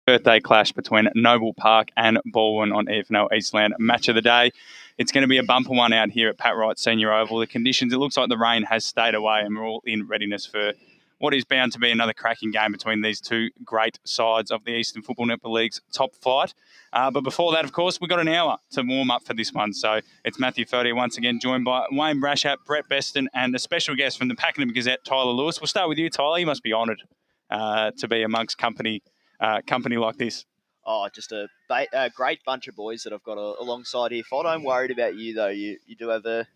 birthday clash between Noble Park and Balwyn on EFNL Eastland Match of the Day. It's going to be a bumper one out here at Pat Wright Senior Oval. The conditions, it looks like the rain has stayed away and we're all in readiness for what is bound to be another cracking game between these two great sides of the Eastern Football Netball League's top flight. But before that, of course, we've got an hour to warm up for this one. So it's Matthew Ferdy once again, joined by Wayne Brashat, Brett Beston, and a special guest from the Pakenham Gazette, Tyler Lewis. We'll start with you, Tyler. You must be honoured to be amongst company like this. Oh, just a great bunch of boys that I've got alongside here. If I'm worried about you, though, you do have a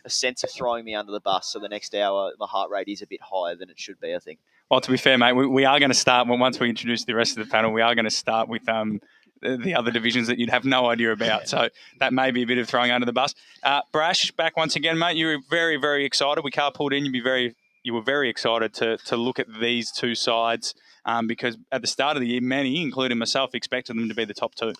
sense of throwing me under the bus. So the next hour, my heart rate is a bit higher than it should be, I think. Well, to be fair, mate, we are going to start, once we introduce the rest of the panel, we are going to start with the other divisions that you'd have no idea about. So that may be a bit of throwing under the bus. Brash, back once again, mate. You were very, very excited. We carpooled in. You were very excited to look at these two sides because at the start of the year, many, including myself, expected them to be the top two.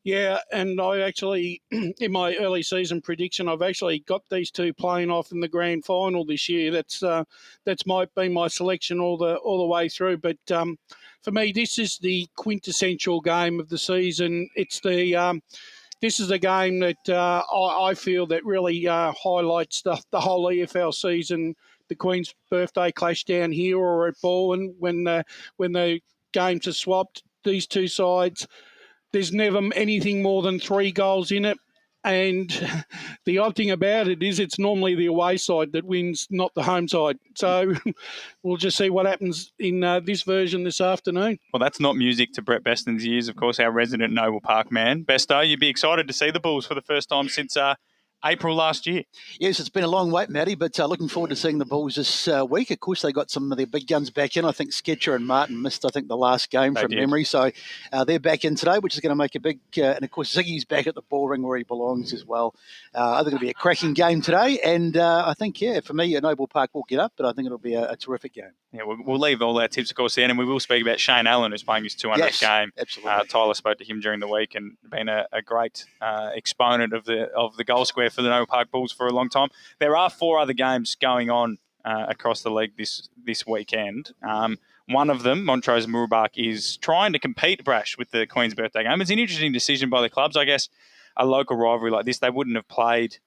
Yeah, and I actually, in my early season prediction, I've actually got these two playing off in the grand final this year. That's been my selection all the way through. But for me, this is the quintessential game of the season. It's this is a game that I feel that really highlights the whole EFL season. The Queen's birthday clash down here or at Balwyn when the games are swapped. These two sides, there's never anything more than 3 goals in it. And the odd thing about it is it's normally the away side that wins, not the home side. So we'll just see what happens in this version this afternoon. Well, that's not music to Brett Beston's ears, of course, our resident Noble Park man. Besto, you'd be excited to see the Bulls for the first time since April last year. Yes, it's been a long wait, Matty, but looking forward to seeing the Bulls this week. Of course, they got some of their big guns back in. I think Sketcher and Martin missed, the last game from memory. So they're back in today, which is going to make a big... and, of course, Ziggy's back at the Bullring where he belongs as well. I think it'll be a cracking game today. And I think, for me, Noble Park will get up, but I think it'll be a terrific game. Yeah, we'll leave all our tips, of course, there, and we will speak about Shane Allen, who's playing his 200th game. Absolutely. Tyler spoke to him during the week and been a great exponent of the goal square for the Noble Park Bulls for a long time. There are 4 other games going on across the league this weekend. One of them, Montrose and Mooroolbark, is trying to compete, Brash, with the Queen's birthday game. It's an interesting decision by the clubs. I guess a local rivalry like this, they wouldn't have played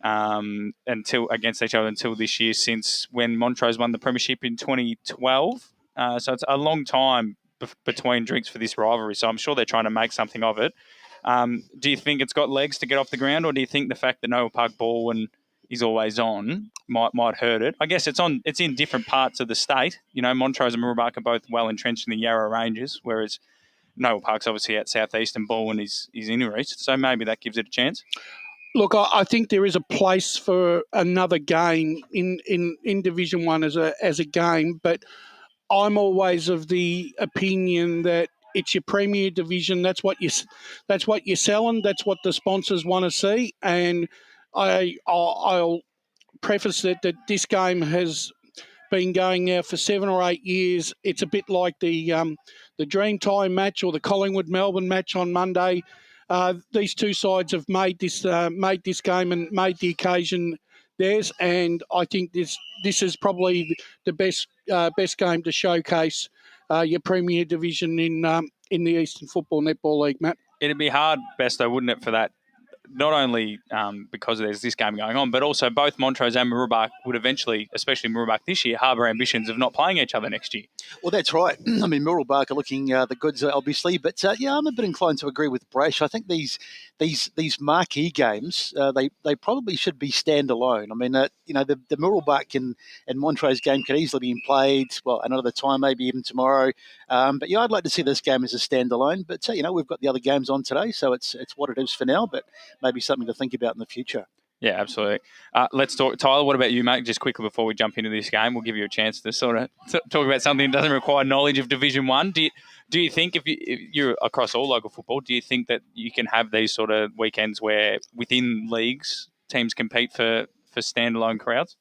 against each other until this year, since when Montrose won the premiership in 2012. So it's a long time between drinks for this rivalry. So I'm sure they're trying to make something of it. Do you think it's got legs to get off the ground, or do you think the fact that Noble Park Balwyn is always on might hurt it? I guess it's in different parts of the state. You know, Montrose and Mooroolbark are both well entrenched in the Yarra Ranges, whereas Noble Park's obviously out southeast and Balwyn is in east. So maybe that gives it a chance. Look, I think there is a place for another game in Division 1 as a game, but I'm always of the opinion that it's your premier division. That's what you're selling. That's what the sponsors want to see. And I'll preface that this game has been going now for 7 or 8 years. It's a bit like the Dreamtime match or the Collingwood Melbourne match on Monday. These two sides have made this game and made the occasion theirs. And I think this is probably the best game to showcase your premier division in the Eastern Football Netball League, Matt. It'd be hard, Besto, wouldn't it, for that? Not only because there's this game going on, but also both Montrose and Mooroolbark would eventually, especially Mooroolbark this year, harbour ambitions of not playing each other next year. Well, that's right. I mean, Mooroolbark are looking the goods, obviously, but I'm a bit inclined to agree with Brash. I think these marquee games, they probably should be standalone. I mean, the Mooroolbark and Montrose game could easily be played, another time, maybe even tomorrow. But I'd like to see this game as a standalone. But we've got the other games on today, so it's what it is for now. But maybe something to think about in the future. Yeah, absolutely. Let's talk. Tyler, what about you, mate? Just quickly before we jump into this game, we'll give you a chance to sort of talk about something that doesn't require knowledge of Division 1. Do you think, if you're across all local football, do you think that you can have these sort of weekends where within leagues teams compete for standalone crowds?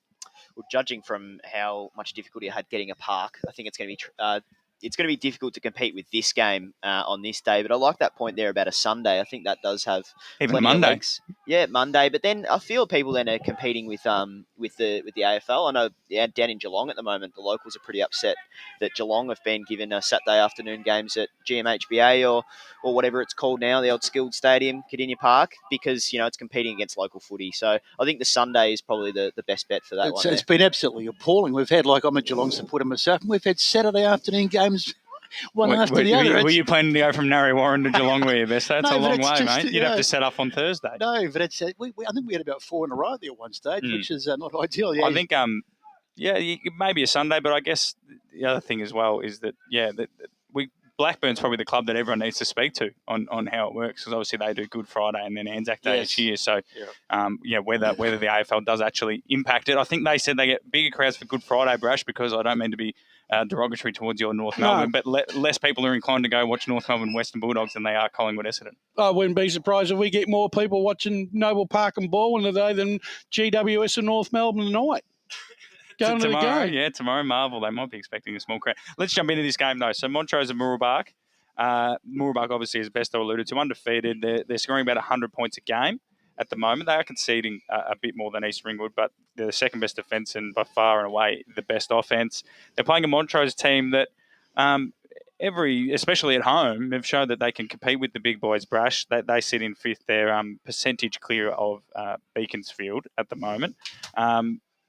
Well, judging from how much difficulty I had getting a park, I think it's going to be difficult to compete with this game on this day. But I like that point there about a Sunday. I think that does have even Monday. Yeah, Monday. But then I feel people then are competing with with the AFL. I know down in Geelong at the moment, the locals are pretty upset that Geelong have been given Saturday afternoon games at GMHBA or whatever it's called now, the old Skilled Stadium, Cardinia Park, because it's competing against local footy. So I think the Sunday is probably the best bet for that one. It's been absolutely appalling. We've had, I'm a Geelong supporter myself, and we've had Saturday afternoon games one after the other. Were you planning to go from Narre Warren to Geelong, were you, Best? That's a long way, mate. You'd have to set up on Thursday. No, but it's I think we had about 4 in a row there at one stage, which is not ideal. Yeah. I think, maybe a Sunday, but I guess the other thing as well is that, Blackburn's probably the club that everyone needs to speak to on how it works, because obviously they do Good Friday and then Anzac Day each year. So, whether the AFL does actually impact it. I think they said they get bigger crowds for Good Friday, Brash, because I don't mean to be derogatory towards your North Melbourne, but less people are inclined to go watch North Melbourne Western Bulldogs than they are Collingwood Essendon. I wouldn't be surprised if we get more people watching Noble Park and Balwyn today than GWS and North Melbourne tonight. Going to tomorrow, the game. Tomorrow, Marvel. They might be expecting a small crowd. Let's jump into this game, though. So, Montrose and Mooroolbark. Mooroolbark, obviously, as best I alluded to, undefeated. They're scoring about 100 points a game at the moment. They are conceding a bit more than East Ringwood, but they're the second best defence and by far and away the best offence. They're playing a Montrose team that especially at home, have shown that they can compete with the big boys, Brash. They sit in fifth. They're percentage clear of Beaconsfield at the moment.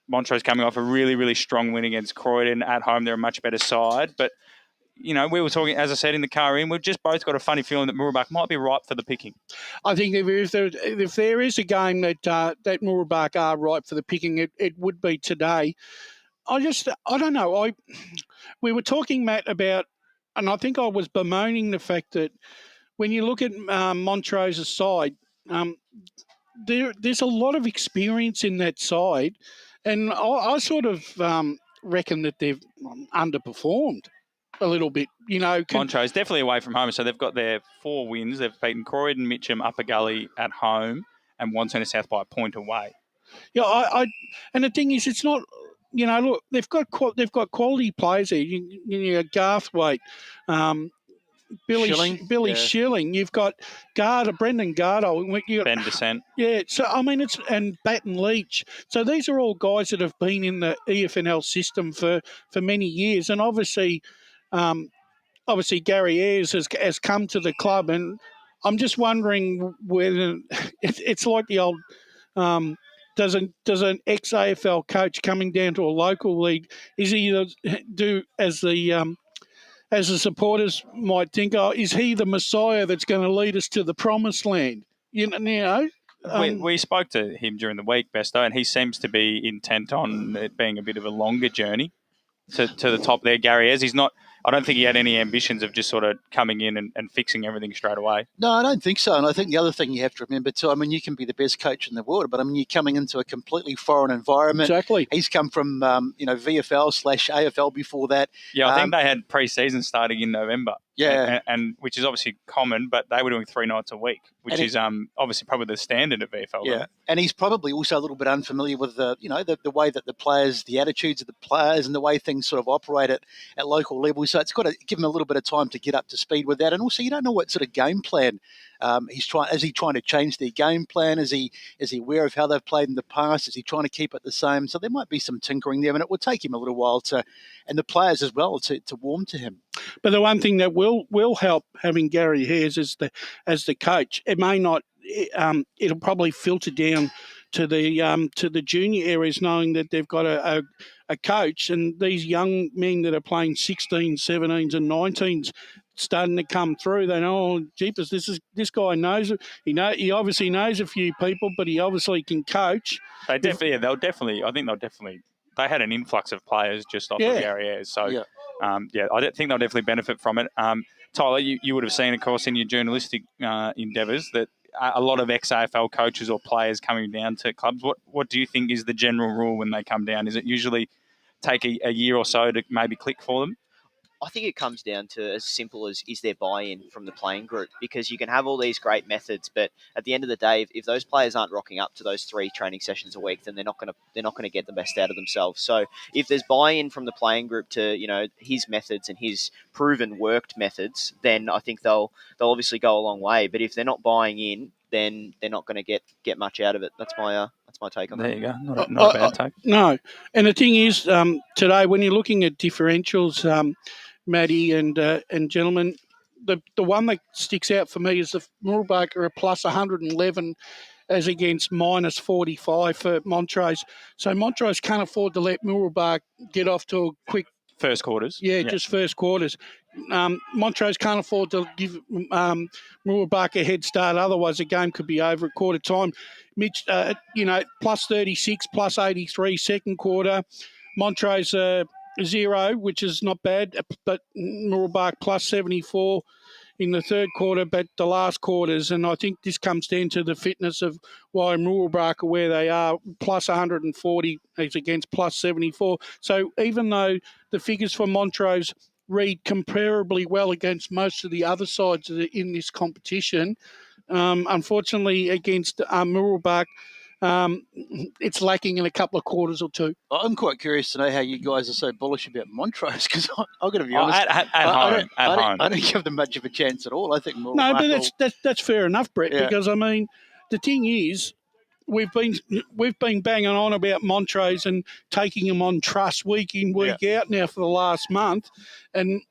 Montrose coming off a really, really strong win against Croydon. At home, they're a much better side. But, we were talking, as I said, in the car in, we've just both got a funny feeling that Mooroolbark might be ripe for the picking. I think if there is a game that Mooroolbark are ripe for the picking, it would be today. I don't know. We were talking, Matt, about, and I think I was bemoaning the fact that when you look at Montrose's side, there's a lot of experience in that side, and I sort of reckon that they've underperformed a little bit. Montrose definitely away from home, so they've got their 4 wins. They've beaten Croydon, Mitcham, Upper Gully at home, and Wandsworth South by a point away. Yeah, and the thing is, it's not. Look, they've got quality players there. Garthwaite, Billy Schilling. You've got Brendan Gardo. Ben Descent. Yeah, so I mean and Baton Leach. So these are all guys that have been in the EFNL system for many years, and obviously Gary Ayres has come to the club, and I'm just wondering whether it's like the old. Does an ex-AFL coach coming down to a local league, is he do as the supporters might think, is he the Messiah that's going to lead us to the promised land? We spoke to him during the week, Besto, and he seems to be intent on it being a bit of a longer journey to the top there, Gary Ayres. He's not. I don't think he had any ambitions of just sort of coming in and fixing everything straight away. No, I don't think so. And I think the other thing you have to remember too, you can be the best coach in the world, but you're coming into a completely foreign environment. Exactly. He's come from, VFL/AFL before that. Yeah, I think they had pre-season starting in November. Yeah. And which is obviously common, but they were doing 3 nights a week, which is obviously probably the standard at VFL. Yeah, right? And he's probably also a little bit unfamiliar with the way that the players, the attitudes of the players and the way things sort of operate at local level. So it's got to give him a little bit of time to get up to speed with that. And also, you don't know what sort of game plan is he trying to change their game plan? Is he aware of how they've played in the past? Is he trying to keep it the same? So there might be some tinkering there, and it will take him a little while and the players as well to warm to him. But the one thing that will help having Gary Ayres as the coach, it may not. It'll probably filter down to the junior areas, knowing that they've got a coach, and these young men that are playing 16s, 17s, and 19s starting to come through. They know, oh, jeepers, this guy knows it. He obviously knows a few people, but he obviously can coach. They had an influx of players just off of Gary Ayres. So, I think they'll definitely benefit from it. Tyler, you would have seen, of course, in your journalistic endeavours that a lot of ex-AFL coaches or players coming down to clubs. What do you think is the general rule when they come down? Is it usually take a year or so to maybe click for them? I think it comes down to as simple as is there buy-in from the playing group, because you can have all these great methods, but at the end of the day, if those players aren't rocking up to those 3 training sessions a week, then they're not going to get the best out of themselves. So if there's buy-in from the playing group to his methods and his proven worked methods, then I think they'll obviously go a long way. But if they're not buying in, then they're not going to get much out of it. That's my take on that. There you go. Not a bad take. No. And the thing is, today, when you're looking at differentials, Maddie and gentlemen, the one that sticks out for me is the Mooroolbark are a plus 111 as against minus 45 for Montrose. So Montrose can't afford to let Mooroolbark get off to a quick first quarters. Yeah, just first quarters. Montrose can't afford to give Mooroolbark a head start. Otherwise, the game could be over at quarter time. Mitch, plus 36, plus 83 second quarter. Montrose 0, which is not bad, but Mooroolbark plus 74 in the third quarter, but the last quarters. And I think this comes down to the fitness of why Mooroolbark are where they are, plus 140 is against plus 74. So even though the figures for Montrose read comparably well against most of the other sides in this competition, unfortunately against Mooroolbark, it's lacking in a couple of quarters or two. I'm quite curious to know how you guys are so bullish about Montrose, because I've got to be honest. At home. I don't give them much of a chance at all. I think Mooroolbark. No, but that's fair enough, Brett. Yeah. Because I mean, the thing is, we've been banging on about Montrose and taking them on trust week in, week out now for the last month, and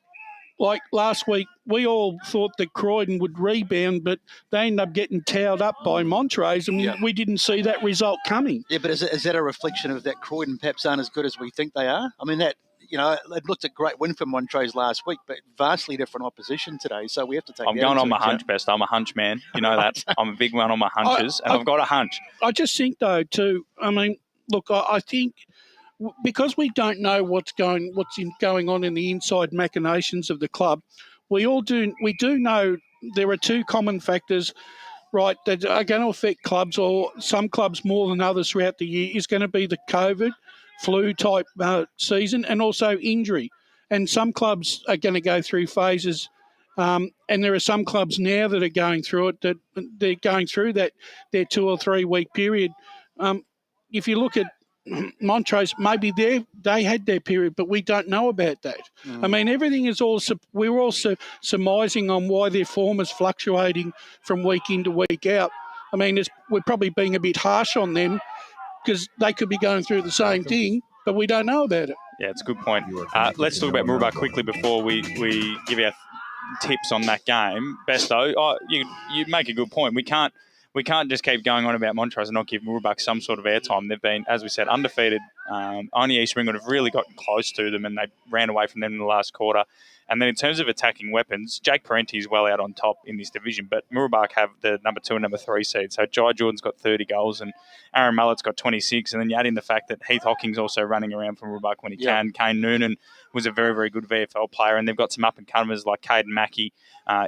like last week, we all thought that Croydon would rebound, but they ended up getting towed up by Montrose, and we didn't see that result coming. Yeah, but is that a reflection of that Croydon perhaps aren't as good as we think they are? I mean, it looked a great win for Montrose last week, but vastly different opposition today, so we have to take I'm going on my hunch, Best. I'm a hunch man. You know that. I'm a big one on my hunches, and I've got a hunch. I just think, though, too, I mean, look, I think because we don't know what's going on in the inside machinations of the club, we do know there are two common factors, right, that are going to affect clubs, or some clubs more than others throughout the year, is going to be the COVID, flu type season, and also injury. And some clubs are going to go through phases, and there are some clubs now that are going through it, that they're going through that their 2 or 3 week period. If you look at Montrose, maybe they had their period, but we don't know about that. I mean, everything is we're also surmising on why their form is fluctuating from week in to week out. I mean, we're probably being a bit harsh on them because they could be going through the same thing, but we don't know about it. Yeah, it's a good point. Let's talk about Mooroolbark quickly before we give our tips on that game. Besto, you make a good point. We can't just keep going on about Montrose and not give Mooroolbark some sort of airtime. They've been, as we said, undefeated. Only East Ringwood have really gotten close to them, and they ran away from them in the last quarter. And then in terms of attacking weapons, Jake Parenti is well out on top in this division, but Mooroolbark have the number 2 and number 3 seed. So Jai Jordan's got 30 goals and Aaron Mallett's got 26. And then you add in the fact that Heath Hocking's also running around for Mooroolbark when he can. Kane Noonan was a very, very good VFL player, and they've got some up-and-comers like Caden Mackey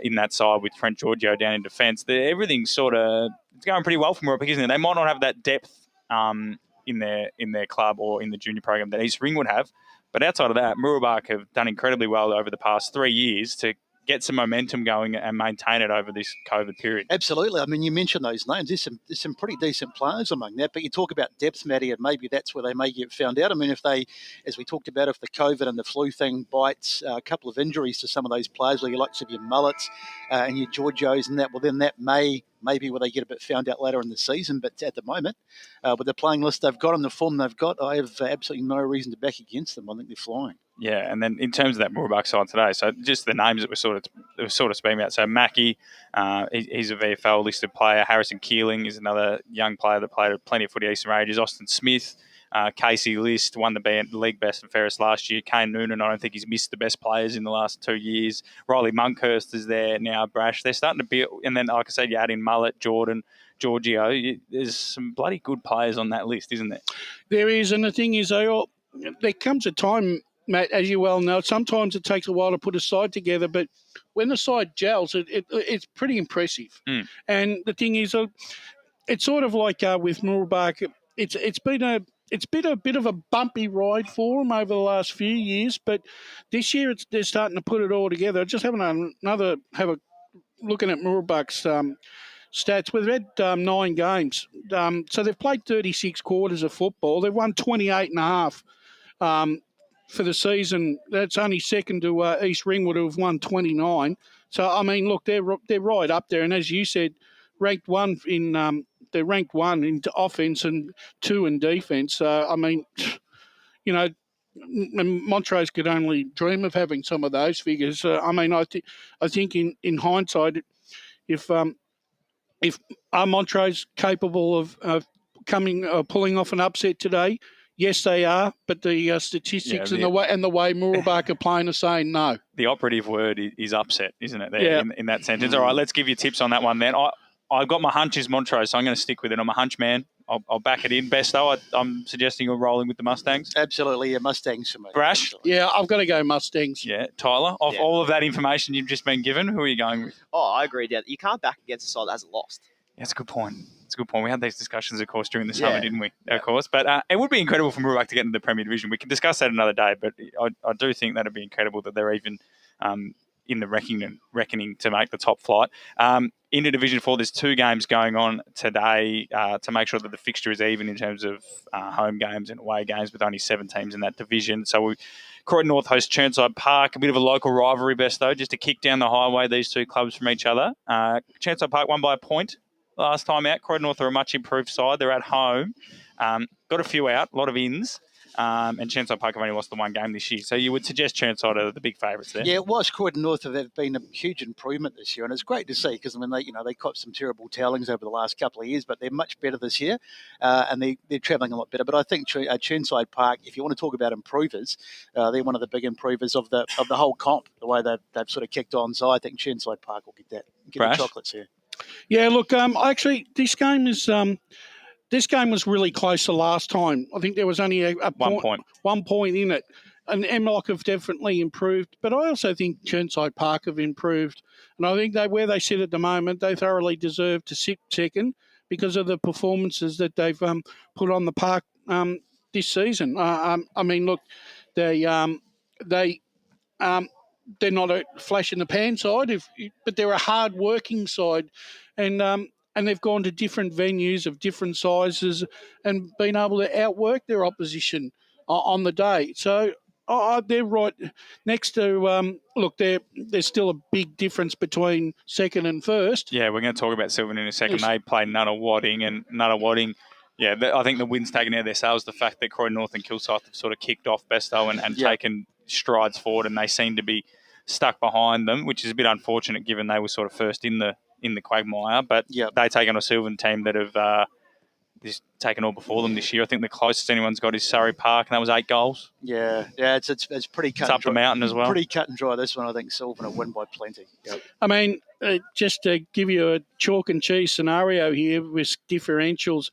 in that side with Trent Giorgio down in defence. Everything's sort of it's going pretty well for Mooroolbark, isn't it? They might not have that depth in their club or in the junior program that East Ringwood have, but outside of that, Mooroolbark have done incredibly well over the past 3 years to get some momentum going and maintain it over this COVID period. Absolutely. I mean, you mentioned those names. There's some pretty decent players among that, but you talk about depth, Matty, and maybe that's where they may get found out. I mean, if they, as we talked about, if the COVID and the flu thing bites, a couple of injuries to some of those players, like your Mullets and your Giorgios and that, well, then that maybe where they get a bit found out later in the season. But at the moment, with the playing list they've got and the form they've got, I have absolutely no reason to back against them. I think they're flying. Yeah, and then in terms of that Mooroolbark side today, so just the names that we're sort of speaking about. So Mackey, he's a VFL listed player. Harrison Keeling is another young player that played plenty of footy Eastern Rages. Austin Smith, Casey List won the league best and fairest last year. Kane Noonan, I don't think he's missed the best players in the last 2 years. Riley Monkhurst is there now. Brash, they're starting to build, and then like I said, you add in Mullet, Jordan, Giorgio. There's some bloody good players on that list, isn't there? There is, and the thing is, there comes a time, Matt, as you well know, sometimes it takes a while to put a side together, but when the side gels, it's pretty impressive. And the thing is, it's sort of like with Mooroolbark, it's been a bit of a bumpy ride for them over the last few years, but this year they're starting to put it all together. Just having looking at Mooroolbark's stats. We've had 9 games, so they've played 36 quarters of football. They've won 28 and a half. For the season, that's only second to East Ringwood, who have won 29. So, I mean, look, they're right up there. And as you said, ranked one in they're ranked one in offence and 2 in defence. I mean, you know, Montrose could only dream of having some of those figures. I mean, I think in hindsight, if are Montrose capable of pulling off an upset today? Yes, they are, but the statistics and the way Mooroolbark are playing are saying no. The operative word is upset, isn't it? There Yeah. in that sentence. All right, let's give you tips on that one then. I've got my hunch is Montrose, so I'm going to stick with it. I'm a hunch man. I'll back it in. Besto, I'm suggesting you're rolling with the Mustangs. Absolutely, yeah, Mustangs for me. Brash? Yeah, I've got to go Mustangs. Yeah. Tyler, off all of that information you've just been given, who are you going with? Oh, I agree. Yeah, you can't back against a side that hasn't lost. Yeah, that's a good point. It's a good point. We had these discussions, of course, during the summer, Yeah. didn't we? Of course. But it would be incredible for Mooroolbark to get into the Premier Division. We can discuss that another day, but I do think that would be incredible that they're even in the reckoning to make the top flight. Into Division 4, there's 2 games going on today to make sure that the fixture is even in terms of home games and away games, with only 7 teams in that division. So Croydon North hosts Chirnside Park, a bit of a local rivalry, best though, just to kick down the highway, these 2 clubs from each other. Chirnside Park won by a point last time out. Croydon North are a much improved side. They're at home. Got a few out, a lot of ins. And Chirnside Park have only lost the 1 game this year. So you would suggest Chirnside are the big favourites there? Yeah, it was. Croydon North have been a huge improvement this year, and it's great to see because, I mean, they copped some terrible towelings over the last couple of years, but they're much better this year, and they're travelling a lot better. But I think Chirnside Park, if you want to talk about improvers, they're one of the big improvers of the whole comp, the way they've sort of kicked on. So I think Chirnside Park will get the chocolates here. Yeah, look, actually, this game is... This game was really close the last time. I think there was only a 1 point in it. And Emlock have definitely improved. But I also think Chirnside Park have improved. And I think where they sit at the moment, they thoroughly deserve to sit second because of the performances that they've put on the park this season. I mean, look, they're not a flash in the pan side, but they're a hard working side. And they've gone to different venues of different sizes and been able to outwork their opposition on the day. So they're right next to, there's still a big difference between second and first. Yeah, we're going to talk about Sylvan in a second. Yes. They play Nunawading, and Nunawading, I think the win's taken out of their sails. The fact that Croydon North and Kilsyth have sort of kicked off Besto and taken strides forward, and they seem to be stuck behind them, which is a bit unfortunate given they were sort of first in the quagmire, but they take on a Sylvan team that have just taken all before them this year. I think the closest anyone's got is Surrey Park, and that was 8 goals. Yeah, it's pretty cut. It's up the mountain as well. Pretty cut and dry. This one, I think Sylvan will win by plenty. Yep. I mean, just to give you a chalk and cheese scenario here with differentials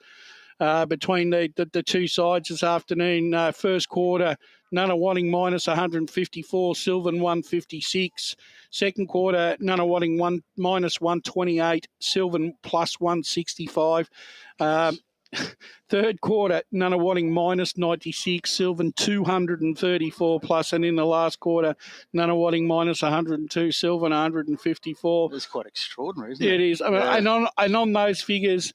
between the 2 sides this afternoon. First quarter, Nunawading minus 154, Sylvan 156. Second quarter, Nunawading minus 128, Sylvan plus 165. Third quarter, Nunawading minus 96, Sylvan 234 plus, and in the last quarter, Nunawading minus 102, Sylvan 154. That's quite extraordinary, isn't it? It is. I mean, and on those figures,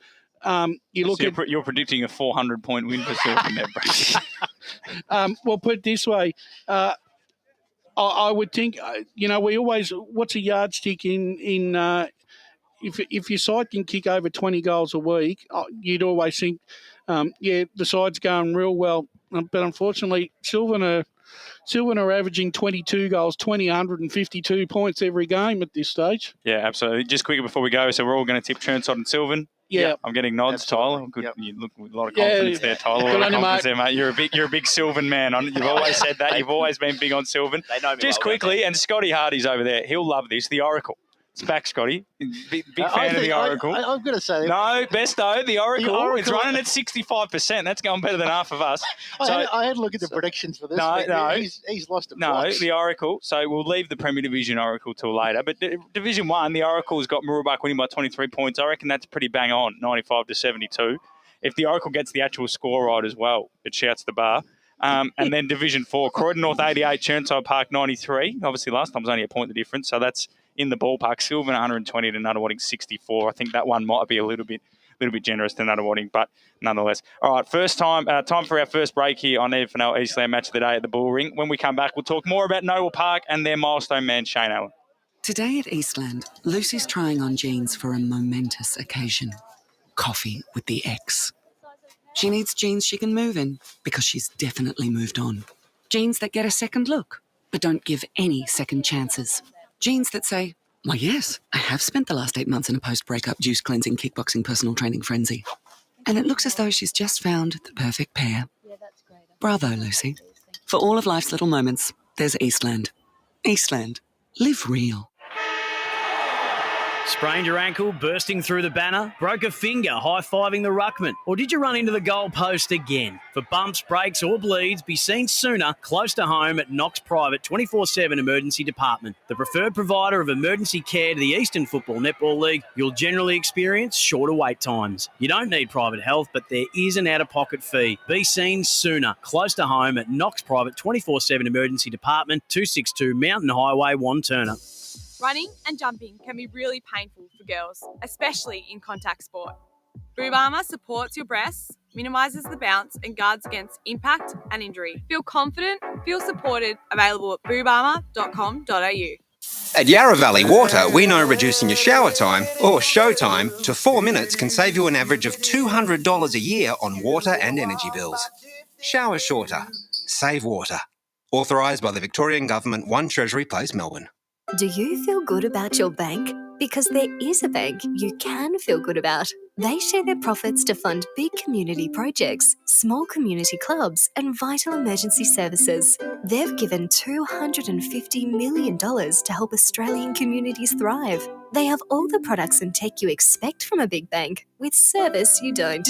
you look at... You're predicting a 400-point win for Sylvan there, Brad. Well, put it this way, I would think, we always, what's a yardstick in if your side can kick over 20 goals a week, you'd always think, the side's going real well. But unfortunately, Sylvan are averaging 22 goals, 152 points every game at this stage. Yeah, absolutely. Just quickly before we go, so we're all going to tip Chirnside and Sylvan. Yeah. I'm getting nods, Absolutely. Tyler. Good. Yep. You look with a lot of confidence there, Tyler. Good A lot on of you, confidence there, mate. You're a big Sylvan man. You've always said that. You've always been big on Sylvan. They know me Just well, quickly, and Scotty Hardy's over there. He'll love this. The Oracle. It's back, Scotty. Big fan of the Oracle. I've got to say... No, Besto, the Oracle. It's Oracle- running at 65%. That's going better than half of us. I had a look at the predictions for this. No. He's lost it. No, the Oracle. So we'll leave the Premier Division Oracle till later. But Division 1, the Oracle's got Mooroolbark winning by 23 points. I reckon that's pretty bang on, 95 to 72. If the Oracle gets the actual score right as well, it shouts the bar. And then Division 4, Croydon North 88, Chirnside Park 93. Obviously, last time was only a point the difference, so that's in the ballpark. Sylvan 120 to Nunawading 64. I think that one might be a little bit generous to Nunawading, but nonetheless. All right, time for our first break here on EFNL Eastland Match of the Day at the Bullring. When we come back, we'll talk more about Noble Park and their milestone man, Shane Allen. Today at Eastland, Lucy's trying on jeans for a momentous occasion. Coffee with the ex. She needs jeans she can move in because she's definitely moved on. Jeans that get a second look, but don't give any second chances. Jeans that say, "Why yes, I have spent the last 8 months in a post-breakup juice cleansing kickboxing personal training frenzy." And it looks as though she's just found the perfect pair. Bravo, Lucy. For all of life's little moments, there's Eastland. Eastland. Live real. Sprained your ankle, bursting through the banner? Broke a finger, high-fiving the ruckman? Or did you run into the goal post again? For bumps, breaks or bleeds, be seen sooner, close to home at Knox Private 24/7 Emergency Department. The preferred provider of emergency care to the Eastern Football Netball League, you'll generally experience shorter wait times. You don't need private health, but there is an out-of-pocket fee. Be seen sooner, close to home at Knox Private 24/7 Emergency Department, 262 Mountain Highway, Wanturna. Running and jumping can be really painful for girls, especially in contact sport. Boob Armour supports your breasts, minimises the bounce and guards against impact and injury. Feel confident, feel supported, available at boobarmour.com.au. At Yarra Valley Water, we know reducing your shower time, or show time, to 4 minutes can save you an average of $200 a year on water and energy bills. Shower shorter. Save water. Authorised by the Victorian Government, 1 Treasury Place, Melbourne. Do you feel good about your bank? Because there is a bank you can feel good about. They share their profits to fund big community projects, small community clubs, and vital emergency services. They've given $250 million to help Australian communities thrive. They have all the products and tech you expect from a big bank, with service you don't.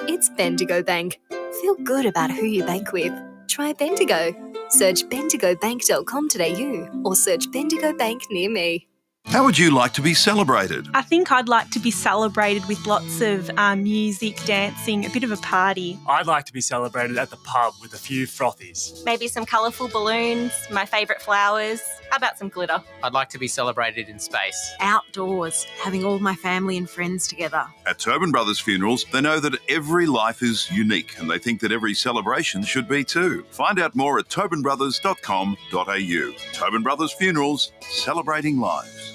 It's Bendigo Bank. Feel good about who you bank with. Try Bendigo. Search bendigobank.com.au or search Bendigo Bank near me. How would you like to be celebrated? I think I'd like to be celebrated with lots of music, dancing, a bit of a party. I'd like to be celebrated at the pub with a few frothies. Maybe some colourful balloons, my favourite flowers. How about some glitter? I'd like to be celebrated in space. Outdoors, having all my family and friends together. At Tobin Brothers Funerals, they know that every life is unique and they think that every celebration should be too. Find out more at tobinbrothers.com.au. Tobin Brothers Funerals, celebrating lives.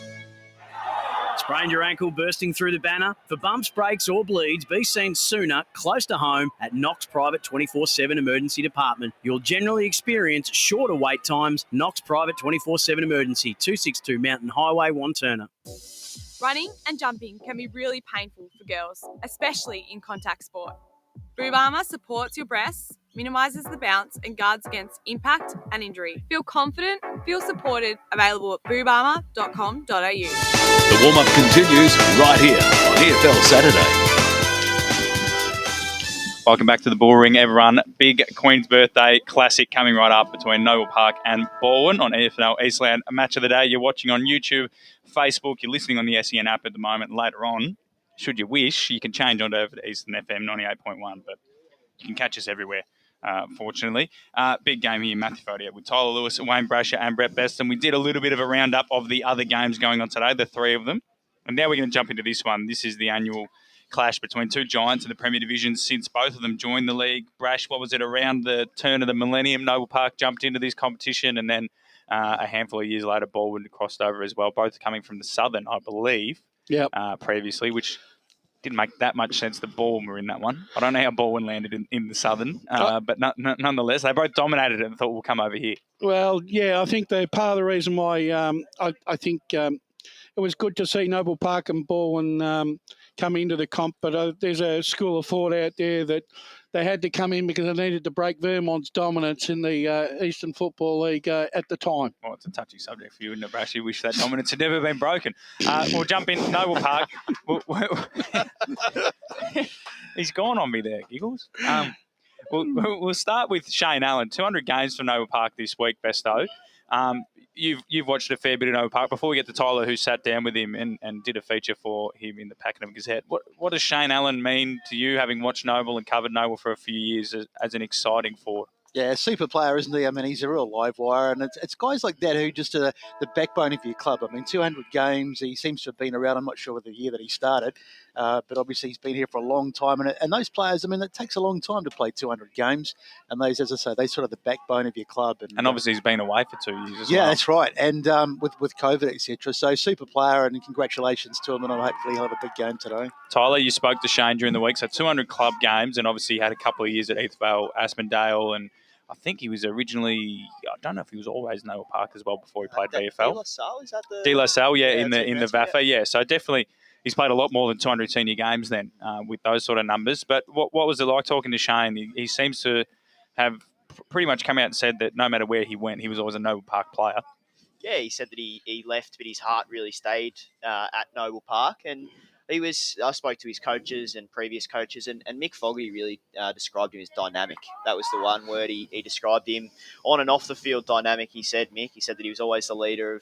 Sprained your ankle, bursting through the banner? For bumps, breaks or bleeds, be seen sooner, close to home at Knox Private 24/7 Emergency Department. You'll generally experience shorter wait times. Knox Private 24/7 Emergency, 262 Mountain Highway, Wanturna. Running and jumping can be really painful for girls, especially in contact sport. Boob Armour supports your breasts, minimises the bounce and guards against impact and injury. Feel confident, feel supported, available at boobarmour.com.au. The warm-up continues right here on EFL Saturday. Welcome back to the Bullring, everyone. Big Queen's Birthday Classic coming right up between Noble Park and Balwyn on EFL Eastland Match of the Day. You're watching on YouTube, Facebook. You're listening on the SEN app at the moment. Later on, should you wish, you can change on over to Eastern FM 98.1, but you can catch us everywhere, fortunately. Big game here, Matthew Fodier with Tyler Lewis, Wayne Brasher and Brett Beston. We did a little bit of a roundup of the other games going on today, the 3 of them. And now we're going to jump into this one. This is the annual clash between 2 giants in the Premier Division since both of them joined the league. Brash, what was it, around the turn of the millennium, Noble Park jumped into this competition, and then a handful of years later, Balwyn crossed over as well, both coming from the Southern, I believe. Yep. Previously, which didn't make that much sense that Balwyn were in that one. I don't know how Balwyn landed in the Southern, but nonetheless, they both dominated it and thought we'll come over here. Well, yeah, I think they're part of the reason why I think it was good to see Noble Park and Balwyn come into the comp, but there's a school of thought out there that they had to come in because they needed to break Vermont's dominance in the Eastern Football League at the time. Well, it's a touchy subject for you, isn't it, Brash? You wish that dominance had never been broken. We'll jump in Noble Park. He's gone on me there, Giggles. We'll start with Shane Allen. 200 games for Noble Park this week, Besto. You've watched a fair bit of Noble Park. Before we get to Tyler, who sat down with him and did a feature for him in the Pakenham Gazette, what does Shane Allen mean to you, having watched Noble and covered Noble for a few years as an exciting forward? Yeah, super player, isn't he? I mean, he's a real live wire, and it's guys like that who just are the backbone of your club. I mean, 200 games, he seems to have been around. I'm not sure what the year that he started, but obviously he's been here for a long time. And those players, I mean, it takes a long time to play 200 games, and those, as I say, they're sort of the backbone of your club. And obviously he's been away for 2 years as well. Yeah, that's right, and with COVID, etc. So super player, and congratulations to him, and hopefully he'll have a big game today. Tyler, you spoke to Shane during the week, so 200 club games, and obviously he had a couple of years at Heathvale, Aspendale, and I think he was originally, I don't know if he was always Noble Park as well before he played VFL. De La Salle, is that the... De La Salle, yeah, in the VAFA, yeah. So definitely he's played a lot more than 200 senior games then with those sort of numbers. But what was it like talking to Shane? He seems to have pretty much come out and said that no matter where he went, he was always a Noble Park player. Yeah, he said that he left, but his heart really stayed at Noble Park. And I spoke to his coaches and previous coaches, and Mick Fogarty really described him as dynamic. That was the one word he described him. On and off the field, dynamic, he said that he was always the leader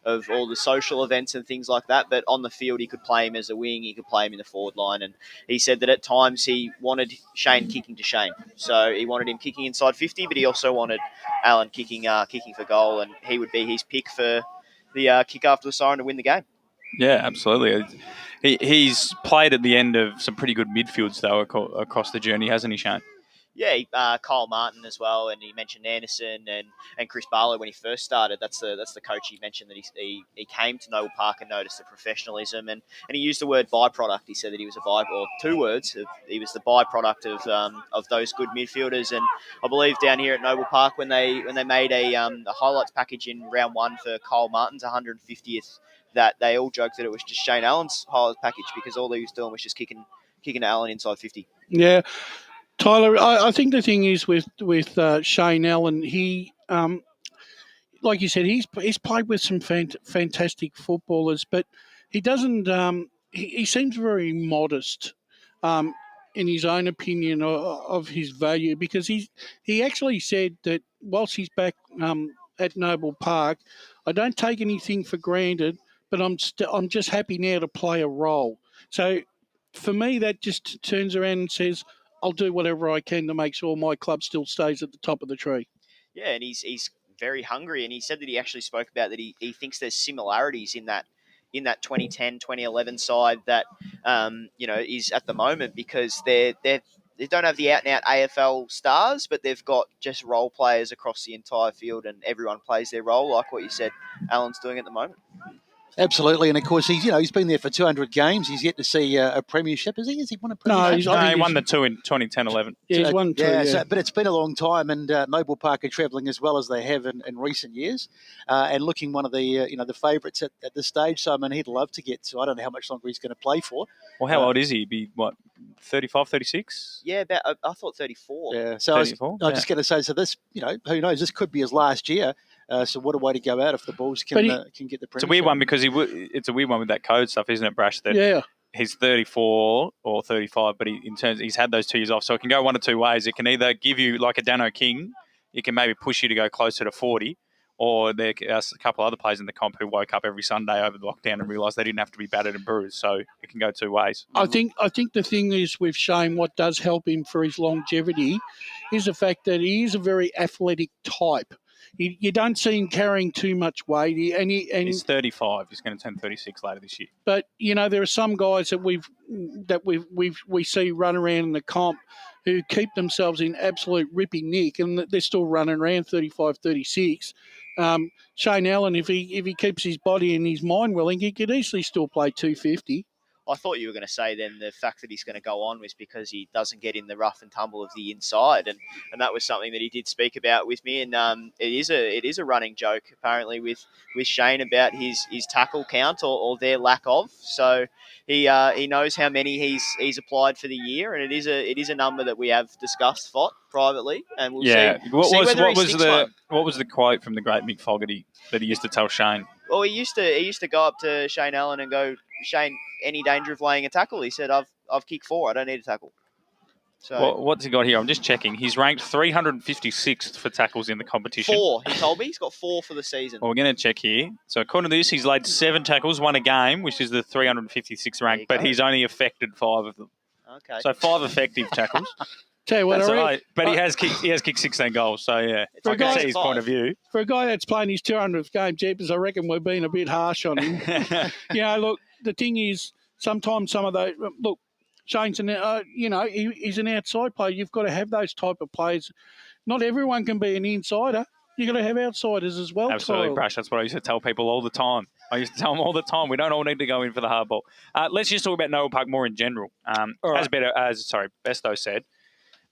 of all the social events and things like that, but on the field he could play him as a wing, he could play him in the forward line, and he said that at times he wanted Shane kicking to Shane. So he wanted him kicking inside 50, but he also wanted Alan kicking for goal, and he would be his pick for the kick after the siren to win the game. Yeah, absolutely. He's played at the end of some pretty good midfields, though, across the journey, hasn't he, Shane? Yeah, Kyle Martin as well, and he mentioned Anderson and Chris Barlow when he first started. That's the coach he mentioned that he came to Noble Park and noticed the professionalism, and he used the word byproduct. He said that he was two words. He was the byproduct of those good midfielders, and I believe down here at Noble Park when they made a highlights package in round one for Kyle Martin's 150th. That they all joked that it was just Shane Allen's highlights package because all he was doing was just kicking Allen inside 50. Yeah, Tyler, I think the thing is with Shane Allen, he like you said, he's played with some fantastic footballers, but he doesn't. He seems very modest in his own opinion of his value, because he actually said that whilst he's back at Noble Park, I don't take anything for granted, but I'm just happy now to play a role. So for me, that just turns around and says, I'll do whatever I can to make sure my club still stays at the top of the tree. Yeah, and he's very hungry, and he said that he actually spoke about that he thinks there's similarities in that 2010, 2011 side that is at the moment, because they don't have the out-and-out AFL stars, but they've got just role players across the entire field, and everyone plays their role, like what you said Alan's doing at the moment. Absolutely, and of course he's been there for 200 games. He's yet to see a premiership. Has he won a premiership? No, he won the two in 2010-11. Yeah, he's won two. Yeah. But it's been a long time, and Noble Park are travelling as well as they have in recent years, and looking one of the the favourites at this stage. So I mean, he'd love to get to. I don't know how much longer he's going to play for. Well, how old is he? He'd be what, 35, 36? Yeah, about I thought 34. Yeah, so 34? I was just going to say, so this, who knows? This could be his last year. So what a way to go out if the Bulls can get the premiership. It's a weird one because it's a weird one with that code stuff, isn't it, Brash? That yeah. He's 34 or 35, but he's had those 2 years off, so it can go one of two ways. It can either give you like a Dano King, it can maybe push you to go closer to 40, or there are a couple other players in the comp who woke up every Sunday over the lockdown and realised they didn't have to be battered and bruised. So it can go two ways. I think the thing is with Shane, what does help him for his longevity is the fact that he is a very athletic type. You don't see him carrying too much weight, and he's 35. He's going to turn 36 later this year. But there are some guys that we see run around in the comp who keep themselves in absolute ripping nick, and they're still running around 35, 36. Shane Allen, if he keeps his body and his mind willing, he could easily still play 250. I thought you were going to say then the fact that he's going to go on was because he doesn't get in the rough and tumble of the inside, and that was something that he did speak about with me. And it is a running joke apparently with Shane about his tackle count or their lack of. So he knows how many he's applied for the year, and it is a number that we have discussed privately, and we'll see. What was the quote from the great Mick Fogarty that he used to tell Shane? Well, he used to go up to Shane Allen and go, Shane, any danger of laying a tackle? He said, I've kicked 4. I don't need a tackle. So what's he got here? I'm just checking. He's ranked 356th for tackles in the competition. 4. He told me he's got 4 for the season. Well, we're going to check here. So according to this, he's laid 7 tackles, 1 a game, which is the 356th rank, but he's only affected 5 of them. Okay. So 5 effective tackles. Tell you what, That's I reckon, right. But he has kicked 16 goals, so yeah, For I a can guy- see his point of view. for a guy that's playing his 200th game, Jeepers, I reckon we're being a bit harsh on him. Look, the thing is, sometimes some of those look. Shane's he's an outside player. You've got to have those type of players. Not everyone can be an insider. You've got to have outsiders as well. Absolutely, Kyle. Brash. That's what I used to tell people all the time. I used to tell them all the time, we don't all need to go in for the hard ball. Let's just talk about Noble Park more in general. All right. As Besto said,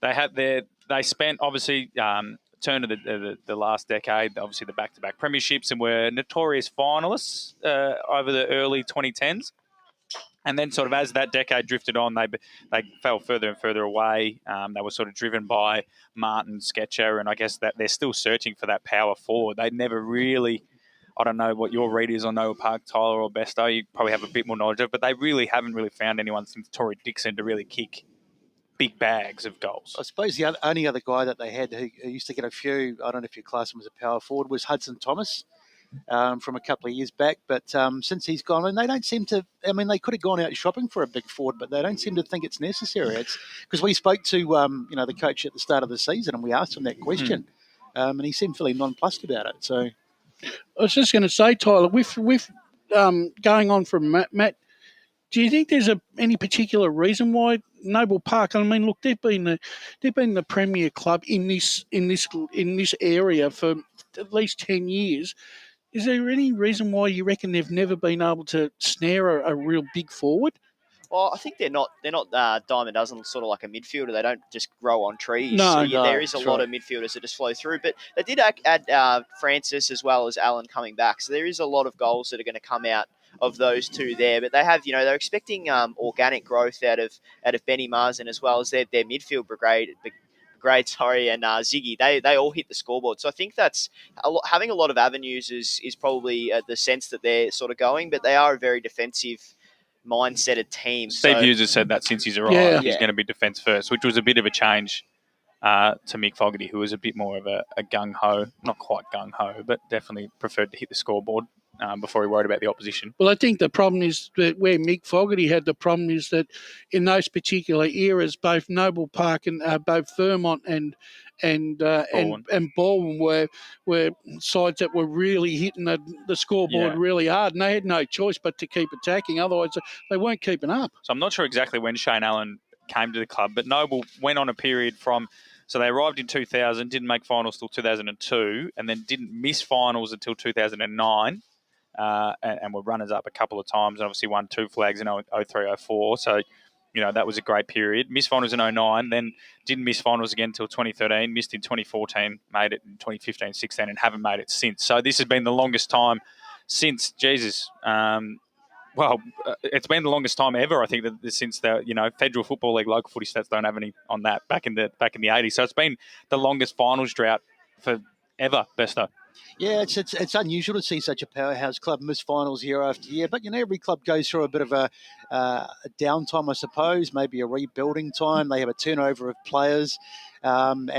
they spent obviously turn of the last decade, obviously the back-to-back premierships, and were notorious finalists over the early 2010s. And then sort of as that decade drifted on, they fell further and further away. They were sort of driven by Martin, Sketcher, and I guess that they're still searching for that power forward. They never really, I don't know what your read is on Noble Park, Tyler or Besto. You probably have a bit more knowledge of, but they really haven't really found anyone since Tory Dixon to really kick big bags of goals. I suppose the only other guy that they had who used to get a few, I don't know if your class him as a power forward, was Hudson Thomas. From a couple of years back, but since he's gone, and they don't seem to. I mean, they could have gone out shopping for a big forward, but they don't seem to think it's necessary. It's because we spoke to the coach at the start of the season, and we asked him that question, and he seemed fairly nonplussed about it. So, I was just going to say, Tyler, with going on from Matt, do you think there's any particular reason why Noble Park? I mean, look, they've been the premier club in this area for at least 10 years. Is there any reason why you reckon they've never been able to snare a real big forward? Well, I think they're not dime a dozen, sort of like a midfielder. They don't just grow on trees. No, there is a lot of midfielders that just flow through. But they did add Francis as well as Allen coming back. So there is a lot of goals that are going to come out of those two there. But they have, they're expecting organic growth out of Benny Marsden as well as their midfield brigade, and Ziggy. They all hit the scoreboard. So I think that's having a lot of avenues is probably the sense that they're sort of going. But they are a very defensive mindset team. Steve Hughes has said that since he's arrived. He's going to be defence first, which was a bit of a change to Mick Fogarty, who was a bit more of a gung-ho, not quite gung-ho, but definitely preferred to hit the scoreboard before he worried about the opposition. Well, I think the problem is that where Mick Fogarty had the problem is that in those particular eras, both Noble Park and both Vermont and Balwyn were sides that were really hitting the scoreboard really hard, and they had no choice but to keep attacking. Otherwise, they weren't keeping up. So I'm not sure exactly when Shane Allen came to the club, but Noble went on a period so they arrived in 2000, didn't make finals till 2002, and then didn't miss finals until 2009. And were runners-up a couple of times and obviously won 2 flags in 03-04. So, that was a great period. Missed finals in 09, then didn't miss finals again until 2013, missed in 2014, made it in 2015-16 and haven't made it since. So this has been the longest time since, Jesus, it's been the longest time ever, I think, since the Federal Football League local footy stats don't have any on that back in the 80s. So it's been the longest finals drought for ever, Besto. Yeah, it's unusual to see such a powerhouse club miss finals year after year. But, every club goes through a bit of a downtime, I suppose, maybe a rebuilding time. They have a turnover of players. And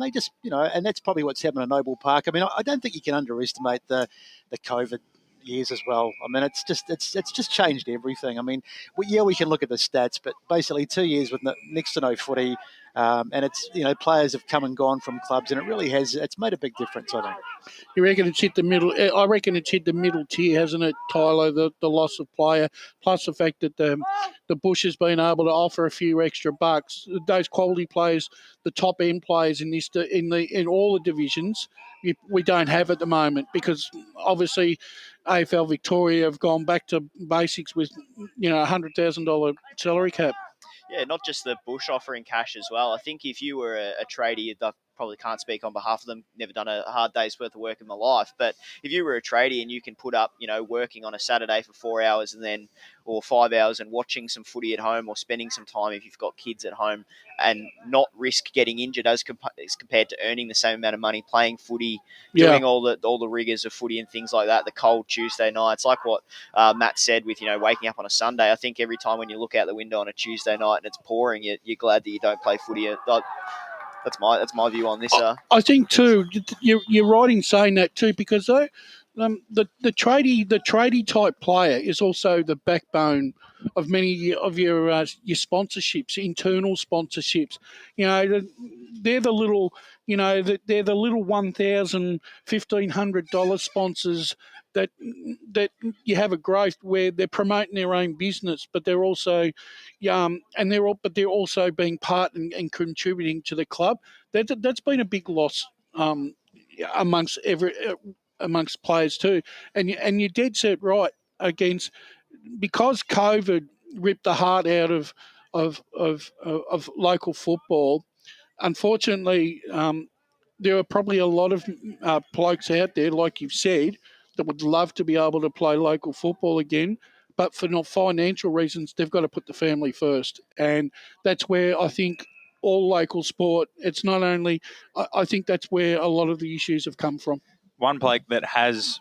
they just, and that's probably what's happened at Noble Park. I mean, I don't think you can underestimate the COVID years as well. I mean, it's just changed everything. I mean, we can look at the stats, but basically 2 years with next to no footy, and it's players have come and gone from clubs, and it's made a big difference, I think. You reckon it's hit the middle? I reckon it's hit the middle tier, hasn't it, Tyler? The loss of player, plus the fact that the Bush has been able to offer a few extra bucks. Those quality players, the top end players in all the divisions, we don't have at the moment because obviously AFL Victoria have gone back to basics with $100,000 salary cap. Yeah, not just the Bush offering cash as well. I think if you were a tradie, I probably can't speak on behalf of them, never done a hard day's worth of work in my life, but if you were a tradie and you can put up, working on a Saturday for 4 hours or 5 hours and watching some footy at home or spending some time if you've got kids at home and not risk getting injured as compared to earning the same amount of money playing footy, doing all the rigours of footy and things like that, the cold Tuesday nights, like what Matt said with, waking up on a Sunday. I think every time when you look out the window on a Tuesday night and it's pouring, you're glad that you don't play footy. That's my view on this. I think too, you're right in saying that too, because the tradie type player is also the backbone of many of your sponsorships, internal sponsorships. They're the little, they're the little $1,000, $1,500 sponsors that you have a growth where they're promoting their own business, but they're also, but they're also being part and contributing to the club. That's been a big loss amongst players too, and you're dead set right because COVID ripped the heart out of local football. Unfortunately, there are probably a lot of blokes out there, like you've said, that would love to be able to play local football again, but for not financial reasons, they've got to put the family first, and that's where I think all local sport. It's not only. I think that's where a lot of the issues have come from. One bloke that has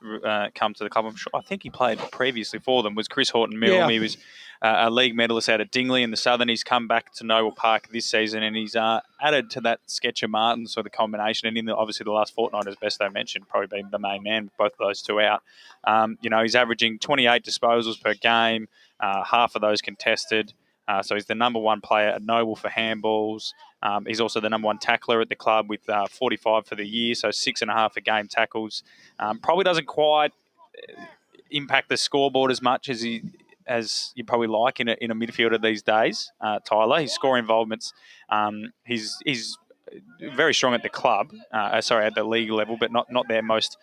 come to the club, I think he played previously for them, was Chris Horton-Milne. Yeah. He was a league medalist out of Dingley in the Southern. He's come back to Noble Park this season, and he's added to that Sketcher Martin sort of combination. And in obviously the last fortnight, as best I mentioned, probably been the main man with both of those two out. He's averaging 28 disposals per game, half of those contested. So he's the number one player at Noble for handballs. He's also the number one tackler at the club with 45 for the year, so 6.5 a game tackles. Probably doesn't quite impact the scoreboard as much as you probably like in a midfielder these days, Tyler. His score involvements, he's very strong at the club, at the league level, but not their most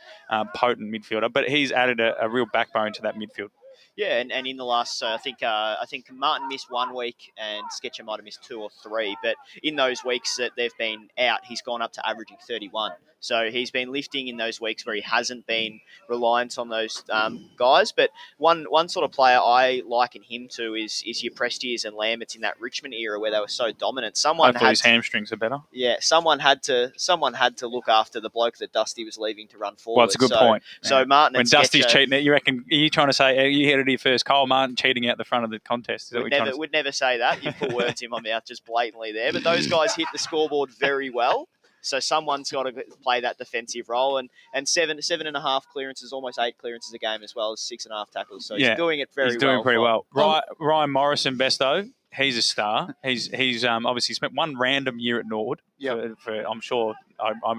potent midfielder. But he's added a real backbone to that midfield. Yeah, and in the last, I think Martin missed 1 week and Sketcher might have missed 2 or 3. But in those weeks that they've been out, he's gone up to averaging 31. So he's been lifting in those weeks where he hasn't been reliant on those guys. But one sort of player I liken him to is your Prestiers and Lamberts in that Richmond era where they were so dominant. Hopefully his hamstrings are better. Yeah, someone had to look after the bloke that Dusty was leaving to run forward. Well, it's a good point. So Martin, when Dusty's cheating, you reckon? Are you trying to say you heard it here first? Cole Martin cheating out the front of the contest. Would never say that. You put words in my mouth just blatantly there. But those guys hit the scoreboard very well. So someone's got to play that defensive role, and 7.5 clearances, almost 8 clearances a game, as well as 6.5 tackles. So he's doing it very well. He's doing pretty well. Ryan Morrison, Besto, he's a star. He's obviously spent one random year at Nord. Yep. For I'm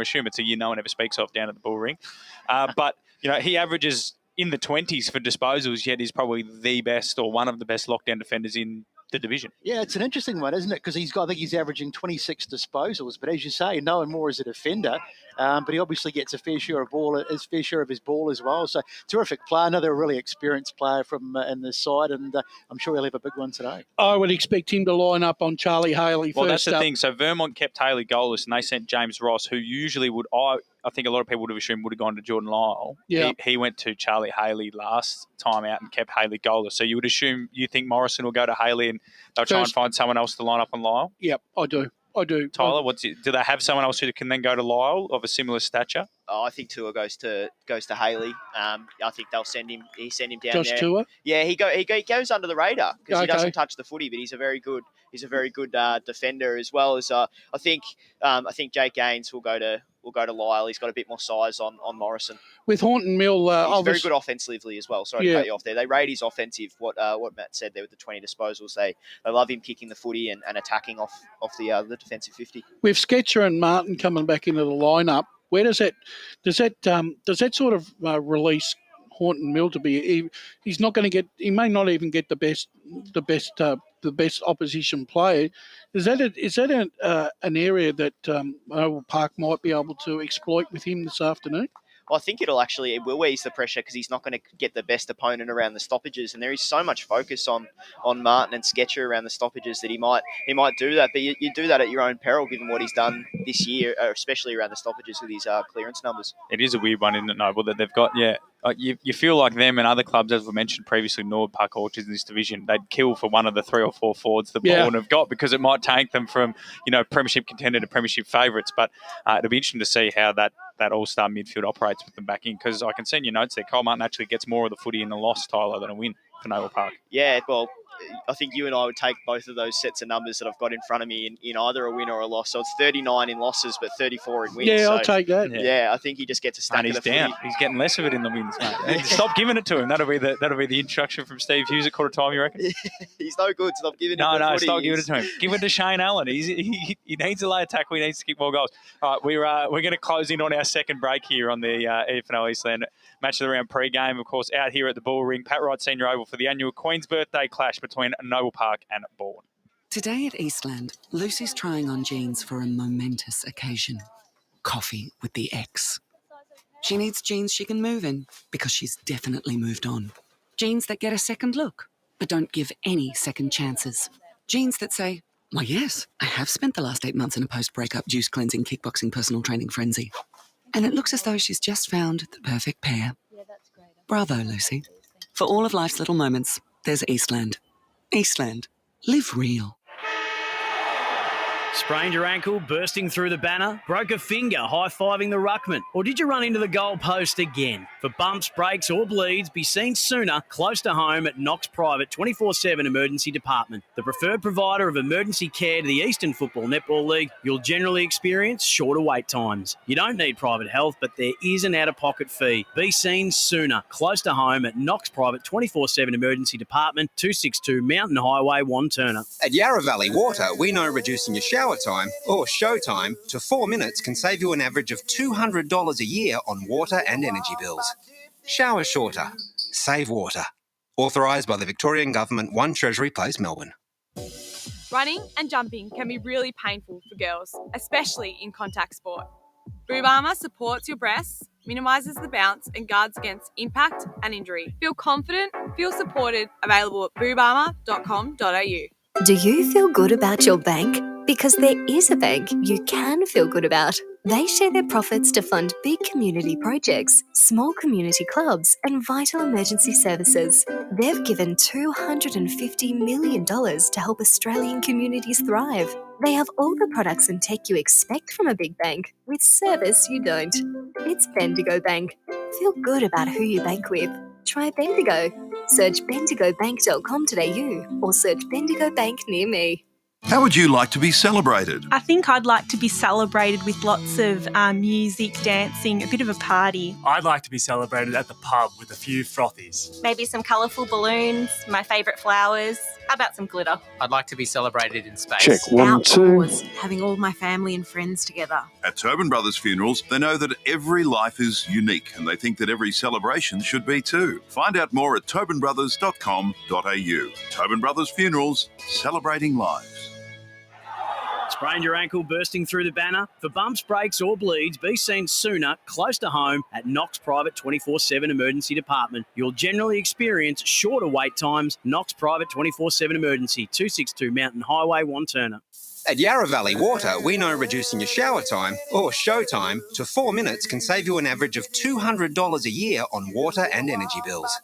assuming it's a year no one ever speaks of down at the Bullring. But he averages in the 20s for disposals. Yet he's probably the best or one of the best lockdown defenders in the division. Yeah, it's an interesting one, isn't it? Because I think he's averaging 26 disposals, but as you say, no one more as a defender. But he obviously gets a fair share of his ball as well. So terrific player, another really experienced player from in this side, and I'm sure he'll have a big one today. I would expect him to line up on Charlie Haley first. Well, that's the thing. So Vermont kept Haley goalless, and they sent James Ross, who usually would I think a lot of people would have assumed would have gone to Jordan Lyle. Yeah. He went to Charlie Haley last time out and kept Haley goalless. So you would assume you think Morrison will go to Haley and they'll try and find someone else to line up on Lyle? Yep, I do. Tyler, do they have someone else who can then go to Lyle of a similar stature? Oh, I think Tua goes to Haley. I think they'll send him. He send him down Josh there. Tua? Yeah, he goes under the radar because he doesn't touch the footy, but he's a very good defender as well as I think Jake Gaines will go to Lyle. He's got a bit more size on Morrison. With Horton-Milne, he's very good offensively as well. Sorry to cut you off there. They rate his offensive. What Matt said there with the 20 disposals. They love him kicking the footy and attacking off the defensive 50. With Sketcher and Martin coming back into the lineup, where does that sort of release Horton-Milne to be? He's not going to get. He may not even get the best opposition player. Is that an area that Oval Park might be able to exploit with him this afternoon? Well, I think it will ease the pressure because he's not going to get the best opponent around the stoppages, and there is so much focus on Martin and Sketcher around the stoppages that he might do that. But you do that at your own peril, given what he's done this year, especially around the stoppages with his clearance numbers. It is a weird one, isn't it, Noble, that they've got. Yeah, you feel like them and other clubs, as we mentioned previously, Nord, Park Orchards in this division, they'd kill for one of the 3 or 4 forwards the Balwyn have got because it might take them from premiership contender to premiership favourites. But it'll be interesting to see how that all-star midfield operates with them back in, because I can see in your notes there, Cole Martin actually gets more of the footy in the loss, Tyler, than a win for Noble Park. Yeah, well, I think you and I would take both of those sets of numbers that I've got in front of me in either a win or a loss. So it's 39 in losses, but 34 in wins. Yeah, so, I'll take that. Yeah, I think he just gets a stack And he's of the down. footy. He's getting less of it in the wins, mate. Stop giving it to him. That'll be the instruction from Steve Hughes at quarter time, you reckon? He's no good. Stop giving him the No, footy. stop giving it to him. Give it to Shane Allen. He needs to lay a tackle. He needs to kick more goals. All right, we're going to close in on our second break here on the EFL Eastland Match of the Round pre-game. Of course, out here at the Bullring, Pat Wright Senior Oval for the annual Queen's Birthday clash between Noble Park and Balwyn. Today at Eastland, Lucy's trying on jeans for a momentous occasion. Coffee with the ex. She needs jeans she can move in because she's definitely moved on. Jeans that get a second look, but don't give any second chances. Jeans that say, why yes, I have spent the last 8 months in a post-breakup juice cleansing, kickboxing, personal training frenzy. And it looks as though she's just found the perfect pair. Bravo, Lucy. For all of life's little moments, there's Eastland. Eastland. Live real. Sprained your ankle, bursting through the banner? Broke a finger, high-fiving the ruckman? Or did you run into the goal post again? For bumps, breaks or bleeds, be seen sooner, close to home at Knox Private 24/7 Emergency Department. The preferred provider of emergency care to the Eastern Football Netball League, you'll generally experience shorter wait times. You don't need private health, but there is an out-of-pocket fee. Be seen sooner, close to home at Knox Private 24/7 Emergency Department, 262 Mountain Highway, Wanturna. At Yarra Valley Water, we know reducing your shower time or show time to 4 minutes can save you an average of $200 a year on water and energy bills. Shower shorter. Save water. Authorised by the Victorian Government, 1 Treasury Place, Melbourne. Running and jumping can be really painful for girls, especially in contact sport. Boob Armour supports your breasts, minimises the bounce and guards against impact and injury. Feel confident, feel supported, available at boobarmour.com.au. Do you feel good about your bank? Because there is a bank you can feel good about. They share their profits to fund big community projects, small community clubs, and vital emergency services. They've given $250 million to help Australian communities thrive. They have all the products and tech you expect from a big bank, with service you don't. It's Bendigo Bank. Feel good about who you bank with. Try Bendigo. Search bendigobank.com.au or search Bendigo Bank near me. How would you like to be celebrated? I think I'd like to be celebrated with lots of music, dancing, a bit of a party. I'd like to be celebrated at the pub with a few frothies. Maybe some colourful balloons, my favourite flowers. How about some glitter? I'd like to be celebrated in space. Check 1, 2. Having all my family and friends together. At Tobin Brothers Funerals, they know that every life is unique and they think that every celebration should be too. Find out more at tobinbrothers.com.au. Tobin Brothers Funerals, celebrating lives. Sprained your ankle, bursting through the banner? For bumps, breaks or bleeds, be seen sooner, close to home at Knox Private 24/7 Emergency Department. You'll generally experience shorter wait times. Knox Private 24/7 Emergency, 262 Mountain Highway, Wanturna. At Yarra Valley Water, we know reducing your shower time or show time to 4 minutes can save you an average of $200 a year on water and energy bills.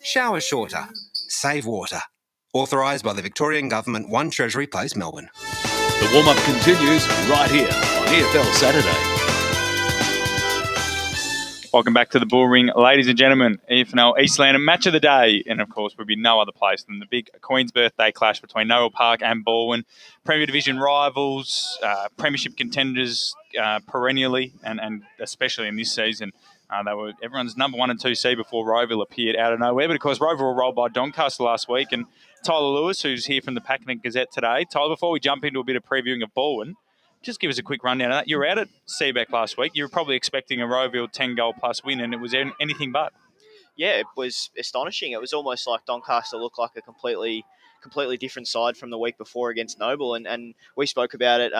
Shower shorter. Save water. Authorised by the Victorian Government, 1 Treasury Place, Melbourne. The warm-up continues right here on EFL Saturday. Welcome back to the Bullring, ladies and gentlemen. EFL Eastland Match of the Day. And, of course, would be no other place than the big Queen's Birthday clash between Noble Park and Balwyn. Premier Division rivals, premiership contenders perennially, and especially in this season. They were everyone's number 1 and 2 seed before Roeville appeared out of nowhere. But, of course, Roeville were rolled by Doncaster last week. And Tyler Lewis, who's here from the Pakenham Gazette today. Tyler, before we jump into a bit of previewing of Balwyn, just give us a quick rundown of that. You were out at Seabeck last week. You were probably expecting a Roeville 10-goal-plus win, and it was anything but. Yeah, it was astonishing. It was almost like Doncaster looked like a completely different side from the week before against Noble, and we spoke about it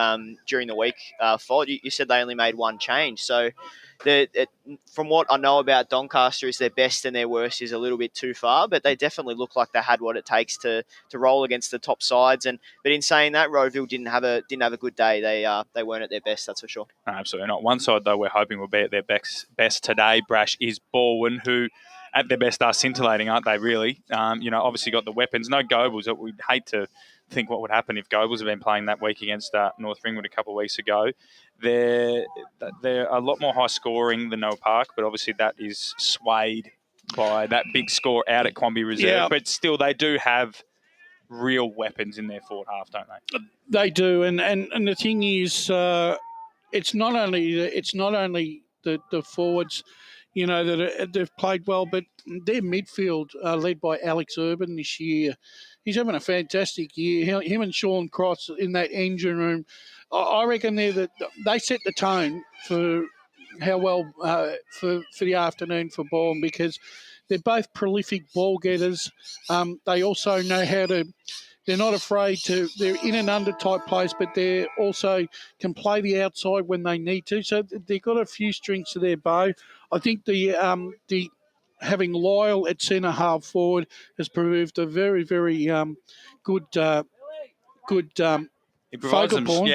during the week. Fod, you said they only made one change, so from what I know about Doncaster, is their best and their worst is a little bit too far, but they definitely look like they had what it takes to roll against the top sides. But in saying that, Roeville didn't have a good day. They weren't at their best, that's for sure. No, absolutely not. One side though we're hoping will be at their best today, Brash, is Balwyn, who at their best are scintillating, aren't they? Really, obviously got the weapons. No Gobles. We'd hate to think what would happen if Gobles had been playing that week against North Ringwood a couple of weeks ago. They're a lot more high scoring than Noble Park, but obviously that is swayed by that big score out at Quamby Reserve. Yeah. But still, they do have real weapons in their forward half, don't they? They do, and the thing is, it's not only the forwards, that they've played well, but their midfield, led by Alex Urban this year, he's having a fantastic year. Him and Sean Cross in that engine room, I reckon they set the tone for how well for the afternoon for Balwyn, because they're both prolific ball getters. They also know how to. They're not afraid to. They're in and under type plays, but they also can play the outside when they need to. So they've got a few strings to their bow. I think the having Lyle at centre half forward has proved a very, very good It provides focal them, point.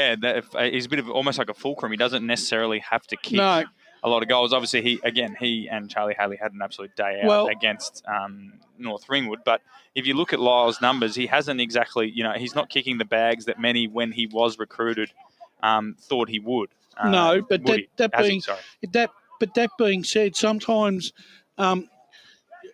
he's a bit of almost like a fulcrum. He doesn't necessarily have to kick No. a lot of goals. Obviously, he and Charlie Haley had an absolute day out against North Ringwood. But if you look at Lyle's numbers, he hasn't exactly, he's not kicking the bags that many, when he was recruited, thought he would. No, but that being said, sometimes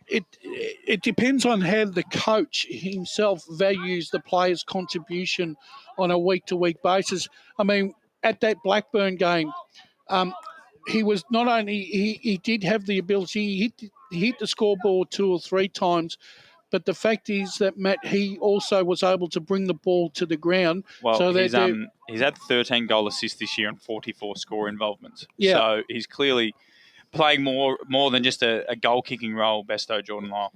it depends on how the coach himself values the player's contribution on a week-to-week basis. I mean, at that Blackburn game, he was not only he did have the ability. He hit the scoreboard 2 or 3 times, but the fact is that Matt, he also was able to bring the ball to the ground. Well, so he's had 13 goal assists this year and 44 score involvements. Yeah. So he's clearly playing more than just a goal kicking role. Besto Jordan Lyle.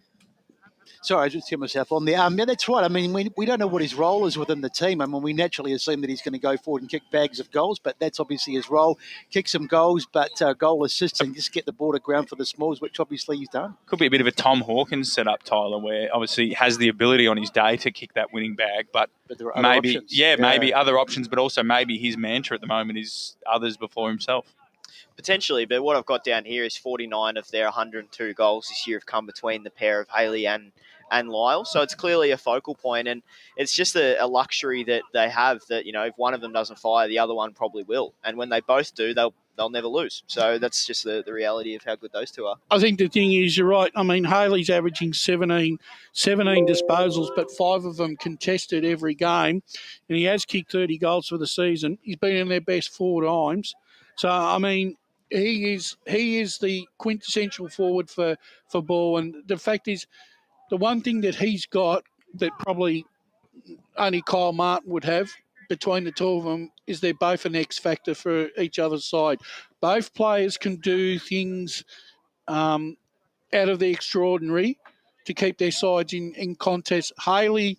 Sorry, I just hit myself on there. Yeah, that's right. I mean, we don't know what his role is within the team. I mean, we naturally assume that he's going to go forward and kick bags of goals, but that's obviously his role. Kick some goals, but goal assists and just get the ball to ground for the smalls, which obviously he's done. Could be a bit of a Tom Hawkins setup, Tyler, where obviously he has the ability on his day to kick that winning bag, but there are other options. Maybe other options, but also maybe his mantra at the moment is others before himself. Potentially, but what I've got down here is 49 of their 102 goals this year have come between the pair of Haley and Lyle. So it's clearly a focal point, and it's just a luxury that they have that, if one of them doesn't fire, the other one probably will. And when they both do, they'll never lose. So that's just the reality of how good those two are. I think the thing is, you're right. I mean, Haley's averaging 17 disposals, but 5 of them contested every game, and he has kicked 30 goals for the season. He's been in their best 4 times. So, I mean, he is the quintessential forward for ball. And the fact is, the one thing that he's got that probably only Kyle Martin would have between the two of them is they're both an X factor for each other's side. Both players can do things out of the extraordinary to keep their sides in contest. Haley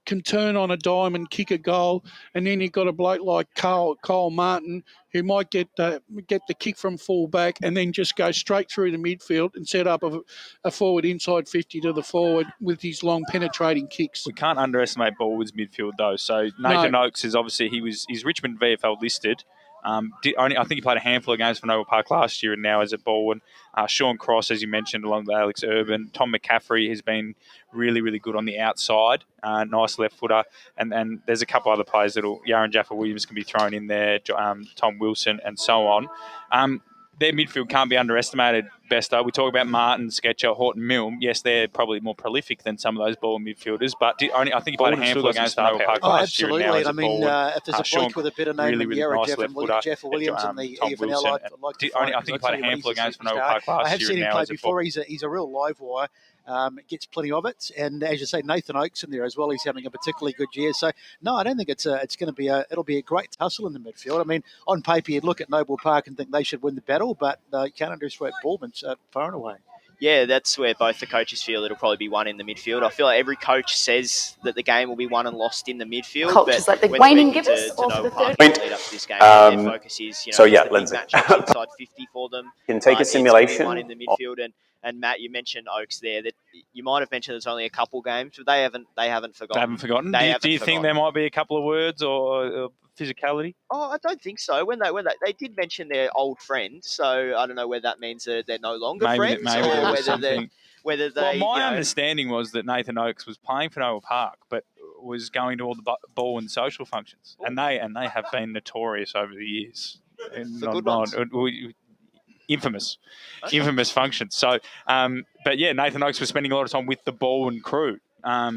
can turn on a dime and kick a goal, and then you've got a bloke like Kyle Martin who might get the kick from full back and then just go straight through the midfield and set up a forward inside 50 to the forward with his long penetrating kicks. We can't underestimate Balwyn's midfield though. So Nathan Oakes is obviously he's Richmond VFL listed. I think he played a handful of games for Noble Park last year and now is at Balwyn. Sean Cross, as you mentioned, along with Alex Urban. Tom McCaffrey has been really, really good on the outside. Nice left footer. And there's a couple other players Yaron Jaffa-Williams can be thrown in there, Tom Wilson and so on. Their midfield can't be underestimated, Besto. We talk about Martin, Sketcher, Horton, Milne. Yes, they're probably more prolific than some of those Balwyn midfielders, but I think he played a handful of games for Noble Park last year. Absolutely. I mean, if there's a bloke with a better name than Yaron Jaffa-Williams and the EFNL, I'd like to find. I think he played a handful of games for Noble Park last year. I have seen him play before. He's a real live wire. Gets plenty of it, and as you say, Nathan Oakes in there as well. He's having a particularly good year. So no, I don't think it's going to be it'll be a great tussle in the midfield. I mean, on paper you'd look at Noble Park and think they should win the battle, but you can't underestimate Balwyn far and away. Yeah, that's where both the coaches feel it'll probably be won in the midfield. I feel like every coach says that the game will be won and lost in the midfield. Cultures but like the waning gibbous to Noble Park point. lead up to this game, their focus is, Lindsay. Inside 50 for them. Can take a simulation. One in the midfield, and Matt, you mentioned Oakes there. That you might have mentioned there's only a couple games, but they haven't forgotten. Do you think there might be a couple of words or physicality? Oh, I don't think so. When they did mention their old friend, so I don't know whether that means that they're no longer friends, or whether they. Well, my understanding was that Nathan Oakes was playing for Noble Park, but was going to all the ball and social functions, and they have been notorious over the years. Infamous functions. So, but yeah, Nathan Oakes was spending a lot of time with the Balwyn crew.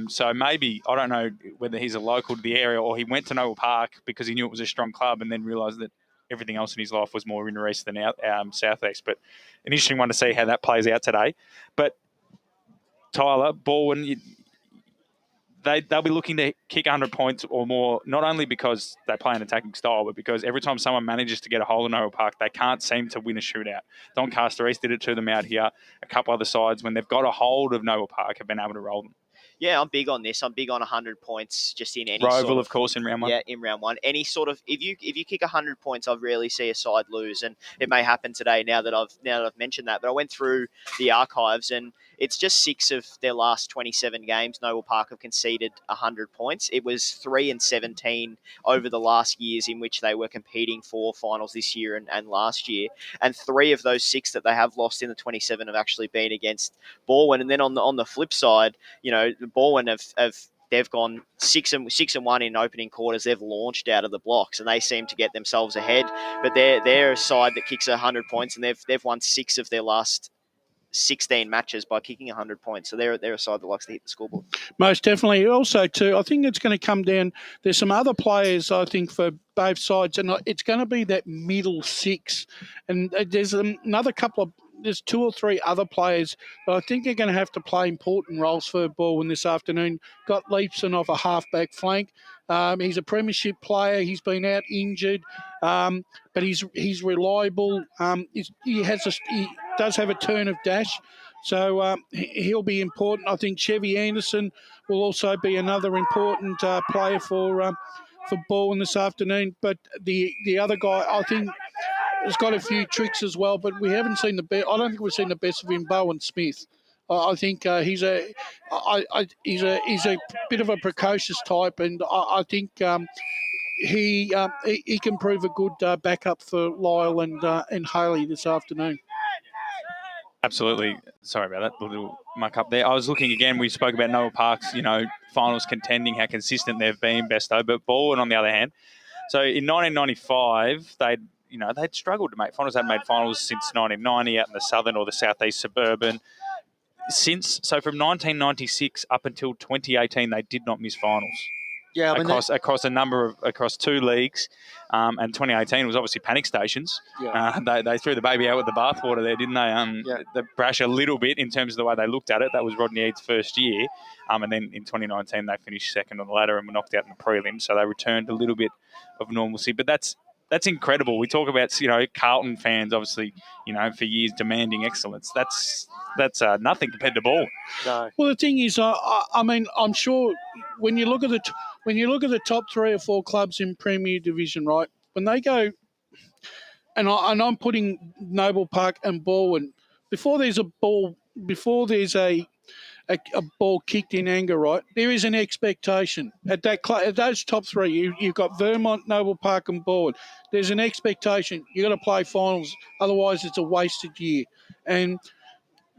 So maybe, I don't know whether he's a local to the area or he went to Noble Park because he knew it was a strong club and then realised that everything else in his life was more inner east than south east. But an interesting one to see how that plays out today. But Tyler, Balwyn, they'll be looking to kick 100 points or more, not only because they play an attacking style, but because every time someone manages to get a hole in Noble Park, they can't seem to win a shootout. Doncaster East did it to them out here. A couple other sides, when they've got a hold of Noble Park, have been able to roll them. Yeah, I'm big on this. I'm big on 100 points just in any Roval, of course, in round one. Yeah, in round one. Any sort of if you kick 100 points, I rarely see a side lose, and it may happen today. Now that I've mentioned that, but I went through the archives, and it's just 6 of their last 27 games. Noble Park have conceded 100 points. It was 3-17 over the last years in which they were competing for finals this year and last year, and 3 of those 6 that they have lost in the 27 have actually been against Balwyn. And then on the flip side, Balwyn they've gone 6-1 in opening quarters. They've launched out of the blocks and they seem to get themselves ahead. But they're a side that kicks 100 points and they've won 6 of their last 16 matches by kicking 100 points. So they're a side that likes to hit the scoreboard. Most definitely. Also, too, I think it's going to come down. There's some other players, I think, for both sides, and it's going to be that middle 6. And there's another couple of. There's 2 or 3 other players that I think are going to have to play important roles for Balwyn this afternoon. Got Leapson off a half-back flank. He's a premiership player. He's been out injured, but he's reliable. He does have a turn of dash, so he'll be important. I think Chevy Anderson will also be another important player for Balwyn this afternoon. But the other guy, I think, has got a few tricks as well, but we haven't seen the best. I don't think we've seen the best of him, Bowen Smith. I think he's a bit of a precocious type, and I think he can prove a good backup for Lyle and Haley this afternoon. Absolutely. Sorry about that little muck up there. I was looking again. We spoke about Noble Park's, finals contending, how consistent they've been, Besto. But Balwyn, on the other hand, so in 1995, they'd struggled to make finals. They hadn't made finals since 1990 out in the southern or the southeast suburban. So from 1996 up until 2018, they did not miss finals. Yeah, across 2 leagues, and 2018 was obviously panic stations. Yeah. They threw the baby out with the bathwater there, didn't they? They brash a little bit in terms of the way they looked at it. That was Rodney Eade's first year, and then in 2019 they finished second on the ladder and were knocked out in the prelim. So they returned a little bit of normalcy, but that's incredible. We talk about Carlton fans, obviously, for years demanding excellence. That's nothing compared to Balwyn. No. Well, the thing is, I mean, I'm sure when you look at the top 3 or 4 clubs in Premier Division, right? When they go, and I'm putting Noble Park and Balwyn before there's a ball kicked in anger, right? There is an expectation at those top 3. You've got Vermont, Noble Park, and Balwyn. There's an expectation. You've got to play finals, otherwise it's a wasted year. And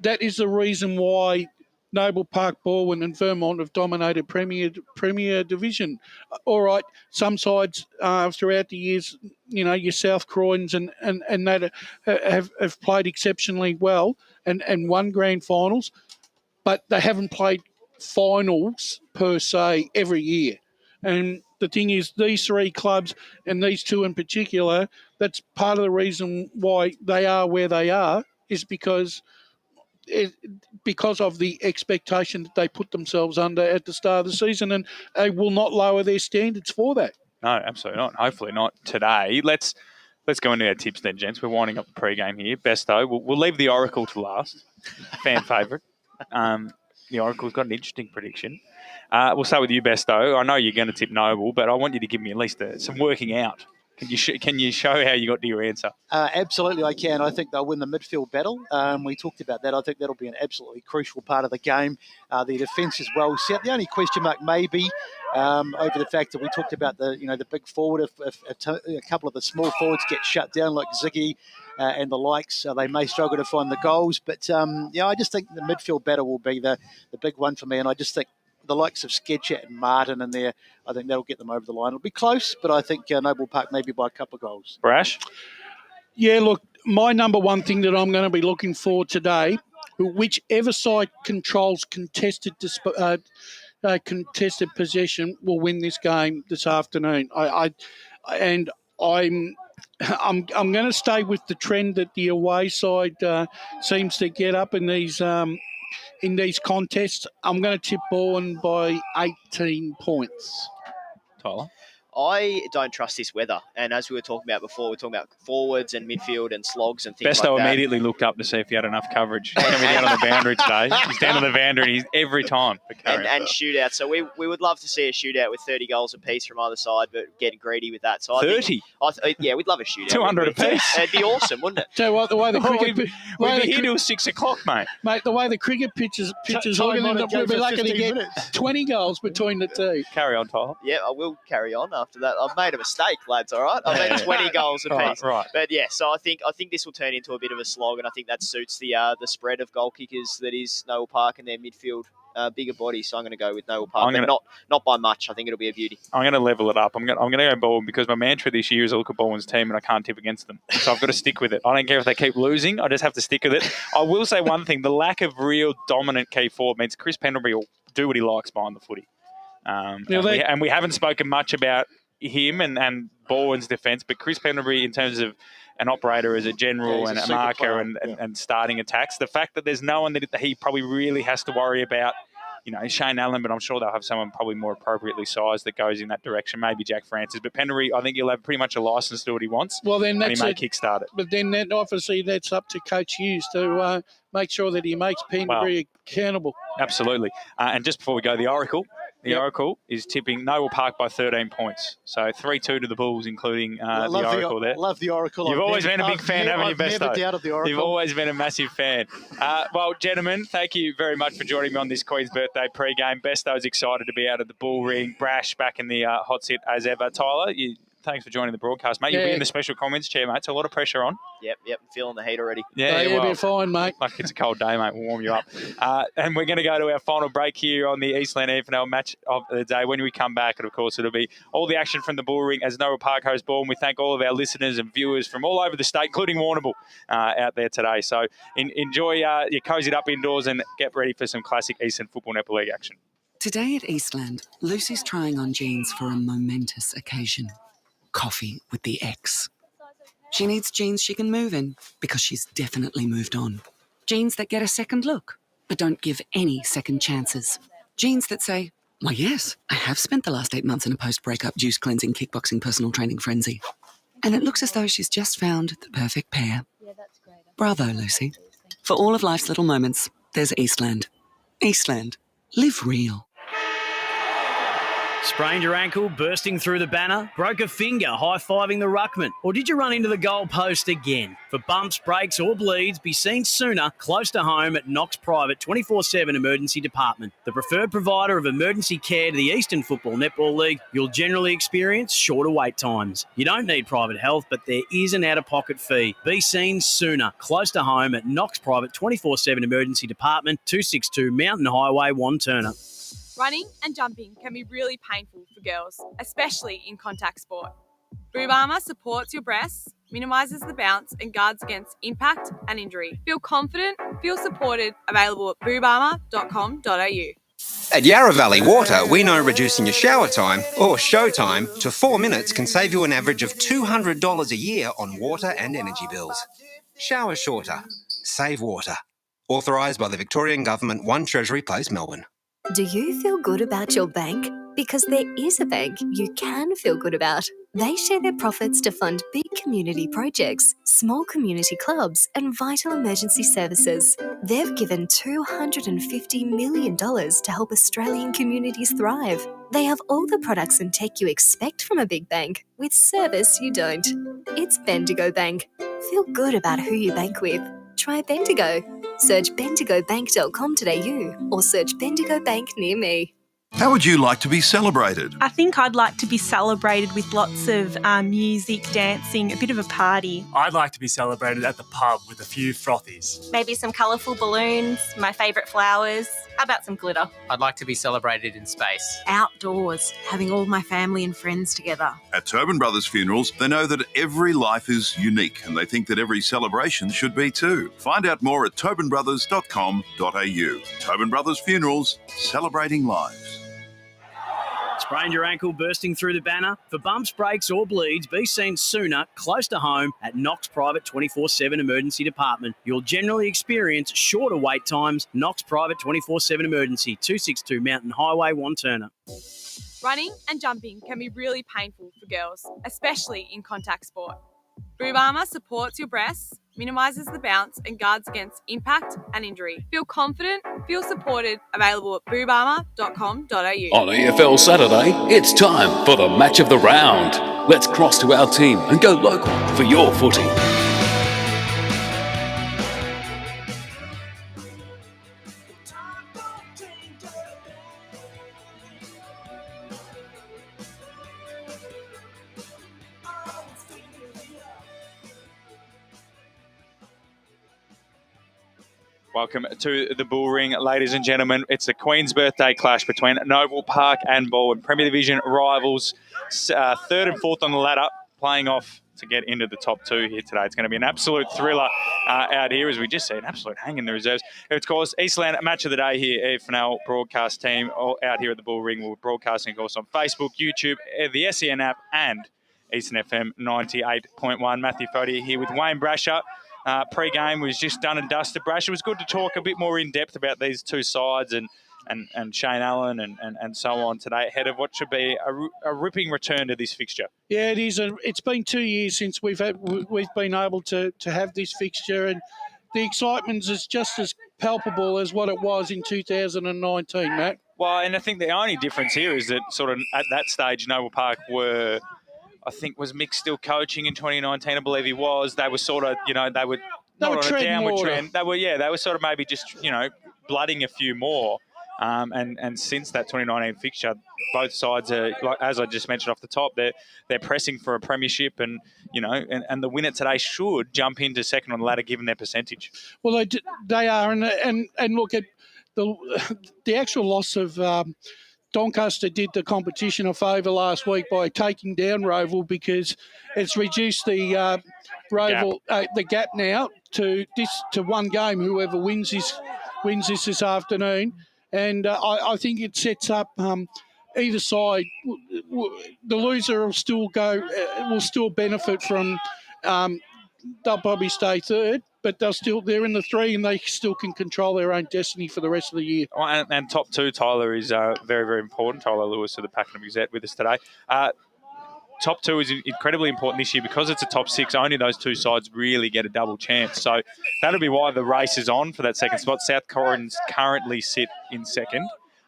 that is the reason why Noble Park, Balwyn, and Vermont have dominated Premier Division. All right, some sides throughout the years, your South Croydons and that have played exceptionally well and won grand finals, but they haven't played finals per se every year. And the thing is, these 3 clubs and these 2 in particular, that's part of the reason why they are where they are, is because of the expectation that they put themselves under at the start of the season, and they will not lower their standards for that. No, absolutely not. Hopefully not today. Let's go into our tips then, gents. We're winding up the pre-game here. Besto, we'll leave the Oracle to last. Fan favourite. The Oracle's got an interesting prediction. We'll start with you, Besto. I know you're going to tip Noble, but I want you to give me at least some working out. Can you show how you got to your answer? Absolutely, I can. I think they'll win the midfield battle. We talked about that. I think that'll be an absolutely crucial part of the game. The defence is well set. The only question mark may be over the fact that we talked about the big forward. If a couple of the small forwards get shut down like Ziggy and the likes, they may struggle to find the goals. But I just think the midfield battle will be the big one for me. And I just think the likes of Sketchat and Martin in there, I think that'll get them over the line. It'll be close, but I think Noble Park maybe by a couple of goals. Brash? Yeah, look, my number one thing that I'm going to be looking for today, whichever side controls contested possession will win this game this afternoon. I'm going to stay with the trend that the away side seems to get up in these contests. I'm going to tip Balwyn by 18 points. Tyler? I don't trust this weather. And as we were talking about before, we're talking about forwards and midfield and slogs and things Besto like that. immediately looked up to see if he had enough coverage. He's going to be down on the boundary today. He's down on the boundary and he's every time. And shootouts. So we would love to see a shootout with 30 goals apiece from either side, but getting greedy with that. So I 30? Yeah, we'd love a shootout. 200 apiece. It'd be awesome, wouldn't it? So what, the way the cricket... we'd be here till 6 o'clock, mate. Mate, the way the cricket pitches we'll be lucky to get 20 goals between the two. Carry on, Tyler. Yeah, I will carry on after that. I've made a mistake, lads, all right? I've made 20 goals apiece. Right. But yeah, so I think this will turn into a bit of a slog, and I think that suits the spread of goal kickers that is Noel Park and their midfield bigger body. So I'm going to go with Noel Park, but not by much. I think it'll be a beauty. I'm going to level it up. I'm going to go Balwyn because my mantra this year is I look at Balwyn's team and I can't tip against them. So I've got to stick with it. I don't care if they keep losing. I just have to stick with it. I will say one thing. The lack of real dominant key forward means Chris Pendlebury will do what he likes behind the footy. And we haven't spoken much about him and Balwyn's defence, but Chris Pendlebury in terms of an operator as a general and a marker and starting attacks, the fact that there's no one that he probably really has to worry about, Shane Allen, but I'm sure they'll have someone probably more appropriately sized that goes in that direction, maybe Jack Francis. But Pendlebury, I think he'll have pretty much a licence to do what he wants, and he may kickstart it. But then obviously that's up to Coach Hughes to make sure that he makes Pendlebury accountable. Absolutely. And just before we go, the Oracle. The Oracle is tipping Noble Park by 13 points. So 3-2 to the Bulls, including the Oracle there. Love the Oracle. You've always been a big fan, haven't you, Besto? I've never doubted the Oracle. You've always been a massive fan. Well, gentlemen, thank you very much for joining me on this Queen's Birthday pre-game. Besto's excited to be out of the Bullring. Brash back in the hot seat as ever. Tyler, thanks for joining the broadcast, mate. You'll be in the special comments chair, mate. So a lot of pressure on. Yep. Feeling the heat already. You'll be fine, mate. Like it's a cold day, mate. We'll warm you up. And we're going to go to our final break here on the Eastland AFL match of the day. When we come back, and of course, it'll be all the action from the Bullring as Noah Park hosts ball. And we thank all of our listeners and viewers from all over the state, including Warrnambool, out there today. So enjoy your cozied up indoors and get ready for some classic Eastern Football Netball League action. Today at Eastland, Lucy's trying on jeans for a momentous occasion. Coffee with the ex. She needs jeans she can move in because she's definitely moved on. Jeans that get a second look, but don't give any second chances. Jeans that say, why yes, I have spent the last 8 months in a post-breakup juice cleansing, kickboxing, personal training frenzy. And it looks as though she's just found the perfect pair. Bravo, Lucy. For all of life's little moments, there's Eastland. Eastland. Live real. Sprained your ankle, bursting through the banner? Broke a finger, high-fiving the ruckman? Or did you run into the goal post again? For bumps, breaks or bleeds, be seen sooner, close to home at Knox Private 24/7 Emergency Department. The preferred provider of emergency care to the Eastern Football Netball League, you'll generally experience shorter wait times. You don't need private health, but there is an out-of-pocket fee. Be seen sooner, close to home at Knox Private 24/7 Emergency Department, 262 Mountain Highway, Wanturna. Running and jumping can be really painful for girls, especially in contact sport. Boob Armour supports your breasts, minimises the bounce and guards against impact and injury. Feel confident, feel supported, available at boobarmour.com.au. At Yarra Valley Water, we know reducing your shower time, or show time, to 4 minutes can save you an average of $200 a year on water and energy bills. Shower shorter. Save water. Authorised by the Victorian Government, 1 Treasury Place, Melbourne. Do you feel good about your bank? Because there is a bank you can feel good about. They share their profits to fund big community projects, small community clubs, and vital emergency services. They've given $250 million to help Australian communities thrive. They have all the products and tech you expect from a big bank, with service you don't. It's Bendigo Bank. Feel good about who you bank with. Try Bendigo. Search bendigobank.com.au or search Bendigo Bank near me. How would you like to be celebrated? I think I'd like to be celebrated with lots of music, dancing, a bit of a party. I'd like to be celebrated at the pub with a few frothies. Maybe some colourful balloons, my favourite flowers, How about some glitter? I'd like to be celebrated in space. Outdoors, having all my family and friends together. At Tobin Brothers Funerals, they know that every life is unique and they think that every celebration should be too. Find out more at tobinbrothers.com.au. Tobin Brothers Funerals, celebrating lives. Sprained your ankle bursting through the banner? For bumps, breaks or bleeds, be seen sooner, close to home at Knox Private 24/7 Emergency Department. You'll generally experience shorter wait times. Knox Private 24/7 Emergency, 262 Mountain Highway, Wanturna. Running and jumping can be really painful for girls, especially in contact sport. Boob Armour supports your breasts, minimises the bounce and guards against impact and injury. Feel confident, feel supported, available at boobarmour.com.au. On EFL Saturday, it's time for the match of the round. Let's cross to our team and go local for your footy. Welcome to the Bullring, ladies and gentlemen. It's the Queen's Birthday clash between Noble Park and Balwyn. Premier Division rivals, third and fourth on the ladder, playing off to get into the top two here today. It's going to be an absolute thriller out here, as we just said, an absolute hang in the reserves. Of course, Eastland Match of the Day here, EFNL broadcast team all out here at the Bullring. We're broadcasting, of course, on Facebook, YouTube, the SEN App, and Eastern FM 98.1. Matthew Foddy here with Wayne Brasher. Pre-game was just done and dusted. Brash, it was good to talk a bit more in depth about these two sides and Shane Allen and so on today ahead of what should be a ripping return to this fixture. Yeah, it is. It's been 2 years since we've been able to have this fixture, and the excitement is just as palpable as what it was in 2019, Matt. Well, and I think the only difference here is that sort of at that stage, Noble Park were... I think was Mick still coaching in 2019. I believe he was. They were sort of, they were not on a downward trend. They were sort of maybe just, blooding a few more. And since that 2019 fixture, both sides are, like, as I just mentioned off the top, they're pressing for a premiership, and and the winner today should jump into second on the ladder given their percentage. Well, they are, and look at the actual loss of. Doncaster did the competition a favour last week by taking down Roval, because it's reduced the Roval the gap now to one game. Whoever wins this afternoon, and I think it sets up either side. The loser will still benefit from. They'll probably stay third, but they're in the three, and they still can control their own destiny for the rest of the year. Oh, and top two, Tyler, is very, very important. Tyler Lewis of the Pakenham Gazette with us today. Top two is incredibly important this year because it's a top six. Only those two sides really get a double chance. So that'll be why the race is on for that second spot. South Corin's currently sit in second,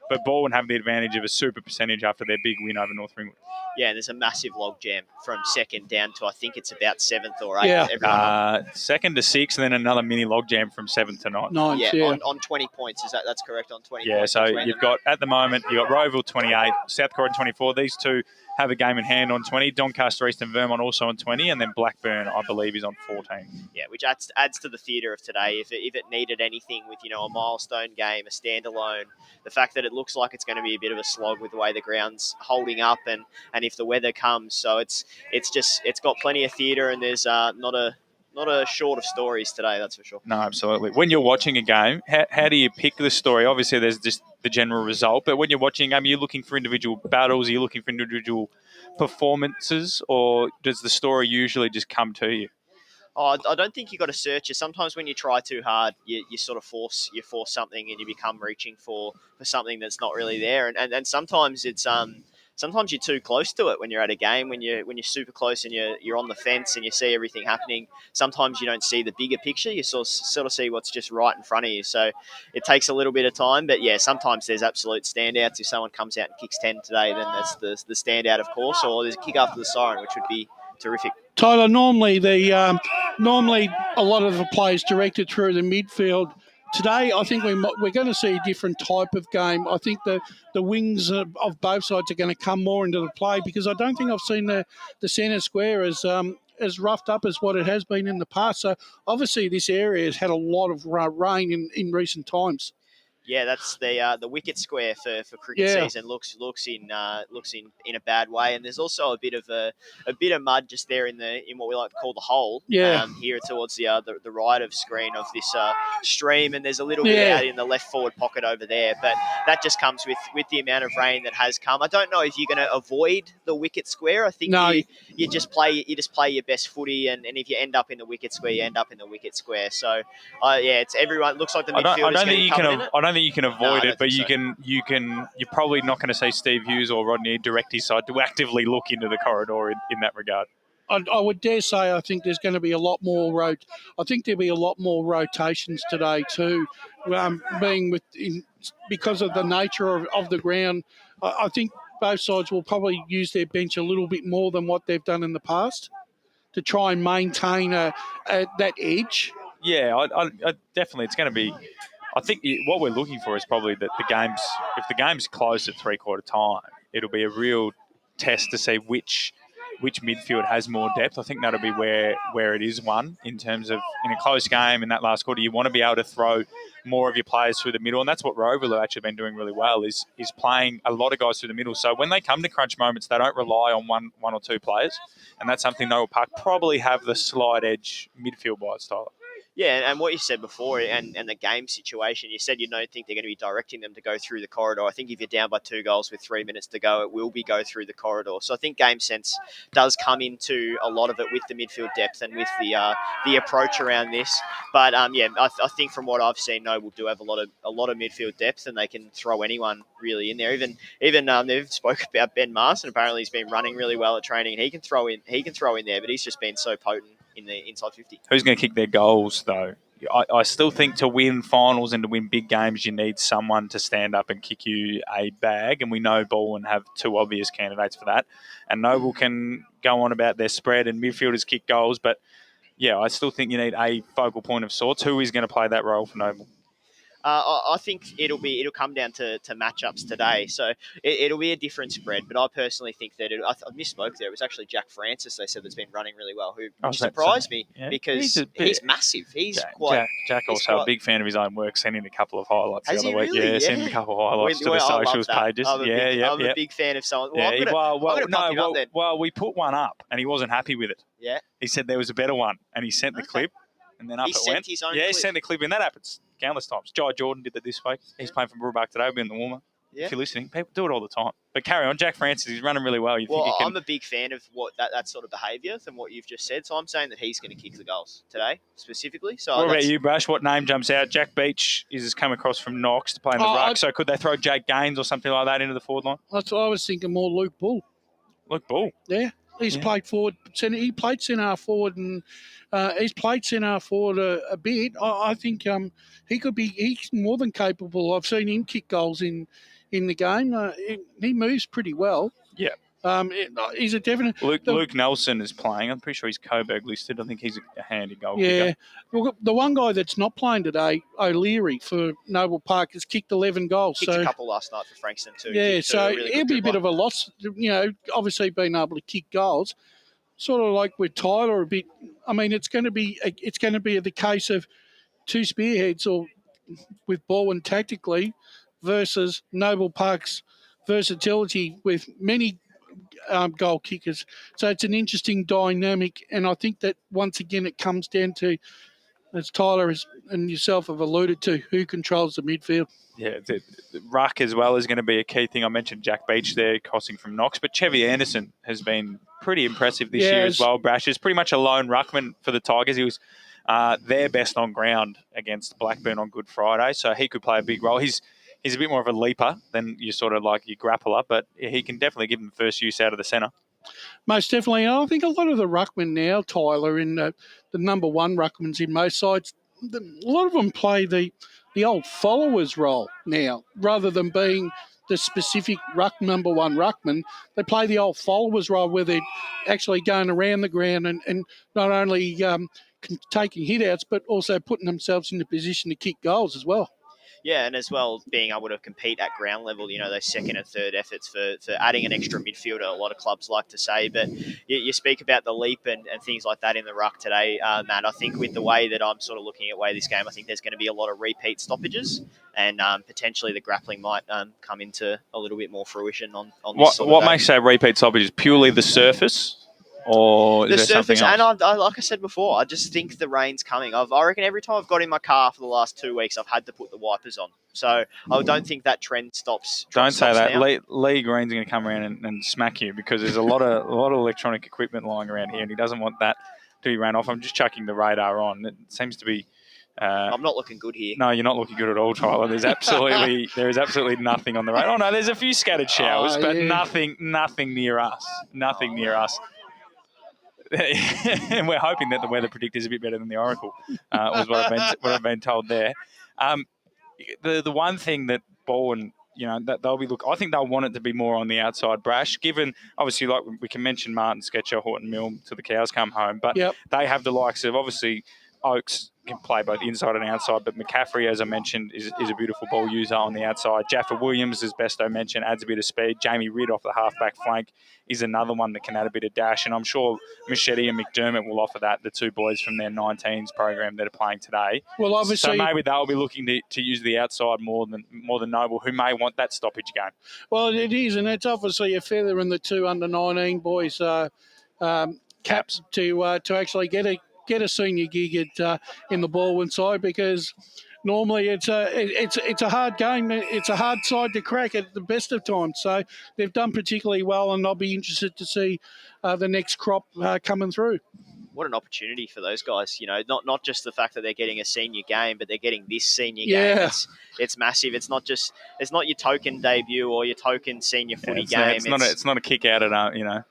but Balwyn have the advantage of a super percentage after their big win over North Ringwood. Yeah, and there's a massive logjam from second down to, I think it's about seventh or eighth. Yeah, second to sixth, and then another mini logjam from seventh to ninth. On 20 points. That's correct, on 20 points. Yeah, so you've got, at the moment, you've got Roval 28, South Corin 24. These two have a game in hand on 20. Doncaster, Eastern Vermont also on 20, and then Blackburn, I believe, is on 14. Yeah, which adds to the theatre of today. If it needed anything with, a milestone game, a standalone, the fact that it looks like it's going to be a bit of a slog with the way the ground's holding up, and if the weather comes, so it's got plenty of theatre, and there's not a short of stories today, that's for sure. No, absolutely. When you're watching a game, how do you pick the story? Obviously, there's just the general result, but when you're watching a game, are you looking for individual battles? Are you looking for individual performances, or does the story usually just come to you? Oh, I don't think you've got to search it. Sometimes when you try too hard, you sort of force something, and you become reaching for something that's not really there. And sometimes it's sometimes you're too close to it when you're at a game. When you're super close and you're on the fence and you see everything happening, sometimes you don't see the bigger picture. You sort of see what's just right in front of you. So it takes a little bit of time. But yeah, sometimes there's absolute standouts. If someone comes out and kicks 10 today, then that's the standout, of course. Or there's a kick after the siren, which would be terrific. Tyler, normally a lot of the players directed through the midfield. Today, I think we're going to see a different type of game. I think the wings of both sides are going to come more into the play, because I don't think I've seen the centre square as roughed up as what it has been in the past. So obviously this area has had a lot of rain in recent times. Yeah, that's the wicket square for cricket season looks in a bad way, and there's also a bit of mud just there in what we like to call the hole. Here towards the right of screen of this stream, and there's a little bit out in the left forward pocket over there, but that just comes with the amount of rain that has come. I don't know if you're going to avoid the wicket square. I think you just play your best footy, and if you end up in the wicket square, you end up in the wicket square. So it's everyone. Looks like the midfield is going to come in it. I don't think you can avoid it, but you're probably not going to see Steve Hughes or Rodney direct his side to actively look into the corridor in that regard. I would dare say I think there's going to be a lot more I think there'll be a lot more rotations today too, because of the nature of the ground. I think both sides will probably use their bench a little bit more than what they've done in the past to try and maintain that edge. Yeah, I definitely. It's going to be. I think what we're looking for is probably that if the game's close at 3/4 time, it'll be a real test to see which midfield has more depth. I think that'll be where it is won in terms of in a close game in that last quarter. You want to be able to throw more of your players through the middle, and that's what Roval have actually been doing really well is playing a lot of guys through the middle. So when they come to crunch moments, they don't rely on one or two players, and that's something Noble Park probably have the slight edge midfield-wise, Tyler. Yeah, and what you said before and the game situation, you said you don't think they're going to be directing them to go through the corridor. I think if you're down by 2 goals with 3 minutes to go, it will be go through the corridor. So I think game sense does come into a lot of it with the midfield depth and with the approach around this. But I think from what I've seen, Noble do have a lot of midfield depth, and they can throw anyone really in there. Even they've spoken about Ben Marsden. Apparently, he's been running really well at training, and he can throw in there. But he's just been so potent in the inside 50. Who's going to kick their goals, though? I still think to win finals and to win big games, you need someone to stand up and kick you a bag, and we know Balwyn have 2 obvious candidates for that. And Noble can go on about their spread and midfielders kick goals, but, yeah, I still think you need a focal point of sorts. Who is going to play that role for Noble? I think it'll come down to matchups today, so it'll be a different spread. But I personally think that I misspoke there. It was actually Jack Francis. They said that's been running really well, which surprised me because he's massive. Jack also a big fan of his own work. Sent in a couple of highlights the other week. Really? Yeah, sent in a couple of highlights to the socials pages. I'm a big fan of someone. Well, we put one up and he wasn't happy with it. Yeah, he said there was a better one, and he sent the clip. And then he sent his own clip. He sent the clip, and that happens countless times. Jai Jordan did that this week. He's playing for Bullring today. We'll be in the warmer. Yeah. If you're listening, people do it all the time. But carry on. Jack Francis, he's running really well. I'm a big fan of what that sort of behaviour than what you've just said. So I'm saying that he's going to kick the goals today, specifically. So what about you, Brash? What name jumps out? Jack Beach has come across from Knox to play in the ruck. So could they throw Jake Gaines or something like that into the forward line? That's what I was thinking, more Luke Bull. Luke Bull? Yeah. He's played forward. He played centre forward, and he's played centre forward a bit. I think he could be. He's more than capable. I've seen him kick goals in the game. He moves pretty well. Yeah. He's a definite. Luke Nelson is playing. I'm pretty sure he's Coburg listed. I think he's a handy goal kicker. Yeah. Well, the one guy that's not playing today, O'Leary for Noble Park, has kicked 11 goals. Kicked a couple last night for Frankston too. Yeah, so it'll be a bit of a loss. Obviously being able to kick goals, sort of like with Tyler a bit. I mean, it's going to be the case of 2 spearheads, or with Balwyn tactically, versus Noble Park's versatility with many goal kickers. So it's an interesting dynamic, and I think that once again it comes down to, as Tyler and yourself have alluded to, who controls the midfield. Yeah, the ruck as well is going to be a key thing. I mentioned Jack Beach there, crossing from Knox, but Chevy Anderson has been pretty impressive this year as well. Brash is pretty much a lone ruckman for the Tigers. He was their best on ground against Blackburn on Good Friday, so he could play a big role. He's a bit more of a leaper than you sort of like your grappler, but he can definitely give them first use out of the centre. Most definitely. I think a lot of the ruckmen now, Tyler, in the number 1 ruckmans in most sides, a lot of them play the old followers role now, rather than being the specific number 1 ruckman. They play the old followers role where they're actually going around the ground and not only taking hit outs, but also putting themselves in the position to kick goals as well. Yeah, and as well being able to compete at ground level, those second and third efforts for adding an extra midfielder, a lot of clubs like to say. But you speak about the leap and things like that in the ruck today, Matt. I think with the way that I'm sort of looking at this game, I think there's going to be a lot of repeat stoppages, and potentially the grappling might come into a little bit more fruition on this sort of What day. makes that repeat stoppages? Purely the surface? Or The is there surface, something else? and I like I said before, I just think the rain's coming. I reckon every time I've got in my car for the last 2 weeks, I've had to put the wipers on. So I don't think that trend stops. Don't say that. Now. Lee Green's going to come around and smack you because there's a lot of electronic equipment lying around here, and he doesn't want that to be ran off. I'm just chucking the radar on. It seems to be. I'm not looking good here. No, you're not looking good at all, Tyler. There is absolutely nothing on the radar. Oh no, there's a few scattered showers, but nothing near us. Nothing near us. And we're hoping that the weather predictor is a bit better than the Oracle, was what I've been told there. The one thing that Balwyn, that they'll be I think they'll want it to be more on the outside brash, given obviously like we can mention Martin, Sketcher, Horton Mill till the cows come home, but they have the likes of obviously Oakes can play both inside and outside, but McCaffrey, as I mentioned, is a beautiful ball user on the outside. Jaffa Williams, as best I mentioned, adds a bit of speed. Jamie Ridd off the halfback flank is another one that can add a bit of dash, and I'm sure Machete and McDermott will offer that, the two boys from their 19s program that are playing today. Well, obviously, so maybe they'll be looking to use the outside more than Noble, who may want that stoppage game. Well, it is, and it's obviously a feather in the two under-19 boys' caps to actually get a senior gig in the Balwyn side, because normally it's a hard game. It's a hard side to crack at the best of times. So they've done particularly well, and I'll be interested to see the next crop coming through. What an opportunity for those guys, not just the fact that they're getting a senior game, but they're getting this senior game. It's massive. It's not your token debut or your token senior footy game. It's not a kick out at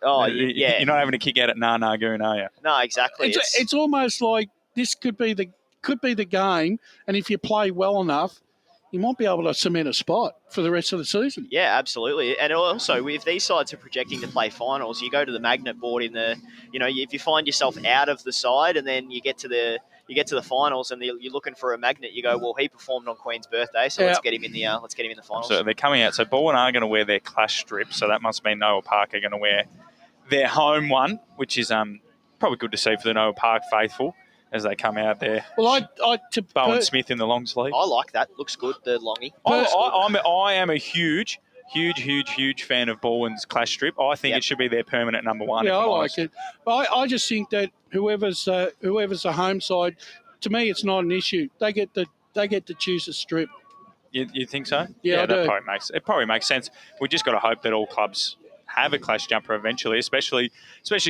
Oh yeah, you're not having a kick out at Goon, are you? No, exactly. It's almost like this could be the game, and if you play well enough, you might be able to cement a spot for the rest of the season. Yeah, absolutely. And also, if these sides are projecting to play finals, you go to the magnet board if you find yourself out of the side and then you get to the finals and you're looking for a magnet, you go, well, he performed on Queen's birthday, so let's get him in the finals. So they're coming out. So Balwyn are going to wear their clash strip, so that must mean Noah Park are going to wear their home one, which is probably good to see for the Noah Park faithful as they come out there. Well, Bowen Smith in the long sleeve. I like that. Looks good, the longie. I am a huge fan of Balwyn's clash strip. I think it should be their permanent number one. Yeah, I like it. I just think that whoever's the home side, to me, it's not an issue. They get to choose a strip. You think so? Yeah, I do. It probably makes sense. We just got to hope that all clubs have a clash jumper eventually, especially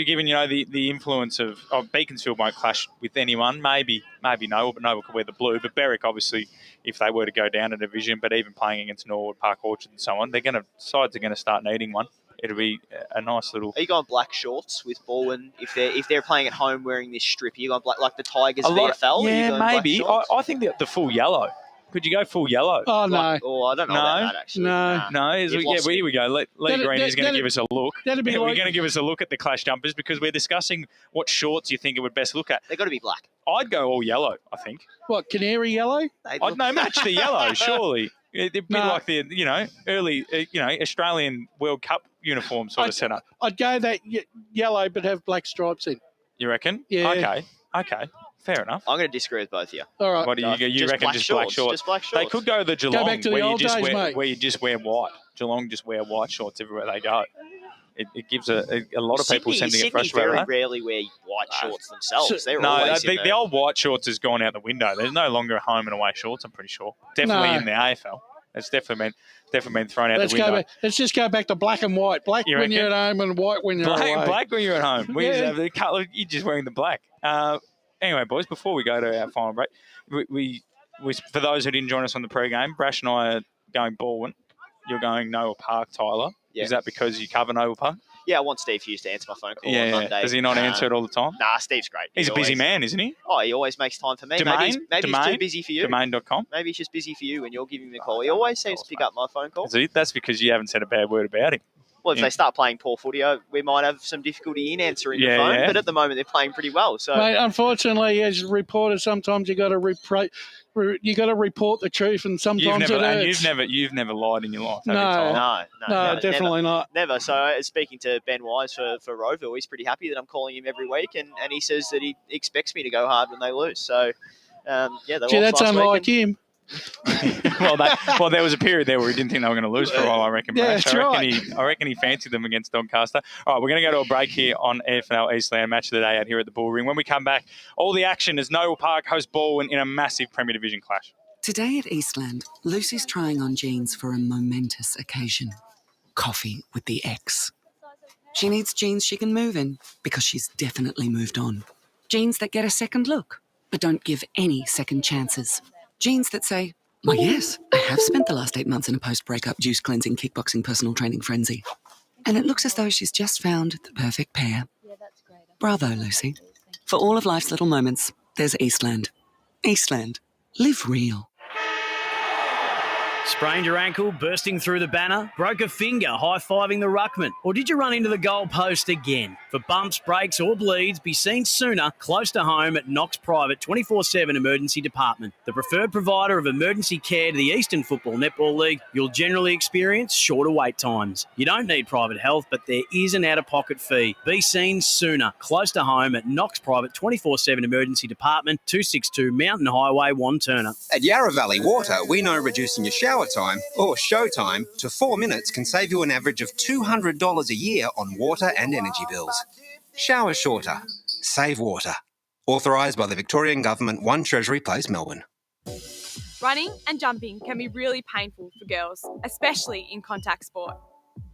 given the influence of Beaconsfield won't clash with anyone. Maybe Noble, but Noble could wear the blue. But Berwick, obviously, if they were to go down a division, but even playing against Norwood, Park Orchard, and so on, sides are going to start needing one. It'll be a nice little. Are you going black shorts with Balwyn if they're playing at home wearing this strip? Are you going black like the Tigers VFL? Yeah, maybe. I think the full yellow. Could you go full yellow? Oh, no. Oh, I don't know about that, actually. No. Here we go. Lee Green is going to give us a look. We're going to give us a look at the clash jumpers because we're discussing what shorts you think it would best look at. They've got to be black. I'd go all yellow, I think. What, canary yellow? Match the yellow, surely. It'd be like the, early, Australian World Cup uniform sort of setup. I'd go that yellow but have black stripes in. You reckon? Yeah. Okay. Fair enough. I'm going to disagree with both of you. All right. What do you reckon? Just black shorts? Just black shorts. They could go the Geelong, go back to the old days, mate. where you just wear white. Geelong just wear white shorts everywhere they go. It gives a lot of people sending it fresh. Sydney very rarely wear white shorts themselves. The old white shorts has gone out the window. There's no longer home and away shorts, I'm pretty sure. Definitely in the AFL. It's definitely been thrown out the window. Let's just go back to black and white. Black when you're at home and white when you're away. Black when you're at home. You're just wearing the black. Anyway, boys, before we go to our final break, we for those who didn't join us on the pre-game, Brash and I are going Balwyn. You're going Noah Park, Tyler. Yeah. Is that because you cover Noah Park? Yeah, I want Steve Hughes to answer my phone call on Monday. Does he not answer it all the time? Nah, Steve's great. He's a busy man, isn't he? Oh, he always makes time for me. Maybe he's too busy for you. Domain.com. Maybe he's just busy for you and you're giving him a call. He always seems to pick up my phone call. That's because you haven't said a bad word about him. Well, if they start playing poor footy, we might have some difficulty in answering the phone. Yeah. But at the moment, they're playing pretty well. So, Mate, unfortunately, as reporters, sometimes you got to report the truth, and sometimes it hurts. You've never lied in your life, have you, No. Tyler? No, definitely not. Never. So, speaking to Ben Wise for Roeville, he's pretty happy that I'm calling him every week, and he says that he expects me to go hard when they lose. So, that's unlike him. Well, there was a period there where he didn't think they were going to lose for a while, I reckon. Yeah, Brash. that's right. I reckon he fancied them against Doncaster. All right, we're going to go to a break here on AFL Eastland Match of the Day out here at the Bullring. When we come back, all the action as Noble Park hosts Balwyn in a massive Premier Division clash. Today at Eastland, Lucy's trying on jeans for a momentous occasion. Coffee with the ex. She needs jeans she can move in because she's definitely moved on. Jeans that get a second look, but don't give any second chances. Jeans that say, "Why, yes, I have spent the last 8 months in a post-breakup juice cleansing, kickboxing, personal training frenzy." And it looks as though she's just found the perfect pair. Bravo, Lucy. For all of life's little moments, there's Eastland. Eastland. Live real. Sprained your ankle, bursting through the banner? Broke a finger, high-fiving the ruckman? Or did you run into the goal post again? For bumps, breaks or bleeds, be seen sooner, close to home at Knox Private 24/7 Emergency Department. The preferred provider of emergency care to the Eastern Football Netball League, you'll generally experience shorter wait times. You don't need private health, but there is an out-of-pocket fee. Be seen sooner, close to home at Knox Private 24/7 Emergency Department, 262 Mountain Highway, Wanturna. At Yarra Valley Water, we know reducing your shower time or show time to 4 minutes can save you an average of $200 a year on water and energy bills. Shower shorter. Save water. Authorised by the Victorian Government, 1 Treasury Place, Melbourne. Running and jumping can be really painful for girls, especially in contact sport.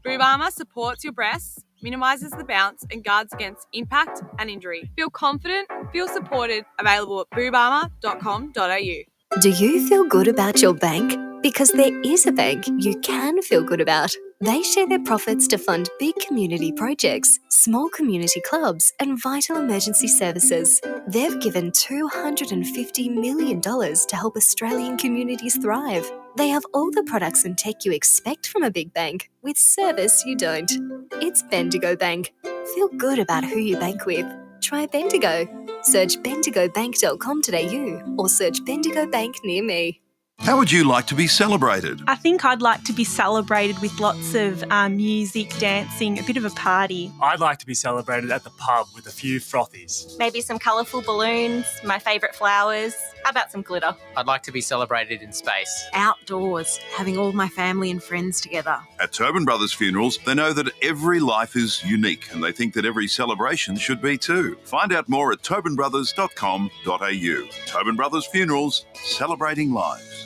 Boob Armour supports your breasts, minimises the bounce and guards against impact and injury. Feel confident, feel supported, available at boobarmour.com.au. Do you feel good about your bank? Because there is a bank you can feel good about. They share their profits to fund big community projects, small community clubs, and vital emergency services. They've given $250 million to help Australian communities thrive. They have all the products and tech you expect from a big bank, with service you don't. It's Bendigo Bank. Feel good about who you bank with. Try Bendigo. Search bendigobank.com.au or search Bendigo Bank near me. How would you like to be celebrated? I think I'd like to be celebrated with lots of music, dancing, a bit of a party. I'd like to be celebrated at the pub with a few frothies. Maybe some colourful balloons, my favourite flowers. How about some glitter? I'd like to be celebrated in space. Outdoors, having all my family and friends together. At Tobin Brothers Funerals, they know that every life is unique and they think that every celebration should be too. Find out more at tobinbrothers.com.au. Tobin Brothers Funerals, celebrating lives.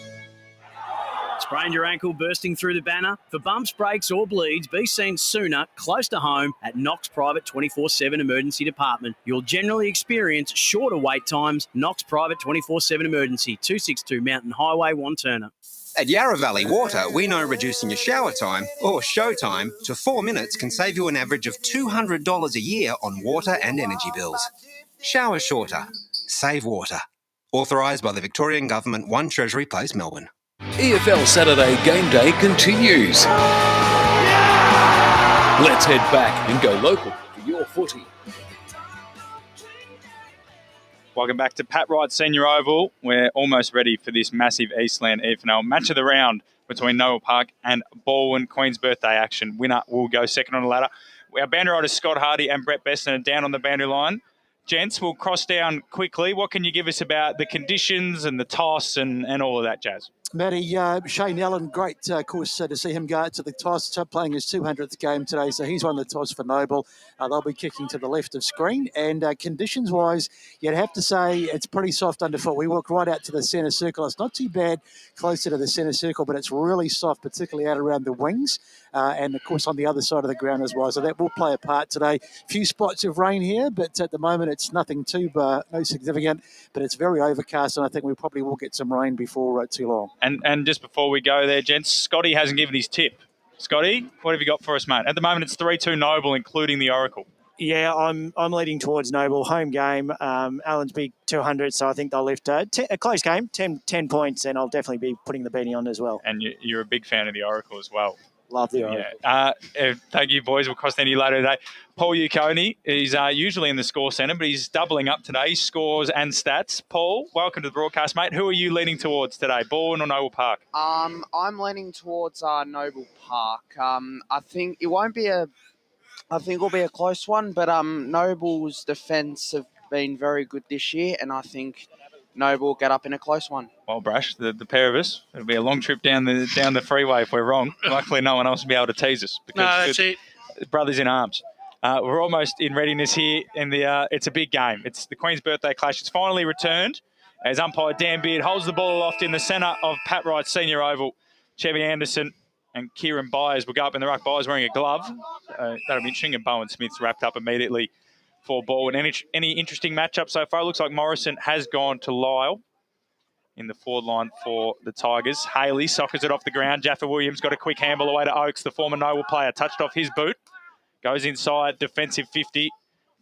Sprained your ankle, bursting through the banner? For bumps, breaks or bleeds, be seen sooner, close to home at Knox Private 24/7 Emergency Department. You'll generally experience shorter wait times. Knox Private 24/7 Emergency, 262 Mountain Highway, Wanturna. At Yarra Valley Water, we know reducing your shower time or show time to 4 minutes can save you an average of $200 a year on water and energy bills. Shower shorter. Save water. Authorised by the Victorian Government, 1 Treasury Place, Melbourne. EFL Saturday Game Day continues. Let's head back and go local for your footy. Welcome back to Pat Wright Senior Oval. We're almost ready for this massive Eastland EFL match of the round between Noble Park and Balwyn. Queen's birthday action. Winner will go second on the ladder. Our boundary riders Scott Hardy and Brett Beston are down on the boundary line. Gents, we'll cross down quickly. What can you give us about the conditions and the toss and all of that jazz? Matty, Shane Allen, great course to see him go out to the toss, playing his 200th game today. So he's won the toss for Noble. They'll be kicking to the left of screen. And conditions-wise, you'd have to say it's pretty soft underfoot. We walk right out to the centre circle. It's not too bad closer to the centre circle, but it's really soft, particularly out around the wings. And, of course, on the other side of the ground as well. So that will play a part today. Few spots of rain here, but at the moment it's nothing too no significant. But it's very overcast, and I think we probably will get some rain before too long. And just before we go there, gents, Scotty hasn't given his tip. Scotty, what have you got for us, mate? At the moment, it's 3-2 Noble, including the Oracle. Yeah, I'm leading towards Noble. Home game. Allen's big 200, so I think they'll lift a close game, 10 points, and I'll definitely be putting the beating on as well. And you're a big fan of the Oracle as well. Love the Oval. Thank you, boys. We'll cross any later today. Paul Uconi is usually in the score centre, but he's doubling up today, scores and stats. Paul, welcome to the broadcast, mate. Who are you leaning towards today, Balwyn or Noble Park? I'm leaning towards Noble Park. I think it'll be a close one, but Noble's defence have been very good this year, and I think Noble will get up in a close one. Well, Brash, the pair of us, it'll be a long trip down the freeway if we're wrong. Luckily, no one else will be able to tease us. No, that's it. Brothers in arms. We're almost in readiness here, and it's a big game. It's the Queen's Birthday Clash. It's finally returned as umpire Dan Beard holds the ball aloft in the centre of Pat Wright's senior oval. Chevy Anderson and Kieran Byers will go up in the ruck. Byers wearing a glove. That'll be interesting, and Bowen Smith's wrapped up immediately for Balwyn. Any interesting matchup so far? Looks like Morrison has gone to Lyle in the forward line for the Tigers. Haley soccers it off the ground. Jaffa Williams got a quick handball away to Oakes, the former Noble player. Touched off his boot. Goes inside, defensive 50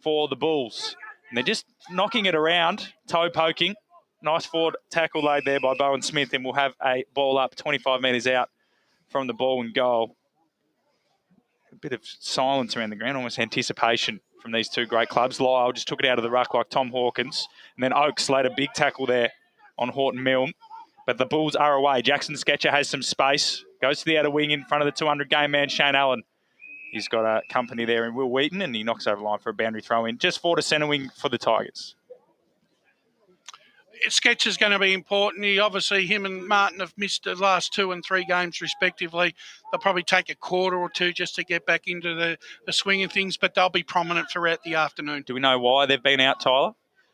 for the Bulls. And they're just knocking it around, toe poking. Nice forward tackle laid there by Bowen Smith, and we'll have a ball up 25 metres out from the Balwyn goal. A bit of silence around the ground, almost anticipation from these two great clubs. Lyle just took it out of the ruck like Tom Hawkins. And then Oakes laid a big tackle there on Horton Milne. But the Bulls are away. Jackson Sketcher has some space. Goes to the outer wing in front of the 200 game man, Shane Allen. He's got a company there in Will Wheaton, and he knocks over the line for a boundary throw in. Just forward to centre wing for the Tigers. Sketcher's going to be important. Him and Martin have missed the last 2 and 3 games respectively. They'll probably take a quarter or two just to get back into the swing of things, but they'll be prominent throughout the afternoon. Do we know why they've been out, Tyler?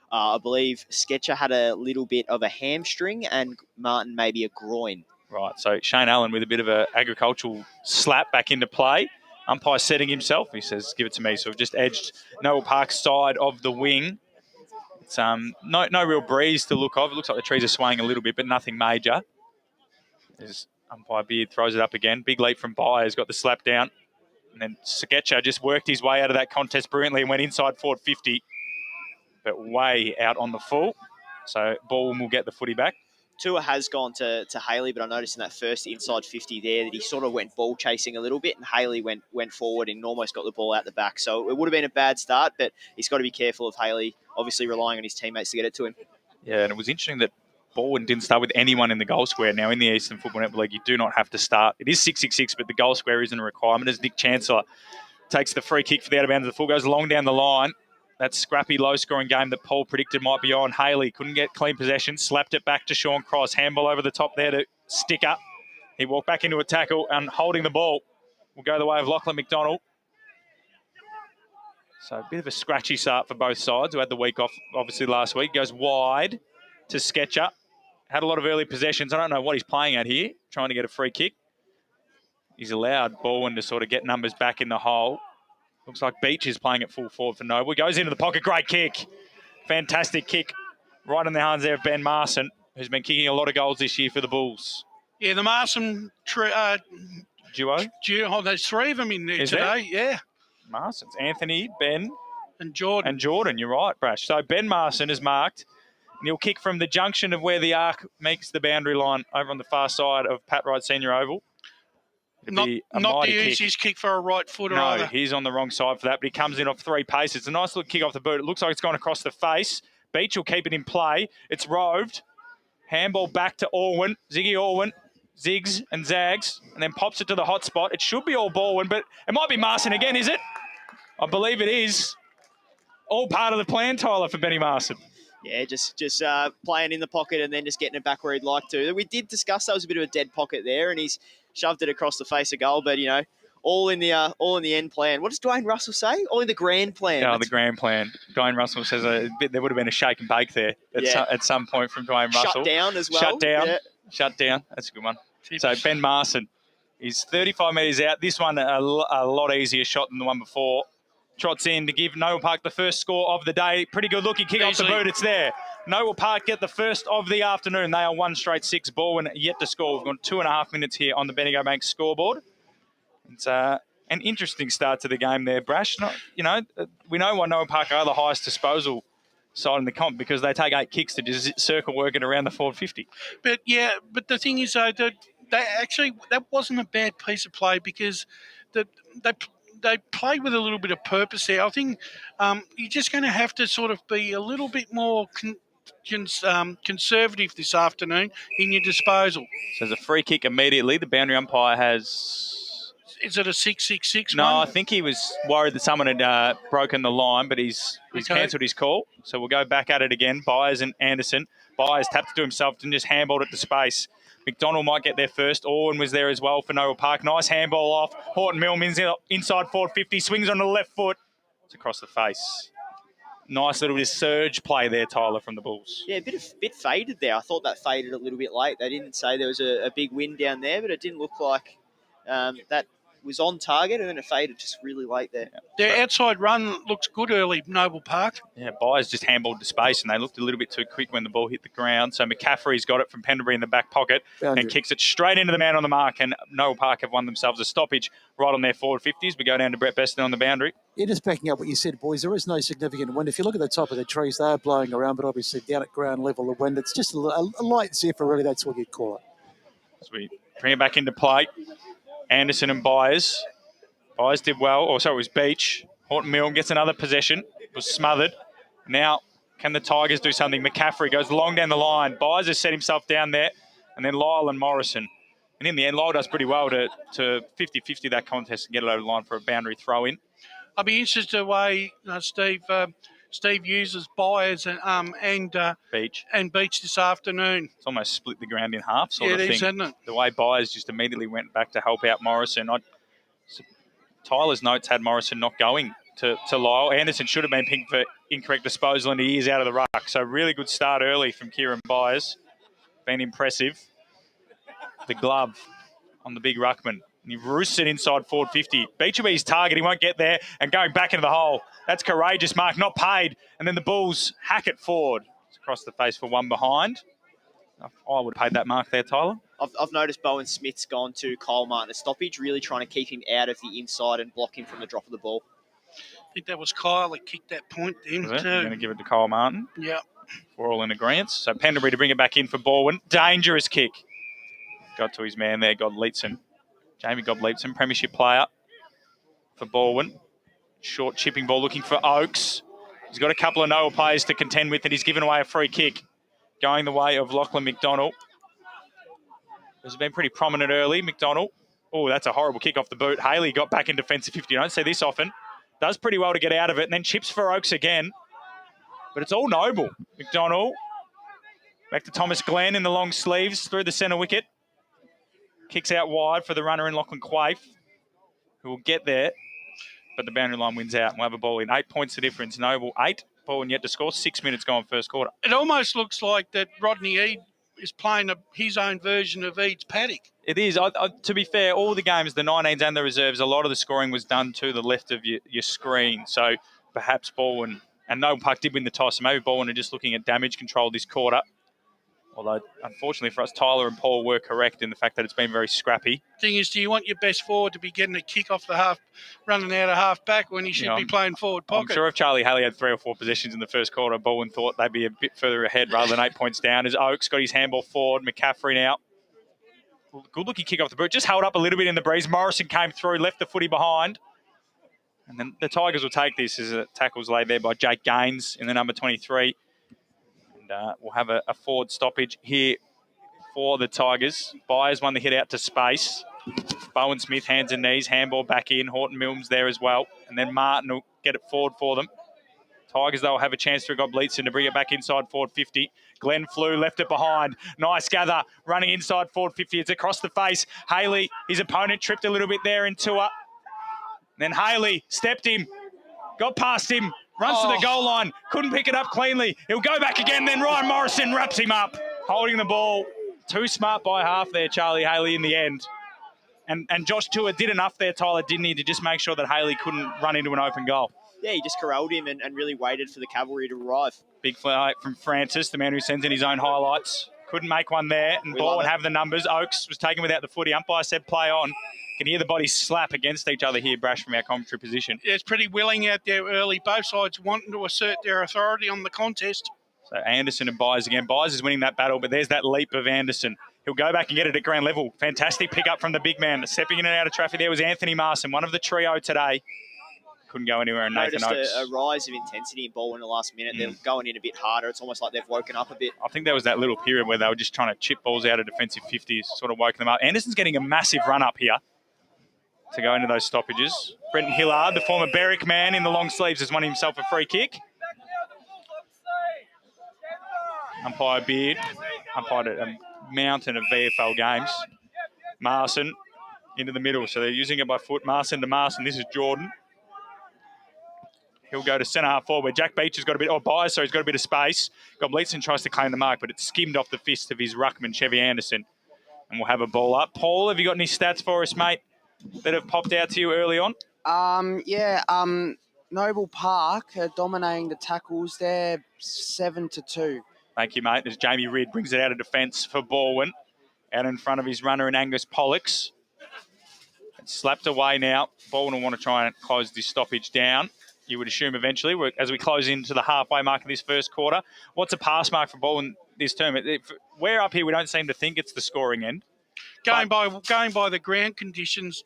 I believe Sketcher had a little bit of a hamstring and Martin maybe a groin. Right, so Shane Allen with a bit of an agricultural slap back into play. Umpire setting himself. He says, give it to me. So we've just edged Noble Park's side of the wing. It's no real breeze to look of. It looks like the trees are swaying a little bit, but nothing major. As umpire Beard throws it up again. Big leap from Byers, got the slap down. And then Sketcher just worked his way out of that contest brilliantly and went inside forward 50. But way out on the full. So Balwyn will get the footy back. Tua has gone to Haley, but I noticed in that first inside 50 there that he sort of went ball chasing a little bit, and Haley went forward and almost got the ball out the back. So it would have been a bad start, but he's got to be careful of Haley, obviously relying on his teammates to get it to him. Yeah, and it was interesting that Balwyn didn't start with anyone in the goal square. Now, in the Eastern Football Netball League, you do not have to start. It is 666, but the goal square isn't a requirement, as Nick Chancellor takes the free kick for the out of bounds of the full, goes long down the line. That scrappy, low-scoring game that Paul predicted might be on. Haley couldn't get clean possession, slapped it back to Sean Cross. Handball over the top there to stick up. He walked back into a tackle, and holding the ball will go the way of Lachlan McDonald. So a bit of a scratchy start for both sides, who had the week off, obviously, last week. Goes wide to Sketcher. Had a lot of early possessions. I don't know what he's playing at here, trying to get a free kick. He's allowed Balwyn to sort of get numbers back in the hole. Looks like Beach is playing at full forward for Noble. He goes into the pocket. Great kick. Fantastic kick. Right in the hands there of Ben Marson, who's been kicking a lot of goals this year for the Bulls. Yeah, the Marson duo? Oh, there's 3 of them in there today. There? Yeah. Marson's Anthony, Ben. And Jordan. And Jordan, you're right, Brash. So Ben Marson is marked. And he'll kick from the junction of where the arc makes the boundary line over on the far side of Pat Wright Senior Oval. Not the easiest kick for a right footer either. No, he's on the wrong side for that, but he comes in off 3 paces. It's a nice little kick off the boot. It looks like it's gone across the face. Beach will keep it in play. It's roved. Handball back to Orwin. Ziggy Orwin zigs and zags and then pops it to the hot spot. It should be all Balwyn, but it might be Marson again, is it? I believe it is. All part of the plan, Tyler, for Benny Marson. Yeah, just playing in the pocket and then just getting it back where he'd like to. We did discuss that was a bit of a dead pocket there, and he's shoved it across the face of goal. But all in the end plan. What does Dwayne Russell say? All in the grand plan. Yeah, the grand plan. Dwayne Russell says there would have been a shake and bake there at some point from Dwayne Russell. Shut down as well. Shut down. Yeah. Shut down. That's a good one. So Ben Marson is 35 metres out. This one a lot easier shot than the one before. Trots in to give Noble Park the first score of the day. Pretty good looking kick off the boot. It's there. Noble Park get the first of the afternoon. They are 1 straight 6. Balwyn yet to score. We've got 2.5 minutes here on the Bendigo Bank scoreboard. It's an interesting start to the game there, Brash. We know why Noble Park are the highest disposal side in the comp, because they take 8 kicks to just circle work it around the forward 50. But the thing is, though, that that wasn't a bad piece of play because they played with a little bit of purpose there. I think you're just going to have to sort of be a little bit more conservative this afternoon in your disposal. So there's a free kick immediately. The boundary umpire has... Is it a 6-6-6 No, one? I think he was worried that someone had broken the line, but he's cancelled his call. So we'll go back at it again. Byers and Anderson. Byers tapped it to himself and just handballed it to space. McDonald might get there first. Orwin was there as well for Noble Park. Nice handball off. Horton Millman's inside forward 50. Swings on the left foot. It's across the face. Nice little surge play there, Tyler, from the Bulls. Yeah, a bit faded there. I thought that faded a little bit late. They didn't say there was a big wind down there, but it didn't look like that was on target, and then it faded just really late there. Their outside run looks good early, Noble Park. Yeah, Byers just handballed to space, and they looked a little bit too quick when the ball hit the ground. So McCaffrey's got it from Pendlebury in the back pocket and kicks it straight into the man on the mark, and Noble Park have won themselves a stoppage right on their forward 50s. We go down to Brett Beston on the boundary. Yeah, just backing up what you said, boys, there is no significant wind. If you look at the top of the trees, they are blowing around, but obviously down at ground level, the wind, it's just a light zephyr, really, that's what you'd call it. As we bring it back into play, Anderson and Byers. Byers did well. It was Beach. Horton Mill gets another possession. It was smothered. Now, can the Tigers do something? McCaffrey goes long down the line. Byers has set himself down there. And then Lyle and Morrison. And in the end, Lyle does pretty well to 50-50 that contest and get it over the line for a boundary throw-in. I'd be interested the way Steve uses Byers and Beach this afternoon. It's almost split the ground in half sort of it thing. Is, isn't it? The way Byers just immediately went back to help out Morrison. Tyler's notes had Morrison not going to Lyle. Anderson should have been pinged for incorrect disposal, and he is out of the ruck. So really good start early from Kieran Byers. Been impressive. The glove on the big ruckman. And he roosts it inside forward 50. Beach will be his target. He won't get there. And going back into the hole. That's courageous, Mark. Not paid. And then the Bulls hack it forward. It's across the face for one behind. I would have paid that mark there, Tyler. I've noticed Bowen Smith's gone to Kyle Martin at stoppage, really trying to keep him out of the inside and block him from the drop of the ball. I think that was Kyle that kicked that point then too. You're going to give it to Kyle Martin? Yeah. We're all in agreement. So Pendlebury to bring it back in for Balwyn. Dangerous kick. Got to his man there, Godleetson. Jamie Godleetson, premiership player for Balwyn. Short chipping ball looking for Oakes. He's got a couple of Noel players to contend with, and he's given away a free kick. Going the way of Lachlan McDonald. This has been pretty prominent early. McDonald. Oh, that's a horrible kick off the boot. Haley got back in defensive 50. You don't see this often. Does pretty well to get out of it, and then chips for Oakes again. But it's all Noble. McDonald. Back to Thomas Glenn in the long sleeves through the centre wicket. Kicks out wide for the runner in Lachlan Quaife, who will get there. But the boundary line wins out. We'll have a ball in. 8 points the difference. Noble 8. Ball yet to score. 6 minutes gone first quarter. It almost looks like that Rodney Eade is playing his own version of Eade's paddock. It is. To be fair, all the games, the 19s and the reserves, a lot of the scoring was done to the left of your screen. So perhaps Balwyn, and Noble Park did win the toss, so maybe Balwyn are just looking at damage control this quarter. Although, unfortunately for us, Tyler and Paul were correct in the fact that it's been very scrappy. Thing is, do you want your best forward to be getting a kick off the half, running out of half back when he should be playing forward pocket? I'm sure if Charlie Haley had 3 or 4 possessions in the first quarter, Balwyn thought they'd be a bit further ahead rather than 8 points down. As Oakes got his handball forward, McCaffrey now. Good looking kick off the boot, just held up a little bit in the breeze. Morrison came through, left the footy behind. And then the Tigers will take this as a tackle's laid there by Jake Gaines in the number 23. And we'll have a forward stoppage here for the Tigers. Byers won the hit out to space. Bowen Smith, hands and knees, handball back in. Horton Milnes there as well. And then Martin will get it forward for them. Tigers, they'll have a chance through Godleetson to bring it back inside forward 50. Glenn flew, left it behind. Nice gather, running inside forward 50. It's across the face. Haley, his opponent, tripped a little bit there in Tua. Then Haley stepped him, got past him, runs to the goal line, couldn't pick it up cleanly. He'll go back again, then Ryan Morrison wraps him up, holding the ball. Too smart by half there, Charlie Haley, in the end. And Josh Tua did enough there, Tyler, didn't he, to just make sure that Haley couldn't run into an open goal. Yeah, he just corralled him and really waited for the cavalry to arrive. Big flight from Francis, the man who sends in his own highlights. Couldn't make one there, and ball would have the numbers. Oakes was taken without the footy. Umpire said play on. Can hear the bodies slap against each other here, Brash, from our commentary position. Yeah, it's pretty willing out there early. Both sides wanting to assert their authority on the contest. So Anderson and Byers again. Byers is winning that battle, but there's that leap of Anderson. He'll go back and get it at ground level. Fantastic pick up from the big man. Stepping in and out of traffic there was Anthony Marson, one of the trio today. Couldn't go anywhere in Nathan Noticed Oakes. a rise of intensity in Balwyn in the last minute. They're going in a bit harder. It's almost like they've woken up a bit. I think there was that little period where they were just trying to chip balls out of defensive 50s, sort of woken them up. Anderson's getting a massive run up here to go into those stoppages. Brenton Hillard, the former Berwick man in the long sleeves, has won himself a free kick. Umpire Beard umpired a mountain of VFL games. Marson into the middle, so they're using it by foot. Marson to Marson. This is Jordan. He'll go to centre half forward where Jack Beach has got a bit, he's got a bit of space. Gobleitson tries to claim the mark, but it's skimmed off the fist of his ruckman, Chevy Anderson. And we'll have a ball up. Paul, have you got any stats for us, mate, that have popped out to you early on? Noble Park are dominating the tackles there, 7-2. Thank you, mate. As Jamie Ridd brings it out of defence for Balwyn. Out in front of his runner in Angus Pollux. It's slapped away now. Balwyn will want to try and close this stoppage down. You would assume eventually, as we close into the halfway mark of this first quarter. What's a pass mark for Balwyn this term? We're up here, we don't seem to think it's the scoring end. Going by the ground conditions,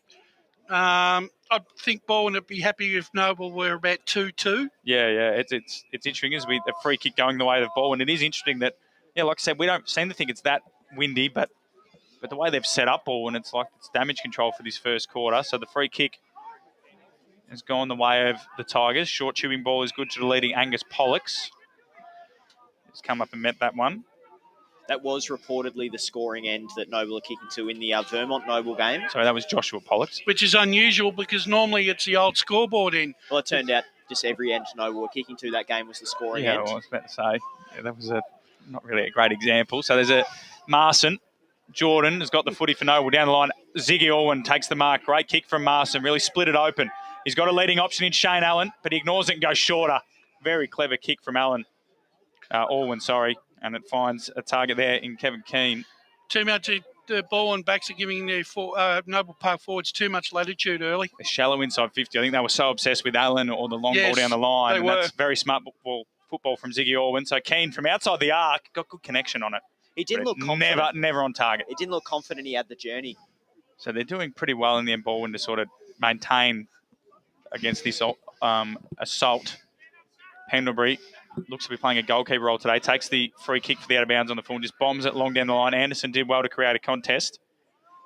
I think Balwyn would be happy if Noble were about 2-2. Yeah, it's interesting as the free kick going the way of Balwyn. It is interesting that, like I said, we don't seem to think it's that windy, but the way they've set up Balwyn, it's like it's damage control for this first quarter. So the free kick has gone the way of the Tigers. Short tubing ball is good to the leading Angus Pollux. He's come up and met that one. That was reportedly the scoring end that Noble are kicking to in the Vermont Noble game. Sorry, that was Joshua Pollux. Which is unusual because normally it's the old scoreboard end. Well, it turned out just every end Noble were kicking to that game was the scoring end. Yeah, I was about to say. Yeah, that was not really a great example. So there's a Marson. Jordan has got the footy for Noble down the line. Ziggy Alwyn takes the mark. Great kick from Marson. Really split it open. He's got a leading option in Shane Allen, but he ignores it and goes shorter. Very clever kick from Alwyn, and it finds a target there in Kevin Keane. Too much. The Balwyn backs are giving their Noble Park forwards too much latitude early. A shallow inside 50. I think they were so obsessed with Allen or the long ball down the line. They were. That's very smart football from Ziggy Alwyn. So Keane from outside the arc got good connection on it. He didn't look confident. Never on target. He didn't look confident he had the journey. So they're doing pretty well in the end, Balwyn, to sort of maintain against this assault. Pendlebury looks to be playing a goalkeeper role today. Takes the free kick for the out of bounds on the full and just bombs it long down the line. Anderson did well to create a contest.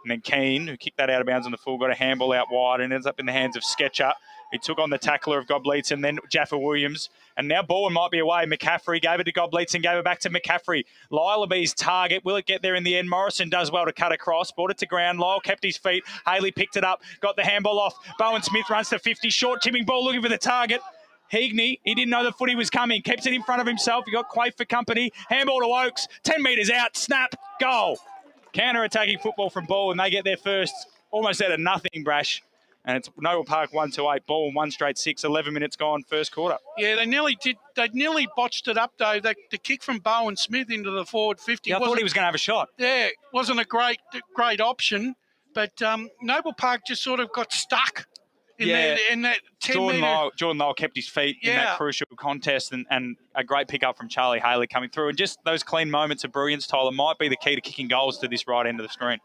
And then Keane, who kicked that out of bounds on the full, got a handball out wide and ends up in the hands of Sketcher. He took on the tackler of Gobleitson, then Jaffa Williams. And now Balwyn might be away. McCaffrey gave it to Gobleitson, gave it back to McCaffrey. Lyle Bee's target. Will it get there in the end? Morrison does well to cut across. Brought it to ground. Lyle kept his feet. Haley picked it up. Got the handball off. Bowen Smith runs to 50. Short tipping ball looking for the target. Heagney, he didn't know the footy was coming. Keeps it in front of himself. He got Quaife for company. Handball to Oakes. 10 metres out. Snap. Goal. Counter-attacking football from Balwyn. They get there first. Almost out of nothing, Brash. And it's Noble Park 1-8. Balwyn 1 straight 6. 11 minutes gone, first quarter. Yeah, they nearly did. They nearly botched it up, though. The kick from Bowen Smith into the forward 50. Yeah, I thought he was going to have a shot. Yeah, wasn't a great option. But Noble Park just sort of got stuck in that 10 metre. Jordan Lyle kept his feet in that crucial contest and a great pick-up from Charlie Haley coming through. And just those clean moments of brilliance, Tyler, might be the key to kicking goals to this right end of the screen.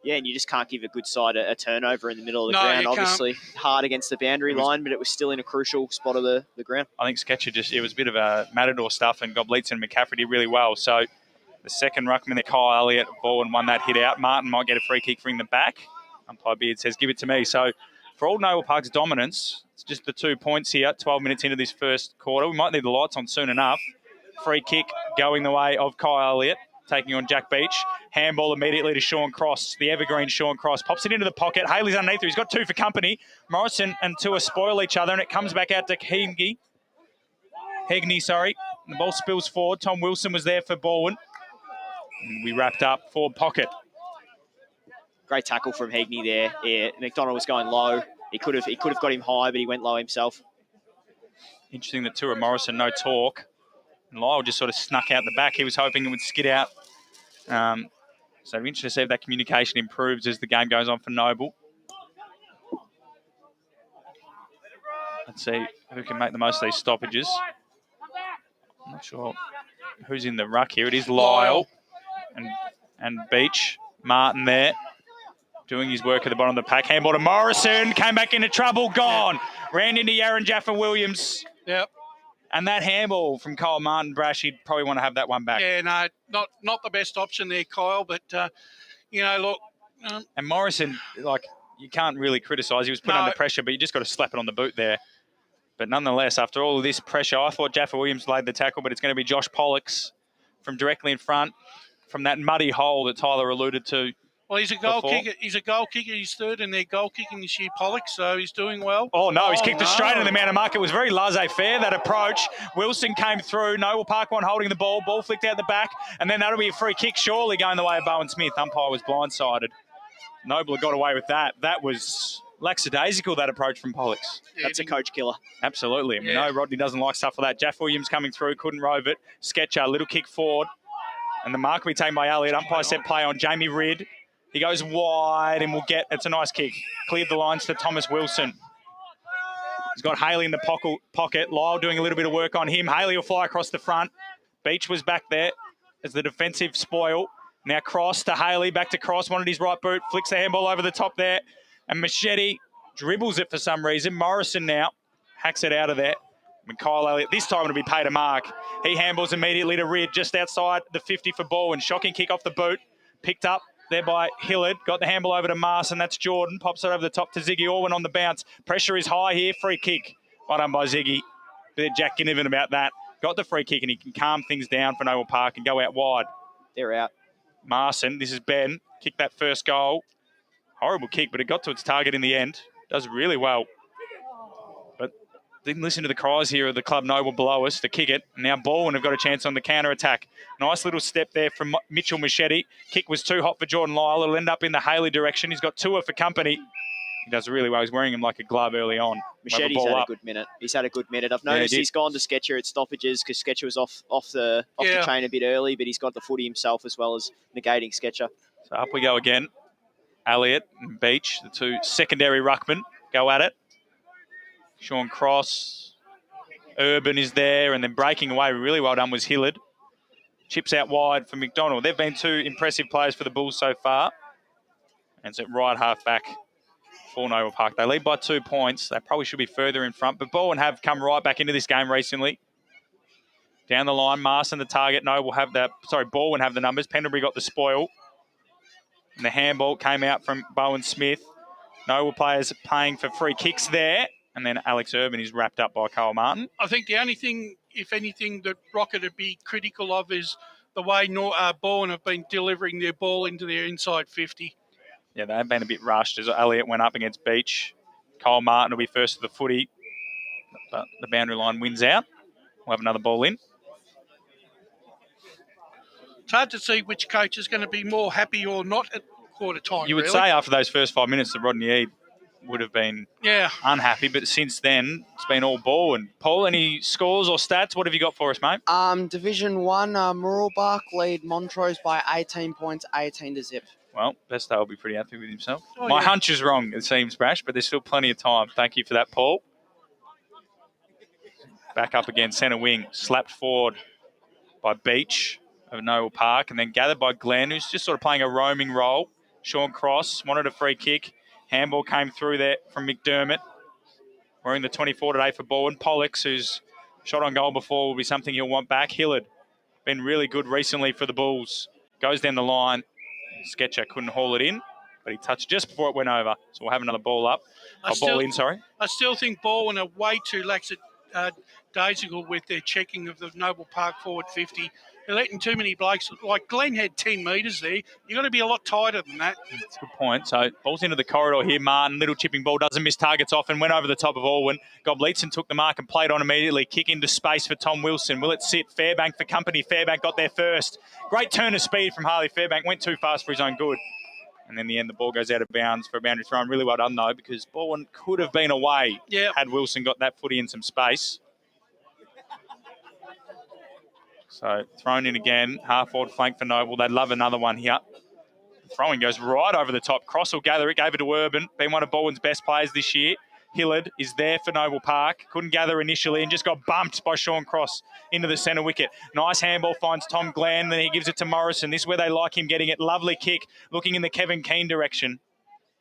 Yeah, and you just can't give a good side a turnover in the middle of the ground. Obviously, hard against the boundary line, but it was still in a crucial spot of the ground. I think Sketcher it was a bit of a matador stuff, and Gobleitson and McCaffrey did really well. So the second ruckman there, Kyle Elliott, ball and won that hit out. Martin might get a free kick from the back. Umpire Beard says, give it to me. So for all Noble Park's dominance, it's just the 2 points here, 12 minutes into this first quarter. We might need the lights on soon enough. Free kick going the way of Kyle Elliott, taking on Jack Beach. Handball immediately to Sean Cross, the evergreen Sean Cross. Pops it into the pocket. Haley's underneath there. He's got 2 for company. Morrison and Tua spoil each other, and it comes back out to Heagney. The ball spills forward. Tom Wilson was there for Balwyn. And we wrapped up forward pocket. Great tackle from Heagney there. Yeah, McDonald was going low. He could have got him high, but he went low himself. Interesting that Tua Morrison, no talk. And Lyle just sort of snuck out the back. He was hoping it would skid out. So we're interested to see if that communication improves as the game goes on for Noble. Let's see who can make the most of these stoppages. I'm not sure who's in the ruck here. It is Lyle. And Beach, Martin there, doing his work at the bottom of the pack. Handball to Morrison, came back into trouble, gone. Ran into Yaron Jaffa-Williams. Yep. And that handball from Kyle Martin, Brash, he'd probably want to have that one back. Yeah, no, not the best option there, Kyle, but, look. And Morrison, you can't really criticise. He was put under pressure, but you just got to slap it on the boot there. But nonetheless, after all of this pressure, I thought Jaffa-Williams laid the tackle, but it's going to be Josh Pollux from directly in front from that muddy hole that Tyler alluded to. Well, he's a goal kicker. He's a goal kicker. He's third in their goal kicking this year, Pollux, so he's doing well. Oh, no, he's kicked it straight in the man of mark. It was very laissez-faire, that approach. Wilson came through. Noble Parkwine holding the ball. Ball flicked out the back, and then that'll be a free kick, surely going the way of Bowen Smith. Umpire was blindsided. Noble got away with that. That was lackadaisical, that approach from Pollux. That's a coach killer. Absolutely. And we know Rodney doesn't like stuff like that. Jaff Williams coming through, couldn't rove it. Sketcher, little kick forward. And the mark will be taken by Elliott. Umpire set play on Jamie Ridd. He goes wide and will get, it's a nice kick. Cleared the lines to Thomas Wilson. He's got Haley in the pocket. Lyle doing a little bit of work on him. Haley will fly across the front. Beach was back there as the defensive spoil. Now Cross to Haley, back to Cross, wanted his right boot, flicks the handball over the top there. And Machete dribbles it for some reason. Morrison now hacks it out of there. And Kyle Elliott, this time it'll be paid a mark. He handballs immediately to Ridd, just outside the 50 for Balwyn. Shocking kick off the boot. Picked up there by Hillard. Got the handball over to Marson. That's Jordan. Pops it over the top to Ziggy Orwin on the bounce. Pressure is high here. Free kick. Well done by Ziggy. Bit of Jack Ginnivan about that. Got the free kick and he can calm things down for Noble Park and go out wide. They're out. Marson, this is Ben. Kicked that first goal. Horrible kick, but it got to its target in the end. Does really well. But didn't listen to the cries here of the club Noble below us to kick it. Now Balwyn have got a chance on the counter-attack. Nice little step there from Mitchell Machete. Kick was too hot for Jordan Lyle. It'll end up in the Haley direction. He's got Tua for company. He does really well. He's wearing him like a glove early on. Machete's had a good minute. He's had a good minute. I've noticed he's gone to Sketcher at stoppages because Sketcher was off the chain a bit early, but he's got the footy himself as well as negating Sketcher. So up we go again. Elliott and Beach, the two secondary ruckmen, go at it. Sean Cross, Urban is there, and then breaking away really well done was Hillard. Chips out wide for McDonald. They've been two impressive players for the Bulls so far. And it's at right half back for Noble Park. They lead by 2 points. They probably should be further in front, but Balwyn have come right back into this game recently. Down the line, Marson the target. Balwyn have the numbers. Pendlebury got the spoil. And the handball came out from Bowen Smith. Noble players paying for free kicks there. And then Alex Urban is wrapped up by Kyle Martin. I think the only thing, if anything, that Rocket would be critical of is the way Balwyn have been delivering their ball into their inside 50. Yeah, they've been a bit rushed as Elliott went up against Beach. Kyle Martin will be first to the footy. But the boundary line wins out. We'll have another ball in. It's hard to see which coach is going to be more happy or not at quarter time. You would say after those first 5 minutes that Rodney Eade would have been unhappy, but since then it's been all ball. And Paul, any scores or stats? What have you got for us, mate? Division 1, Mooroolbark lead Montrose by 18 points, 18-0. Well, Besto will be pretty happy with himself. My hunch is wrong, it seems, Brash, but there's still plenty of time. Thank you for that, Paul. Back up again, centre wing, slapped forward by Beach of Noble Park, and then gathered by Glenn, who's just sort of playing a roaming role. Sean Cross wanted a free kick. Handball came through there from McDermott. Wearing the 24 today for Balwyn. Pollux, who's shot on goal before, will be something he'll want back. Hillard, been really good recently for the Bulls. Goes down the line. Sketcher couldn't haul it in, but he touched just before it went over. So we'll have another ball up. I still think Balwyn are way too lackadaisical with their checking of the Noble Park forward 50. They're letting too many blokes. Like Glenn had 10 metres there. You've got to be a lot tighter than that. That's a good point. So ball's into the corridor here. Martin, little chipping ball, doesn't miss targets off and went over the top of Alwyn. Gobleetson took the mark and played on immediately. Kick into space for Tom Wilson. Will it sit? Fairbank for company. Fairbank got there first. Great turn of speed from Harley Fairbank. Went too fast for his own good. And then in the end, the ball goes out of bounds for a boundary throw. Really well done, though, because Balwyn could have been away had Wilson got that footy in some space. So thrown in again, half-forward flank for Noble. They'd love another one here. The throwing goes right over the top. Cross will gather it, gave it to Urban. Been one of Balwyn's best players this year. Hillard is there for Noble Park. Couldn't gather initially and just got bumped by Sean Cross into the centre wicket. Nice handball finds Tom Glenn, then he gives it to Morrison. This is where they like him getting it. Lovely kick, looking in the Kevin Keane direction.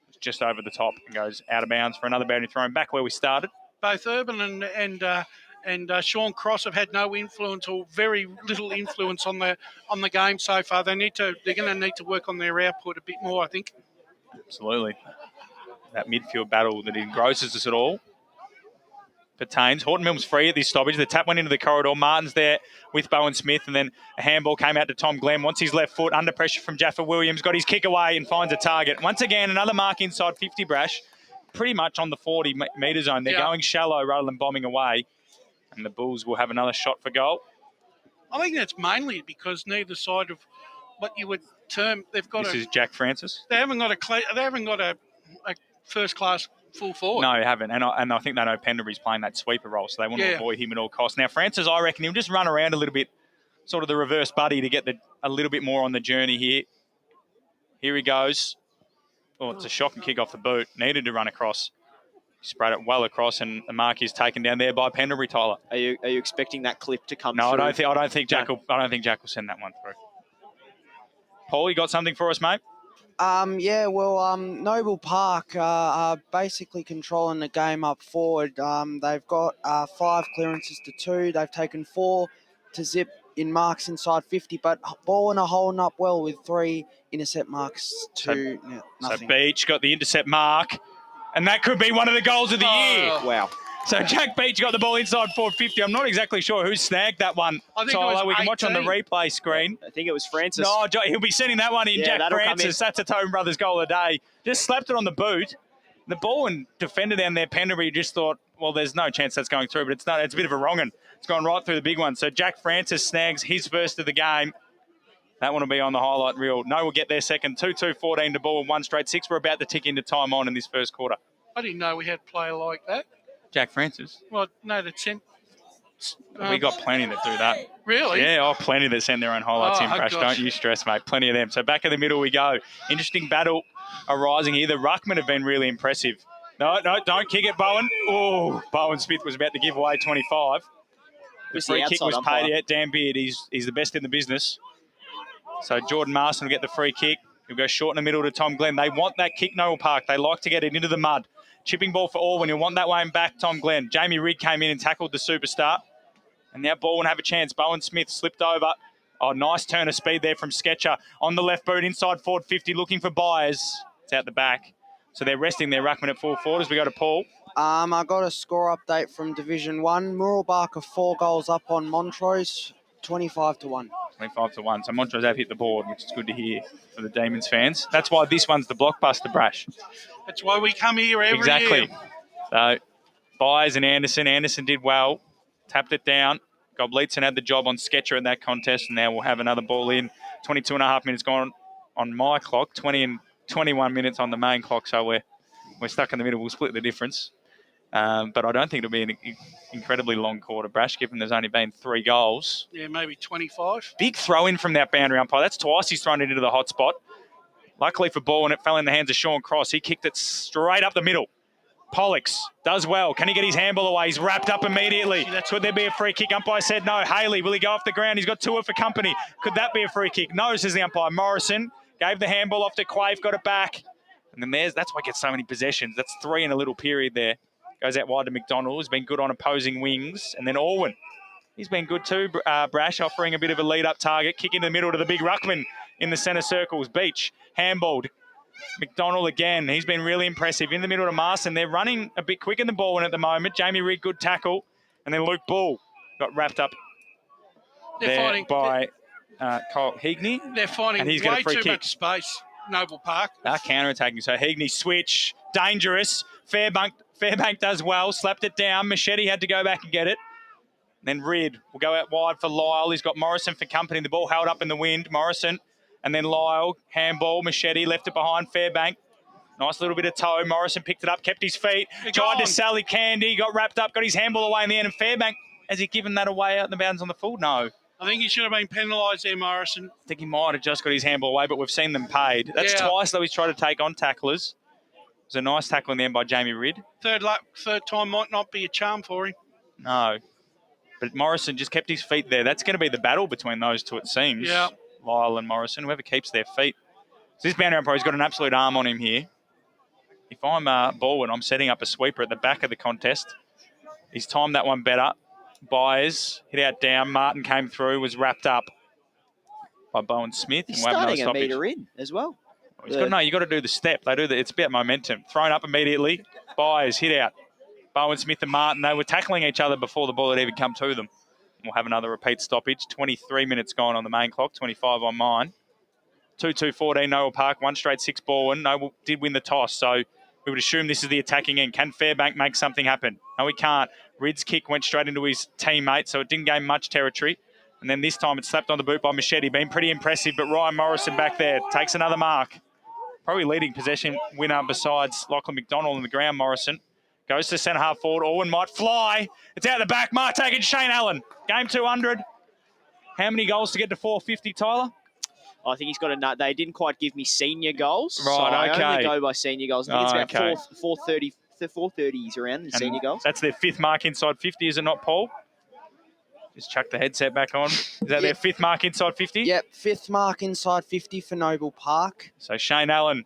It's just over the top and goes out of bounds for another boundary throw back where we started. Both Urban and Sean Cross have had no influence or very little influence on the game so far. They're going to need to work on their output a bit more, I think. Absolutely. That midfield battle that engrosses us at all pertains. Horton Milne's free at this stoppage. The tap went into the corridor. Martin's there with Bowen Smith, and then a handball came out to Tom Glenn. Wants his left foot under pressure from Jaffa Williams. Got his kick away and finds a target. Once again, another mark inside 50, Brash. Pretty much on the 40-metre zone. They're going shallow rather than bombing away. And the Bulls will have another shot for goal. I think that's mainly because neither side of what you would term This is Jack Francis. They haven't got a first-class full forward. No, they haven't. And I think they know Pendlebury's playing that sweeper role, so they want to avoid him at all costs. Now, Francis, I reckon he'll just run around a little bit, sort of the reverse buddy to get a little bit more on the journey here. Here he goes. Oh, it's a shocking kick off the boot. Needed to run across. He sprayed it well across, and the mark is taken down there by Pendlebury, Tyler. Are you expecting that clip to come through? No, I don't think Jack will send that one through. Paul, you got something for us, mate? Noble Park are basically controlling the game up forward. They've got 5 clearances to 2. They've taken 4 to zip in marks inside 50, but Balwyn are holding up well with 3 intercept marks to nothing. So Beach got the intercept mark, and that could be one of the goals of the year. Wow. So Jack Beach got the ball inside 450. I'm not exactly sure who snagged that one, Tyler. We can watch on the replay screen. I think it was Francis. No, he'll be sending that one in, Jack Francis. That's a Tobin Brothers goal of the day. Just slapped it on the boot. The ball and defender down there, Pendlebury, just thought, well, there's no chance that's going through, but it's not. It's a bit of a wrong'un. It's gone right through the big one. So Jack Francis snags his first of the game. That one will be on the highlight reel. No, we'll get their second. 2-2-14 to ball, 1 straight 6. We're about to tick into time on in this first quarter. I didn't know we had a player like that. Jack Francis. Well, no, that's we got plenty that do that. Really? Yeah, plenty that send their own highlights in, Brash. Don't you stress, mate. Plenty of them. So back in the middle we go. Interesting battle arising here. The ruckmen have been really impressive. No, don't kick it, Bowen. Oh, Bowen Smith was about to give away 25. The free kick was paid. Yeah, Dan Beard. He's the best in the business. So Jordan Marston will get the free kick. He'll go short in the middle to Tom Glenn. They want that kick, Noble Park. They like to get it into the mud. Chipping ball for Alwyn. He'll want that way and back, Tom Glenn. Jamie Rigg came in and tackled the superstar. And now Balwyn have a chance. Bowen Smith slipped over. Oh, nice turn of speed there from Sketcher. On the left boot, inside forward 50, looking for Byers. It's out the back. So they're resting their ruckman at full forward as we go to Paul. I got a score update from Division 1. Muralbark are 4 goals up on Montrose, 25-1. 25-1. So Montrose have hit the board, which is good to hear for the Demons fans. That's why this one's the blockbuster, Brash. That's why we come here every year. So Byers and Anderson. Anderson did well. Tapped it down. Gobleitson had the job on Sketcher in that contest, and now we'll have another ball in. 22 and a half minutes gone on my clock. 20 and 21 minutes on the main clock, so we're stuck in the middle. We'll split the difference. But I don't think it'll be an incredibly long quarter, Brash, given there's only been 3 goals. Yeah, maybe 25. Big throw in from that boundary umpire. That's twice he's thrown it into the hot spot. Luckily for Balwyn, it fell in the hands of Sean Cross. He kicked it straight up the middle. Pollux does well. Can he get his handball away? He's wrapped up immediately. Could there be a free kick? Umpire said no. Haley, will he go off the ground? He's got 2 for company. Could that be a free kick? No, says the umpire. Morrison gave the handball off to Quaife, got it back. And then that's why he gets so many possessions. That's 3 in a little period there. Goes out wide to McDonald. He's been good on opposing wings. And then Alwyn. He's been good too, Brash, offering a bit of a lead-up target. Kick in the middle to the big ruckman in the centre circles. Beach, handballed. McDonald again. He's been really impressive. In the middle to Marston. They're running a bit quicker than Balwyn at the moment. Jamie Rigg, good tackle. And then Luke Bull got wrapped up by Kyle Heagney. They're finding way too much space, Noble Park. They're counter-attacking. So Heagney switch. Dangerous. Fairbank does well. Slapped it down. Machete had to go back and get it. Then Rid will go out wide for Lyle. He's got Morrison for company. The ball held up in the wind. Morrison. And then Lyle, handball, Machete, left it behind Fairbank. Nice little bit of toe. Morrison picked it up, kept his feet. Tried to Sally Candy, got wrapped up, got his handball away in the end. And Fairbank, has he given that away out in the bounds on the full? No. I think he should have been penalised there, Morrison. I think he might have just got his handball away, but we've seen them paid. That's twice, though, he's tried to take on tacklers. was a nice tackle in the end by Jamie Ridd. Third time might not be a charm for him. No. But Morrison just kept his feet there. That's going to be the battle between those two, it seems. Yeah. Lyle and Morrison, whoever keeps their feet. So this boundary umpire's got an absolute arm on him here. If I'm Balwyn, I'm setting up a sweeper at the back of the contest. He's timed that one better. Byers hit out down. Martin came through, was wrapped up by Bowen Smith. He's starting a metre in as well. You've got to do the step. It's about momentum. Thrown up immediately. Byers hit out. Bowen Smith and Martin, they were tackling each other before the ball had even come to them. We'll have another repeat stoppage. 23 minutes gone on the main clock, 25 on mine. 2-2-14, Noel Park, 1-6 Balwyn. Noel did win the toss, so we would assume this is the attacking end. Can Fairbank make something happen? No, he can't. Ridd's kick went straight into his teammate, so it didn't gain much territory. And then this time it slapped on the boot by Machete. Been pretty impressive, but Ryan Morrison back there takes another mark. Probably leading possession winner besides Lachlan McDonald on the ground, Morrison. Goes to centre half forward. Owen might fly. It's out the back. Mark taking Shane Allen. Game 200. How many goals to get to 450, Tyler? I think he's got a. They didn't quite give me senior goals. Right, so okay. I only go by senior goals. I think it's about 430. 430 he's around the senior goals. That's their fifth mark inside 50, is it not, Paul? Just chuck the headset back on. Is that their fifth mark inside 50? Yep, fifth mark inside 50 for Noble Park. So Shane Allen,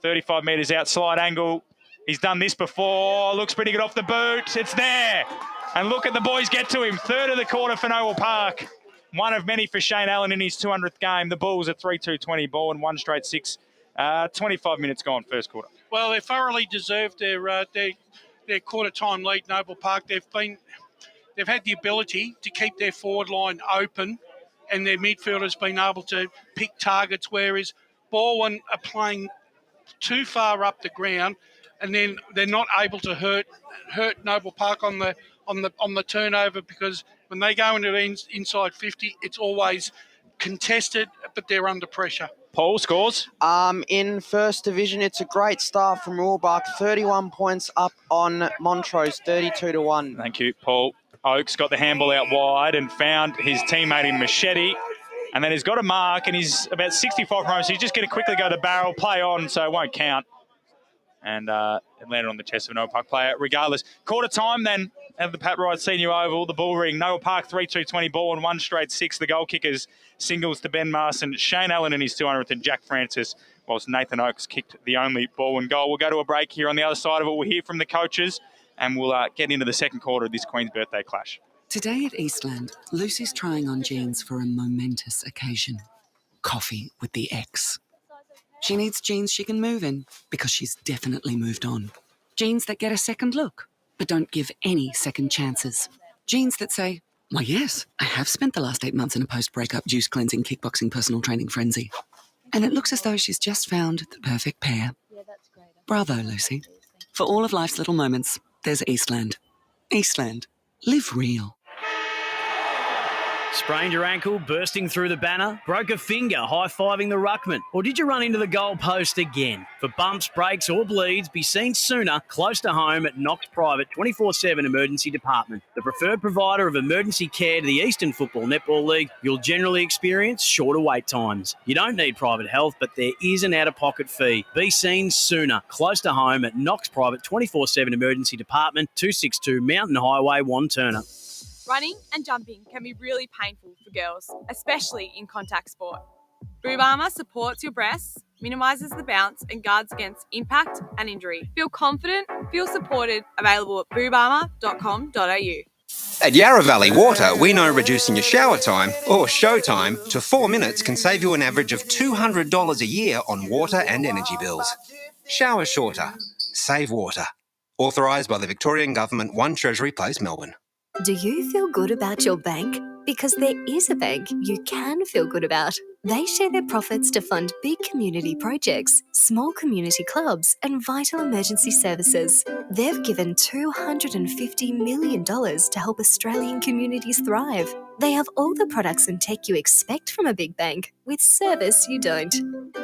35 metres out, slide angle. He's done this before. Looks pretty good off the boot. It's there. And look at the boys get to him. Third of the quarter for Noble Park. One of many for Shane Allen in his 200th game. The Bulls at 3-2-20 ball and 1-6. 25 minutes gone, first quarter. Well, they thoroughly deserved their quarter time lead. Noble Park. They've had the ability to keep their forward line open, and their midfielders been able to pick targets. Whereas Balwyn are playing too far up the ground, and then they're not able to hurt Noble Park on the turnover, because when they go into the inside 50, it's always contested, but they're under pressure. Paul, scores? In First Division, it's a great start from Roerbach. 31 points up on Montrose, 32-1. Thank you, Paul. Oakes got the handball out wide and found his teammate in Machete. And then he's got a mark, and he's about 65 from home, so he's just going to quickly go to barrel, play on, so it won't count. And it landed on the chest of a Noel Park player. Regardless, quarter time then at the Pat Wright Senior Oval, the Bullring. Noel Park 3-2-20 ball and 1-6. The goal kickers singles to Ben Marston, Shane Allen in his 200th, and Jack Francis, whilst Nathan Oakes kicked the only ball and goal. We'll go to a break here on the other side of it. We'll hear from the coaches, and we'll get into the second quarter of this Queen's Birthday Clash. Today at Eastland, Lucy's trying on jeans for a momentous occasion. Coffee with the ex. She needs jeans she can move in because she's definitely moved on. Jeans that get a second look, but don't give any second chances. Jeans that say, why yes, I have spent the last 8 months in a post-breakup juice cleansing, kickboxing, personal training frenzy. And it looks as though she's just found the perfect pair. Bravo, Lucy. For all of life's little moments, there's Eastland. Eastland. Live real. Sprained your ankle, bursting through the banner? Broke a finger, high-fiving the ruckman? Or did you run into the goal post again? For bumps, breaks or bleeds, be seen sooner, close to home at Knox Private 24/7 Emergency Department. The preferred provider of emergency care to the Eastern Football Netball League, you'll generally experience shorter wait times. You don't need private health, but there is an out-of-pocket fee. Be seen sooner, close to home at Knox Private 24/7 Emergency Department, 262 Mountain Highway, Wanturna. Running and jumping can be really painful for girls, especially in contact sport. Boob Armour supports your breasts, minimises the bounce and guards against impact and injury. Feel confident, feel supported, available at boobarmour.com.au. At Yarra Valley Water, we know reducing your shower time, or show time, to 4 minutes can save you an average of $200 a year on water and energy bills. Shower shorter. Save water. Authorised by the Victorian Government, 1 Treasury Place, Melbourne. Do you feel good about your bank? Because there is a bank you can feel good about. They share their profits to fund big community projects, small community clubs, and vital emergency services. They've given $250 million to help Australian communities thrive. They have all the products and tech you expect from a big bank, with service you don't.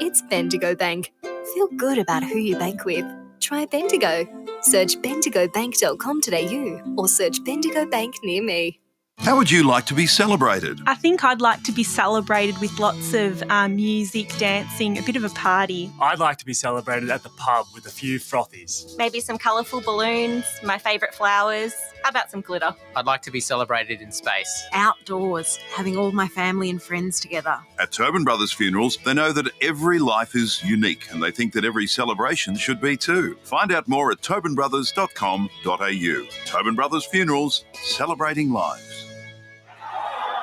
It's Bendigo Bank. Feel good about who you bank with. Try Bendigo. Search bendigobank.com.au or search Bendigo Bank near me. How would you like to be celebrated? I think I'd like to be celebrated with lots of music, dancing, a bit of a party. I'd like to be celebrated at the pub with a few frothies. Maybe some colourful balloons, my favourite flowers. How about some glitter? I'd like to be celebrated in space. Outdoors, having all my family and friends together. At Tobin Brothers Funerals, they know that every life is unique and they think that every celebration should be too. Find out more at tobinbrothers.com.au. Tobin Brothers Funerals, celebrating lives.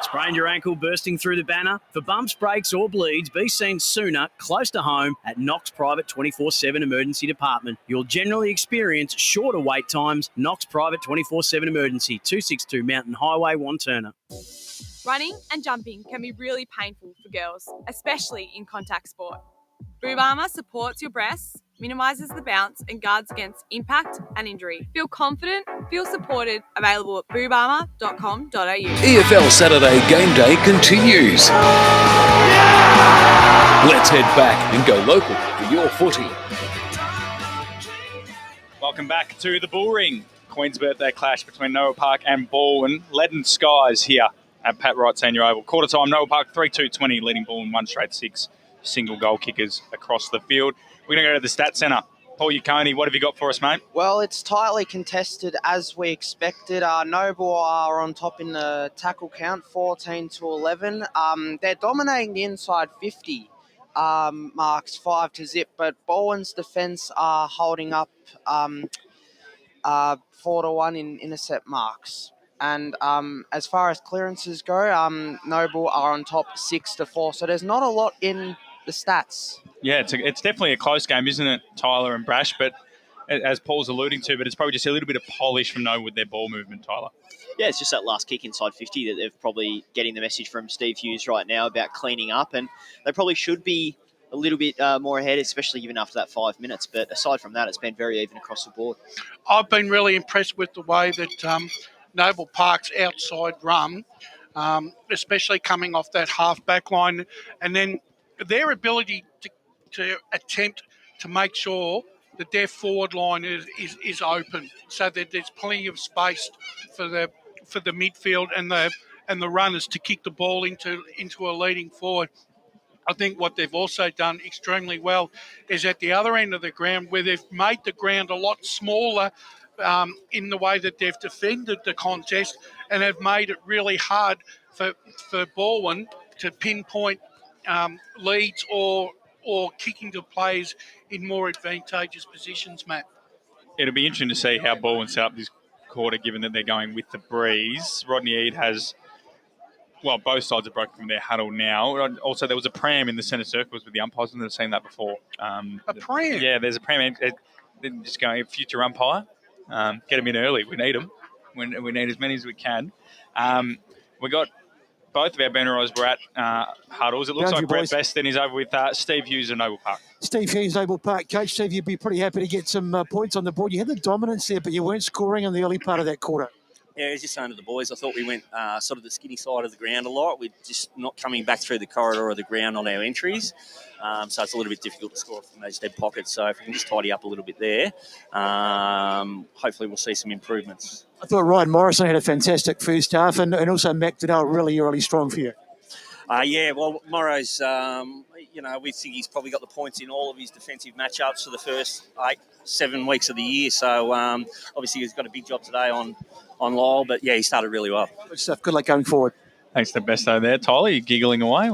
Sprained your ankle bursting through the banner? For bumps, breaks or bleeds, be seen sooner, close to home, at Knox Private 24/7 Emergency Department. You'll generally experience shorter wait times. Knox Private 24/7 Emergency, 262 Mountain Highway, Wanturna. Running and jumping can be really painful for girls, especially in contact sport. Boob Armour supports your breasts, minimises the bounce and guards against impact and injury. Feel confident, feel supported, available at boobarmour.com.au. EFL Saturday Game Day continues. Let's head back and go local for your footy. Welcome back to the Bullring. Queen's birthday clash between Noah Park and Balwyn. Leaden skies here at Pat Wright Senior Oval. Quarter time, Noah Park 3-2-20, leading Balwyn 1-6. Single goal kickers across the field. We're going to go to the Stats Centre. Paul Yaconi, what have you got for us, mate? Well, it's tightly contested as we expected. Noble are on top in the tackle count, 14-11. They're dominating the inside 50 marks, 5-0, but Balwyn's defence are holding up 4-1 in intercept marks. And as far as clearances go, Noble are on top 6-4. So there's not a lot in the stats. Yeah, it's definitely a close game, isn't it, Tyler and Brash? But as Paul's alluding to, but it's probably just a little bit of polish from Noble with their ball movement, Tyler. Yeah, it's just that last kick inside 50 that they're probably getting the message from Steve Hughes right now about cleaning up. And they probably should be a little bit more ahead, especially even after that 5 minutes. But aside from that, it's been very even across the board. I've been really impressed with the way that Noble Park's outside run, especially coming off that half-back line, and then their ability to attempt to make sure that their forward line is open, so that there's plenty of space for the midfield and the runners to kick the ball into a leading forward. I think what they've also done extremely well is at the other end of the ground, where they've made the ground a lot smaller in the way that they've defended the contest, and have made it really hard for Balwyn to pinpoint leads or kicking to players in more advantageous positions, Matt. It'll be interesting to see how Balwyn set up this quarter, given that they're going with the breeze. Rodney Eade has, well, both sides are broken from their huddle now. Also, there was a pram in the centre circles with the umpires. I've never seen that before. A pram? Yeah, there's a pram. Just going, future umpire, get them in early. We need them. We need as many as we can. We got both of our Benaros were at huddles. It looks like Brett Beston is over with Steve Hughes of Noble Park. Steve Hughes, Noble Park. Coach Steve, you'd be pretty happy to get some points on the board. You had the dominance there, but you weren't scoring in the early part of that quarter. Yeah, as you're saying to the boys, I thought we went sort of the skinny side of the ground a lot. We're just not coming back through the corridor of the ground on our entries. So it's a little bit difficult to score from those dead pockets. So if we can just tidy up a little bit there, hopefully we'll see some improvements. I thought Ryan Morrison had a fantastic first half, and also Mac Donnell really, really strong for you. Yeah, well, Morrow's, we think he's probably got the points in all of his defensive matchups for the first 7 weeks of the year. So obviously he's got a big job today on Lyle, but yeah, he started really well. Good stuff. Good luck going forward. Thanks to Besto there. Tyler, you're giggling away.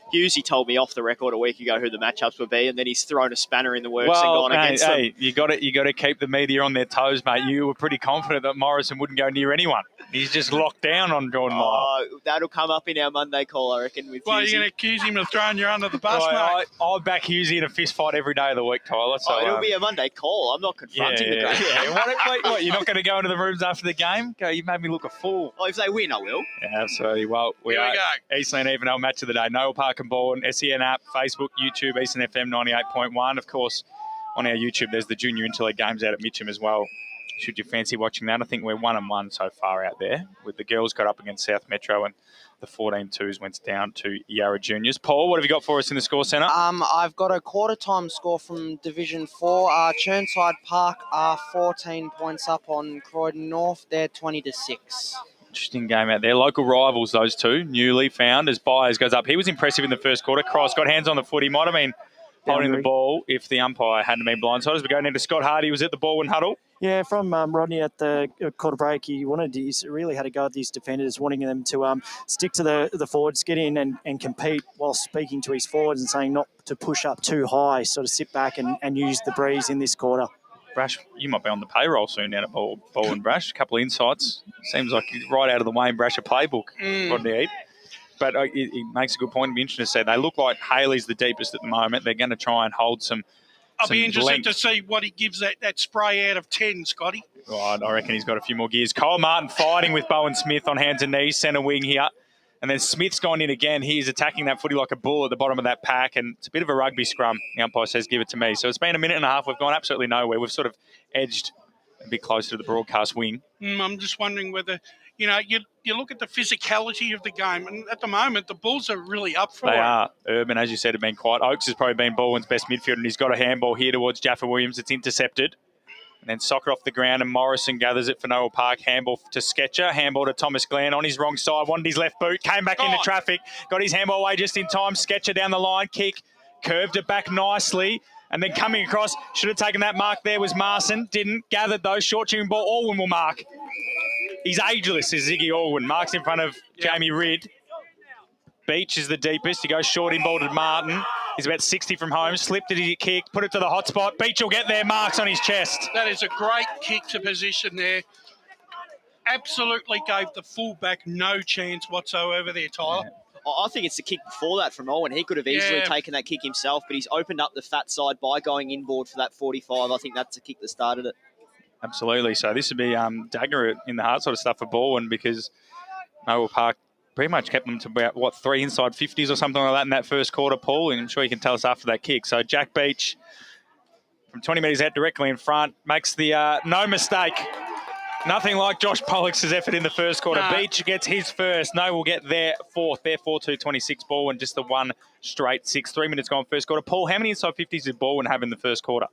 Hughes, told me off the record a week ago who the matchups would be, and then he's thrown a spanner in the works and gone against them. You got to keep the media on their toes, mate. You were pretty confident that Morrison wouldn't go near anyone. He's just locked down on Jordan Lyle. That'll come up in our Monday call, I reckon. With you're going to accuse him of throwing you under the bus, mate? I'll back Hughesy in a fist fight every day of the week, Tyler. So it'll be a Monday call. I'm not confronting the great. What, you're not going to go into the rooms after the game? You made me look a fool. Well, if they win, I will. Yeah, absolutely. Well, we are Eastland Evenell Match of the Day. Noel Park and Balwyn, SEN App, Facebook, YouTube, Eastern FM 98.1. Of course, on our YouTube, there's the Junior Interleague games out at Mitcham as well. Should you fancy watching that? I think we're 1-1 so far out there, with the girls got up against South Metro and the 14-2s went down to Yarra Juniors. Paul, what have you got for us in the score centre? I've got a quarter-time score from Division 4. Churnside Park are 14 points up on Croydon North. They're 20-6. Interesting game out there. Local rivals, those two, newly found as Byers goes up. He was impressive in the first quarter. Cross got hands on the foot. He might have been holding the ball if the umpire hadn't been blindsided. As we're going into Scott Hardy, was at the Balwyn huddle. Yeah, from Rodney at the quarter break, he really had a go at these defenders, wanting them to stick to the forwards, get in and compete, while speaking to his forwards and saying not to push up too high, sort of sit back and use the breeze in this quarter. Brash, you might be on the payroll soon down at Balwyn, Brash. A couple of insights. Seems like he's right out of the Wayne Brasher playbook, Rodney Eade. But it makes a good point. It'd be interesting to see. They look like Haley's the deepest at the moment. They're going to try and hold some I'll be interested length to see what he gives that spray out of 10, Scotty. Right, I reckon he's got a few more gears. Kyle Martin fighting with Bowen Smith on hands and knees, centre wing here. And then Smith's gone in again. He's attacking that footy like a bull at the bottom of that pack, and it's a bit of a rugby scrum. The umpire says, give it to me. So it's been a minute and a half. We've gone absolutely nowhere. We've sort of edged a bit closer to the broadcast wing. I'm just wondering whether, you look at the physicality of the game, and at the moment, the Bulls are really up for it. They are. Urban, as you said, have been quiet. Oakes has probably been Baldwin's best midfielder, and he's got a handball here towards Jaffa Williams. It's intercepted. And then soccer off the ground, and Morrison gathers it for Noel Park. Handball to Sketcher. Handball to Thomas Glenn on his wrong side. Wanted his left boot. Came back into traffic. Got his handball away just in time. Sketcher down the line. Kick. Curved it back nicely. And then coming across, should have taken that mark there was Marson. Didn't. Gathered those. Short shooting ball. Alwyn will mark. He's ageless, is Ziggy Alwyn. Marks in front of Jamie Ridd. Beach is the deepest. He goes short in ball to Martin. He's about 60 from home. Slipped it, he kick, put it to the hot spot. Beach will get there. Marks on his chest. That is a great kick to position there. Absolutely gave the fullback no chance whatsoever there, Tyler. Yeah. I think it's the kick before that from Owen. He could have easily taken that kick himself, but he's opened up the fat side by going inboard for that 45. I think that's the kick that started it. Absolutely. So this would be dagger in the heart sort of stuff for Balwyn, because Noel Park pretty much kept them to about, 3 inside 50s or something like that in that first quarter, Paul. And I'm sure you can tell us after that kick. So Jack Beach from 20 metres out directly in front makes the no mistake. Nothing like Josh Pollock's effort in the first quarter. No. Beach gets his first. No will get their fourth. Their 4-2-26 Balwyn, just the one straight 6. 3 minutes gone first quarter. Paul, how many inside 50s did Balwyn have in the first quarter?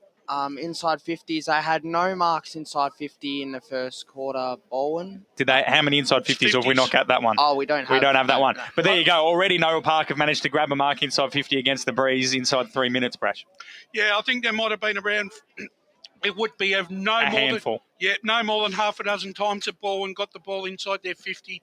Inside 50s, I had no marks inside 50 in the first quarter, Balwyn. Did they? How many inside 50s, or have we not got that one? Oh, we don't have that one. But there you go. Already Noel Park have managed to grab a mark inside 50 against the Breeze inside 3 minutes, Brash. Yeah, I think there might have been around, it would be of no a more handful. No more than half a dozen times that Balwyn got the ball inside their 50.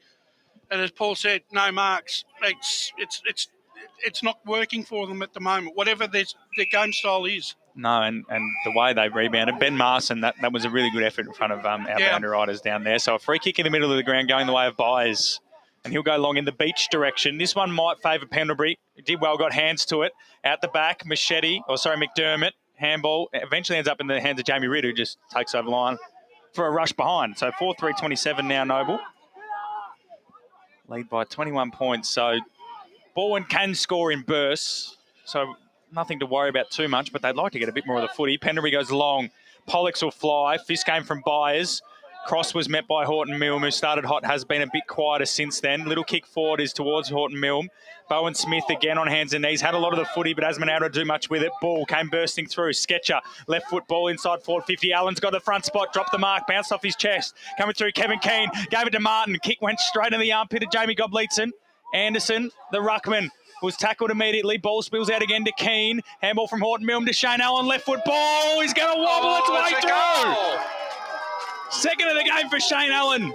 And as Paul said, no marks. It's not working for them at the moment, whatever their game style is. No, and the way they rebounded. Ben Marson, that was a really good effort in front of our boundary riders down there. So a free kick in the middle of the ground going the way of Byers. And he'll go long in the Beach direction. This one might favour Pendlebury. He did well, got hands to it. Out the back, McDermott, handball. Eventually ends up in the hands of Jamie Ridd, who just takes over line for a rush behind. So 4-3-27 now, Noble. Lead by 21 points. So Balwyn can score in bursts. So nothing to worry about too much, but they'd like to get a bit more of the footy. Pendlebury goes long. Pollux will fly. Fist came from Byers. Cross was met by Horton Milne, who started hot, has been a bit quieter since then. Little kick forward is towards Horton Milne. Bowen Smith again on hands and knees. Had a lot of the footy, but hasn't been able to do much with it. Ball came bursting through. Sketcher, left foot ball inside forward 50. Allen's got the front spot, dropped the mark, bounced off his chest. Coming through, Kevin Keane, gave it to Martin. Kick went straight in the armpit of Jamie Gobleitson. Anderson, the ruckman, was tackled immediately. Ball spills out again to Keane. Handball from Horton Milne to Shane Allen. Left foot ball. He's going to wobble its way through. Goal. Second of the game for Shane Allen.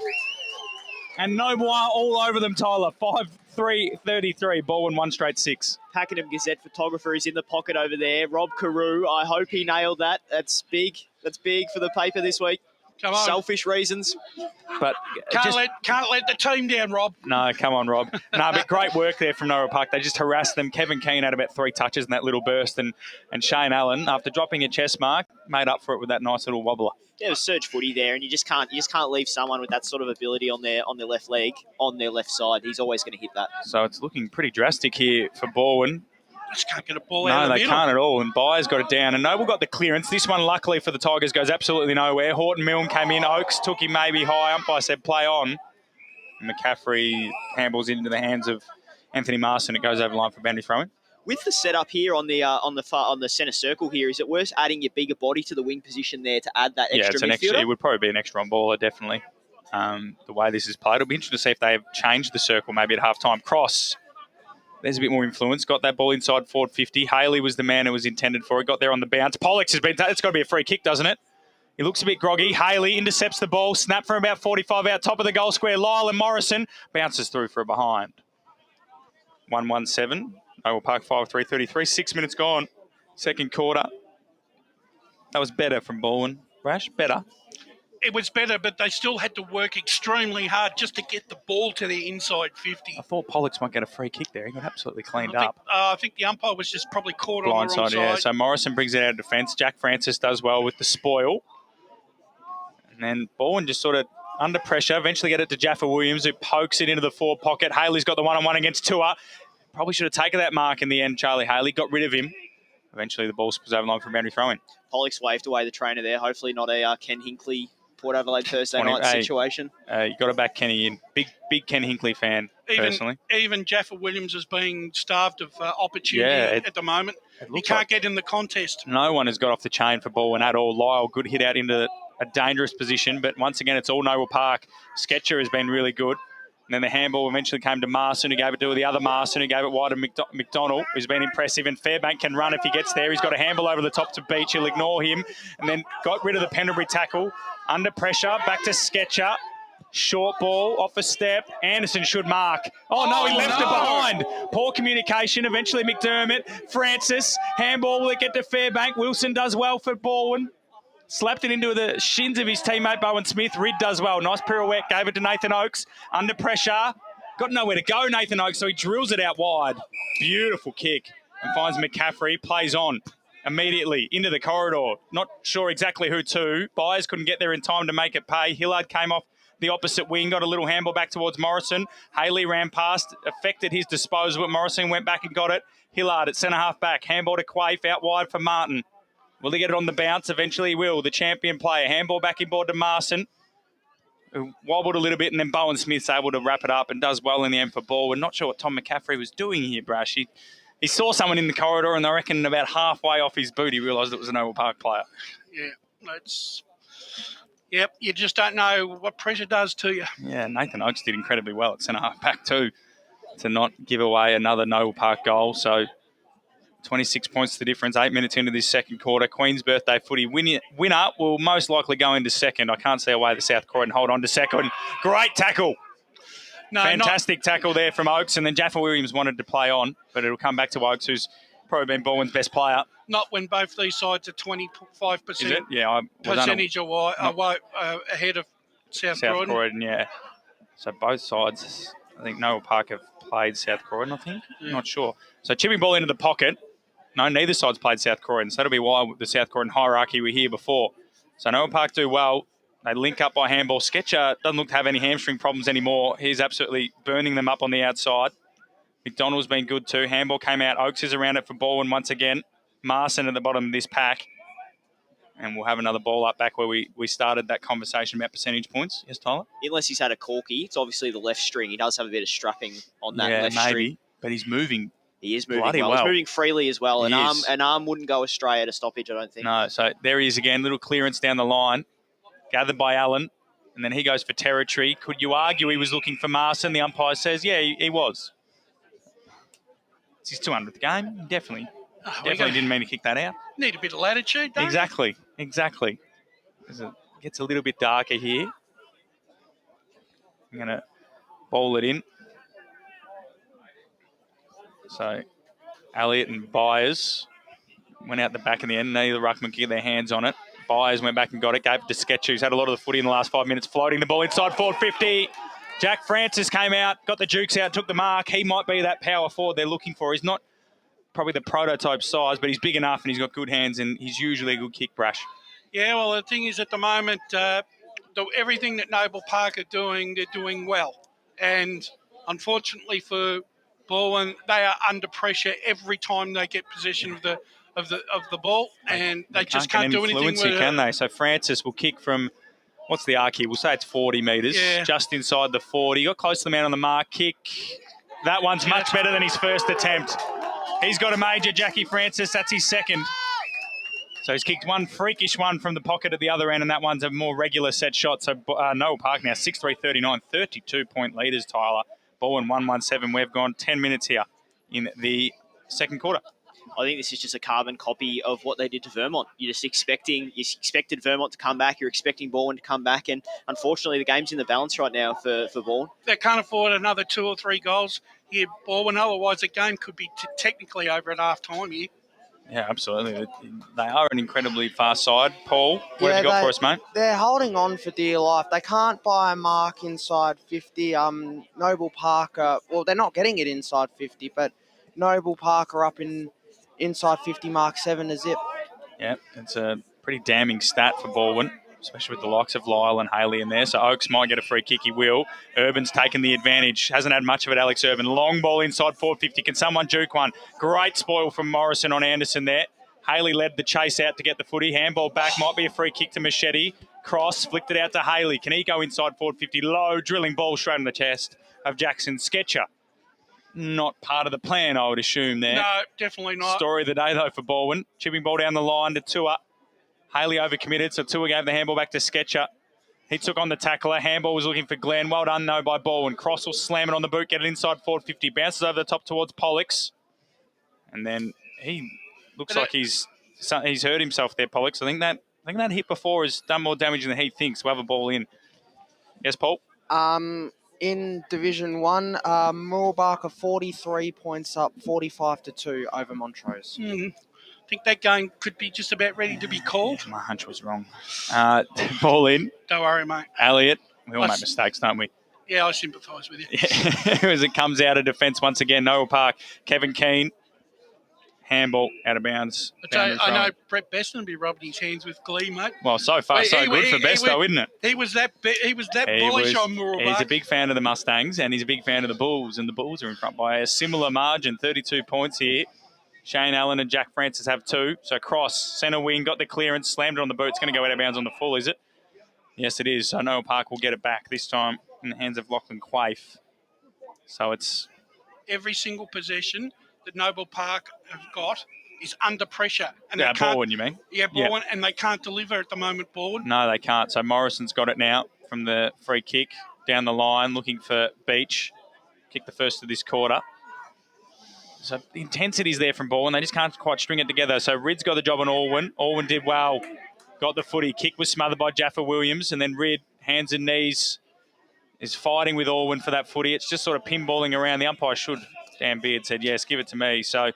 And Noble all over them, Tyler. 5-3-33. Balwyn 1 straight 6. Pakenham Gazette photographer is in the pocket over there. Rob Carew. I hope he nailed that. That's big. That's big for the paper this week. Come on. Selfish reasons. But can't let the team down, Rob. No, come on, Rob. No, but great work there from Noel Park. They just harassed them. Kevin Keane had about 3 touches in that little burst, and Shane Allen, after dropping a chest mark, made up for it with that nice little wobbler. Yeah, it was surge footy there, and you just can't leave someone with that sort of ability on their left leg, on their left side. He's always going to hit that. So it's looking pretty drastic here for Balwyn. Just can't get a ball out of the middle. No, they can't at all. And Byers got it down. And Noble got the clearance. This one, luckily for the Tigers, goes absolutely nowhere. Horton Milne came in. Oakes took him maybe high. Umpire said play on. And McCaffrey handballs into the hands of Anthony Marson. It goes over the line for boundary throw-in. With the setup here on the centre circle here, is it worth adding your bigger body to the wing position there to add that extra midfielder? It would probably be an extra on baller, definitely. the way this is played. It'll be interesting to see if they have changed the circle maybe at half-time. Cross. There's a bit more influence. Got that ball inside forward 50. Haley was the man who was intended for it. Got there on the bounce. Pollux has been... It's got to be a free kick, doesn't it? He looks a bit groggy. Haley intercepts the ball. Snap from about 45 out top of the goal square. Lyle and Morrison bounces through for a behind. 1-1-7. Oval Park 5-3-33. 6 minutes gone. Second quarter. That was better from Balwyn. Rash, better. It was better, but they still had to work extremely hard just to get the ball to the inside 50. I thought Pollux might get a free kick there. He got absolutely cleaned up. I think the umpire was just probably caught on the wrong Blindside, side. yeah. So Morrison brings it out of defence. Jack Francis does well with the spoil. And then Balwyn just sort of under pressure. Eventually get it to Jaffa Williams, who pokes it into the forward pocket. Haley's got the one-on-one against Tua. Probably should have taken that mark in the end, Charlie Haley. Got rid of him. Eventually the ball was over line for a boundary throw-in. Pollux waved away the trainer there. Hopefully not a Ken Hinckley Port Adelaide Thursday night situation. You got to back Kenny in. Big Ken Hinckley fan, personally. Even Jaffa Williams is being starved of opportunity at the moment. He can't get in the contest. No one has got off the chain for Balwyn at all. Lyle, good hit out into a dangerous position, but once again, it's all Noble Park. Sketcher has been really good. And then the handball eventually came to Marston, who gave it to the other Marston, who gave it wide to McDonald, who's been impressive. And Fairbank can run if he gets there. He's got a handball over the top to Beach. He'll ignore him. And then got rid of the Pendlebury tackle. Under pressure, back to Sketcher. Short ball, off a step. Anderson should mark. Oh, no, he left it behind. Poor communication. Eventually McDermott, Francis. Handball will get to Fairbank. Wilson does well for Balwyn. Slapped it into the shins of his teammate, Bowen Smith. Ridd does well. Nice pirouette. Gave it to Nathan Oakes. Under pressure. Got nowhere to go, Nathan Oakes, so he drills it out wide. Beautiful kick. And finds McCaffrey. Plays on immediately into the corridor. Not sure exactly who to. Byers couldn't get there in time to make it pay. Hillard came off the opposite wing. Got a little handball back towards Morrison. Haley ran past. Affected his disposal, but Morrison went back and got it. Hillard at centre-half back. Handball to Quaife. Out wide for Martin. Will he get it on the bounce? Eventually he will. The champion player. Handball back inboard to Marson, who wobbled a little bit, and then Bowen Smith's able to wrap it up and does well in the end for ball. We're not sure what Tom McCaffrey was doing here, Brash. He saw someone in the corridor, and I reckon about halfway off his boot, he realised it was an Oval Park player. Yeah, you just don't know what pressure does to you. Yeah, Nathan Oakes did incredibly well at centre-half back too, to not give away another Oval Park goal. So 26 points the difference, 8 minutes into this second quarter. Queen's birthday footy winner will most likely go into second. I can't see away the South Croydon. Hold on to second. Great tackle. Fantastic tackle there from Oakes. And then Jaffa Williams wanted to play on, but it'll come back to Oakes, who's probably been Balwyn's best player. Not when both these sides are 25%. Is it? Yeah. Percentage ahead of South Croydon. Croydon, yeah. So both sides, I think Noble Park have played South Croydon, I think. Yeah. Not sure. So chipping ball into the pocket. No, neither side's played South Croydon. So that'll be why the South Croydon hierarchy were here before. So Noble Park do well. They link up by handball. Sketcher doesn't look to have any hamstring problems anymore. He's absolutely burning them up on the outside. McDonald's been good too. Handball came out. Oakes is around it for Balwyn once again. Marson at the bottom of this pack. And we'll have another ball up back where we started that conversation about percentage points. Yes, Tyler? Unless he's had a corky, it's obviously the left string. He does have a bit of strapping on that left maybe, string. But he's moving. He is moving well. He's moving freely as well. An arm wouldn't go astray at a stoppage, I don't think. No, so there he is again. Little clearance down the line. Gathered by Allen. And then he goes for territory. Could you argue he was looking for Marson? The umpire says, yeah, he was. It's his 200th game. Definitely didn't mean to kick that out. Need a bit of latitude, don't you? Exactly. It gets a little bit darker here. I'm going to bowl it in. So Elliott and Byers went out the back in the end. Neither ruckman could get their hands on it. Byers went back and got it, gave it to Sketch, who's had a lot of the footy in the last 5 minutes, floating the ball inside forward 50. Jack Francis came out, got the jukes out, took the mark. He might be that power forward they're looking for. He's not probably the prototype size, but he's big enough and he's got good hands and he's usually a good kick, Brash. Yeah, well, the thing is at the moment, everything that Noble Park are doing, they're doing well. And unfortunately for Balwyn, they are under pressure every time they get possession of the ball, and they just can't do anything with it. Can they? So Francis will kick from, what's the arc here? We'll say it's 40 metres, just inside the 40. Got close to the man on the mark. Kick. That one's much better than his first attempt. He's got a major, Jackie Francis. That's his second. So he's kicked one freakish one from the pocket at the other end, and that one's a more regular set shot. So Noel Park now 6-3-39, 32-point leaders, Tyler. Balwyn 1-1-7. We've gone 10 minutes here in the second quarter. I think this is just a carbon copy of what they did to Vermont. You expected Vermont to come back. You're expecting Balwyn to come back, and unfortunately, the game's in the balance right now for Balwyn. They can't afford another 2 or 3 goals here, Balwyn. Otherwise, the game could be technically over at half time here. Yeah, absolutely. They are an incredibly fast side. Paul, what have you got for us, mate? They're holding on for dear life. They can't buy a mark inside 50. Noble Park, they're not getting it inside 50, but Noble Park are up inside 50, mark 7 to zip. Yeah, it's a pretty damning stat for Balwyn, especially with the likes of Lyle and Haley in there. So Oakes might get a free kick. He will. Urban's taken the advantage. Hasn't had much of it, Alex Urban. Long ball inside 450. Can someone juke one? Great spoil from Morrison on Anderson there. Haley led the chase out to get the footy. Handball back. Might be a free kick to Machete. Cross. Flicked it out to Haley. Can he go inside 450? Low drilling ball straight in the chest of Jackson Sketcher. Not part of the plan, I would assume there. No, definitely not. Story of the day, though, for Balwyn. Chipping ball down the line to Tua. Haley overcommitted, so Tua gave the handball back to Sketcher. He took on the tackler. Handball was looking for Glenn. Well done, though, by Balwyn. Cross will slam it on the boot, get it inside 450. Bounces over the top towards Pollux. And then he looks like he's hurt himself there, Pollux. I think that hit before has done more damage than he thinks. We'll have a ball in. Yes, Paul? In Division 1, Moorbark are 43 points up, 45-2 over Montrose. I think that game could be just about ready to be called. Yeah, my hunch was wrong. Ball in. Don't worry, mate. Elliot. We all make mistakes, don't we? Yeah, I sympathise with you. Yeah. As it comes out of defence once again, Noel Park, Kevin Keane. Handball out of bounds. I know Brett Beston will be rubbing his hands with glee, mate. Well, so far, so good for Besto, isn't it? He was that bullish on Moorbark. He's a big fan of the Mustangs, and he's a big fan of the Bulls, and the Bulls are in front by a similar margin, 32 points here. Shane Allen and Jack Francis have 2. So cross, centre wing, got the clearance, slammed it on the boot. It's going to go out of bounds on the full, is it? Yes, it is. So Noel Park will get it back, this time in the hands of Lachlan Quaife. So it's... Every single possession that Noble Park have got is under pressure. And yeah, Balwyn, you mean? Yeah, Balwyn, and they can't deliver at the moment, Balwyn. No, they can't. So Morrison's got it now from the free kick down the line, looking for Beach. Kick the first of this quarter. So the intensity's there from Balwyn. They just can't quite string it together. So Ridd's got the job on Alwyn. Alwyn did well. Got the footy. Kick was smothered by Jaffa Williams. And then Ridd, hands and knees, is fighting with Alwyn for that footy. It's just sort of pinballing around. The umpire should, Dan Beard said, yes, give it to me. So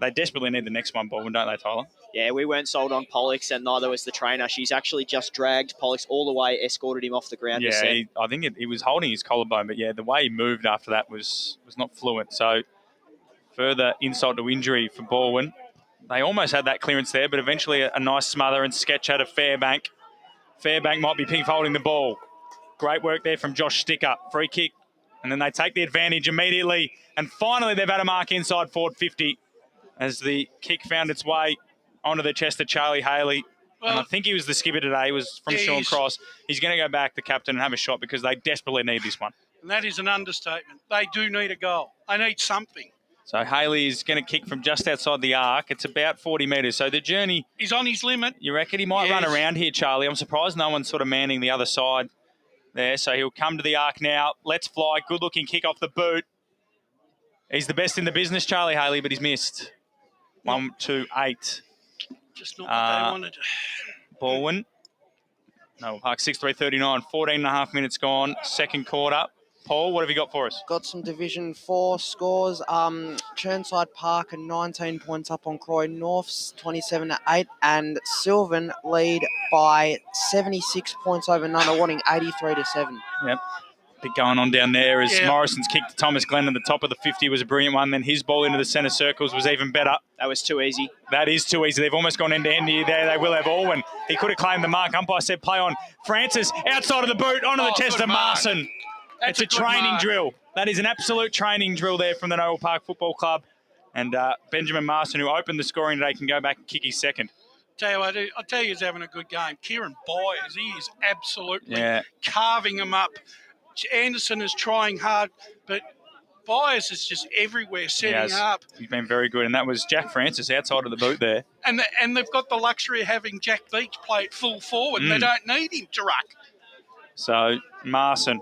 they desperately need the next one, Balwyn, don't they, Tyler? Yeah, we weren't sold on Pollux, and neither was the trainer. She's actually just dragged Pollux all the way, escorted him off the ground. Yeah, I think he was holding his collarbone, but yeah, the way he moved after that was not fluent. So further insult to injury for Balwyn. They almost had that clearance there, but eventually a nice smother and sketch out of Fairbank. Fairbank might be pink holding the ball. Great work there from Josh Sticker. Free kick. And then they take the advantage immediately. And finally, they've had a mark inside forward 50 as the kick found its way onto the chest of Charlie Haley. Well, and I think he was the skipper today. It was from Sean Cross. He's going to go back, the captain, and have a shot because they desperately need this one. And that is an understatement. They do need a goal. They need something. So Haley is going to kick from just outside the arc. It's about 40 metres. So the journey... He's on his limit. You reckon he might run around here, Charlie? I'm surprised no one's sort of manning the other side there. So he'll come to the arc now. Let's fly. Good-looking kick off the boot. He's the best in the business, Charlie Haley, but he's missed. 1, 2, 8. Just not what they wanted. Balwyn. No, Park 6-3-39. 14 and a half minutes gone. Second quarter. Paul, what have you got for us? Got some Division 4 scores. Churnside Park are 19 points up on Croydon Norths, 27-8. And Sylvan lead by 76 points over Nunawading, 83-7. Yep. Bit going on down there as Morrison's kick to Thomas Glenn at the top of the 50 was a brilliant one. Then his ball into the centre circles was even better. That was too easy. That is too easy. They've almost gone end-to-end here. There they will have Alwyn. He could have claimed the mark. Umpire said play on. Francis outside of the boot onto the chest of Marson. It's a training drill. That is an absolute training drill there from the Noel Park Football Club. And Benjamin Marson, who opened the scoring today, can go back and kick his second. I'll tell you he's having a good game. Kieran Byers, he is absolutely carving him up. Anderson is trying hard, but Byers is just everywhere setting up. He's been very good, and that was Jack Francis outside of the boot there. And they've got the luxury of having Jack Beach play at full forward. And they don't need him to ruck. So, Marson,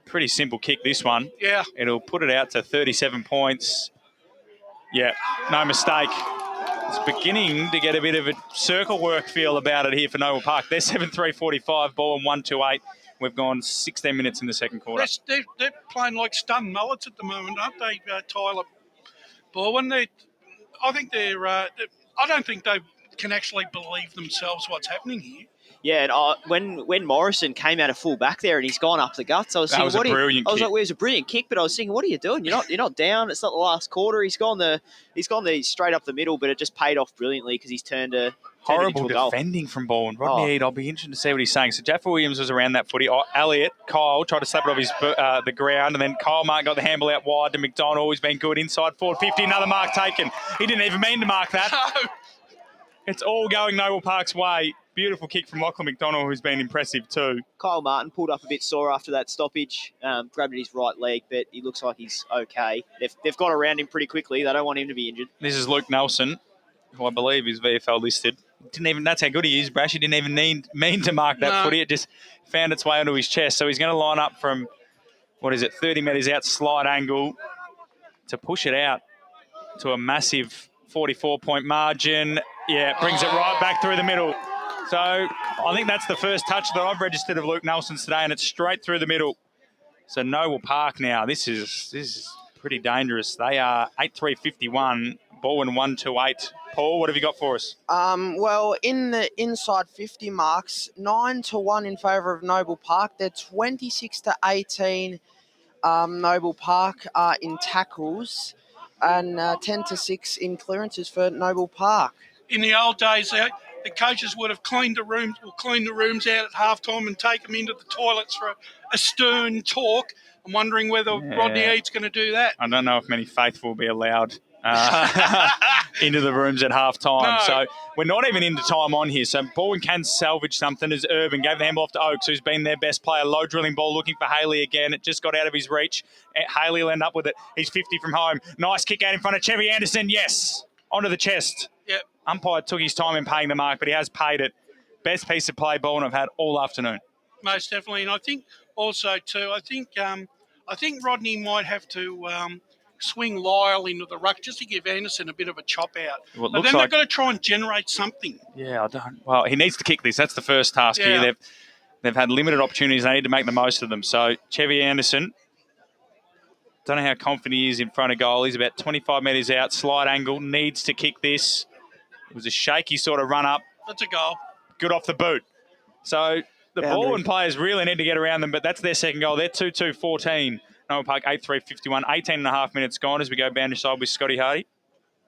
pretty simple kick this one. Yeah. It'll put it out to 37 points. Yeah, no mistake. It's beginning to get a bit of a circle work feel about it here for Noble Park. They're 7-3-45, Balwyn 1-2-8. We've gone 16 minutes in the second quarter. They're playing like stunned mullets at the moment, aren't they, Tyler? Balwyn, I think I don't think they can actually believe themselves what's happening here. Yeah, and when Morrison came out of full back there and he's gone up the guts, I was thinking, brilliant I was kick. like, "Where's a brilliant kick?" But I was thinking, "What are you doing? You're not down. It's not the last quarter. He's gone straight up the middle, but it just paid off brilliantly because he's turned it Horrible into a goal. defending from Balwyn. Rodney Eade, I'll be interested to see what he's saying. So Jaffa Williams was around that footy. Kyle tried to slap it off the ground, and then Kyle Martin got the handball out wide to McDonald, who's been good inside forward 50. Another mark taken. He didn't even mean to mark that. No. It's all going Noble Park's way. Beautiful kick from Lachlan McDonald, who's been impressive too. Kyle Martin pulled up a bit sore after that stoppage, grabbed at his right leg, but he looks like he's okay. They've got around him pretty quickly. They don't want him to be injured. This is Luke Nelson, who I believe is VFL listed. That's how good he is, Brash. He didn't even mean to mark that footy. It just found its way onto his chest. So he's going to line up from, 30 metres out, slide angle to push it out to a massive 44-point margin. Yeah, brings it right back through the middle. So I think that's the first touch that I've registered of Luke Nelson's today, and it's straight through the middle. So Noble Park now, this is pretty dangerous. They are 8-3-51, Balwyn 1-2-8. Paul, what have you got for us? Well, in the inside 50 marks, 9-1 in favour of Noble Park. They're 26-18 Noble Park in tackles and 10-6 in clearances for Noble Park. In the old days, the coaches would have clean the rooms out at halftime and take them into the toilets for a stern talk. I'm wondering whether Rodney Eade's going to do that. I don't know if many faithful will be allowed into the rooms at half-time. No. So we're not even into time on here. So Balwyn can salvage something as Urban gave the handball off to Oakes, who's been their best player. Low drilling ball looking for Haley again. It just got out of his reach. Haley will end up with it. He's 50 from home. Nice kick out in front of Chevy Anderson. Yes, onto the chest. Yep. Umpire took his time in paying the mark, but he has paid it. Best piece of play Balwyn I've had all afternoon. Most definitely. And I think also too, I think Rodney might have to swing Lyle into the ruck just to give Anderson a bit of a chop out. Well, but then they've got to try and generate something. Yeah, well, he needs to kick this. That's the first task here. They've had limited opportunities. They need to make the most of them. So Chevy Anderson, don't know how confident he is in front of goal. He's about 25 metres out, slide angle, needs to kick this. It was a shaky sort of run up. That's a goal. Good off the boot. So the Balwyn players really need to get around them, but that's their second goal. They're 2-2-14. Noble Park 8-3-51. 18 and a half minutes gone as we go boundary side with Scotty Hardy.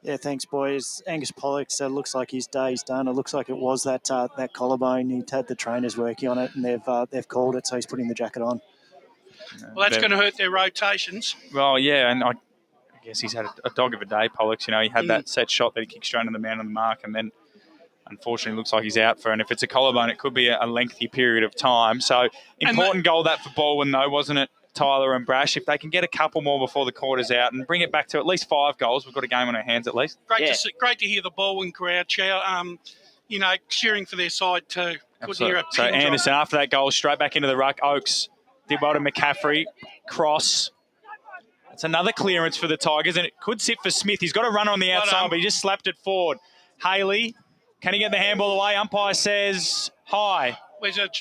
Yeah, thanks, boys. Angus Pollock looks like his day's done. It looks like it was that collarbone. He'd had the trainers working on it, and they've called it, so he's putting the jacket on. Well, that's going to hurt their rotations. Well, yeah, and I guess he's had a dog of a day, Pollux. He had that set shot that he kicked straight into the man on the mark, and then unfortunately looks like he's out for. And if it's a collarbone, it could be a lengthy period of time. So important goal that for Balwyn, though, wasn't it, Tyler and Brash? If they can get a couple more before the quarter's out and bring it back to at least 5 goals, we've got a game on our hands at least. Great to hear the Balwyn crowd cheering for their side too. Good to hear a so Anderson, after that goal, straight back into the ruck. Oakes did well to McCaffrey. Cross. It's another clearance for the Tigers, and it could sit for Smith. He's got a runner on the outside, but he just slapped it forward. Haley, can he get the handball away? Umpire says high.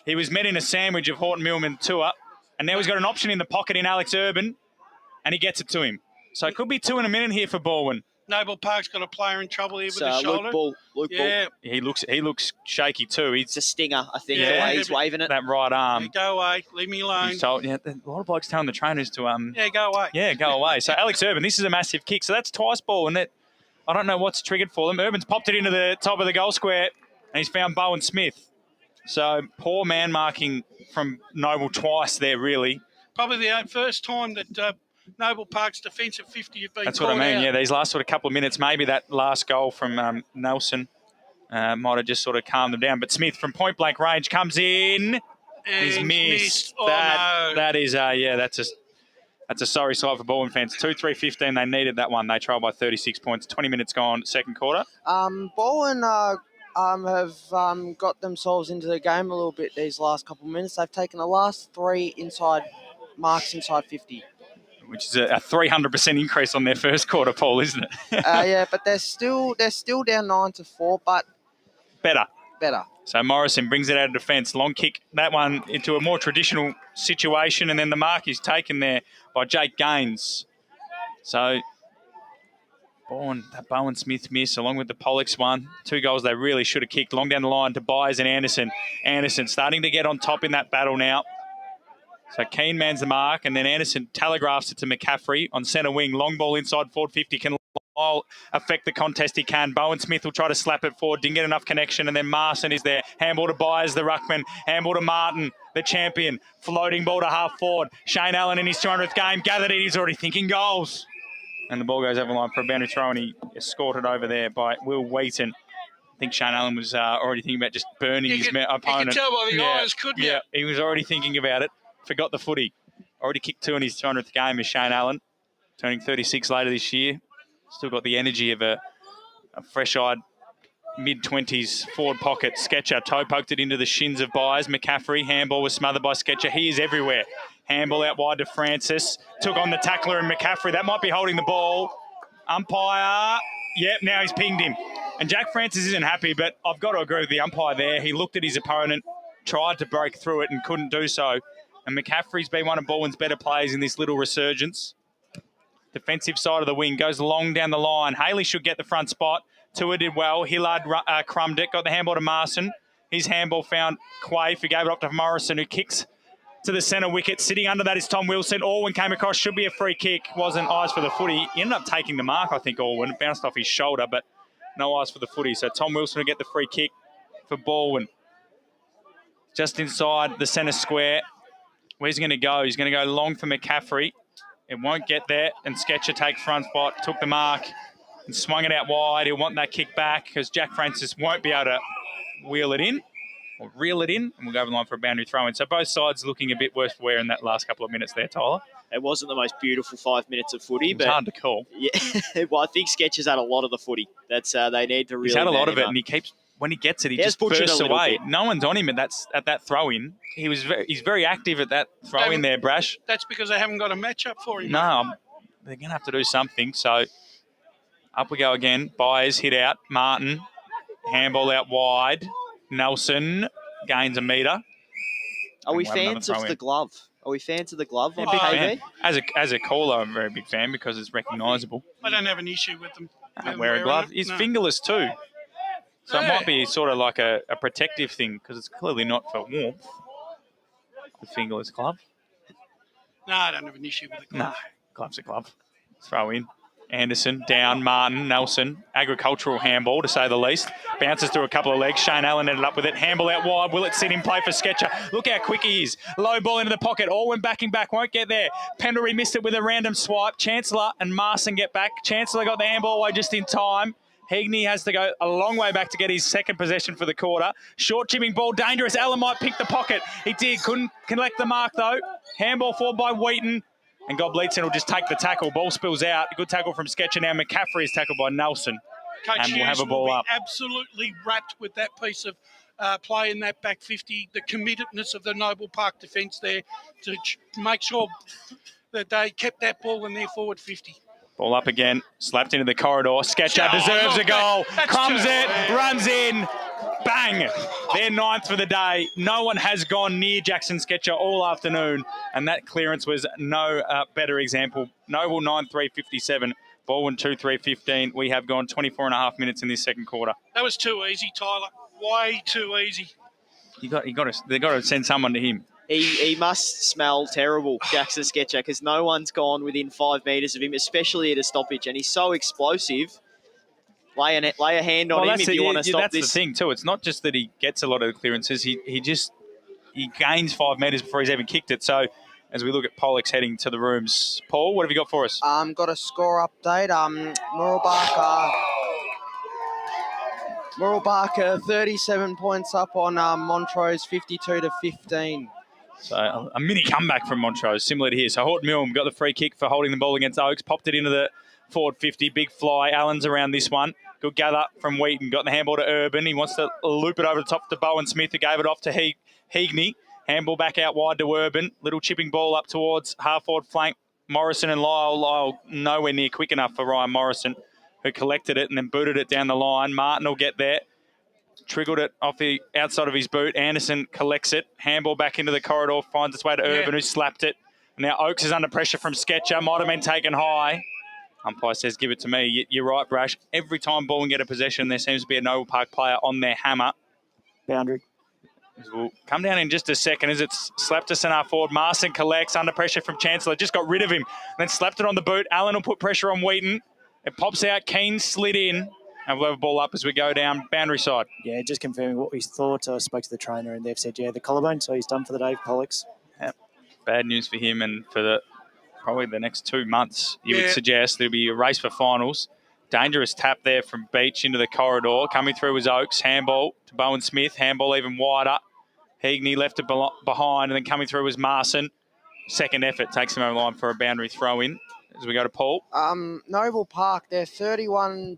He was met in a sandwich of Horton Millman Tua, and now he's got an option in the pocket in Alex Urban, and he gets it to him. So it could be 2 in a minute here for Balwyn. Noble Park's got a player in trouble here with the shoulder. Luke Ball. He looks shaky too. It's a stinger, I think, the way he's waving it. That right arm. Yeah, go away. Leave me alone. He's told, a lot of blokes telling the trainers to go away. Yeah, go away. So Alex Urban, this is a massive kick. So that's twice ball, and I don't know what's triggered for them. Urban's popped it into the top of the goal square, and he's found Bowen Smith. So poor man marking from Noble twice there, really. Probably the first time that Noble Park's defensive 50 have been. That's what I mean. Out. Yeah, these last sort of couple of minutes, maybe that last goal from Nelson might have just sort of calmed them down. But Smith from point blank range comes in. And he's missed. Oh, no. That is that's That's a sorry sight for Balwyn fans. 2-3-15. They needed that one. They trailed by 36 points. 20 minutes gone, second quarter. Balwyn have got themselves into the game a little bit these last couple of minutes. They've taken the last 3 marks inside 50. Which is a 300% increase on their first quarter, Paul, isn't it? Yeah, but they're still down 9-4, but Better. So Morrison brings it out of defence. Long kick, that one into a more traditional situation, and then the mark is taken there by Jake Gaines. So that Bowen Smith miss along with the Pollux one. 2 goals they really should have kicked. Long down the line to Byers and Anderson. Anderson starting to get on top in that battle now. So Keen mans the mark, and then Anderson telegraphs it to McCaffrey on centre wing. Long ball inside forward 50. Can Lyle affect the contest? He can. Bowen Smith will try to slap it forward. Didn't get enough connection, and then Marson is there. Handball to Byers, the ruckman. Handball to Martin, the champion. Floating ball to half forward. Shane Allen in his 200th game. Gathered it. He's already thinking goals. And the ball goes over the line for a boundary throw, and he escorted over there by Will Wheaton. I think Shane Allen was already thinking about just burning his opponent. You could tell by the eyes, couldn't you? Yeah, he was already thinking about it. Forgot the footy. Already kicked 2 in his 200th game as Shane Allen. Turning 36 later this year. Still got the energy of a fresh-eyed mid-20s forward pocket. Sketcher toe poked it into the shins of Byers. McCaffrey, handball was smothered by Sketcher. He is everywhere. Handball out wide to Francis. Took on the tackler and McCaffrey. That might be holding the ball. Umpire. Yep, now he's pinged him. And Jack Francis isn't happy, but I've got to agree with the umpire there. He looked at his opponent, tried to break through it and couldn't do so. And McCaffrey's been one of Balwyn's better players in this little resurgence. Defensive side of the wing, goes long down the line. Haley should get the front spot. Tua did well. Hillard crumbed it, got the handball to Marson. His handball found Quaife, who gave it up to Morrison, who kicks to the centre wicket. Sitting under that is Tom Wilson. Alwyn came across, should be a free kick. Wasn't eyes for the footy. He ended up taking the mark, I think, Alwyn. It bounced off his shoulder, but no eyes for the footy. So Tom Wilson will get the free kick for Balwyn. Just inside the centre square. Where's he going to go? He's going to go long for McCaffrey. It won't get there. And Sketcher takes front spot, took the mark and swung it out wide. He'll want that kick back because Jack Francis won't be able to wheel it in or reel it in. And we'll go over the line for a boundary throw in. So both sides looking a bit worse for wear in that last couple of minutes there, Tyler. It wasn't the most beautiful 5 minutes of footy. It's hard to call. Yeah, well, I think Sketcher's had a lot of the footy. That's they need to really. He's had a lot of it, and he keeps. When he gets it, he just bursts away. Bit. No one's on him at that throw-in. He's very active at that throw-in there, Brash. That's because they haven't got a match-up for him. No, they're going to have to do something. So up we go again. Byers hit out. Martin, handball out wide. Nelson gains a metre. Are we fans of the glove? Are we fans of the glove? Yeah, big fan. As a caller, I'm a very big fan because it's recognisable. I don't have an issue with them. Wear a glove. He's fingerless too. So it might be sort of like a protective thing because it's clearly not for warmth. The fingerless glove. No, I don't have an issue with the glove. No, glove's a glove. Throw in. Anderson, down, Martin, Nelson. Agricultural handball, to say the least. Bounces through a couple of legs. Shane Allen ended up with it. Handball out wide. Will it sit in play for Sketcher? Look how quick he is. Low ball into the pocket. Alwyn backing back. Won't get there. Pendlebury missed it with a random swipe. Chancellor and Marson get back. Chancellor got the handball away just in time. Heagney has to go a long way back to get his second possession for the quarter. Short chipping ball, dangerous. Allen might pick the pocket. He did. Couldn't collect the mark, though. Handball forward by Wheaton. And Gobleitson will just take the tackle. Ball spills out. Good tackle from Sketcher now. McCaffrey is tackled by Nelson. Coach and we'll have a ball will be up. Absolutely wrapped with that piece of play in that back 50. The committedness of the Noble Park defence there to make sure that they kept that ball in their forward 50. Ball up again, slapped into the corridor. Sketcher deserves a goal. Crumbs it, runs in, bang. They're ninth for the day. No one has gone near Jackson Sketcher all afternoon, and that clearance was no better example. Noble 9-3-57, Balwyn 2-3-15. We have gone 24 and a half minutes in this second quarter. That was too easy, Tyler. Way too they've got to send someone to him. He must smell terrible, Jackson Sketcher, because no one's gone within 5 metres of him, especially at a stoppage. And he's so explosive. Lay a hand on him if you want to stop this. That's the thing too. It's not just that he gets a lot of the clearances. He gains 5 metres before he's even kicked it. So as we look at Pollux heading to the rooms, Paul, what have you got for us? Got a score update. Murrell Barker 37 points up on Montrose 52-15. So a mini comeback from Montrose, similar to here. So Horton Milne got the free kick for holding the ball against Oaks, popped it into the forward 50, big fly. Allen's around this one. Good gather from Wheaton, got the handball to Urban. He wants to loop it over the top to Bowen Smith, who gave it off to Heagney. Handball back out wide to Urban. Little chipping ball up towards half-forward flank. Morrison and Lyle. Lyle nowhere near quick enough for Ryan Morrison, who collected it and then booted it down the line. Martin will get there. Triggled it off the outside of his boot. Anderson collects it. Handball back into the corridor, finds its way to Urban, who slapped it. And now Oaks is under pressure from Sketcher. Might have been taken high. Umpire says, give it to me. You're right, Brash. Every time Balwyn get a possession, there seems to be a Noble Park player on their hammer. Boundary. We'll come down in just a second as it's slapped to centre forward. Marston collects under pressure from Chancellor. Just got rid of him. Then slapped it on the boot. Allen will put pressure on Wheaton. It pops out. Keane slid in. And we'll have a ball up as we go down boundary side. Yeah, just confirming what we thought. I spoke to the trainer and they've said, the collarbone. So he's done for the day, Pollux. Yep. Bad news for him and for probably the next 2 months, you would suggest. There'll be a race for finals. Dangerous tap there from Beach into the corridor. Coming through was Oaks. Handball to Bowen Smith. Handball even wider. Heagney left it behind, and then coming through was Marson. Second effort takes him over the line for a boundary throw in as we go to Paul. Noble Park, they're 31.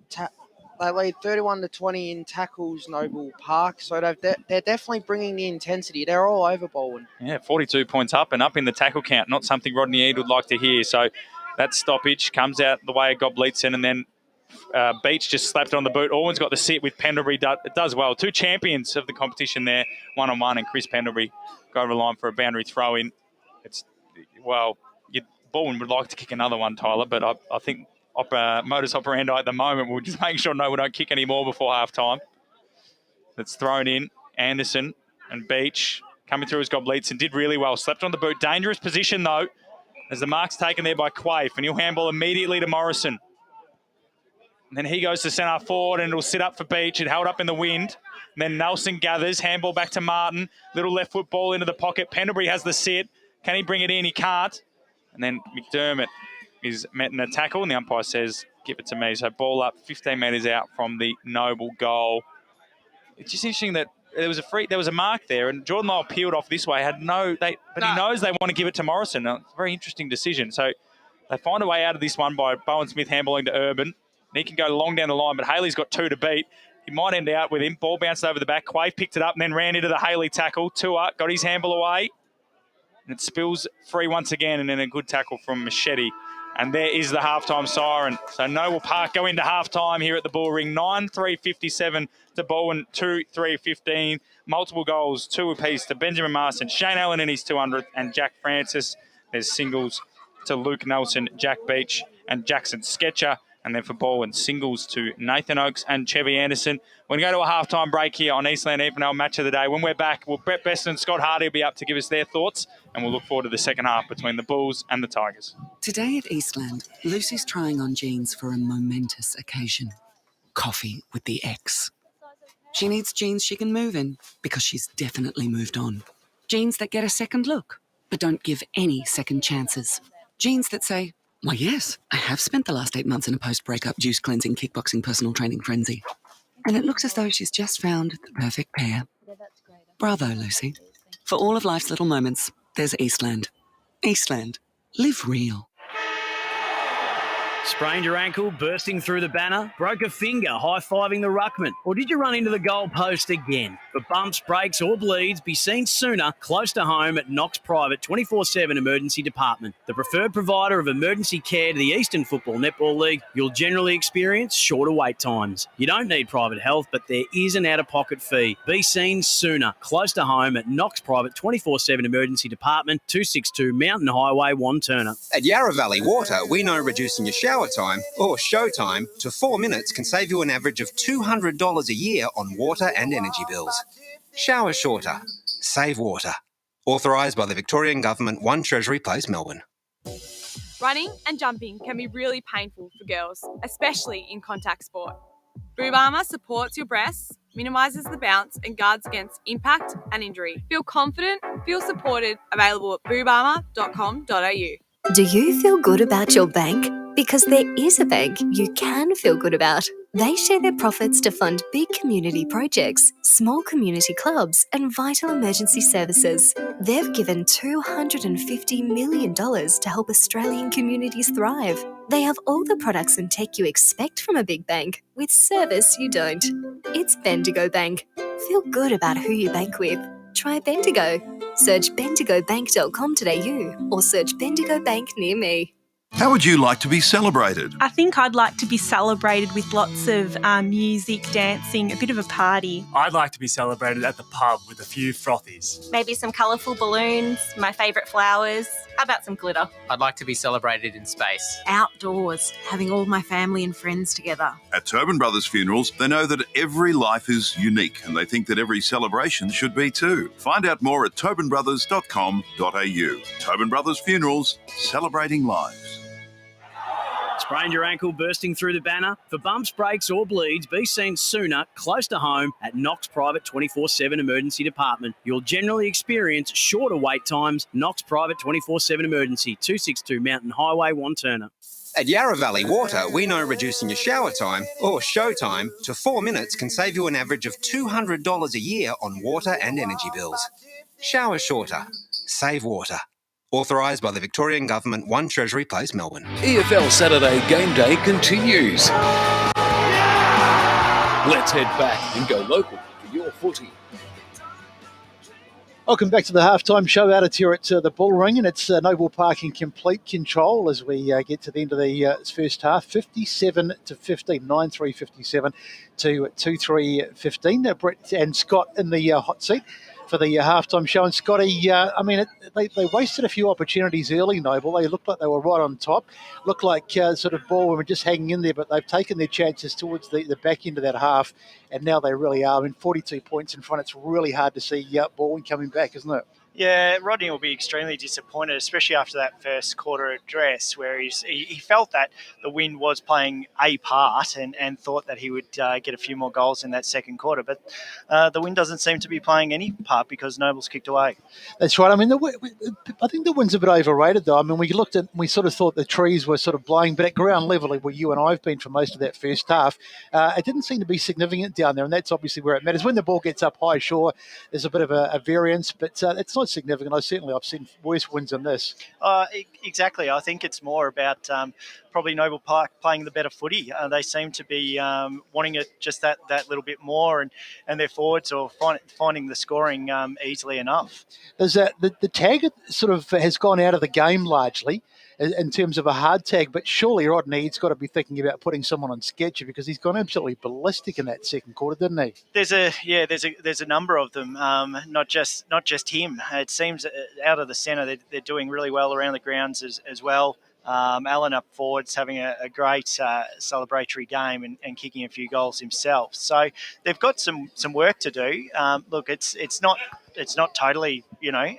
They lead 31-20 in tackles. Noble Park, so they're definitely bringing the intensity. They're all over Balwyn. Yeah, 42 points up and up in the tackle count. Not something Rodney Eade would like to hear. So that stoppage comes out the way of Gobleitson, and then Beach just slapped it on the boot. Orwin's got the sit with Pendlebury. It does well. Two champions of the competition there, one-on-one, and Chris Pendlebury go over the line for a boundary throw-in. Balwyn would like to kick another one, Tyler, but I think modus operandi at the moment, we'll just make sure we don't kick any more before half-time. It's thrown in. Anderson and Beach coming through as Gobleitson did really well. Slapped on the boot. Dangerous position, though, as the mark's taken there by Quaife, and he'll handball immediately to Morrison. And then he goes to centre forward and it'll sit up for Beach. It held up in the wind. And then Nelson gathers. Handball back to Martin. Little left foot ball into the pocket. Pendlebury has the sit. Can he bring it in? He can't. And then McDermott is met in a tackle. And the umpire says, give it to me. So ball up 15 metres out from the Noble goal. It's just interesting that there was a mark there. And Jordan Lyle peeled off this way. He knows they want to give it to Morrison. It's a very interesting decision. So they find a way out of this one by Bowen Smith handballing to Urban. He can go long down the line, but Haley's got two to beat. He might end out with him. Ball bounced over the back. Quaife picked it up and then ran into the Haley tackle. Tua got his handball away. And it spills free once again, and then a good tackle from Machete. And there is the halftime siren. So Noble Park go into halftime here at the Bullring. 9-3-57 to Balwyn, 2-3-15. Multiple goals, 2 apiece to Benjamin Marston, Shane Allen in his 200th, and Jack Francis. There's singles to Luke Nelson, Jack Beach, and Jackson Sketcher. And then for Balwyn, singles to Nathan Oakes and Chevy Anderson. We're going to go to a halftime break here on Eastland FM Match of the Day. When we're back, Brett Beston and Scott Hardy will be up to give us their thoughts, and we'll look forward to the second half between the Bulls and the Tigers. Today at Eastland, Lucy's trying on jeans for a momentous occasion. Coffee with the ex. She needs jeans she can move in because she's definitely moved on. Jeans that get a second look, but don't give any second chances. Jeans that say, why, yes, I have spent the last 8 months in a post-breakup juice-cleansing, kickboxing, personal training frenzy. And it looks as though she's just found the perfect pair. Bravo, Lucy. For all of life's little moments, there's Eastland. Eastland. Live real. Sprained your ankle, bursting through the banner? Broke a finger, high-fiving the ruckman? Or did you run into the goal post again? For bumps, breaks or bleeds, be seen sooner, close to home at Knox Private 24/7 Emergency Department. The preferred provider of emergency care to the Eastern Football Netball League, you'll generally experience shorter wait times. You don't need private health, but there is an out-of-pocket fee. Be seen sooner, close to home at Knox Private 24/7 Emergency Department, 262 Mountain Highway, Wanturna. At Yarra Valley Water, we know reducing your shower time or show time to 4 minutes can save you an average of $200 a year on water and energy bills. Shower shorter. Save water. Authorised by the Victorian Government, 1 Treasury Place, Melbourne. Running and jumping can be really painful for girls, especially in contact sport. Boob Armour supports your breasts, minimises the bounce and guards against impact and injury. Feel confident, feel supported, available at boobarmour.com.au. Do you feel good about your bank? Because there is a bank you can feel good about. They share their profits to fund big community projects, small community clubs, and vital emergency services. They've given $250 million to help Australian communities thrive. They have all the products and tech you expect from a big bank, with service you don't. It's Bendigo Bank. Feel good about who you bank with. Try Bendigo. Search bendigobank.com.au or search Bendigo Bank near me. How would you like to be celebrated? I think I'd like to be celebrated with lots of music, dancing, a bit of a party. I'd like to be celebrated at the pub with a few frothies. Maybe some colourful balloons, my favourite flowers. How about some glitter? I'd like to be celebrated in space. Outdoors, having all my family and friends together. At Tobin Brothers Funerals, they know that every life is unique and they think that every celebration should be too. Find out more at tobinbrothers.com.au. Tobin Brothers Funerals, celebrating lives. Sprained your ankle bursting through the banner? For bumps, breaks or bleeds, be seen sooner, close to home, at Knox Private 24/7 Emergency Department. You'll generally experience shorter wait times. Knox Private 24/7 Emergency, 262 Mountain Highway, Wanturna. At Yarra Valley Water, we know reducing your shower time, or show time, to 4 minutes can save you an average of $200 a year on water and energy bills. Shower shorter. Save water. Authorised by the Victorian Government, 1 Treasury Place, Melbourne. EFL Saturday Game Day continues. Let's head back and go local for your footy. Welcome back to the halftime show out here at the Bullring, and it's Noble Park in complete control as we get to the end of the first half. 57-15, 9-3-57 to 2-3-15. Brett and Scott in the hot seat for the halftime show. And Scotty, they wasted a few opportunities early, Noble. They looked like they were right on top. Looked like sort of Balwyn were just hanging in there, but they've taken their chances towards the back end of that half, and now they really are. 42 points in front. It's really hard to see Balwyn coming back, isn't it? Yeah, Rodney will be extremely disappointed, especially after that first quarter address where he felt that the wind was playing a part and thought that he would get a few more goals in that second quarter. But the wind doesn't seem to be playing any part because Noble's kicked away. That's right. I mean, I think the wind's a bit overrated, though. I mean, we sort of thought the trees were sort of blowing, but at ground level, where you and I have been for most of that first half, it didn't seem to be significant down there, and that's obviously where it matters. When the ball gets up high, sure, there's a bit of a variance, but it's not significant. I've seen worse wins than this. Exactly. I think it's more about probably Noble Park playing the better footy. They seem to be wanting it just that little bit more, and their forwards are finding the scoring easily enough. There's the tag sort of has gone out of the game largely in terms of a hard tag, but surely Rodney's got to be thinking about putting someone on Sketcher because he's gone absolutely ballistic in that second quarter, didn't he? There's a number of them, not just him. It seems out of the centre they're doing really well around the grounds as well. Alan up forwards having a great celebratory game and kicking a few goals himself. So they've got some work to do. Look, it's not totally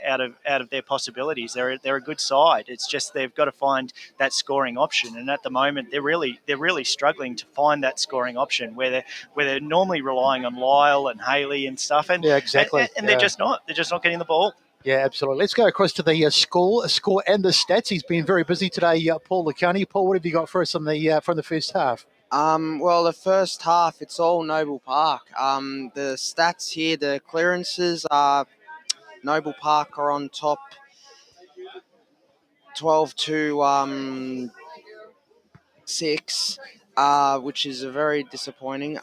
out of their possibilities. They're a good side. It's just they've got to find that scoring option, and at the moment they're really struggling to find that scoring option where they're normally relying on Lyle and Haley and stuff. And yeah, exactly. And they're just not getting the ball. Yeah, absolutely. Let's go across to the score and the stats. He's been very busy today, Paul Liconi. Paul, what have you got for us from the first half? Well, the first half, it's all Noble Park. The stats here, the clearances are Noble Park are on top 12-6, which is a very disappointing.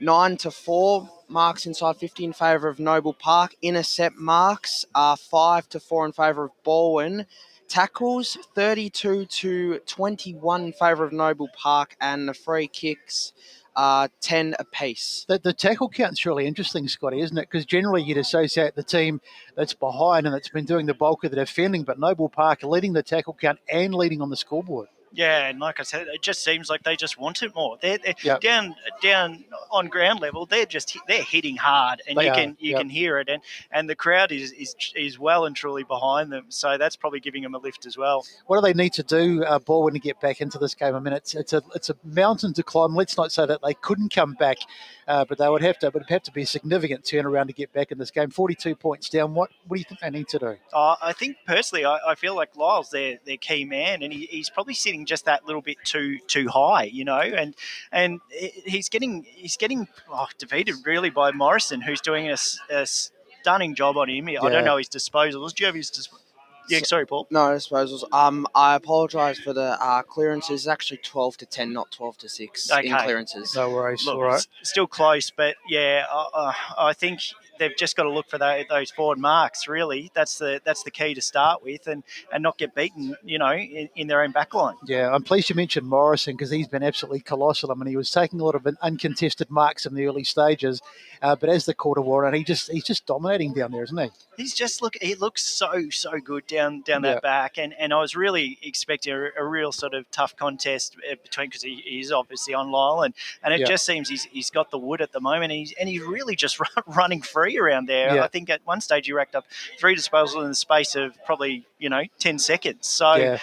9-4 marks inside 50 in favour of Noble Park. Intercept marks are 5-4 in favour of Balwyn. Tackles 32-21 in favour of Noble Park, and the free kicks 10 apiece. The tackle count's really interesting, Scotty, isn't it? Because generally you'd associate the team that's behind and that's been doing the bulk of the defending, but Noble Park are leading the tackle count and leading on the scoreboard. Yeah, and like I said, it just seems like they just want it more. They're down on ground level. They're hitting hard, and you can hear it, and the crowd is well and truly behind them. So that's probably giving them a lift as well. What do they need to do, Balwyn, to get back into this game? I mean, it's a mountain to climb. Let's not say that they couldn't come back, but they would have to. But it'd have to be a significant turnaround to get back in this game. 42 points down. What do you think they need to do? I think personally, I feel like Lyle's their key man, and he's probably sitting getting just that little bit too high, and he's getting defeated really by Morrison, who's doing a stunning job on him. I don't know his disposals. Do you have his disposals? Yeah, sorry, Paul. No disposals. I apologise for the clearances. It's actually 12 to 10, not 12 to 6 in clearances. No worries. Look, All right. Still close, but yeah, I think they've just got to look for those forward marks. Really, that's the key to start with, and not get beaten, in their own back line. Yeah, I'm pleased you mentioned Morrison because he's been absolutely colossal. I mean, he was taking a lot of uncontested marks in the early stages, but as the quarter wore on, he's just dominating down there, isn't he? He looks so good down that back, and I was really expecting a real sort of tough contest between, because he is obviously on Lyle, and it just seems he's got the wood at the moment, and he's really just running free around there. Yeah. I think at one stage he racked up 3 disposals in the space of probably 10 seconds. So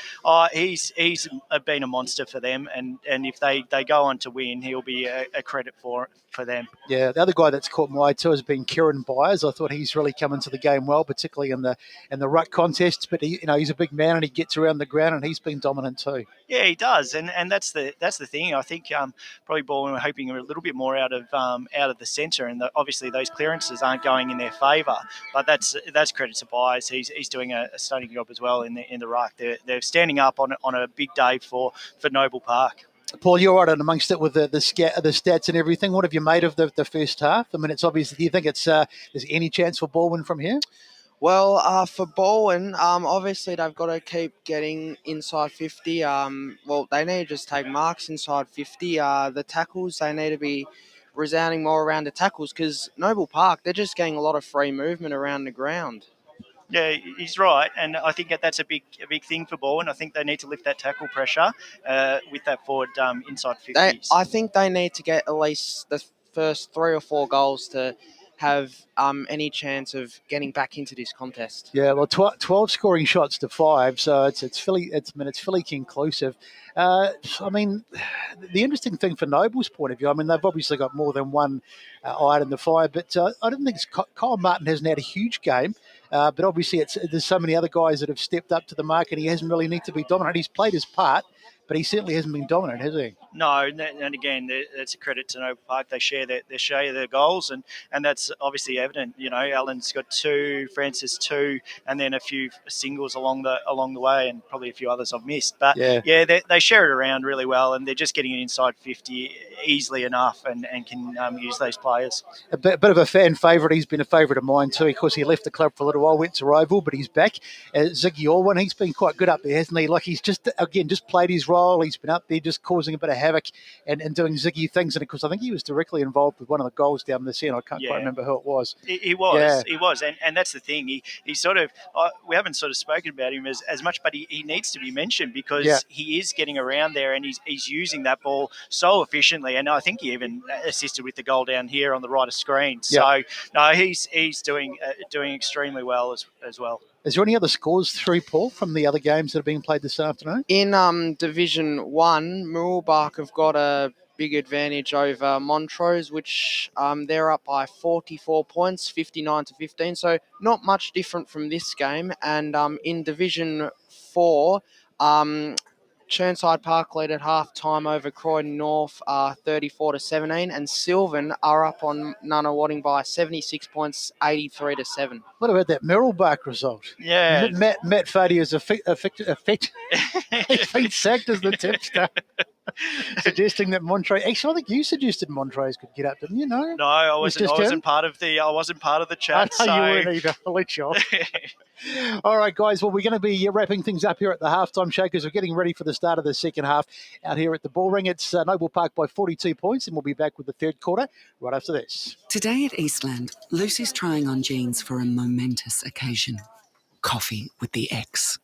he's been a monster for them, and if they go on to win, he'll be a credit for them. Yeah, the other guy that's caught my eye too has been Kieran Byers. I thought he's really come into the game well, particularly in the ruck contests. But he's a big man and he gets around the ground, and he's been dominant too. Yeah, he does, and that's the thing. I think probably Balwyn were hoping a little bit more out of the centre, and obviously those clearances aren't going in their favour. But that's credit to Byers. He's doing a stunning job as well in the ruck. They're standing up on a big day for Noble Park. Paul, you're right in amongst it with the stats and everything. What have you made of the first half? I mean, it's obviously. Do you think there's any chance for Balwyn from here? Well, for Balwyn, obviously they've got to keep getting inside 50. They need to just take marks inside 50. The tackles, they need to be resounding more around the tackles, because Noble Park, they're just getting a lot of free movement around the ground. Yeah, he's right, and I think that's a big thing for Balwyn. I think they need to lift that tackle pressure with that forward inside 50s. I think they need to get at least the first 3 or 4 goals to have any chance of getting back into this contest. Yeah, well, 12 scoring shots to 5, so it's fairly conclusive. I mean, the interesting thing for Noble's point of view, I mean, they've obviously got more than one iron in the fire, but I don't think Kyle Martin hasn't had a huge game. But obviously, there's so many other guys that have stepped up to the mark, and he hasn't really needed to be dominant. He's played his part, but he certainly hasn't been dominant, has he? No, and again, that's a credit to Noble Park. They share their goals, and that's obviously evident. Alan's got 2, Francis 2, and then a few singles along the way, and probably a few others I've missed. But they share it around really well, and they're just getting it inside 50 easily enough, and can use those players. A bit of a fan favourite. He's been a favourite of mine too. Of course, he left the club for a little while, went to Roval, but he's back. Ziggy Orwin, he's been quite good up there, hasn't he? Like, he's just played his role. He's been up there just causing a bit of havoc and doing Ziggy things. And of course, I think he was directly involved with one of the goals down the SEN. I can't quite remember who it was. He was. And that's the thing. He sort of, we haven't sort of spoken about him as much, but he needs to be mentioned because he is getting around there, and he's using that ball so efficiently. And I think he even assisted with the goal down here on the right of screen. So, no, he's doing extremely well as well. Is there any other scores through, Paul, from the other games that have been played this afternoon? In Division 1, Moorbark have got a big advantage over Montrose, which they're up by 44 points, 59 to 15. So not much different from this game. And in Division 4, Churnside Park lead at half-time over Croydon North 34 to 17, and Sylvan are up on Nunawading by 76 points, 83 to 7. What about that Merrillbark result? Yeah. Matt Fady is he's been sacked as the tipster, suggesting that Montrose. Actually, I think you suggested Montrose could get up, didn't you? No, I wasn't part of the chat. I know you weren't either. I'll let you off. All right, guys. Well, we're going to be wrapping things up here at the halftime show because we're getting ready for the start of the second half out here at the Bullring. It's Noble Park by 42 points, and we'll be back with the third quarter right after this. Today at Eastland, Lucy's trying on jeans for a momentous occasion. Coffee with the ex.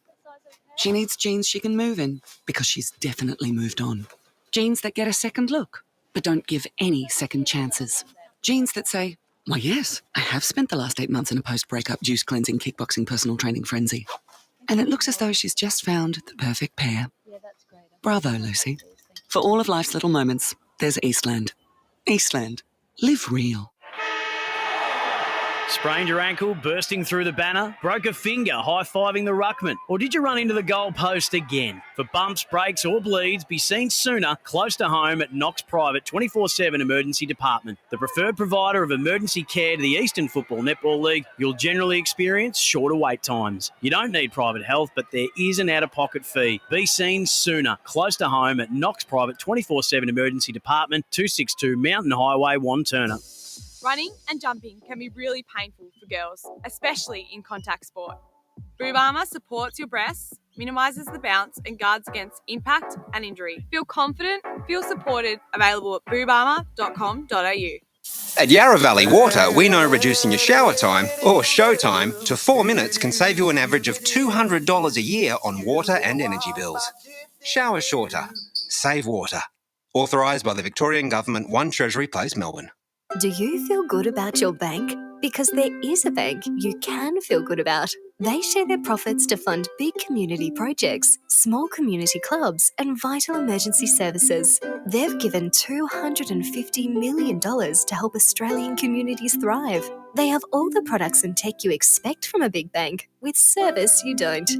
She needs jeans she can move in because she's definitely moved on. Jeans that get a second look, but don't give any second chances. Jeans that say, "Why, yes, I have spent the last 8 months in a post-breakup juice-cleansing, kickboxing, personal training frenzy." And it looks as though she's just found the perfect pair. Bravo, Lucy. For all of life's little moments, there's Eastland. Eastland. Live real. Sprained your ankle, bursting through the banner? Broke a finger, high-fiving the ruckman? Or did you run into the goal post again? For bumps, breaks or bleeds, be seen sooner, close to home at Knox Private 24/7 Emergency Department. The preferred provider of emergency care to the Eastern Football Netball League, you'll generally experience shorter wait times. You don't need private health, but there is an out-of-pocket fee. Be seen sooner, close to home at Knox Private 24/7 Emergency Department, 262 Mountain Highway, Wanturna. Running and jumping can be really painful for girls, especially in contact sport. Boob Armour supports your breasts, minimises the bounce and guards against impact and injury. Feel confident, feel supported, available at boobarmour.com.au. At Yarra Valley Water, we know reducing your shower time, or show time, to 4 minutes can save you an average of $200 a year on water and energy bills. Shower shorter. Save water. Authorised by the Victorian Government, 1 Treasury Place, Melbourne. Do you feel good about your bank? Because there is a bank you can feel good about. They share their profits to fund big community projects, small community clubs, and vital emergency services. They've given $250 million to help Australian communities thrive. They have all the products and tech you expect from a big bank, with service you don't.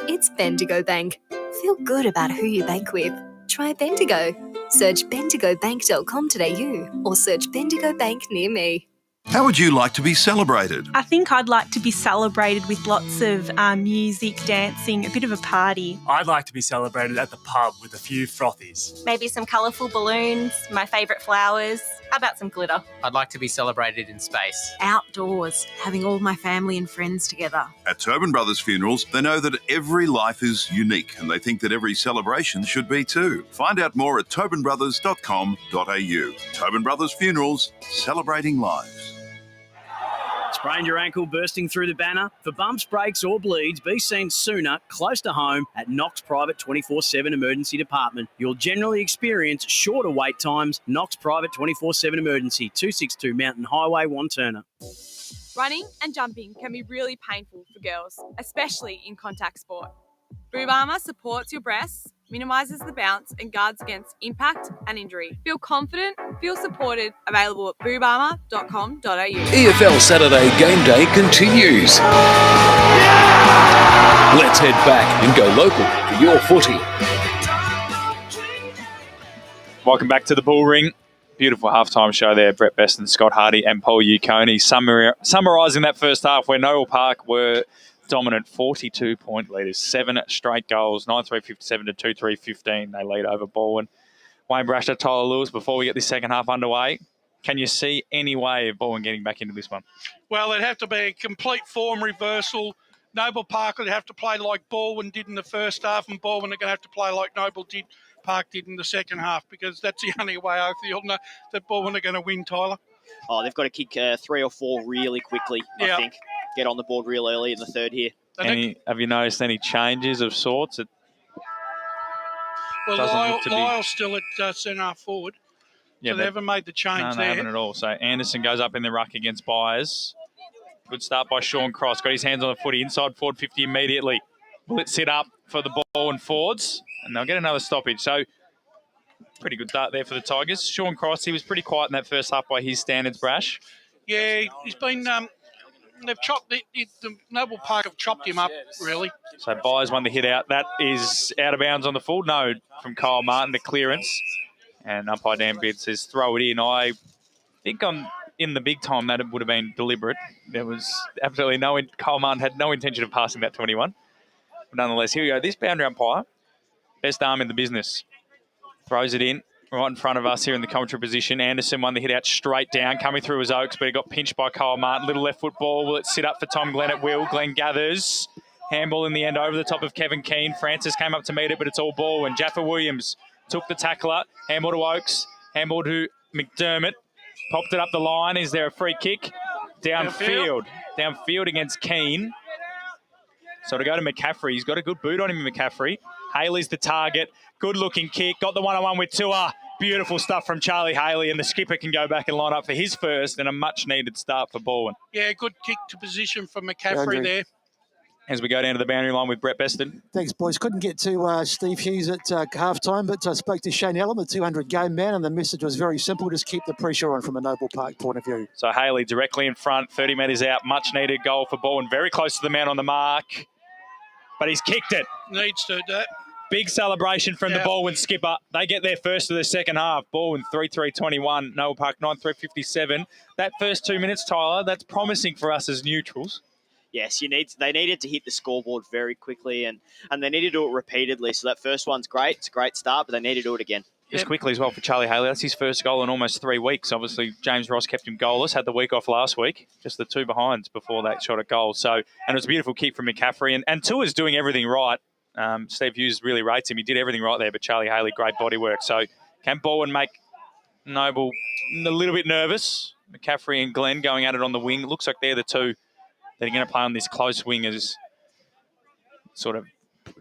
It's Bendigo Bank. Feel good about who you bank with. Try Bendigo. Search bendigobank.com.au or search Bendigo Bank near me. How would you like to be celebrated? I think I'd like to be celebrated with lots of music, dancing, a bit of a party. I'd like to be celebrated at the pub with a few frothies. Maybe some colourful balloons, my favourite flowers. How about some glitter? I'd like to be celebrated in space. Outdoors, having all my family and friends together. At Tobin Brothers Funerals, they know that every life is unique and they think that every celebration should be too. Find out more at tobinbrothers.com.au. Tobin Brothers Funerals, celebrating lives. Sprained your ankle, bursting through the banner? For bumps, breaks or bleeds, be seen sooner, close to home at Knox Private 24/7 Emergency Department. You'll generally experience shorter wait times. Knox Private 24/7 Emergency, 262 Mountain Highway, Wanturna. Running and jumping can be really painful for girls, especially in contact sport. Boob Armour supports your breasts, minimises the bounce and guards against impact and injury. Feel confident, feel supported, available at boobarmour.com.au. EFL Saturday Game Day continues. Let's head back and go local for your footy. Welcome back to the Bullring. Beautiful halftime show there. Brett Beston, Scott Hardy and Paul Uconi summarising that first half where Noel Park were dominant, 42-point leaders, 7 straight goals, 9-3-57 to 2-3-15. They lead over Balwyn. Wayne Brasher, Tyler Lewis, before we get this second half underway, can you see any way of Balwyn getting back into this one? Well, it'd have to be a complete form reversal. Noble Park would have to play like Balwyn did in the first half, and Balwyn are going to have to play like Park did in the second half, because that's the only way I feel that Balwyn are going to win, Tyler. Oh, they've got to kick 3 or 4 really quickly, I think. Get on the board real early in the third here. Have you noticed any changes of sorts? Lyle's still at centre forward. Yeah, so they haven't made the change there. No, they haven't at all. So Anderson goes up in the ruck against Byers. Good start by Sean Cross. Got his hands on the footy. Inside forward 50 immediately. Will it sit up for the ball and forwards? And they'll get another stoppage. So pretty good start there for the Tigers. Sean Cross, he was pretty quiet in that first half by his standards, Brash. Yeah, he's been... they've chopped the Noble Park have chopped him up, really. So Byers won the hit out. That is out of bounds on the full. No, from Kyle Martin, the clearance. And umpire Dan Bidd says throw it in. I think in the big time that it would have been deliberate. There was absolutely Kyle Martin had no intention of passing that to anyone. But nonetheless, here we go. This boundary umpire, best arm in the business, throws it in. Right in front of us here in the commentary position. Anderson won the hit out straight down, coming through his Oaks, but he got pinched by Kyle Martin. Little left foot ball. Will it sit up for Tom Glenn at will? Glenn gathers. Handball in the end over the top of Kevin Keane. Francis came up to meet it, but it's all ball. And Jaffa Williams took the tackler. Handball to Oaks. Handball to McDermott. Popped it up the line. Is there a free kick? Downfield. Downfield against Keane. So to go to McCaffrey. He's got a good boot on him, McCaffrey. Haley's the target. Good-looking kick. Got the one-on-one with Tua. Beautiful stuff from Charlie Haley, and the skipper can go back and line up for his first and a much-needed start for Balwyn. Yeah, good kick to position for McCaffrey there. as we go down to the boundary line with Brett Beston. Thanks, boys. Couldn't get to Steve Hughes at halftime, but I spoke to Shane Allen, the 200 game man, and the message was very simple: just keep the pressure on from a Noble Park point of view. So Haley directly in front, 30 metres out, much needed goal for Balwyn, very close to the man on the mark, but he's kicked it. Needs to do that. Big celebration from the Balwyn skipper. They get there first of the second half. Balwyn 3-3-21, Noble Park 9-3-57. That first 2 minutes, Tyler, that's promising for us as neutrals. Yes, they needed to hit the scoreboard very quickly, and they need to do it repeatedly. So that first one's great. It's a great start, but they need to do it again. Just quickly as well for Charlie Haley. That's his first goal in almost 3 weeks. Obviously, James Ross kept him goalless, had the week off last week. Just the two behinds before that shot at goal. So, and it was a beautiful kick from McCaffrey. And Tua's doing everything right. Steve Hughes really rates him. He did everything right there, but Charlie Haley, great body work. So can Balwyn make Noble a little bit nervous? McCaffrey and Glenn going at it on the wing. It looks like they're the two that are going to play on this close wing as sort of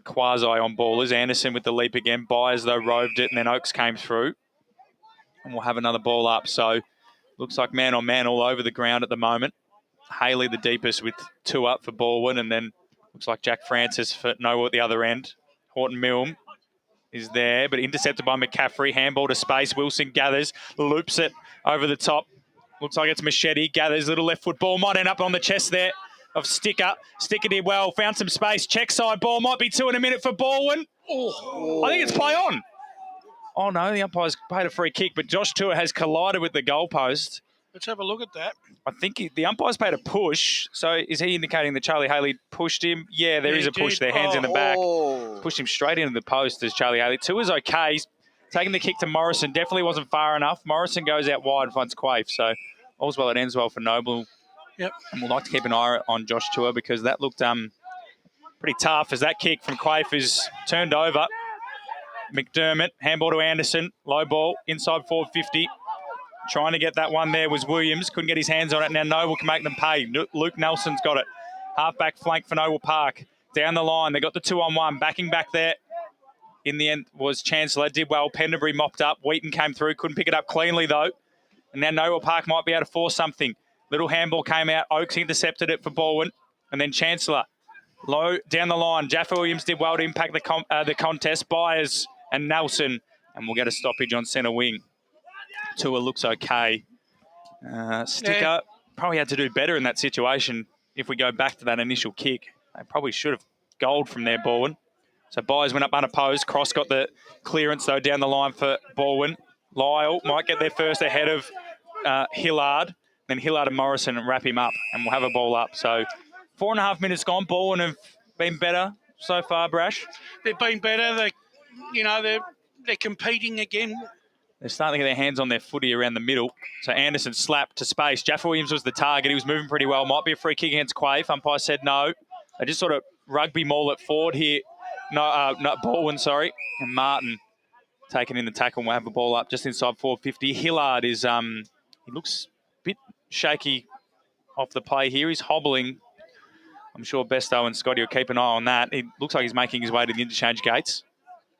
quasi on ballers. Anderson with the leap again. Byers, though, roved it, and then Oakes came through. And we'll have another ball up. So looks like man on man all over the ground at the moment. Haley the deepest with two up for Balwyn, and then looks like Jack Francis for Noble at the other end. Horton Milne is there, but intercepted by McCaffrey. Handball to space. Wilson gathers, loops it over the top. Looks like it's Machete. Gathers, little left foot ball. Might end up on the chest there of Sticker. Sticker did well. Found some space. Check side ball. Might be two in a minute for Balwyn. Oh, I think it's play on. Oh, no, the umpire's paid a free kick, but Josh Tua has collided with the goalpost. Let's have a look at that. I think the umpire's paid a push. So is he indicating that Charlie Haley pushed him? Yeah, there is a push there. Hands in the back. Pushed him straight into the post as Charlie Haley. Tua's okay. He's taking the kick to Morrison. Definitely wasn't far enough. Morrison goes out wide and finds Quaife. So all's well, it ends well for Noble. Yep. And we'll like to keep an eye on Josh Tua because that looked pretty tough as that kick from Quaife is turned over. McDermott, handball to Anderson. Low ball, inside 450. Trying to get that one there was Williams. Couldn't get his hands on it. Now Noble can make them pay. Luke Nelson's got it. Half-back flank for Noble Park. Down the line. They got the 2-on-1. Backing back there. In the end was Chancellor. Did well. Penderbury mopped up. Wheaton came through. Couldn't pick it up cleanly, though. And now Noble Park might be able to force something. Little handball came out. Oakes intercepted it for Balwyn. And then Chancellor. Low down the line. Jaffa Williams did well to impact the contest. Byers and Nelson. And we'll get a stoppage on centre wing. Tua looks okay. Sticker probably had to do better in that situation if we go back to that initial kick. They probably should have goaled from there, Balwyn. So Byers went up unopposed. Cross got the clearance, though, down the line for Balwyn. Lyle might get there first ahead of Hillard. Then Hillard and Morrison wrap him up, and we'll have a ball up. So 4.5 minutes gone. Balwyn have been better so far, Brash. They've been better. They're competing again. They're starting to get their hands on their footy around the middle. So Anderson slapped to space. Jaffa Williams was the target. He was moving pretty well. Might be a free kick against Quaife. Umpire said no. They just sort of rugby maul it forward here. No, not Balwyn, sorry. And Martin taking in the tackle. We'll have a ball up just inside 450. Hillard is, he looks a bit shaky off the play here. He's hobbling. I'm sure Besto and Scotty will keep an eye on that. It looks like he's making his way to the interchange gates,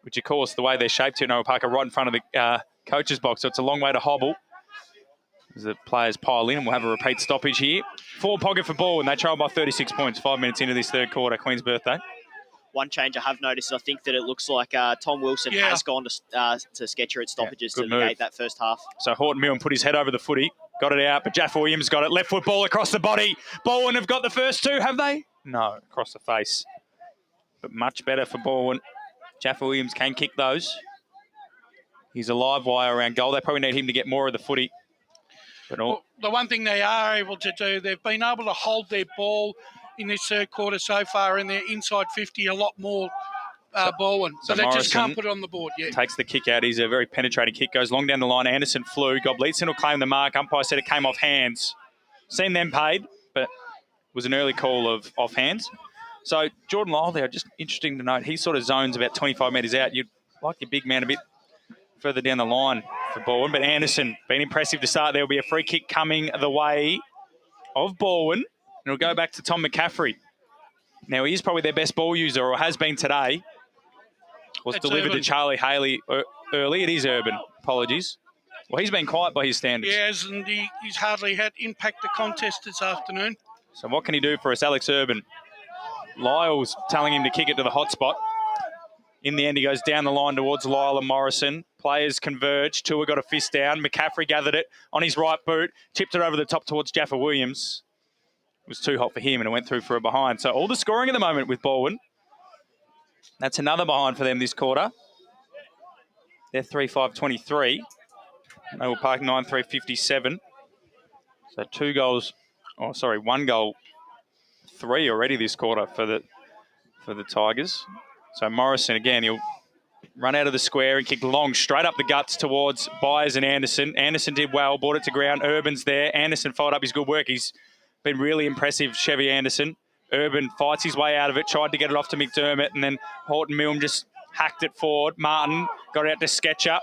which, of course, the way they're shaped here, Noble Park are right in front of the coach's box, so it's a long way to hobble as the players pile in, and we'll have a repeat stoppage here. Forward pocket for Balwyn, and they trail by 36 points, 5 minutes into this third quarter. Queen's birthday. One change I have noticed, I think that it looks like Tom Wilson has gone to Sketcher at stoppages to negate that first half. So Horton Milne put his head over the footy, got it out, but Jaffa Williams got it. Left foot ball across the body. Balwyn have got the first two, have they? No, across the face. But much better for Balwyn. Jaffa Williams can kick those. He's a live wire around goal. They probably need him to get more of the footy. But the one thing they are able to do, they've been able to hold their ball in this third quarter so far, and they're inside 50 a lot more, Balwyn. So they just can't put it on the board yet. Takes the kick out. He's a very penetrating kick. Goes long down the line. Anderson flew. Gobleitson will claim the mark. Umpire said it came off hands. Seen them paid, but it was an early call of off hands. So Jordan Lyle there, just interesting to note, he sort of zones about 25 metres out. You'd like your big man a bit further down the line for Balwyn. But Anderson, been impressive to start. There will be a free kick coming the way of Balwyn. And it'll go back to Tom McCaffrey. Now, he is probably their best ball user, or has been today. Was delivered to Charlie Haley early. It is Urban. Apologies. Well, he's been quiet by his standards. He has, and he's hardly had impact the contest this afternoon. So what can he do for us, Alex Urban? Lyle's telling him to kick it to the hot spot. In the end, he goes down the line towards Lyle and Morrison. Players converge. Tua got a fist down. McCaffrey gathered it on his right boot, tipped it over the top towards Jaffa Williams. It was too hot for him and it went through for a behind. So all the scoring at the moment with Balwyn. That's another behind for them this quarter. They're 3-5-23. Noble Park 9-3-57. So 2 goals, one goal, 3 already this quarter for the Tigers. So Morrison, again, he'll run out of the square and kick long straight up the guts towards Byers and Anderson. Anderson did well, brought it to ground. Urban's there. Anderson followed up his good work. He's been really impressive, Chevy Anderson. Urban fights his way out of it, tried to get it off to McDermott, and then Horton Milne just hacked it forward. Martin got out to Sketcher.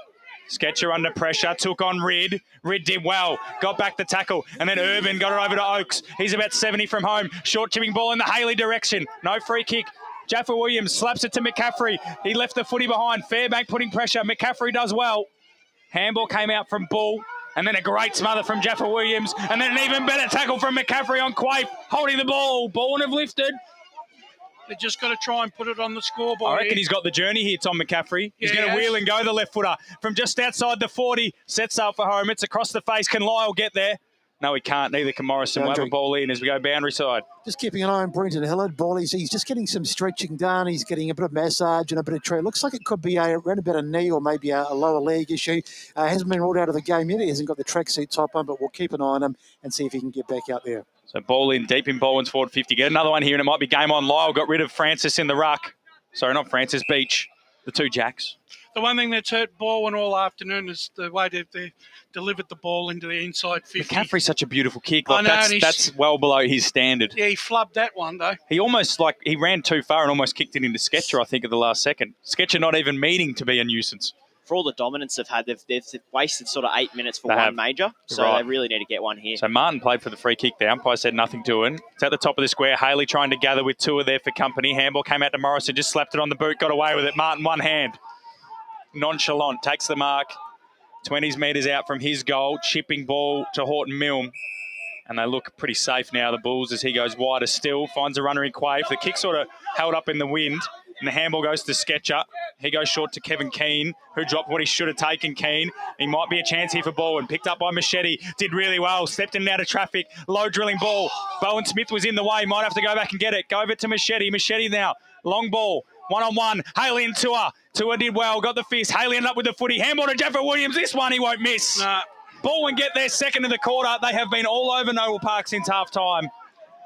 Sketcher under pressure, took on Ridd. Ridd did well, got back the tackle, and then Urban got it over to Oakes. He's about 70 from home. Short chipping ball in the Haley direction. No free kick. Jaffa Williams slaps it to McCaffrey. He left the footy behind. Fairbank putting pressure. McCaffrey does well. Handball came out from Bull, and then a great smother from Jaffa Williams, and then an even better tackle from McCaffrey on Quaip, holding the ball. Balwyn have lifted. They just got to try and put it on the scoreboard. I reckon he's got the journey here, Tom McCaffrey. He's going to wheel and go the left footer from just outside the 40. Sets up for home. It's across the face. Can Lyle get there? No, he can't. Neither can Morrison. We'll have a ball in as we go boundary side. Just keeping an eye on Brenton Hillard. Ball, he's just getting some stretching done. He's getting a bit of massage and a bit of treat. Looks like it could be around about a knee or maybe a lower leg issue. Hasn't been ruled out of the game yet. He hasn't got the tracksuit top on, but we'll keep an eye on him and see if he can get back out there. So ball in, deep in Balwyn's forward 50. Get another one here and it might be game on. Lyle got rid of Francis in the ruck. Sorry, not Francis, Beach. The 2 Jacks. The one thing that's hurt Balwyn all afternoon is the way they delivered the ball into the inside 50. McCaffrey's such a beautiful kick. Like, that's well below his standard. Yeah, he flubbed that one, though. He almost, he ran too far and almost kicked it into Sketcher, I think, at the last second. Sketcher not even meaning to be a nuisance. For all the dominance they've had, they've wasted sort of 8 minutes for one major. So they really need to get one here. So Martin played for the free kick. The umpire said nothing to him. It's at the top of the square. Haley trying to gather with Tua there for company. Handball came out to Morrison, just slapped it on the boot, got away with it. Martin, one hand. Nonchalant, takes the mark. 20 metres out from his goal. Chipping ball to Horton Milne. And they look pretty safe now, the Bulls, as he goes wider still. Finds a runner in Quaife. The kick sort of held up in the wind. And the handball goes to Sketcher. He goes short to Kevin Keane, who dropped what he should have taken, Keane. He might be a chance here for Balwyn. Picked up by Machete. Did really well. Stepped in and out of traffic. Low drilling ball. Bowen Smith was in the way. Might have to go back and get it. Go over to Machete. Machete now. Long ball. One-on-one. Haley and Tua. Tua did well. Got the fist. Haley ended up with the footy. Handball to Jaffa Williams. This one he won't miss. Nah. Balwyn get their second of the quarter. They have been all over Noble Park since half-time.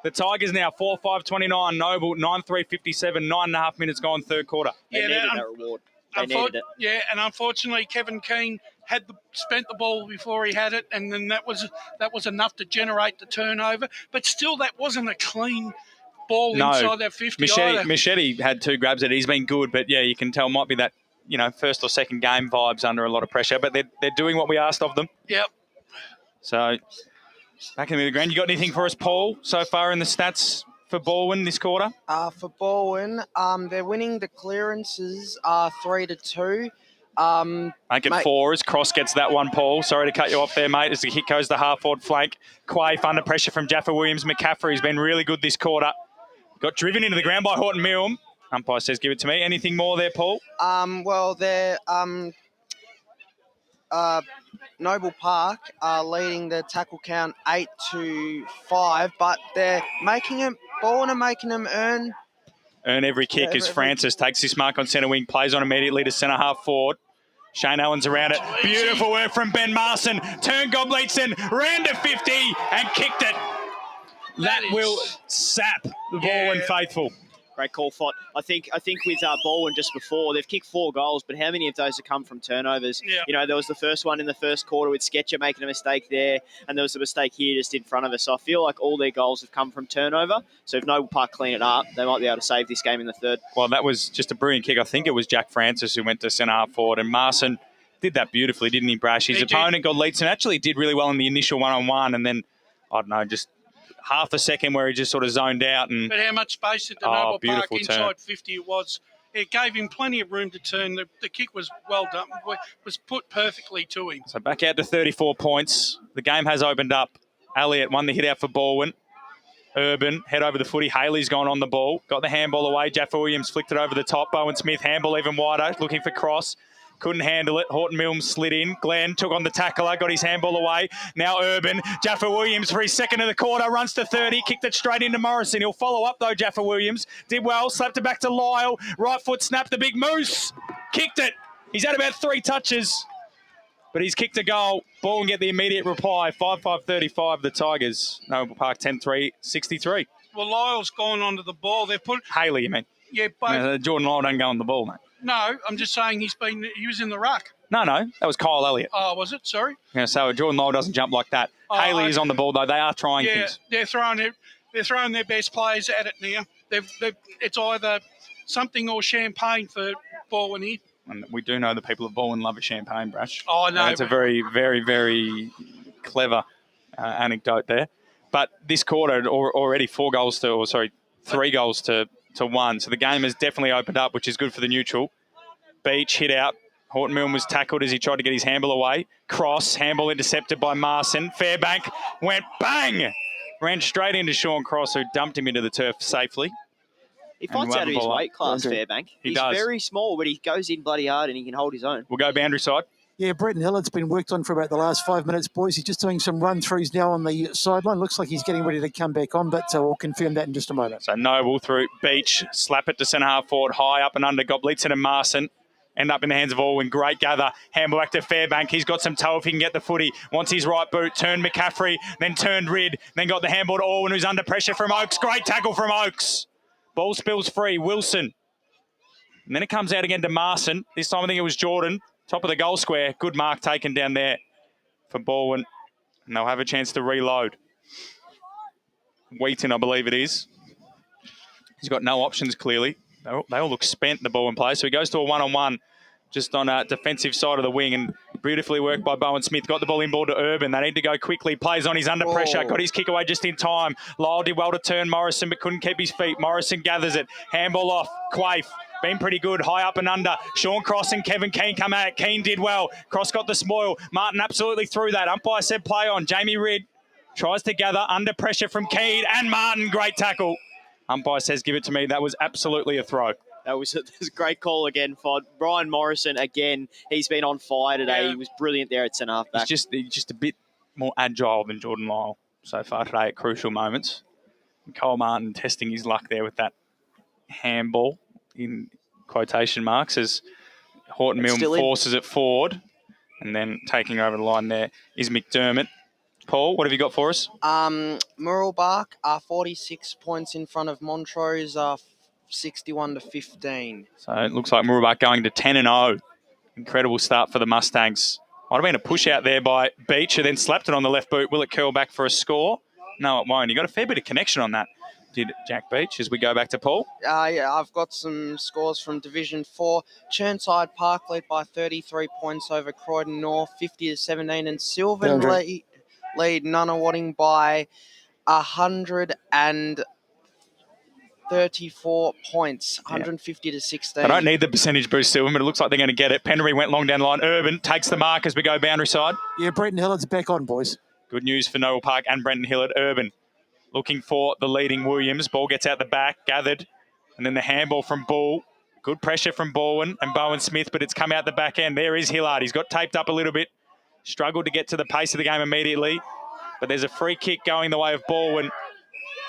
The Tigers now 4-5-29. Noble 9-3-57. 9.5 minutes gone, third quarter. They needed that reward. They needed it. Yeah, and unfortunately, Kevin Keane had spent the ball before he had it, and then that was enough to generate the turnover. But still, that wasn't a clean ball inside that 50 either. Machete had 2 grabs at it. He's been good, but yeah, you can tell might be that, first or second game vibes under a lot of pressure, but they're doing what we asked of them. Yep. So back in the ground. You got anything for us, Paul, so far in the stats for Balwyn this quarter? For Balwyn, they're winning the clearances 3-2. Make it 4 as Cross gets that one, Paul. Sorry to cut you off there, mate, as the hit goes the half-forward flank. Quaife under pressure from Jaffa Williams. McCaffrey's been really good this quarter. Got driven into the ground by Horton Milne. Umpire says give it to me. Anything more there, Paul? Well, they're Noble Park are leading the tackle count 8-5, but they're making them, Balwyn are making them earn every kick as Francis takes this mark on centre wing, plays on immediately to centre half forward. Shane Allen's around it. Beautiful work from Ben Marson. Turned Gobleitson, ran to 50 and kicked it. That will sap the Balwyn faithful. Great call, Fott. I think with Balwyn just before, they've kicked 4 goals, but how many of those have come from turnovers? Yeah. There was the first one in the first quarter with Sketcher making a mistake there, and there was a mistake here just in front of us. So I feel like all their goals have come from turnover. So if Noble Park clean it up, they might be able to save this game in the third. Well, that was just a brilliant kick. I think it was Jack Francis who went to centre half forward, and Marson did that beautifully, didn't he, Brash? His opponent, Godleitson, actually did really well in the initial one-on-one, and then, I don't know, just half a second where he just sort of zoned out. But how much space at the Noble Park inside 50 it was. It gave him plenty of room to turn. The kick was well done, was put perfectly to him. So back out to 34 points. The game has opened up. Elliott won the hit out for Balwyn. Urban, head over the footy. Haley's gone on the ball. Got the handball away. Jaffa Williams flicked it over the top. Bowen Smith, handball even wider, looking for cross. Couldn't handle it. Horton Milne slid in. Glenn took on the tackler, got his handball away. Now Urban. Jaffa Williams for his second of the quarter, runs to 30, kicked it straight into Morrison. He'll follow up though, Jaffa Williams. Did well, slapped it back to Lyle. Right foot snapped the big moose. Kicked it. He's had about 3 touches, but he's kicked a goal. Ball and get the immediate reply. 5-5-35, the Tigers. Noble Park 10-3, 63. Well, Lyle's gone onto the ball. They've put... Haley, you mean? Yeah, both. Jordan Lyle don't go on the ball, mate. No, I'm just saying he was in the ruck. No, that was Kyle Elliott. Oh, was it? Sorry. Yeah, so Jordan Lyle doesn't jump like that. Haley is on the ball, though. They are trying things. They're throwing their best players at it now. It's either something or champagne for Balwyn here. And we do know the people of Balwyn love a champagne, Brash. Oh, no. It's a very, very, very clever anecdote there. But this quarter, already 3 goals to 1. So the game has definitely opened up, which is good for the neutral. Beach hit out. Horton Milne was tackled as he tried to get his handball away. Cross, handball intercepted by Marson. Fairbank went bang! Ran straight into Sean Cross, who dumped him into the turf safely. He fights out of his weight class, Fairbank. He's does. very small, but he goes in bloody hard and he can hold his own. We'll go boundary side. Yeah, Bretton Hillard's been worked on for about the last 5 minutes, boys. He's just doing some run-throughs now on the sideline. Looks like he's getting ready to come back on, but we'll confirm that in just a moment. So Noble through Beach, slap it to centre half forward, high up and under, got Blitzen and Marson. End up in the hands of Alwyn. Great gather. Handball back to Fairbank. He's got some toe if he can get the footy. Wants his right boot. Turned McCaffrey, then turned Ridd. Then got the handball to Alwyn, who's under pressure from Oakes. Great tackle from Oakes. Ball spills free. Wilson. And then it comes out again to Marson. This time I think it was Jordan. Top of the goal square. Good mark taken down there for Balwyn. And they'll have a chance to reload. Wheaton, I believe it is. He's got no options, clearly. They all look spent, the Balwyn play. So he goes to a one-on-one just on a defensive side of the wing, and beautifully worked by Bowen Smith. Got the ball in ball to Urban. They need to go quickly. Plays on, he's under pressure. Got his kick away just in time. Lyle did well to turn Morrison, but couldn't keep his feet. Morrison gathers it. Handball off. Quaife. Been pretty good. High up and under. Sean Cross and Kevin Keane come out. Keane did well. Cross got the spoil. Martin absolutely threw that. Umpire said play on. Jamie Ridd tries to gather under pressure from Keane and Martin. Great tackle. Umpire says give it to me. That was absolutely a throw. That was a great call again for Brian Morrison. Again, he's been on fire today. Yeah. He was brilliant there at centre half-back. He's just a bit more agile than Jordan Lyle so far today at crucial moments. And Cole Martin testing his luck there with that handball in quotation marks as Horton Milne forces it forward, and then taking over the line there is McDermott. Paul, what have you got for us? Murrelbach are 46 points in front of Montrose, 61-15. So it looks like Murrelbach going to 10-0. Incredible start for the Mustangs. Might have been a push out there by Beach, who then slapped it on the left boot. Will it curl back for a score? No, it won't. He got a fair bit of connection on that, did Jack Beach, as we go back to Paul. Yeah, I've got some scores from Division 4. Churnside Park lead by 33 points over Croydon North, 50-17, and Sylvan lead Nunawading by 134 points, 150-16. I don't need the percentage boost, Sylvan, but it looks like they're going to get it. Penry went long down the line. Urban takes the mark as we go boundary side. Yeah, Brenton Hillard's back on, boys. Good news for Noble Park and Brenton Hillard. Urban looking for the leading Williams. Ball gets out the back, gathered. And then the handball from Bull. Good pressure from Balwyn and Bowen Smith, but it's come out the back end. There is Hillard. He's got taped up a little bit. Struggled to get to the pace of the game immediately. But there's a free kick going the way of Balwyn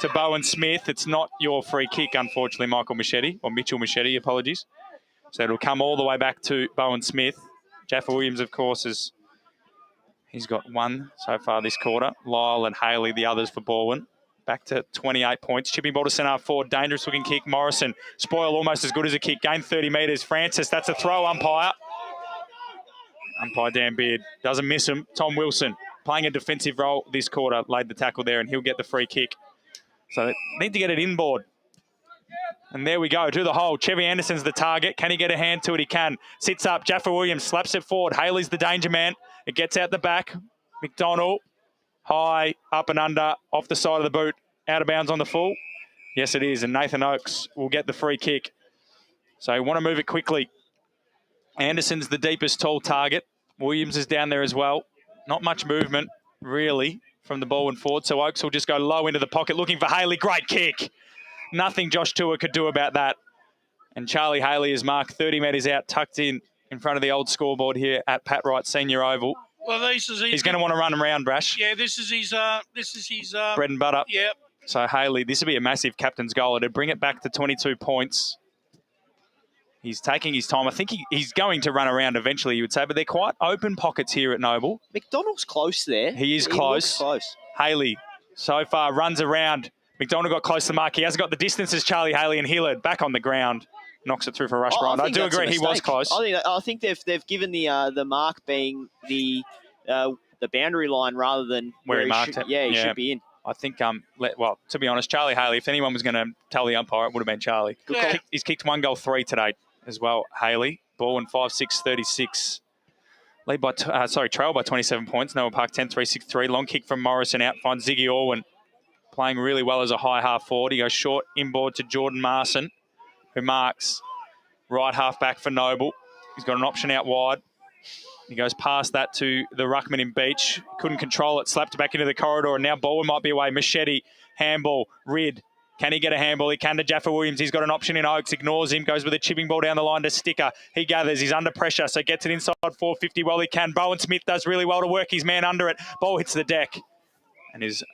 to Bowen Smith. It's not your free kick, unfortunately, Mitchell Machete, apologies. So it'll come all the way back to Bowen Smith. Jaffa Williams, of course, he's got one so far this quarter. Lyle and Haley, the others for Balwyn. Back to 28 points. Chipping ball to centre forward. Dangerous looking kick. Morrison. Spoil almost as good as a kick. Gain 30 metres. Francis, that's a throw, umpire. Umpire Dan Beard doesn't miss him. Tom Wilson playing a defensive role this quarter. Laid the tackle there and he'll get the free kick. So they need to get it inboard. And there we go, to the hole. Chevy Anderson's the target. Can he get a hand to it? He can. Sits up. Jaffa Williams slaps it forward. Haley's the danger man. It gets out the back. McDonald. High, up and under, off the side of the boot. Out of bounds on the full. Yes, it is. And Nathan Oakes will get the free kick. So you want to move it quickly. Anderson's the deepest tall target. Williams is down there as well. Not much movement, really, from the Balwyn forward. So Oakes will just go low into the pocket looking for Haley. Great kick. Nothing Josh Tua could do about that. And Charlie Haley is marked 30 metres out, tucked in front of the old scoreboard here at Pat Wright Senior Oval. Well, he's going to want to run around, Brash. Yeah, this is his bread and butter. Yeah. So Haley, this would be a massive captain's goal. It'd bring it back to 22 points. He's taking his time. I think he's going to run around eventually, you would say, but they're quite open pockets here at Noble. McDonald's close there. He is close. Haley, so far, runs around. McDonald got close to the mark. He hasn't got the distance as Charlie Haley, and Hillard back on the ground. Knocks it through for a rush grind. I do agree he was close. I think they've given the mark being the boundary line rather than where he marked it. Yeah, he should be in. I think, to be honest, Charlie Haley, if anyone was going to tell the umpire, it would have been Charlie. He's kicked 1 goal 3 today as well, Haley. Balwyn 5-6-36. Trail by 27 points. Noah Park 10-3-6-3. Long kick from Morrison out. Finds Ziggy Orwin playing really well as a high half forward. He goes short inboard to Jordan Marson, who marks right half back for Noble. He's got an option out wide. He goes past that to the ruckman in Beach. Couldn't control it. Slapped back into the corridor. And now Balwyn might be away. Machete, handball, Rid. Can he get a handball? He can to Jaffa Williams. He's got an option in Oakes. Ignores him. Goes with a chipping ball down the line to Sticker. He gathers. He's under pressure. So gets it inside 450 while he can. Bowen Smith does really well to work his man under it. Ball hits the deck. And is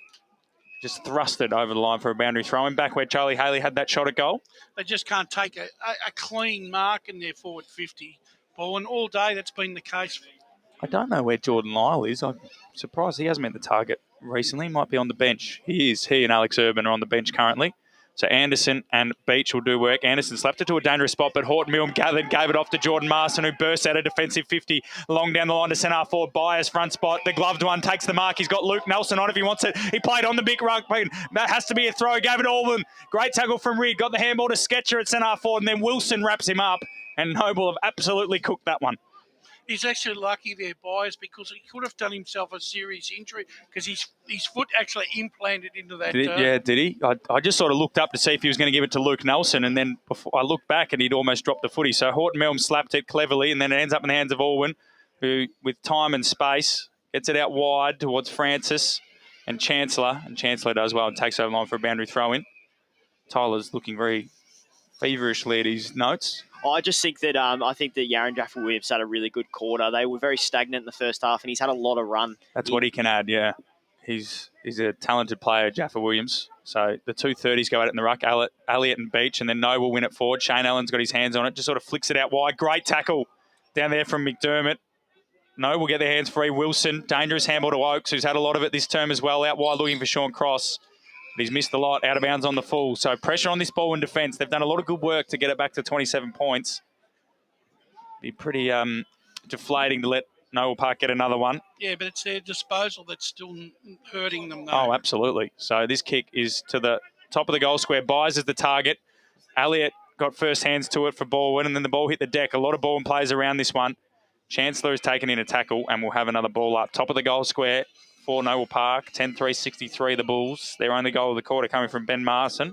just thrusted over the line for a boundary throw. And back where Charlie Haley had that shot at goal. They just can't take a clean mark in their forward 50 ball. And all day that's been the case. I don't know where Jordan Lyle is. I'm surprised he hasn't met the target recently. He might be on the bench. He is. He and Alex Urban are on the bench currently. So Anderson and Beach will do work. Anderson slapped it to a dangerous spot, but Horton Milne gathered, gave it off to Jordan Marson, who bursts out a defensive 50, long down the line to centre half forward. Byers front spot. The gloved one takes the mark. He's got Luke Nelson on if he wants it. He played on the big ruck. That has to be a throw. Gave it to Alban. Great tackle from Reed. Got the handball to Sketcher at centre half forward, and then Wilson wraps him up. And Noble have absolutely cooked that one. He's actually lucky there, Byers, because he could have done himself a serious injury because his foot actually implanted into that. Did he? I just sort of looked up to see if he was going to give it to Luke Nelson, and then before I looked back and he'd almost dropped the footy. So Horton Milne slapped it cleverly, and then it ends up in the hands of Alwyn, who, with time and space, gets it out wide towards Francis and Chancellor. And Chancellor does well and takes over the line for a boundary throw-in. Tyler's looking very feverishly at his notes. I just think that Yaron Jaffa Williams had a really good quarter. They were very stagnant in the first half, and he's had a lot of run. That's what he can add, yeah. He's a talented player, Jaffa Williams. So the 230s go at it in the ruck, Elliott and Beach, and then Noble win it forward. Shane Allen's got his hands on it, just sort of flicks it out wide. Great tackle down there from McDermott. Noble get their hands free. Wilson, dangerous handball to Oakes, who's had a lot of it this term as well, out wide looking for Sean Cross. But he's missed a lot, out of bounds on the full. So pressure on this ball in defence. They've done a lot of good work to get it back to 27 points. Be pretty deflating to let Noble Park get another one. Yeah, but it's their disposal that's still hurting them, though. Oh, absolutely. So this kick is to the top of the goal square. Byers is the target. Elliott got first hands to it for Balwyn, and then the ball hit the deck. A lot of Balwyn players around this one. Chancellor has taken in a tackle, and we'll have another ball up. Top of the goal square for Noble Park, 10-3-63 the Bulls. Their only goal of the quarter coming from Ben Marson.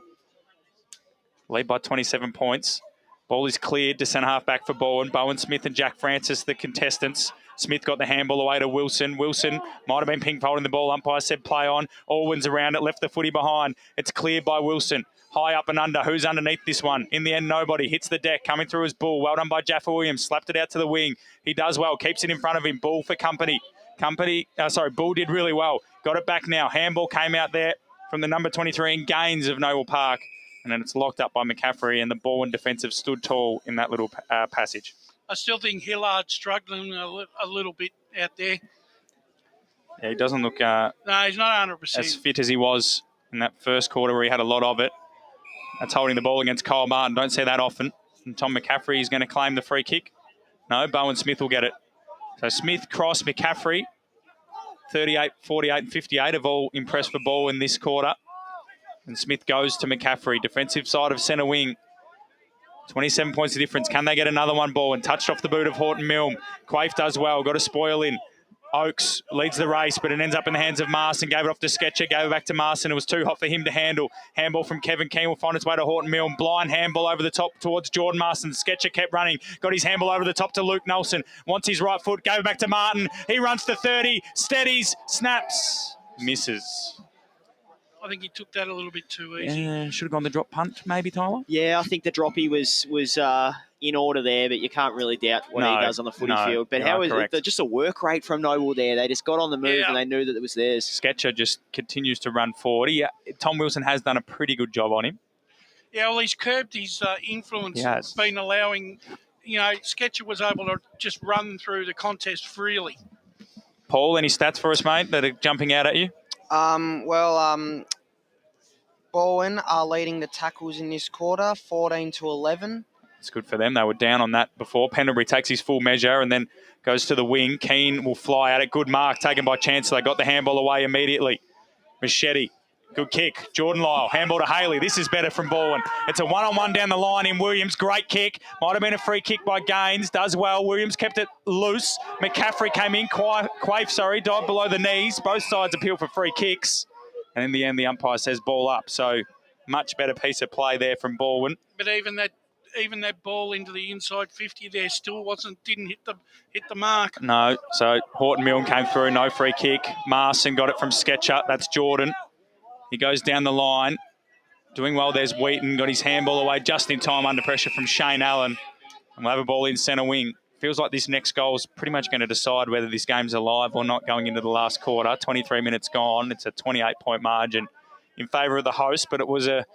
Lead by 27 points. Ball is cleared to centre half back for Balwyn. Bowen Smith and Jack Francis, the contestants. Smith got the handball away to Wilson. Wilson might have been ping-folding the ball. Umpire said play on. Alwyn's around it, left the footy behind. It's cleared by Wilson. High up and under. Who's underneath this one? In the end, nobody. Hits the deck. Coming through his Bull. Well done by Jaffa Williams. Slapped it out to the wing. He does well. Keeps it in front of him. Bull for company. Bull did really well. Got it back now. Handball came out there from the number 23 in Gaines of Noble Park. And then it's locked up by McCaffrey, and the Balwyn defensive stood tall in that little passage. I still think Hillard's struggling a little bit out there. Yeah, he doesn't look no, he's not 100%. as fit as he was in that first quarter where he had a lot of it. That's holding the ball against Kyle Martin. Don't see that often. And Tom McCaffrey is going to claim the free kick. No, Bowen Smith will get it. So Smith, Cross, McCaffrey, 38, 48 and 58 have all impressed for ball in this quarter. And Smith goes to McCaffrey, defensive side of centre wing. 27 points of difference. Can they get another one ball? And touched off the boot of Horton Milne. Quaife does well, got a spoil in. Oakes leads the race, but it ends up in the hands of Marson. Gave it off to Sketcher, gave it back to Marson. It was too hot for him to handle. Handball from Kevin Keane will find its way to Horton Milne. Blind handball over the top towards Jordan Marson. Sketcher kept running. Got his handball over the top to Luke Nelson. Wants his right foot, gave it back to Martin. He runs to 30, steadies, snaps. misses. I think he took that a little bit too easy. Yeah, should have gone the drop punt, maybe, Tyler? Yeah, I think the droppy was in order there, but you can't really doubt what he does on the footy field. But how is it? Just a work rate from Noble there. They just got on the move and they knew that it was theirs. Sketcher just continues to run forward. Tom Wilson has done a pretty good job on him. Yeah, well, he's curbed his influence. He has. Been allowing, Sketcher was able to just run through the contest freely. Paul, any stats for us, mate, that are jumping out at you? Balwyn are leading the tackles in this quarter, 14-11. It's good for them. They were down on that before. Pendlebury takes his full measure and then goes to the wing. Keane will fly at it. Good mark taken by Chancellor. Got the handball away immediately. Machete. Good kick. Jordan Lyle. Handball to Haley. This is better from Balwyn. It's a one-on-one down the line in Williams. Great kick. Might have been a free kick by Gaines. Does well. Williams kept it loose. McCaffrey came in. Quaife, dived below the knees. Both sides appeal for free kicks. And in the end, the umpire says ball up. So much better piece of play there from Balwyn. But even that ball into the inside 50 there still didn't hit the mark. No. So Horton Milne came through. No free kick. Marson got it from Sketcher. That's Jordan. He goes down the line. Doing well, there's Wheaton. Got his handball away just in time under pressure from Shane Allen. And we'll have a ball in centre wing. Feels like this next goal is pretty much going to decide whether this game's alive or not going into the last quarter. 23 minutes gone. It's a 28-point margin in favour of the host, but it was a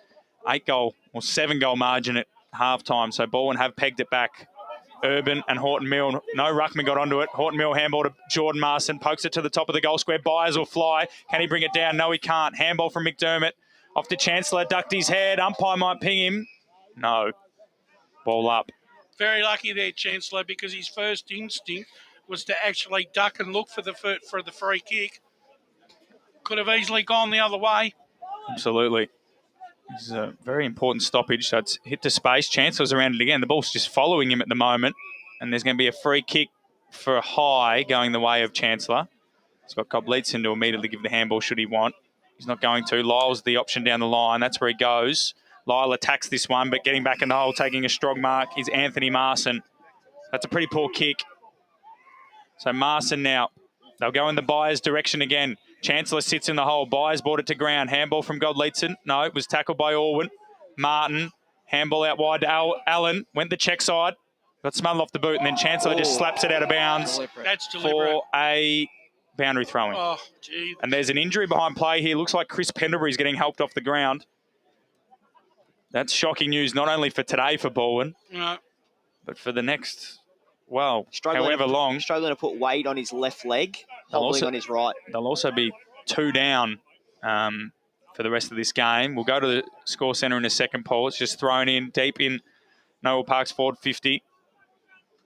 8-goal or 7-goal margin at halftime. So Balwyn have pegged it back. Urban and Horton Milne. No ruckman got onto it. Horton Milne handball to Jordan Marson. Pokes it to the top of the goal square. Byers will fly. Can he bring it down? No, he can't. Handball from McDermott. Off to Chancellor. Ducked his head. Umpire might ping him. No. Ball up. Very lucky there, Chancellor, because his first instinct was to actually duck and look for the free kick. Could have easily gone the other way. Absolutely. This is a very important stoppage. So it's hit to space. Chancellor's around it again. The ball's just following him at the moment. And there's going to be a free kick for a high going the way of Chancellor. He's got Kobletson to immediately give the handball should he want. He's not going to. Lyle's the option down the line. That's where he goes. Lyle attacks this one, but getting back in the hole, taking a strong mark, is Anthony Marson. That's a pretty poor kick. So Marson now. They'll go in the Byers' direction again. Chancellor sits in the hole. Byers brought it to ground. Handball from Godleitson. No, it was tackled by Orwin. Martin. Handball out wide to Allen. Went the check side. Got smothered off the boot, and then Chancellor just slaps it out of bounds. That's deliberate. For a boundary throwing. Oh, gee. And there's an injury behind play here. Looks like Chris Pendlebury's getting helped off the ground. That's shocking news, not only for today for Balwyn, but for the next, however long. Struggling to put weight on his left leg, hobbling on his right. They'll also be 2 down for the rest of this game. We'll go to the score centre in a second, Paul. It's just thrown in deep in Noel Park's forward 50.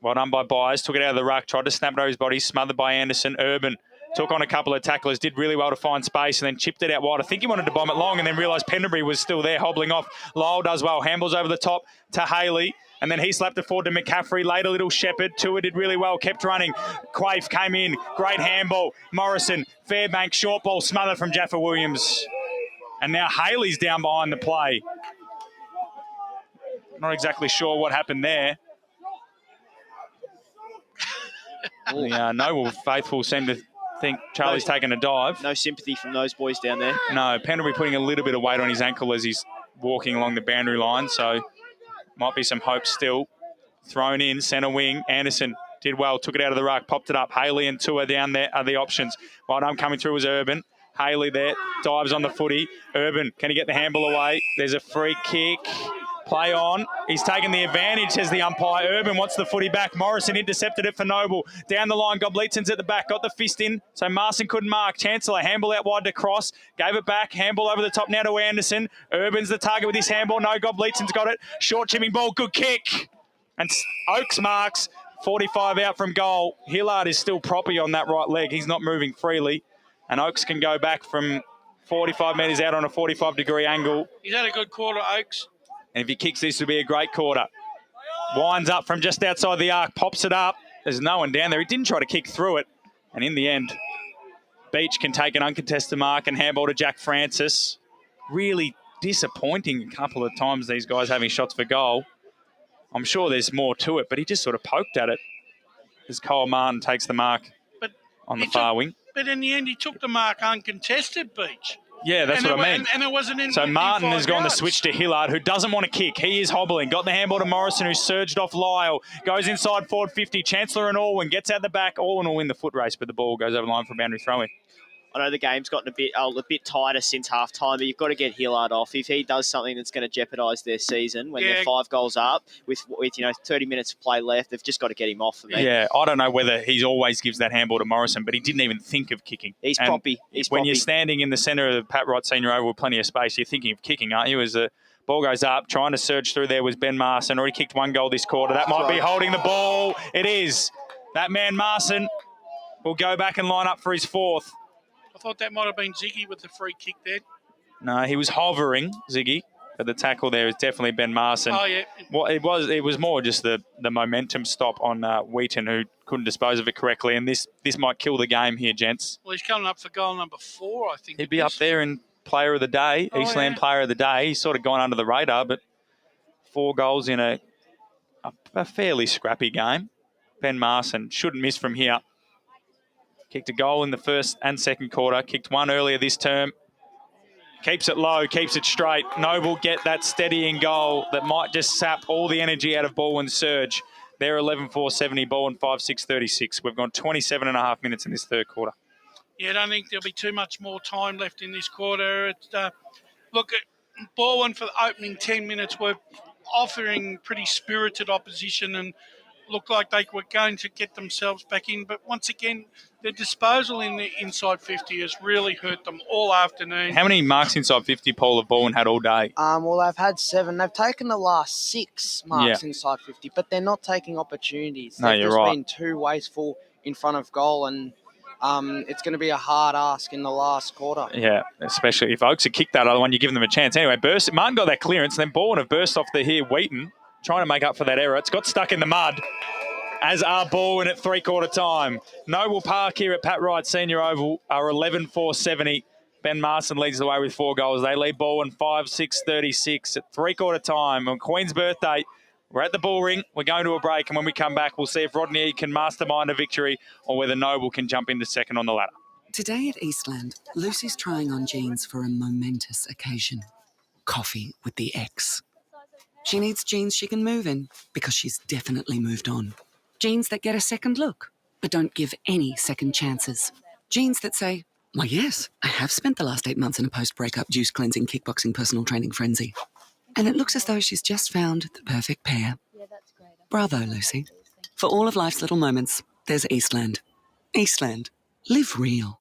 Well done by Byers. Took it out of the ruck, tried to snap it over his body, smothered by Anderson. Urban took on a couple of tacklers, did really well to find space and then chipped it out wide. I think he wanted to bomb it long and then realised Pendlebury was still there hobbling off. Lyle does well. Handballs over the top to Haley. And then he slapped it forward to McCaffrey. Later, little Shepherd. Tua did really well. Kept running. Quaife came in. Great handball. Morrison. Fairbank. Short ball. Smothered from Jaffa Williams. And now Haley's down behind the play. Not exactly sure what happened there. The Noble faithful seem to think Charlie's taken a dive. No sympathy from those boys down there. No, Pendlebury putting a little bit of weight on his ankle as he's walking along the boundary line, so might be some hope still. Thrown in, centre wing. Anderson did well, took it out of the ruck, popped it up. Haley and Tua down there are the options. Right arm coming through was Urban. Haley there, dives on the footy. Urban, can he get the handball away? There's a free kick. Play on. He's taken the advantage, says the umpire. Urban wants the footy back. Morrison intercepted it for Noble. Down the line, Gobleitson's at the back. Got the fist in, so Marson couldn't mark. Chancellor, handball out wide to Cross. Gave it back. Handball over the top now to Anderson. Urban's the target with his handball. No, Gobleitson's got it. Short chipping ball. Good kick. And Oakes marks. 45 out from goal. Hillard is still proppy on that right leg. He's not moving freely. And Oakes can go back from 45 metres out on a 45-degree angle. He's had a good quarter, Oakes. And if he kicks this, it'll be a great quarter. Winds up from just outside the arc, pops it up. There's no one down there. He didn't try to kick through it. And in the end, Beach can take an uncontested mark and handball to Jack Francis. Really disappointing a couple of times, these guys having shots for goal. I'm sure there's more to it, but he just sort of poked at it as Cole Martin takes the mark on the far wing. But in the end, he took the mark uncontested, Beach. Yeah, that's what I mean. And it wasn't in. So Martin in has gone yards. the switch to Hillard, who doesn't want to kick. He is hobbling. Got the handball to Morrison, who surged off Lyle. Goes inside forward 50. Chancellor and Alwyn gets out the back. Alwyn will win the foot race, but the ball goes over the line for a boundary throw-in. I know the game's gotten a bit tighter since half time, but you've got to get Hillard off. If he does something that's going to jeopardise their season when they're 5 goals up with 30 minutes of play left, they've just got to get him off for me. Yeah, I don't know whether he always gives that handball to Morrison, but he didn't even think of kicking. He's and proppy. When you're standing in the centre of the Pat Wright Senior Oval with plenty of space, you're thinking of kicking, aren't you? As the ball goes up, trying to surge through there was Ben Marson. Already kicked 1 goal this quarter. That might be holding the ball. It is. That man Marson will go back and line up for his 4th. I thought that might have been Ziggy with the free kick there. No, he was hovering, Ziggy. But the tackle there is definitely Ben Marson. Oh, yeah. Well, it was more just the momentum stop on Wheaton, who couldn't dispose of it correctly. And this might kill the game here, gents. Well, he's coming up for goal number 4, I think. He'd be up there in Player of the Day, Eastland Player of the Day. He's sort of gone under the radar, but 4 goals in a fairly scrappy game. Ben Marson shouldn't miss from here. Kicked a goal in the first and second quarter. Kicked 1 earlier this term. Keeps it low, keeps it straight. Noble get that steadying goal that might just sap all the energy out of Balwyn's surge. They're 11-4-70, Balwyn 5-6-36. We've gone 27 and a half minutes in this third quarter. Yeah, I don't think there'll be too much more time left in this quarter. Look, Balwyn for the opening 10 minutes were offering pretty spirited opposition and looked like they were going to get themselves back in. But once again, their disposal in the inside 50 has really hurt them all afternoon. How many marks inside 50, Paul, have Balwyn had all day? Well, they've had 7. They've taken the last 6 marks inside 50, but they're not taking opportunities. No, They've you're just right. been too wasteful in front of goal, and it's going to be a hard ask in the last quarter. Yeah, especially if Oaks had kicked that other one, you give them a chance. Anyway, Martin got that clearance, and then Balwyn have burst off the here. Wheaton trying to make up for that error. It's got stuck in the mud, as are Balwyn at three-quarter time. Noble Park here at Pat Wright Senior Oval are 11-4-70. Ben Marson leads the way with 4 goals. They lead Balwyn 5-6-36 at three-quarter time. On Queen's birthday, we're at the Bullring. We're going to a break, and when we come back, we'll see if Rodney can mastermind a victory or whether Noble can jump into second on the ladder. Today at Eastland, Lucy's trying on jeans for a momentous occasion. Coffee with the ex. She needs jeans she can move in because she's definitely moved on. Jeans that get a second look, but don't give any second chances. Jeans that say, why yes, I have spent the last 8 months in a post-breakup juice cleansing, kickboxing, personal training frenzy. And it looks as though she's just found the perfect pair. Bravo, Lucy. For all of life's little moments, there's Eastland. Eastland. Live real.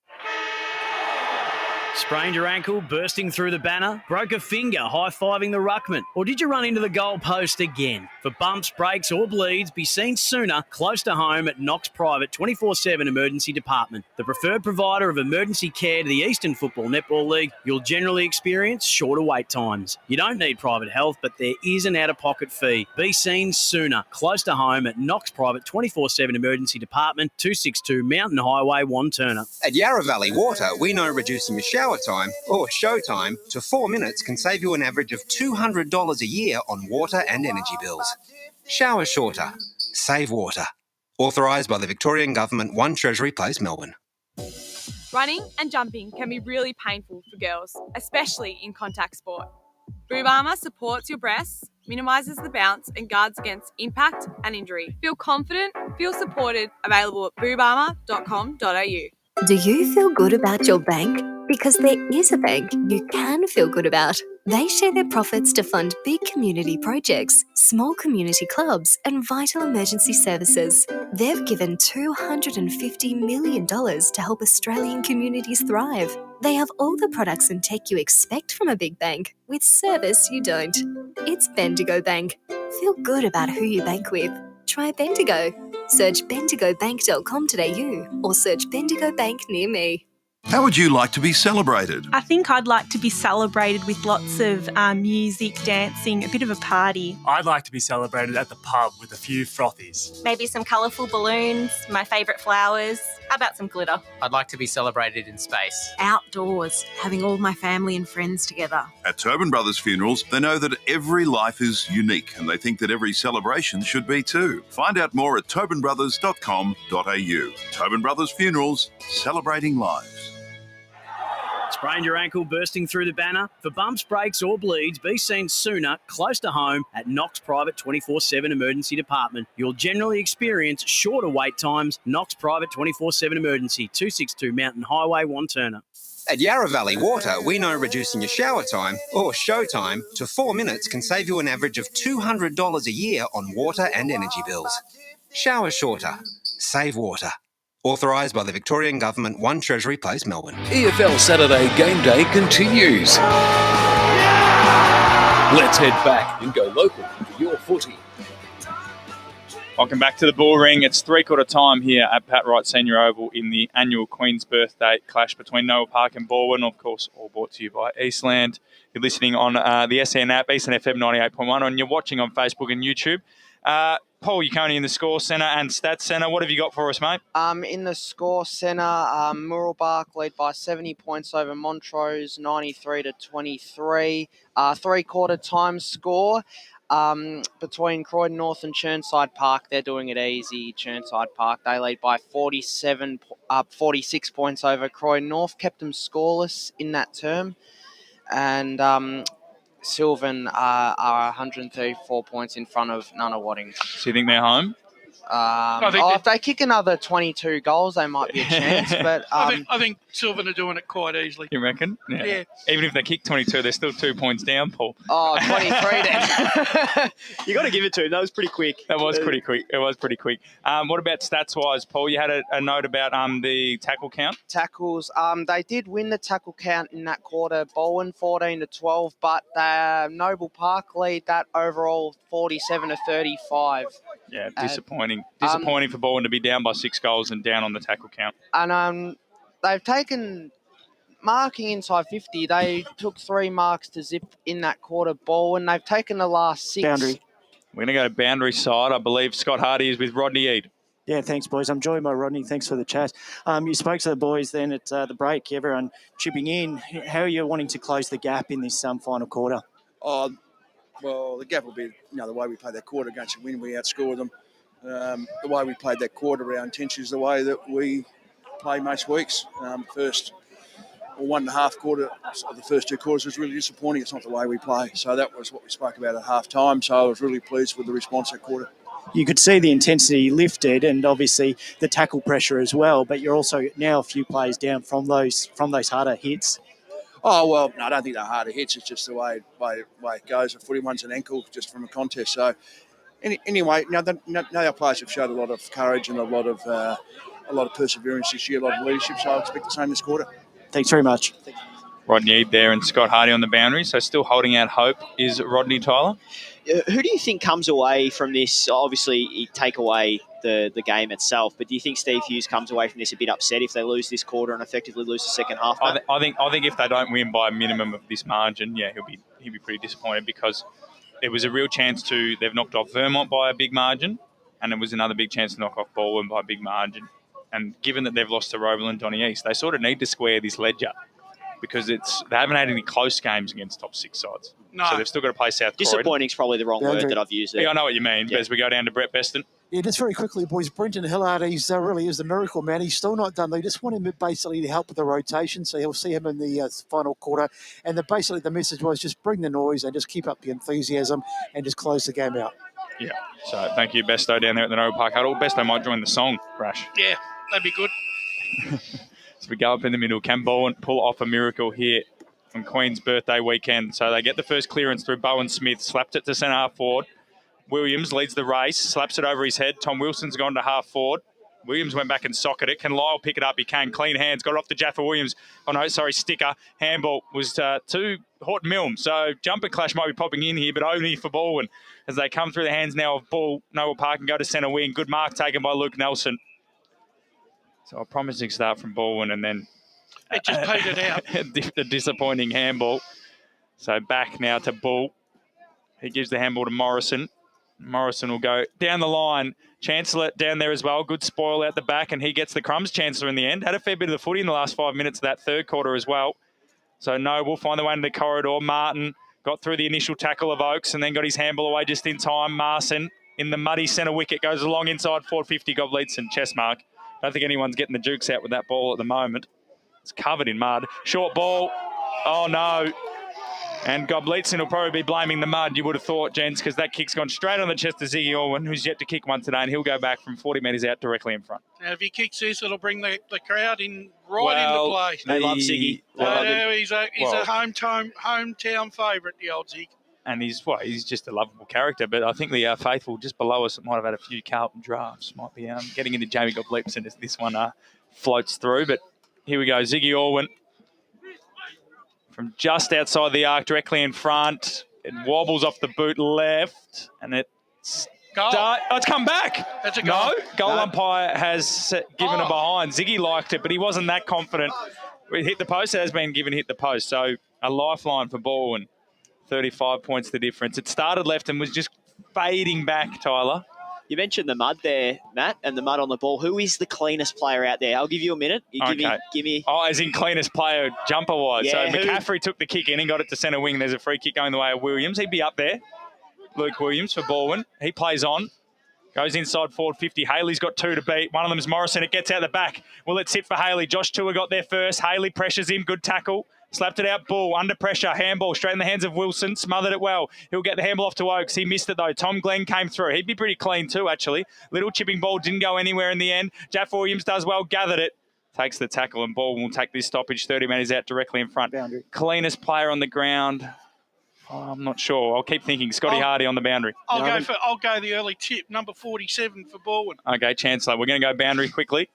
Sprained your ankle, bursting through the banner? Broke a finger, high-fiving the ruckman? Or did you run into the goal post again? For bumps, breaks or bleeds, be seen sooner, close to home at Knox Private 24/7 Emergency Department. The preferred provider of emergency care to the Eastern Football Netball League, you'll generally experience shorter wait times. You don't need private health, but there is an out-of-pocket fee. Be seen sooner, close to home at Knox Private 24/7 Emergency Department, 262 Mountain Highway, Wanturna. At Yarra Valley Water, we know reducing your shower time or show time to 4 minutes can save you an average of $200 a year on water and energy bills. Shower shorter. Save water. Authorised by the Victorian Government, 1 Treasury Place, Melbourne. Running and jumping can be really painful for girls, especially in contact sport. Boob Armour supports your breasts, minimises the bounce and guards against impact and injury. Feel confident, feel supported, available at boobarmour.com.au. Do you feel good about your bank? Because there is a bank you can feel good about. They share their profits to fund big community projects, small community clubs, and vital emergency services. They've given $250 million to help Australian communities thrive. They have all the products and tech you expect from a big bank, with service you don't. It's Bendigo Bank. Feel good about who you bank with. Try Bendigo. Search bendigobank.com.au or search Bendigo Bank near me. How would you like to be celebrated? I think I'd like to be celebrated with lots of music, dancing, a bit of a party. I'd like to be celebrated at the pub with a few frothies. Maybe some colourful balloons, my favourite flowers. How about some glitter? I'd like to be celebrated in space. Outdoors, having all my family and friends together. At Tobin Brothers Funerals, they know that every life is unique and they think that every celebration should be too. Find out more at tobinbrothers.com.au. Tobin Brothers Funerals, celebrating lives. Sprained your ankle bursting through the banner? For bumps, breaks or bleeds, be seen sooner, close to home at Knox Private 24/7 Emergency Department. You'll generally experience shorter wait times. Knox Private 24/7 Emergency, 262 Mountain Highway, Wanturna. At Yarra Valley Water, we know reducing your shower time or show time to 4 minutes can save you an average of $200 a year on water and energy bills. Shower shorter. Save water. Authorised by the Victorian Government, 1 Treasury Place, Melbourne. EFL Saturday Game Day continues. Let's head back and go local for your footy. Welcome back to the Bullring. It's three-quarter time here at Pat Wright Senior Oval in the annual Queen's Birthday clash between Noble Park and Balwyn. Of course, all brought to you by Eastland. You're listening on the SEN App, Eastern FM 98.1, and you're watching on Facebook and YouTube. Paul Yaconi in the Score Centre and Stats Centre. What have you got for us, mate? In the Score Centre, Murrelbach lead by 70 points over Montrose, 93-23. Three-quarter time score between Croydon North and Chirnside Park. They're doing it easy. Chirnside Park, they lead by 46 points over Croydon North. Kept them scoreless in that term. And Sylvan are 134 points in front of Nunawading. So you think they're home? If they kick another 22 goals, they might be a chance. But I think Sylvan are doing it quite easily. You reckon? Yeah. Even if they kick 22, they're still 2 points down, Paul. Oh, 23 then. You got to give it to him. That was pretty quick. That was pretty quick. It was pretty quick. What about stats-wise, Paul? You had a note about the tackle count? Tackles. They did win the tackle count in that quarter. Balwyn 14-12, but Noble Park lead that overall 47-35. Yeah, disappointing. Disappointing for Balwyn to be down by 6 goals and down on the tackle count. And they've taken marking inside 50. They took 3 marks to zip in that quarter. Balwyn, they've taken the last 6. Boundary. We're going to go to boundary side. I believe Scott Hardy is with Rodney Eade. Yeah, thanks, boys. I'm joined by Rodney. Thanks for the chat. You spoke to the boys then at the break, everyone chipping in. How are you wanting to close the gap in this final quarter? Well, the gap will be, the way we played that quarter against the win, we outscored them. The way we played that quarter, our intention is the way that we play most weeks. First 1.5 quarter of the first 2 quarters was really disappointing. It's not the way we play. So that was what we spoke about at half time. So I was really pleased with the response that quarter. You could see the intensity lifted and obviously the tackle pressure as well, but you're also now a few plays down from those harder hits. Oh, well, no, I don't think they're harder hits. It's just the way it goes. A footy one's an ankle just from a contest. So anyway, now our players have showed a lot of courage and a lot of perseverance this year, a lot of leadership. So I expect the same this quarter. Thanks very much. Rodney Eade there and Scott Hardy on the boundary. So still holding out hope is Rodney Tyler. Who do you think comes away from this? Obviously, you take away the game itself, but do you think Steve Hughes comes away from this a bit upset if they lose this quarter and effectively lose the second half? I think if they don't win by a minimum of this margin, yeah, he'll be pretty disappointed because it was a real chance they've knocked off Vermont by a big margin, and it was another big chance to knock off Balwyn by a big margin. And given that they've lost to Roval and Donny East, they sort of need to square this ledger because they haven't had any close games against top 6 sides. No. So they've still got to play South Croydon. Disappointing is probably the wrong word that I've used there. Yeah, I know what you mean. As we go down to Brett Beston. Yeah, just very quickly, boys. Brenton Hillard, he's really is the miracle man. He's still not done. They just want him basically to help with the rotation, so he'll see him in the final quarter. And basically the message was just bring the noise and just keep up the enthusiasm and just close the game out. Yeah. So thank you, Besto, down there at the Noble Park Huddle. Besto might join the song, Rash. Yeah, that'd be good. So we go up in the middle. Can Bowen pull off a miracle here on Queen's Birthday weekend? So they get the first clearance through Bowen Smith, slapped it to centre half forward. Williams leads the race, slaps it over his head. Tom Wilson's gone to half forward. Williams went back and socketed it. Can Lyle pick it up? He can. Clean hands. Got it off to Jaffa Williams. Oh, no, sorry, Sticker. Handball was to Horton Milne. So jumper clash might be popping in here, but only for Balwyn as they come through the hands now of Noble Park and go to centre wing. Good mark taken by Luke Nelson. So a promising start from Balwyn and then It just petered out. A disappointing handball. So back now to Bull. He gives the handball to Morrison. Morrison will go down the line. Chancellor down there as well. Good spoil out the back, and he gets the crumbs, Chancellor, in the end. Had a fair bit of the footy in the last 5 minutes of that third quarter as well. So Noble find the way into the corridor. Martin got through the initial tackle of Oakes and then got his handball away just in time. Marson in the muddy centre wicket goes along inside 450. Gobleitson, chest mark. Don't think anyone's getting the jukes out with that ball at the moment. It's covered in mud. Short ball. Oh, no. And Gobleitson will probably be blaming the mud, you would have thought, gents, because that kick's gone straight on the chest of Ziggy Orwin, who's yet to kick one today, and he'll go back from 40 metres out directly in front. Now, if he kicks this, it'll bring the crowd in into play. They love Ziggy. He's a hometown favourite, the old Zig. And he's just a lovable character, but I think the faithful just below us might have had a few Carlton drafts. Might be getting into Jamie Gobleitson as this one floats through. But here we go, Ziggy Orwin. From just outside the arc, directly in front. It wobbles off the boot left, and it's goal. It's come back. That's a goal. No, goal umpire has given a behind. Ziggy liked it, but he wasn't that confident. It hit the post. It has been given hit the post. So a lifeline for Balwyn. 35 points the difference. It started left and was just fading back, Tyler. You mentioned the mud there, Matt, and the mud on the ball. Who is the cleanest player out there? I'll give you a minute. Give me. Oh, as in cleanest player jumper-wise. Yeah, so McCaffrey took the kick in and got it to centre wing. There's a free kick going the way of Williams. He'd be up there. Luke Williams for Balwyn. He plays on. Goes inside forward 50. Haley's got two to beat. One of them's Morrison. It gets out the back. Will it sit for Haley? Josh Tua got there first. Haley pressures him. Good tackle. Slapped it out, Bull, under pressure, handball, straight in the hands of Wilson, smothered it well. He'll get the handball off to Oakes. He missed it, though. Tom Glenn came through. He'd be pretty clean, too, actually. Little chipping ball, didn't go anywhere in the end. Jaff Williams does well, gathered it. Takes the tackle, and Ball will take this stoppage. 30 metres out directly in front. Boundary. Cleanest player on the ground. Oh, I'm not sure. I'll keep thinking. Scotty Hardy on the boundary. I'll go the early tip, number 47 for Balwyn. Okay, Chancellor. We're going to go boundary quickly.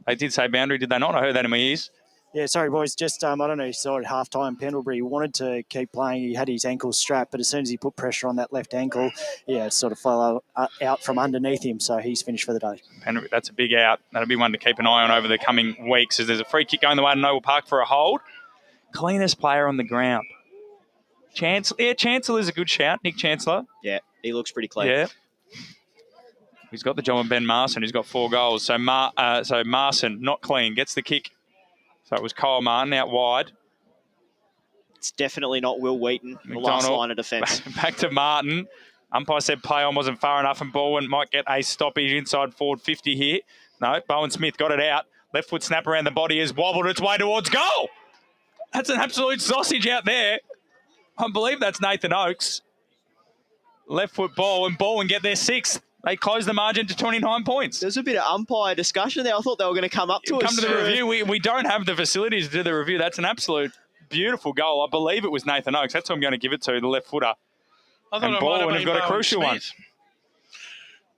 They did say boundary, did they not? I heard that in my ears. Yeah, sorry, boys. Just, I don't know, you saw at halftime, Pendlebury wanted to keep playing. He had his ankle strapped, but as soon as he put pressure on that left ankle, it sort of fell out from underneath him, so he's finished for the day. Pendlebury, that's a big out. That'll be one to keep an eye on over the coming weeks, as there's a free kick going the way to Noble Park for a hold. Cleanest player on the ground. Chancellor's a good shout, Nick Chancellor. Yeah, he looks pretty clean. Yeah. He's got the job on Ben Marson, who's got 4 goals. So Marson, not clean, gets the kick. So it was Kyle Martin out wide. It's definitely not Will Wheaton, the last line of defence. Back to Martin. Umpire said play on wasn't far enough, and Balwyn might get a stoppage inside forward 50 here. No, Bowen Smith got it out. Left foot snap around the body has wobbled its way towards goal. That's an absolute sausage out there. I believe that's Nathan Oakes. Left foot ball, and Balwyn get their 6th. They close the margin to 29 points. There's a bit of umpire discussion there. I thought they were going to come up to us. Come to the review. We don't have the facilities to do the review. That's an absolute beautiful goal. I believe it was Nathan Oakes. That's who I'm going to give it to, the left footer. And Balwyn have got a crucial one.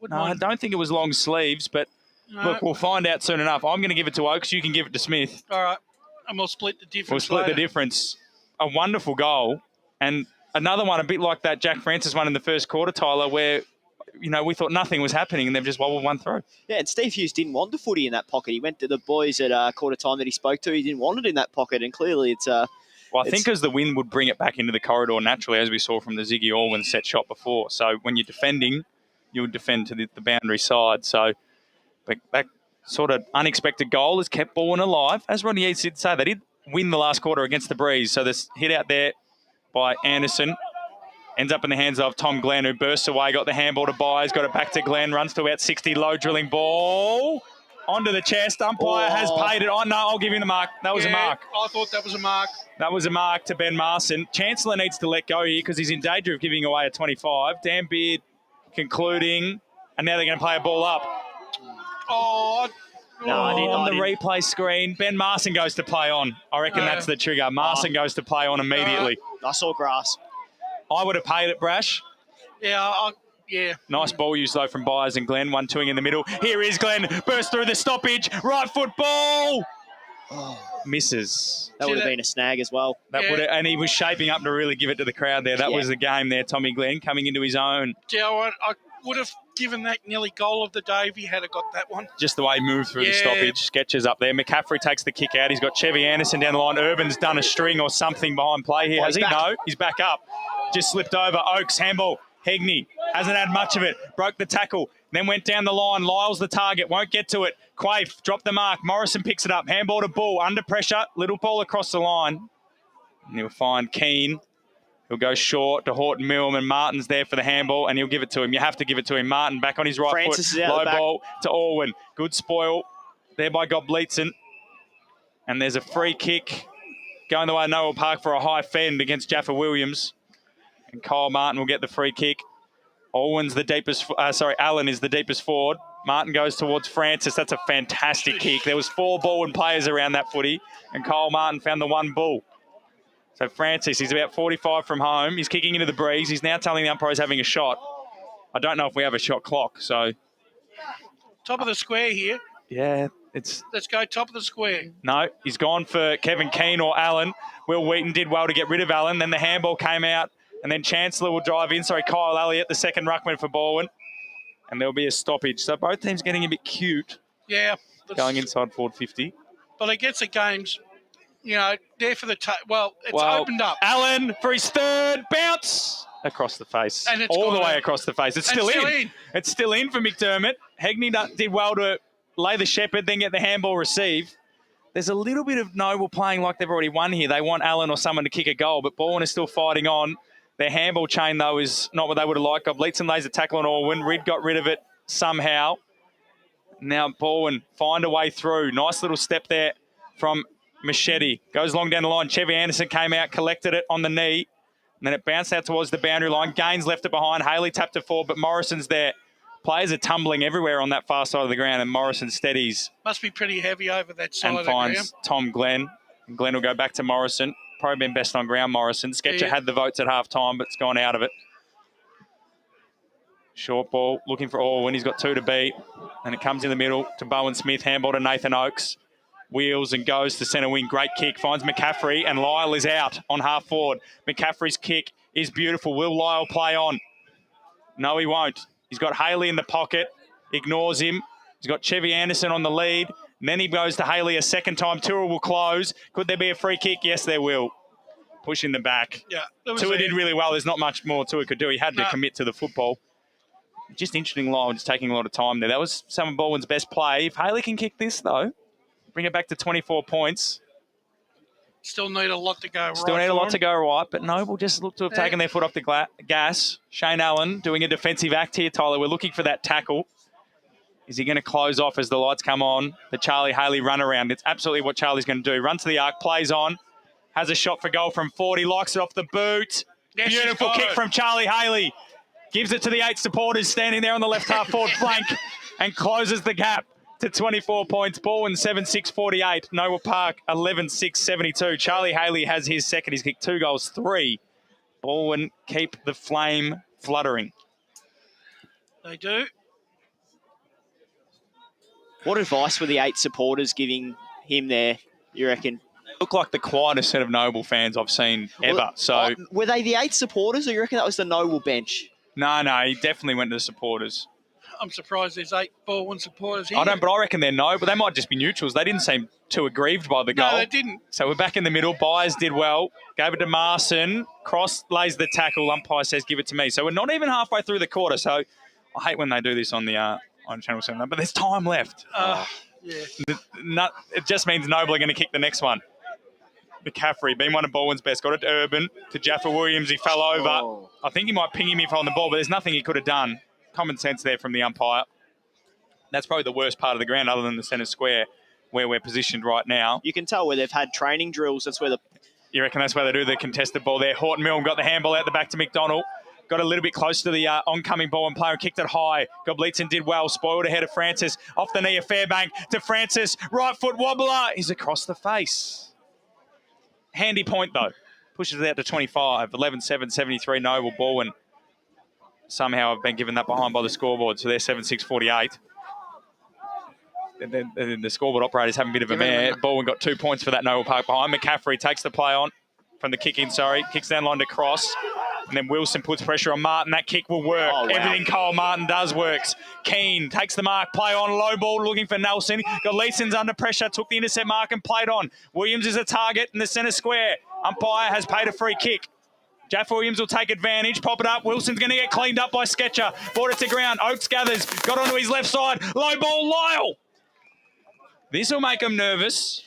No, I don't think it was long sleeves, but look, we'll find out soon enough. I'm going to give it to Oakes. You can give it to Smith. All right. And we'll split the difference. We'll split the difference. A wonderful goal. And another one a bit like that Jack Francis one in the first quarter, Tyler, where we thought nothing was happening and they've just wobbled one through. Yeah, and Steve Hughes didn't want the footy in that pocket. He went to the boys at quarter time that he spoke to. He didn't want it in that pocket, and clearly it's... Well, I think as the wind would bring it back into the corridor naturally, as we saw from the Ziggy Orwin set shot before. So when you're defending, you would defend to the boundary side. So that sort of unexpected goal has kept Balwyn alive. As Rodney Eads did say, they did win the last quarter against the Breeze. So this hit out there by Anderson ends up in the hands of Tom Glenn, who bursts away, got the handball to Byers, got it back to Glenn, runs to about 60, low drilling ball, onto the chest. Umpire has paid it. Oh, no, I'll give him the mark. That was a mark. I thought that was a mark. That was a mark to Ben Marson. Chancellor needs to let go here because he's in danger of giving away a 25. Dan Beard concluding, and now they're going to play a ball up. On the replay screen, Ben Marson goes to play on. I reckon that's the trigger. Marson goes to play on immediately. I saw grass. I would have paid it, Brash. Yeah. Nice ball use, though, from Byers and Glenn. 1-2 in the middle. Here is Glenn. Burst through the stoppage. Right foot ball. Misses. That would have been a snag as well. And he was shaping up to really give it to the crowd there. That was the game there, Tommy Glenn, coming into his own. Yeah, I would have given that nearly goal of the day if he had got that one. Just the way he moved through the stoppage. Sketches up there. McCaffrey takes the kick out. He's got Chevy Anderson down the line. Urban's done a string or something behind play here. Has he? No, he's back up. Just slipped over. Oakes, handball. Hegney hasn't had much of it. Broke the tackle. Then went down the line. Lyle's the target. Won't get to it. Quaife dropped the mark. Morrison picks it up. Handball to Bull. Under pressure. Little ball across the line. And he'll find Keane. He'll go short to Horton Millman. Martin's there for the handball, and he'll give it to him. You have to give it to him. Martin back on his right Francis foot. Is out Low ball to Orwin. Good spoil there by Gobleitson. And there's a free kick going the way of Noel Park for a high fend against Jaffa Williams. And Kyle Martin will get the free kick. Allen is the deepest forward. Martin goes towards Francis. That's a fantastic kick. There was 4 Balwyn players around that footy, and Kyle Martin found the one ball. So Francis, he's about 45 from home. He's kicking into the breeze. He's now telling the umpire he's having a shot. I don't know if we have a shot clock, so... Top of the square here. Yeah, it's... Let's go top of the square. No, he's gone for Kevin Keane or Allen. Will Wheaton did well to get rid of Allen. Then the handball came out, and then Chancellor will drive in. Sorry, Kyle Elliott, the second ruckman for Balwyn. And there'll be a stoppage. So both teams getting a bit cute. Yeah. Going inside forward 50. But I guess the game's... there for the... it's opened up. Allen for his third. Bounce! Across the face. And it's all the way out. across the face. It's still in. It's still in for McDermott. Hegney did well to lay the shepherd, then get the handball receive. There's a little bit of Noble playing like they've already won here. They want Allen or someone to kick a goal, but Balwyn is still fighting on. Their handball chain, though, is not what they would have liked. Gobleitson lays a tackle on Orwin. Rid got rid of it somehow. Now Balwyn find a way through. Nice little step there from Machete. Goes long down the line. Chevy Anderson came out, collected it on the knee. And then it bounced out towards the boundary line. Gaines left it behind. Haley tapped it forward, but Morrison's there. Players are tumbling everywhere on that far side of the ground, and Morrison steadies. Must be pretty heavy over that side and of the ground. finds Tom Glenn. And Glenn will go back to Morrison. Probably been best on ground, Morrison. Sketcher had the votes at half-time, but it's gone out of it. Short ball, looking for Orwin. He's got 2 to beat. And it comes in the middle to Bowen Smith. Handball to Nathan Oakes. Wheels and goes to centre wing. Great kick. Finds McCaffrey, and Lyle is out on half forward. McCaffrey's kick is beautiful. Will Lyle play on? No, he won't. He's got Haley in the pocket. Ignores him. He's got Chevy Anderson on the lead. And then he goes to Haley a second time. Tua will close. Could there be a free kick? Yes, there will. Push in the back. Yeah, Tua did really well. There's not much more Tua could do. He had to commit to the football. Just interesting line. Just taking a lot of time there. That was some of Balwyn's best play. If Haley can kick this, though, bring it back to 24 points. Still need a lot to go right. Still need a lot to go right, but Noble just looked to have taken their foot off the gas. Shane Allen doing a defensive act here, Tyler. We're looking for that tackle. Is he going to close off as the lights come on? The Charlie Haley run around. It's absolutely what Charlie's going to do. Run to the arc, plays on, has a shot for goal from 40, likes it off the boot. Yes, Beautiful kick from Charlie Haley. Gives it to the 8 supporters standing there on the left half forward flank and closes the gap to 24 points. Balwyn 7-6-48. Noble Park 11-6-72. Charlie Haley has his second. He's kicked 2 goals, 3. Balwyn keep the flame fluttering. They do. What advice were the 8 supporters giving him there, you reckon? Look like the quietest set of Noble fans I've seen ever. So were they the 8 supporters, or you reckon that was the Noble bench? No, he definitely went to the supporters. I'm surprised there's 8 Balwyn supporters here. But I reckon they're no, but they might just be neutrals. They didn't seem too aggrieved by the goal. No, they didn't. So we're back in the middle. Byers did well. Gave it to Marson. Cross lays the tackle. Umpire says, give it to me. So we're not even halfway through the quarter. So I hate when they do this on the on Channel 7. But there's time left. Yeah. It just means Noble are going to kick the next one. McCaffrey, been one of Balwyn's best. Got it to Urban, to Jaffa Williams. He fell over. I think he might ping him if on the ball, but there's nothing he could have done. Common sense there from the umpire. That's probably the worst part of the ground other than the centre square where we're positioned right now. You can tell where they've had training drills. That's where You reckon that's where they do the contested ball there. Horton Milne got the handball out the back to McDonald. Got a little bit close to the oncoming ball and player and kicked it high. Gobleitson did well. Spoiled ahead of Francis. Off the knee of Fairbank to Francis. Right foot wobbler. He's across the face. Handy point, though. Pushes it out to 25. 11-7-73 Noble. Balwyn somehow have been given that behind by the scoreboard. So they're 7-6-48. And the scoreboard operators have a bit of a mare. Balwyn got 2 points for that Noble Park behind. McCaffrey takes the play on from the kick in, Kicks down line to Cross. And then Wilson puts pressure on Martin. That kick will work. Oh, wow. Everything Kyle Martin does works. Keane takes the mark, play on, low ball, looking for Nelson. Got Leeson's under pressure, took the intercept mark and played on. Williams is a target in the centre square. Umpire has paid a free kick. Jaff Williams will take advantage, pop it up. Wilson's going to get cleaned up by Sketcher. Brought it to ground. Oakes gathers, got onto his left side. Low ball, Lyle. This will make him nervous.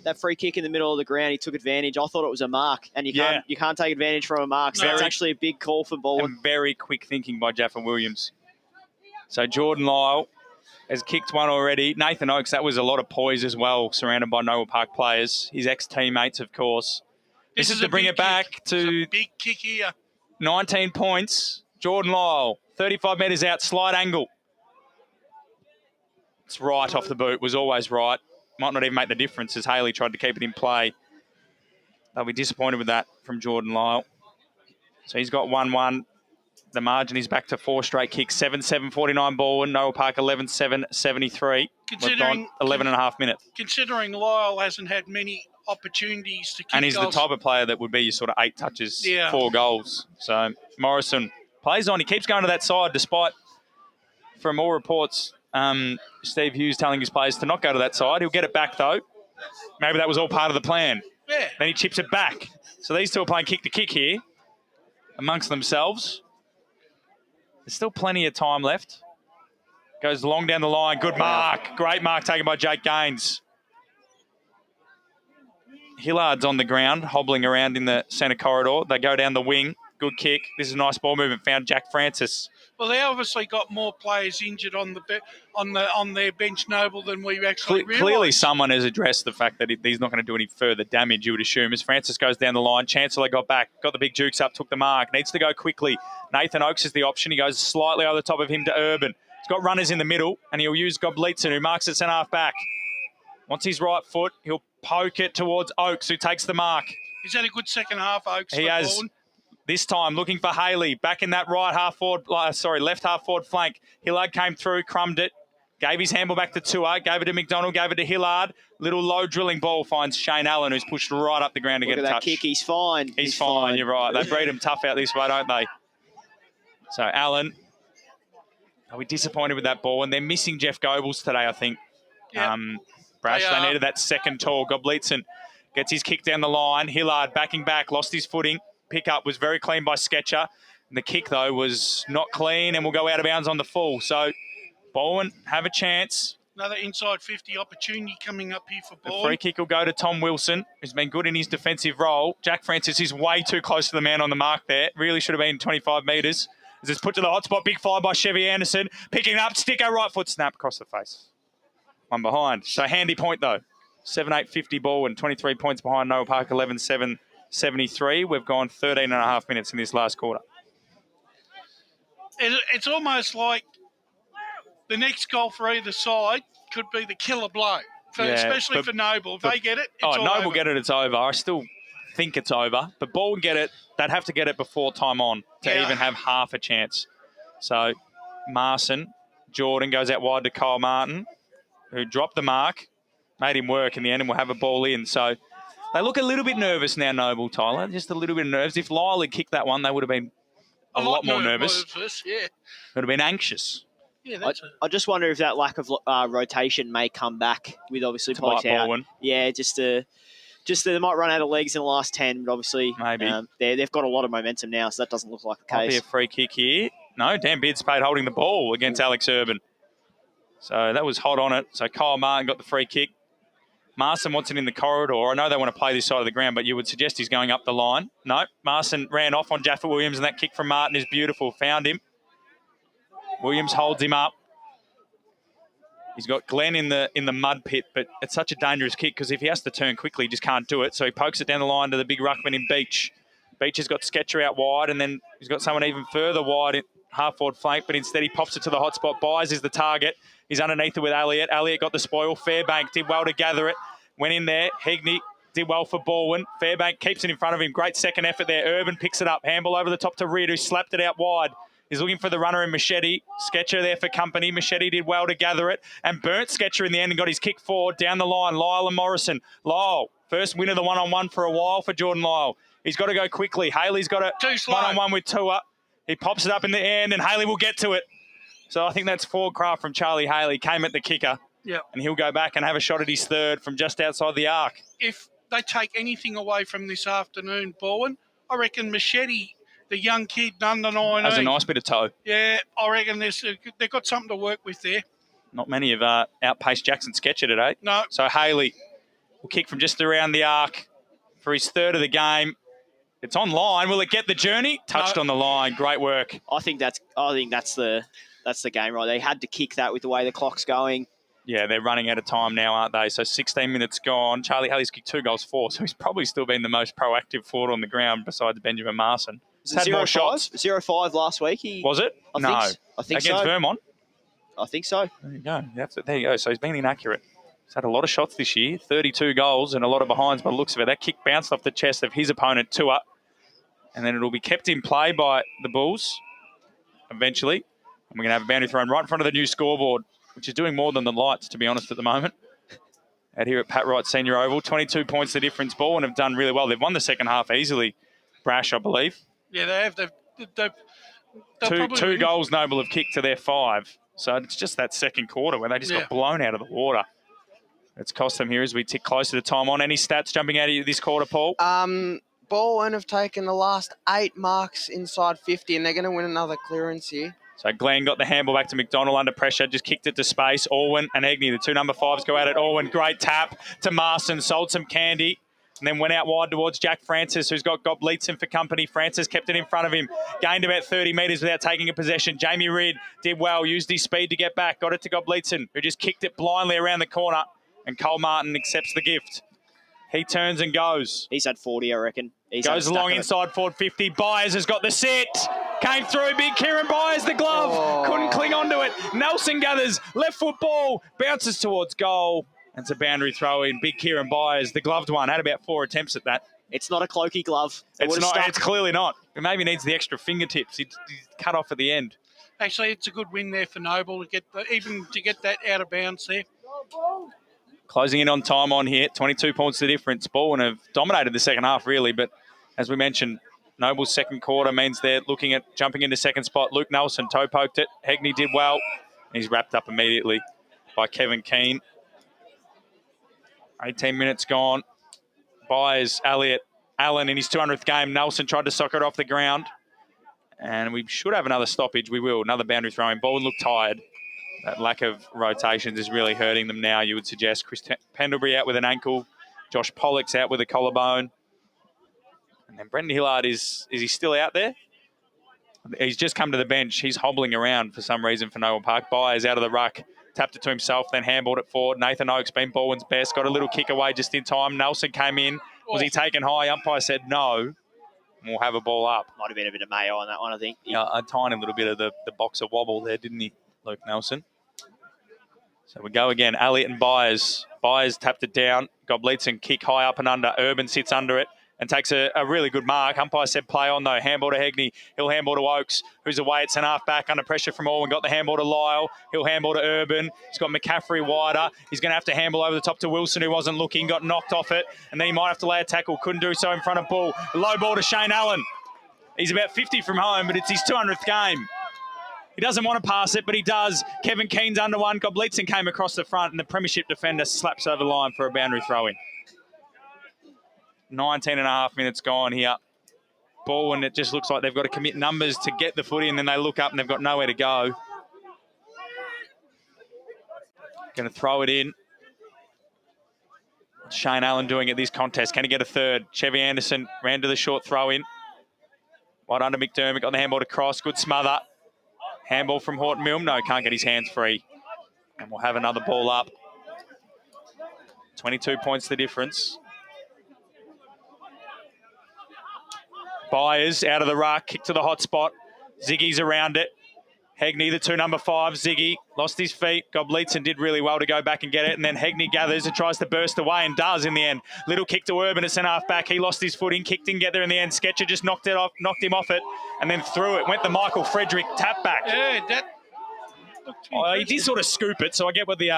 That free kick in the middle of the ground, he took advantage. I thought it was a mark, and you can't take advantage from a mark. So that's actually a big call for Balwyn. And very quick thinking by Jaffa Williams. So Jordan Lyle has kicked one already. Nathan Oakes, that was a lot of poise as well, surrounded by Noble Park players. His ex-teammates, of course. This is to bring it back to big kick here. 19 points. Jordan Lyle, 35 metres out, slight angle. It's right off the boot, was always right. Might not even make the difference as Haley tried to keep it in play. They'll be disappointed with that from Jordan Lyle. So he's got 1-1. The margin is back to 4 straight kicks. 7-7, 49 Balwyn. Noel Park 11-7, 73. We've gone 11 and a half minutes. Considering Lyle hasn't had many opportunities to kick And he's goals. the type of player that would be your sort of 8 touches, Yeah. 4 goals. So Morrison plays on. He keeps going to that side despite, from all reports, Steve Hughes telling his players to not go to that side. He'll get it back, though. Maybe that was all part of the plan. Yeah. Then he chips it back. So these two are playing kick-to-kick here amongst themselves. There's still plenty of time left. Goes long down the line. Good mark. Great mark taken by Jake Gaines. Hillard's on the ground, hobbling around in the centre corridor. They go down the wing. Good kick. This is a nice ball movement. Found Jack Francis. Well, they obviously got more players injured on their bench, Noble, than we actually realised. Clearly someone has addressed the fact that he's not going to do any further damage, you would assume. As Francis goes down the line, Chancellor got back, got the big jukes up, took the mark. Needs to go quickly. Nathan Oakes is the option. He goes slightly over the top of him to Urban. He's got runners in the middle, and he'll use Goblitson, who marks at centre-half back. Wants his right foot. He'll poke it towards Oakes, who takes the mark. He's had a good second half, Oakes. He has. Balwyn. This time, looking for Haley, back in that left half forward flank. Hillard came through, crumbed it, gave his handball back to Tua, gave it to McDonald, gave it to Hillard. Little low drilling ball finds Shane Allen, who's pushed right up the ground to Look get at a that touch. kick, he's fine. He's fine, you're right. They breed him tough out this way, don't they? So Allen, are we disappointed with that ball? And they're missing Jeff Goebbels today, I think. Yep. Brash, they needed that second tall. Goblitson gets his kick down the line. Hillard backing back, lost his footing. Pickup was very clean by Sketcher. The kick, though, was not clean and will go out of bounds on the full. So Balwyn have a chance. Another inside 50 opportunity coming up here for The Balwyn. free kick will go to Tom Wilson, who's been good in his defensive role. Jack Francis is way too close to the man on the mark there. Really should have been 25 metres. As it's put to the hot spot, big fly by Chevy Anderson. Picking it up, sticker, right foot, snap across the face. One behind. So handy point, though. 7-8-50 Balwyn, 23 points behind Noah Park, 11-7. 73. We've gone 13 and a half minutes in this last quarter. It's almost like the next goal for either side could be the killer blow, especially for Noble. If they get it, it's all Noble over. get it, it's over. I still think it's over. But Balwyn get it, they'd have to get it before time on to even have half a chance. So Marson, Jordan goes out wide to Kyle Martin, who dropped the mark, made him work in the end, and will have a ball in. So they look a little bit nervous now, Noble, Tyler. Just a little bit nervous. If Lyle had kicked that one, they would have been a lot more nervous. Yeah. Would have been anxious. Yeah, I just wonder if that lack of rotation may come back with obviously To bite Pikes out. Balwyn. Yeah, just they might run out of legs in the last 10, but obviously Maybe. They've got a lot of momentum now, so that doesn't look like the Might be case. a free kick here. No, Dan Bid's paid holding the ball against Alex Urban. So that was hot on it. So Kyle Martin got the free kick. Marson wants it in the corridor. I know they want to play this side of the ground, but you would suggest he's going up the line. No, Marson ran off on Jaffa Williams, and that kick from Martin is beautiful. Found him. Williams holds him up. He's got Glenn in the mud pit, but it's such a dangerous kick because if he has to turn quickly, he just can't do it. So he pokes it down the line to the big ruckman in Beach. Beach has got Sketcher out wide, and then he's got someone even further wide in half-forward flank, but instead he pops it to the hot spot. Byers is the target. He's underneath it with Elliott. Elliott got the spoil. Fairbank did well to gather it. Went in there. Hegney did well for Balwyn. Fairbank keeps it in front of him. Great second effort there. Urban picks it up. Handball over the top to Reed, who slapped it out wide. He's looking for the runner in Machete. Sketcher there for company. Machete did well to gather it and burnt Sketcher in the end and got his kick forward down the line. Lyle and Morrison. Lyle, first win of the one-on-one for a while for Jordan Lyle. He's got to go quickly. Haley's got Too a slow. one-on-one with Tua. He pops it up in the end, and Haley will get to it. So I think that's forward craft from Charlie Haley. Came at the kicker. Yep. And he'll go back and have a shot at his third from just outside the arc. If they take anything away from this afternoon, Balwyn, I reckon Machete, the young kid, under 19. Has a nice bit of toe. Yeah, I reckon they've got something to work with there. Not many have outpaced Jackson Sketcher today. No. So Haley will kick from just around the arc for his third of the game. It's on line. Will it get the journey? Touched on the line. Great work. I think that's the game, right? They had to kick that with the way the clock's going. Yeah, they're running out of time now, aren't they? So 16 minutes gone. Charlie Haley's kicked 2 goals for, so he's probably still been the most proactive forward on the ground besides Benjamin Marson. Was it 0-5 last week? Was it? I think Against Vermont? I think so. There you go. There you go. So he's been inaccurate. He's had a lot of shots this year, 32 goals and a lot of behinds by the looks of it. That kick bounced off the chest of his opponent, Tua. And then it'll be kept in play by the Bulls eventually. And we're going to have a boundary thrown right in front of the new scoreboard, which is doing more than the lights, to be honest, at the moment. Out here at Pat Wright Senior Oval, 22 points the difference. Balwyn have done really well. They've won the second half easily. Brash, I believe. Yeah, they have. They'll Two goals Noble have kicked to their 5. So it's just that second quarter where they just got blown out of the water. It's cost them here as we tick closer to time on. Any stats jumping out of you this quarter, Paul? Balwyn have taken the last 8 marks inside 50, and they're going to win another clearance here. So Glenn got the handball back to McDonald under pressure, just kicked it to space. Orwin and Egni, the 2 number 5s, go at it. Orwin, great tap to Marston, sold some candy, and then went out wide towards Jack Francis, who's got Gobleitson for company. Francis kept it in front of him, gained about 30 metres without taking a possession. Jamie Ridd did well, used his speed to get back, got it to Gobleitson, who just kicked it blindly around the corner, and Cole Martin accepts the gift. He turns and goes. He's had 40, I reckon. Goes along inside forward 50. Byers has got the set. Came through. Big Kieran Byers, the glove. Couldn't cling onto it. Nelson gathers. Left foot ball. Bounces towards goal. It's a boundary throw in. Big Kieran Byers, the gloved one, had about 4 attempts at that. It's not a cloaky glove. It's not. It's clearly not. It maybe needs the extra fingertips. He's cut off at the end. Actually, it's a good win there for Noble to get that out of bounds there. Closing in on time on here, 22 points the difference. Balwyn have dominated the second half, really, but as we mentioned, Noble's second quarter means they're looking at jumping into second spot. Luke Nelson toe poked it. Hegney did well. He's wrapped up immediately by Kevin Keane. 18 minutes gone. Byers, Elliott, Allen in his 200th game. Nelson tried to sock it off the ground. And we should have another stoppage. We will. Another boundary throw-in. Balwyn looked tired. That lack of rotations is really hurting them now, you would suggest. Chris Pendlebury out with an ankle. Josh Pollock's out with a collarbone. And then Brendan Hillard, is he still out there? He's just come to the bench. He's hobbling around for some reason for Noble Park. Byers out of the ruck. Tapped it to himself, then handballed it forward. Nathan Oakes been Balwyn's best. Got a little kick away just in time. Nelson came in. Was he taken high? Umpire said no. And we'll have a ball up. Might have been a bit of mayo on that one, I think. Yeah, a tiny little bit of the boxer wobble there, didn't he, Luke Nelson? So we go again. Elliott and Byers. Byers tapped it down. Gobleitson kick high up and under. Urban sits under it and takes a really good mark. Umpire said play on, though. Handball to Hegney. He'll handball to Oakes, who's away at centre half back under pressure from Orwin. Got the handball to Lyle. He'll handball to Urban. He's got McCaffrey wider. He's going to have to handball over the top to Wilson, who wasn't looking. Got knocked off it. And then he might have to lay a tackle. Couldn't do so in front of Bull. Low ball to Shane Allen. He's about 50 from home, but it's his 200th game. He doesn't want to pass it, but he does. Kevin Keen's under one. Gobleitson came across the front, and the premiership defender slaps over the line for a boundary throw-in. 19 and a half minutes gone here. Balwyn, it just looks like they've got to commit numbers to get the footy, and then they look up and they've got nowhere to go. Going to throw it in. Shane Allen doing it this contest. Can he get a third? Chevy Anderson ran to the short throw-in. Wide under McDermott. Got the handball to Cross. Good smother. Handball from Horton Milne. No, can't get his hands free. And we'll have another ball up. 22 points the difference. Byers out of the ruck. Kick to the hot spot. Ziggy's around it. Hegney, the 2 number 5. Ziggy lost his feet. Gobleitson did really well to go back and get it. And then Hegney gathers and tries to burst away and does in the end. Little kick to Urban at centre half back. He lost his footing. Kicked, didn't get there in the end. Sketcher just knocked him off it and then threw it. Went the Michael Frederick tap back. Yeah, He did sort of scoop it, so I get what the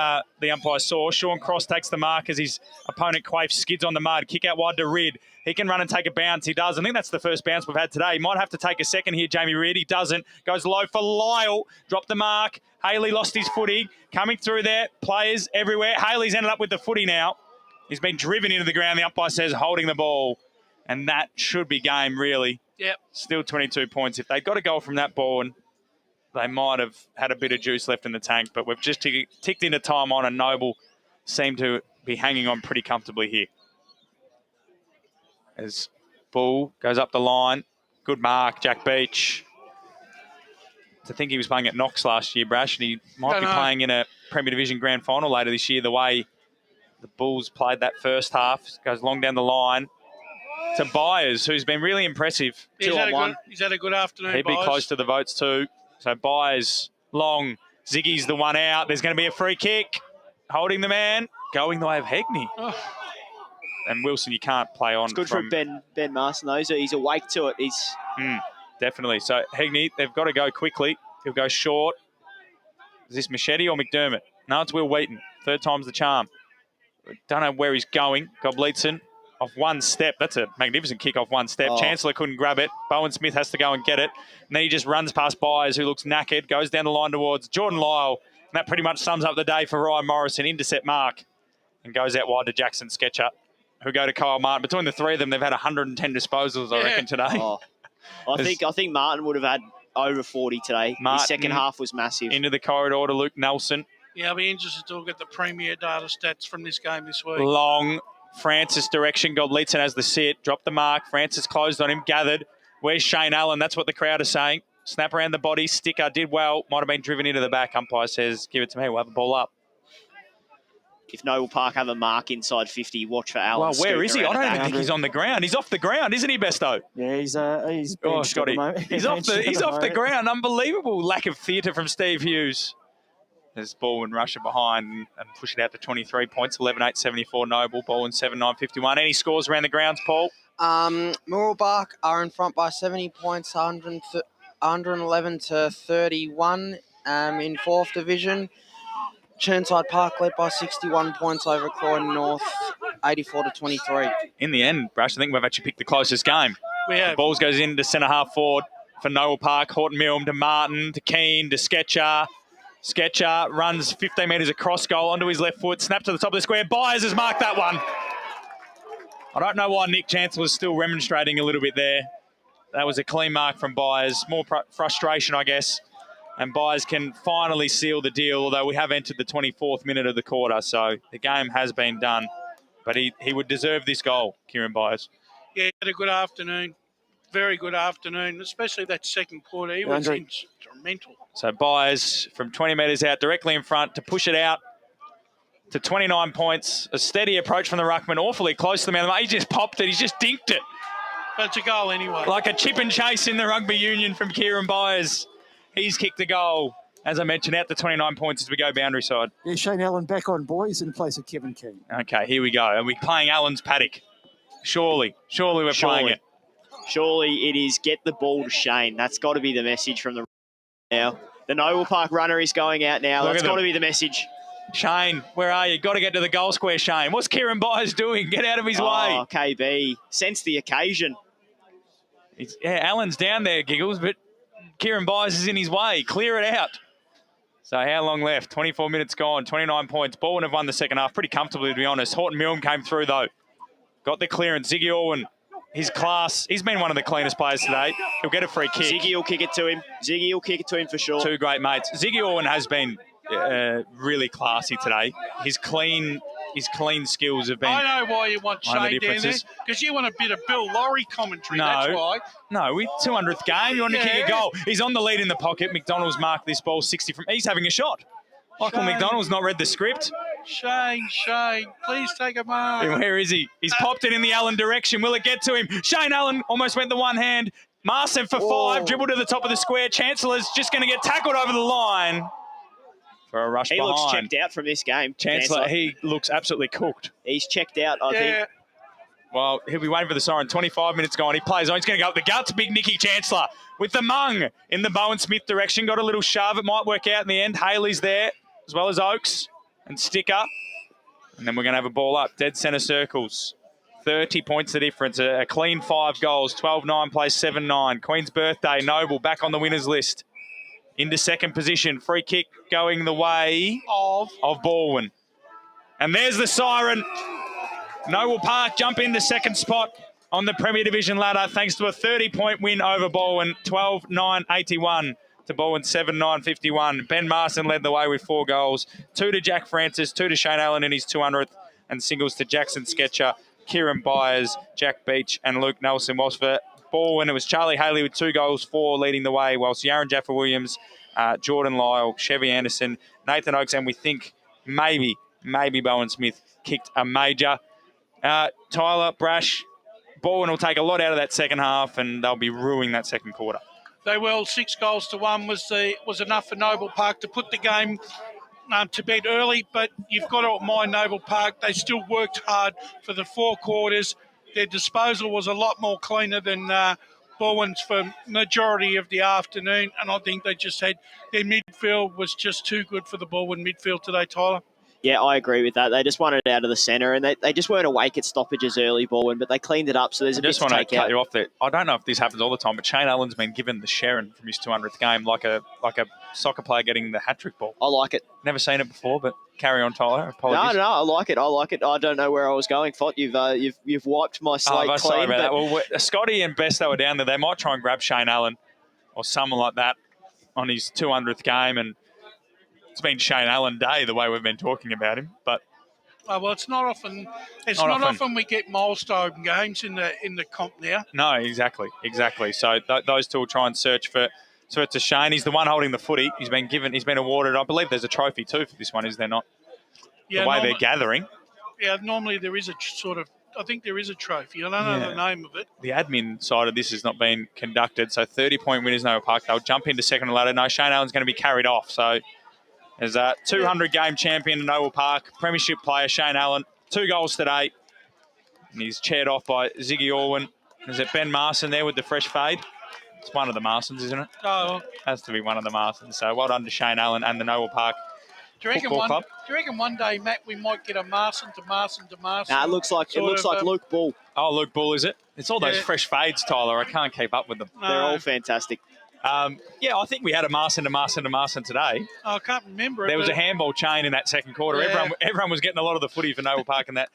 umpire saw. Sean Cross takes the mark as his opponent Quaife skids on the mud. Kick out wide to Rid. He can run and take a bounce. He does. I think that's the first bounce we've had today. He might have to take a second here, Jamie Rid. He doesn't. Goes low for Lyle. Dropped the mark. Haley lost his footy. Coming through there. Players everywhere. Haley's ended up with the footy now. He's been driven into the ground. The umpire says holding the ball. And that should be game, really. Yep. Still 22 points. If they got a goal from that ball, and they might have had a bit of juice left in the tank, but we've just ticked into time on, and Noble seem to be hanging on pretty comfortably here. As Bull goes up the line. Good mark, Jack Beach. To think he was playing at Knox last year, Brash, and he might be playing in a Premier Division Grand Final later this year, the way the Bulls played that first half. Goes long down the line to Byers, who's been really impressive. He's had a good afternoon, He'd be Byers. close to the votes too. So Byers, long. Ziggy's the one out. There's going to be a free kick. Holding the man. Going the way of Hegney. Oh. And Wilson, you can't play on. It's good for Ben Marston, though. He's awake to it. Definitely. So Hegney, they've got to go quickly. He'll go short. Is this Machete or McDermott? No, it's Will Wheaton. Third time's the charm. Don't know where he's going. Gobleitson off one step. That's a magnificent kick off one step. Chancellor couldn't grab it. Bowen Smith has to go and get it. And then he just runs past Byers, who looks knackered, goes down the line towards Jordan Lyle. And that pretty much sums up the day for Ryan Morrison. Intercept mark. And goes out wide to Jackson Sketcher, who go to Kyle Martin. Between the three of them, they've had 110 disposals, I reckon, today. I think Martin would have had over 40 today. His second half was massive. Into the corridor to Luke Nelson. Yeah, I'll be interested to look at the premier data stats from this game this week. Long. Francis direction. Godleitson has the sit. Dropped the mark. Francis closed on him. Gathered. Where's Shane Allen? That's what the crowd is saying. Snap around the body. Sticker did well. Might have been driven into the back. Umpire says, give it to me. We'll have the ball up. If Noble Park have a mark inside 50, watch for Allen. Well, where is he? I don't even think he's on the ground. He's off the ground, isn't he, Besto? Yeah, he's Scotty. He's off the ground. Unbelievable lack of theatre from Steve Hughes. There's Balwyn rushing behind and push it out to 23 points. 11-8-74 Noble. Balwyn 7-9-51. Any scores around the grounds, Paul? Moorabach are in front by 70 points, 111 to 31 in 4th Division. Churnside Park led by 61 points over Croydon North, 84 to 23. In the end, Brash, I think we've actually picked the closest game. We have. The balls goes into centre half forward for Noble Park. Horton Milne to Martin, to Keane, to Sketcher. Sketcher runs 15 metres across goal onto his left foot, snap to the top of the square. Byers has marked that one. I don't know why Nick Chancellor's still remonstrating a little bit there. That was a clean mark from Byers. More frustration, I guess. And Byers can finally seal the deal, although we have entered the 24th minute of the quarter, so the game has been done. But he would deserve this goal, Kieran Byers. Yeah, he had a good afternoon. Very good afternoon, especially that second quarter. He was instrumental. So Byers from 20 metres out, directly in front to push it out to 29 points. A steady approach from the ruckman, awfully close to the man. He just popped it. He's just dinked it. But it's a goal anyway. Like a chip and chase in the rugby union from Kieran Byers. He's kicked the goal, as I mentioned, out to 29 points as we go boundary side. Yeah, Shane Allen back on, boys, in place of Kevin Keane. Okay, here we go. Are we playing Allen's paddock? Surely we're playing it. Surely it is get the ball to Shane. That's got to be the message from the now. The Noble Park runner is going out now. That's got to be the message. Shane, where are you? Got to get to the goal square, Shane. What's Kieran Byers doing? Get out of his way. KB. Sense the occasion. Allen's down there, Giggles, but Kieran Byers is in his way. Clear it out. So how long left? 24 minutes gone. 29 points. Balwyn have won the second half pretty comfortably, to be honest. Horton Milne came through, though. Got the clearance. Ziggy Orwin, his class. He's been one of the cleanest players today. He'll get a free kick. Ziggy will kick it to him. Ziggy will kick it to him for sure. Two great mates. Ziggy Orwin has been really classy today. His clean skills have been. I know why you want Shane down there, because you want a bit of Bill Laurie commentary. That's why. No, 200th game. You want to kick a goal. He's on the lead in the pocket. McDonald's marked this ball 60 from. He's having a shot. Michael McDonald's not read the script. Shane, please take a mark. Where is he? He's popped it in the Allen direction. Will it get to him? Shane Allen almost went the one hand. Marson for 5. Dribble to the top of the square. Chancellor's just going to get tackled over the line. For a rush behind. He looks checked out from this game. Chancellor, he looks absolutely cooked. He's checked out, I think. Well, he'll be waiting for the siren. 25 minutes gone. He plays on. He's going to go up the guts. Big Nicky Chancellor with the mung in the Bowen Smith direction. Got a little shove. It might work out in the end. Haley's there as well as Oakes and Sticker. And then we're going to have a ball up. Dead centre circles. 30 points the difference. A clean 5 goals. 12-9 plays 7-9. Queen's Birthday. Noble back on the winners list. Into second position. Free kick going the way of Balwyn. And there's the siren. Noble Park jump into second spot on the Premier Division ladder thanks to a 30-point win over Balwyn. 12-9-81 to Balwyn 7-9-51. Ben Marston led the way with 4 goals. 2 to Jack Francis, 2 to Shane Allen in his 200th, and singles to Jackson Sketcher, Kieran Byers, Jack Beach and Luke Nelson. Whilst for Balwyn, it was Charlie Haley with 2 goals, 4 leading the way, whilst Yaron Jaffa-Williams, Jordan Lyle, Chevy Anderson, Nathan Oakes, and we think maybe Bowen Smith kicked a major. Tyler, Brash, Balwyn will take a lot out of that second half and they'll be ruining that second quarter. They will. 6-1 was enough for Noble Park to put the game to bed early, but you've got to admire Noble Park. They still worked hard for the 4 quarters. Their disposal was a lot more cleaner than Balwyn's for majority of the afternoon, and I think they just had their midfield was just too good for the Balwyn midfield today, Tyler. Yeah, I agree with that. They just wanted it out of the centre, and they just weren't awake at stoppages early, Balwyn, but they cleaned it up, so there's a bit to take out. I just want to cut you off there. I don't know if this happens all the time, but Shane Allen's been given the Sharon from his 200th game, like a soccer player getting the hat-trick ball. I like it. Never seen it before, but carry on, Tyler. Apologies. No, I like it. I don't know where I was going, Fott. You've wiped my slate clean. Sorry about that. Well, Scotty and Besto were down there. They might try and grab Shane Allen or someone like that on his 200th game, and it's been Shane Allen Day the way we've been talking about him, but. Well, it's not often. It's not often we get milestone games in the comp now. No, exactly. So those two will try and search for to Shane. He's the one holding the footy. He's been awarded. I believe there's a trophy too for this one, is there not? Yeah, the way they're gathering. Yeah, normally there is a I think there is a trophy. I don't know the name of it. The admin side of this has not been conducted. So 30-point winners, Noble Park. They'll jump into second ladder. No, Shane Allen's going to be carried off. So. There's a 200-game champion in Noble Park, premiership player Shane Allen, 2 goals today. And he's chaired off by Ziggy Orwin. Is it Ben Marston there with the fresh fade? It's one of the Marstons, isn't it? Oh. Has to be one of the Marstons. So well done to Shane Allen and the Noble Park Football Club. Do you reckon one day, Matt, we might get a Marston to Marston to Marston? Nah, it looks like Luke Bull. Oh, Luke Bull, is it? It's all those fresh fades, Tyler. I can't keep up with them. No. They're all fantastic. I think we had a Marston to Marston today. Oh, I can't remember. There was a handball chain in that second quarter. Yeah. Everyone was getting a lot of the footy for Noble Park in that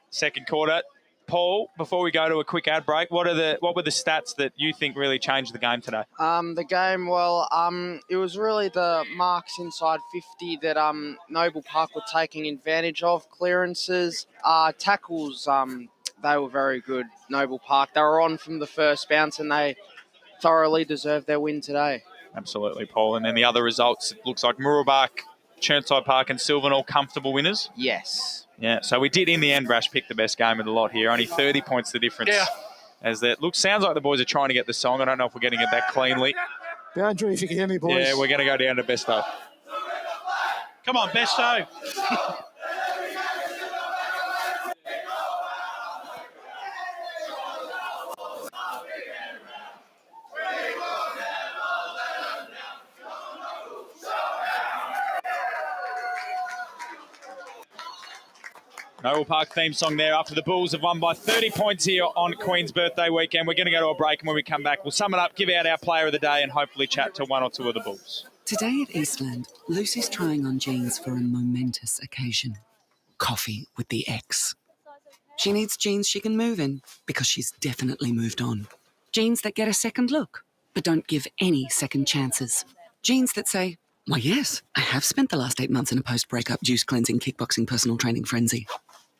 second quarter. Paul, before we go to a quick ad break, what were the stats that you think really changed the game today? The game, it was really the marks inside 50 that Noble Park were taking advantage of. Clearances, tackles, they were very good. Noble Park, they were on from the first bounce and they thoroughly deserved their win today. Absolutely, Paul. And then the other results, it looks like Mooroolbark, Churnside Park and Sylvan all comfortable winners. Yes. Yeah, so we did in the end, Brash, pick the best game of the lot here. Only 30 points the difference. Yeah. As that sounds like the boys are trying to get the song. I don't know if we're getting it back cleanly. Boundary, if you can hear me, boys. Yeah, we're going to go down to Besto. Come on, Besto. Noble Park theme song there after the Bulls have won by 30 points here on Queen's Birthday weekend. We're going to go to a break, and when we come back, we'll sum it up, give out our player of the day, and hopefully chat to one or two of the Bulls. Today at Eastland, Lucy's trying on jeans for a momentous occasion. Coffee with the ex. She needs jeans she can move in because she's definitely moved on. Jeans that get a second look, but don't give any second chances. Jeans that say, why yes, I have spent the last 8 months in a post-breakup juice-cleansing, kickboxing, personal training frenzy.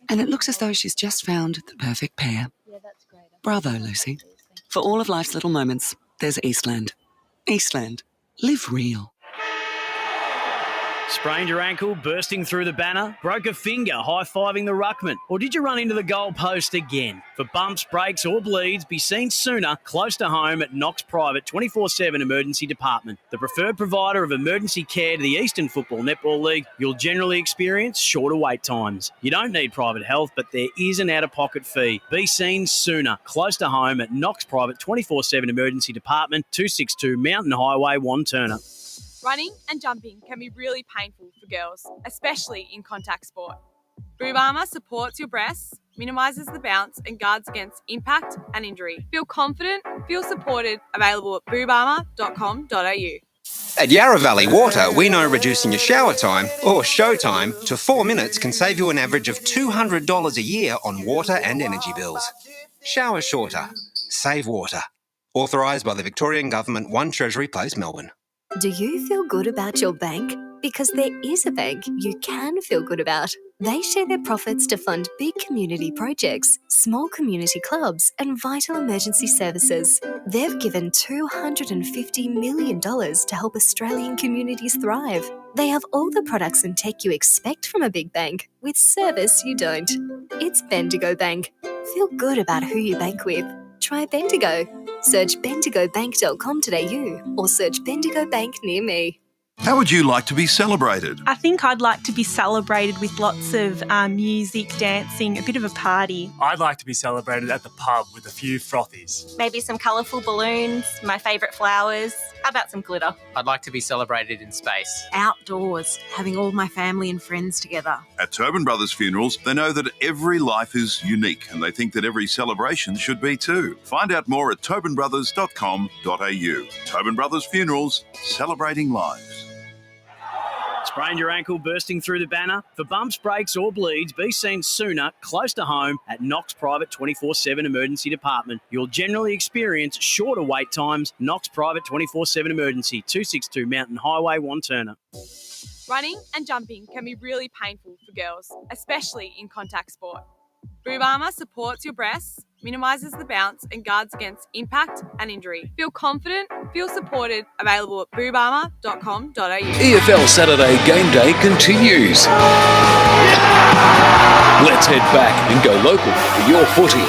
And it looks as though she's just found the perfect pair. Bravo, Lucy. For all of life's little moments, there's Eastland. Eastland. Live real. Sprained your ankle, bursting through the banner? Broke a finger, high-fiving the ruckman? Or did you run into the goal post again? For bumps, breaks or bleeds, be seen sooner, close to home at Knox Private 24/7 Emergency Department. The preferred provider of emergency care to the Eastern Football Netball League, you'll generally experience shorter wait times. You don't need private health, but there is an out-of-pocket fee. Be seen sooner, close to home at Knox Private 24/7 Emergency Department, 262 Mountain Highway, Wanturna. Running and jumping can be really painful for girls, especially in contact sport. Boob Armour supports your breasts, minimises the bounce and guards against impact and injury. Feel confident, feel supported, available at boobarmour.com.au. At Yarra Valley Water, we know reducing your shower time, or show time, to 4 minutes can save you an average of $200 a year on water and energy bills. Shower shorter. Save water. Authorised by the Victorian Government, 1 Treasury Place, Melbourne. Do you feel good about your bank? Because there is a bank you can feel good about. They share their profits to fund big community projects, small community clubs, and vital emergency services. They've given $250 million to help Australian communities thrive. They have all the products and tech you expect from a big bank, with service you don't. It's Bendigo Bank. Feel good about who you bank with. Try Bendigo. Search bendigobank.com.au or search Bendigo Bank near me. How would you like to be celebrated? I think I'd like to be celebrated with lots of music, dancing, a bit of a party. I'd like to be celebrated at the pub with a few frothies. Maybe some colourful balloons, my favourite flowers. How about some glitter? I'd like to be celebrated in space. Outdoors, having all my family and friends together. At Tobin Brothers Funerals, they know that every life is unique and they think that every celebration should be too. Find out more at tobinbrothers.com.au. Tobin Brothers Funerals, celebrating lives. Sprained your ankle, bursting through the banner? For bumps, breaks or bleeds, be seen sooner, close to home at Knox Private 24/7 Emergency Department. You'll generally experience shorter wait times. Knox Private 24/7 Emergency, 262 Mountain Highway, Wanturna. Running and jumping can be really painful for girls, especially in contact sport. Boob Armour supports your breasts, minimises the bounce and guards against impact and injury. Feel confident, feel supported, available at boobarmour.com.au. EFL Saturday Game Day continues. Let's head back and go local for your footy.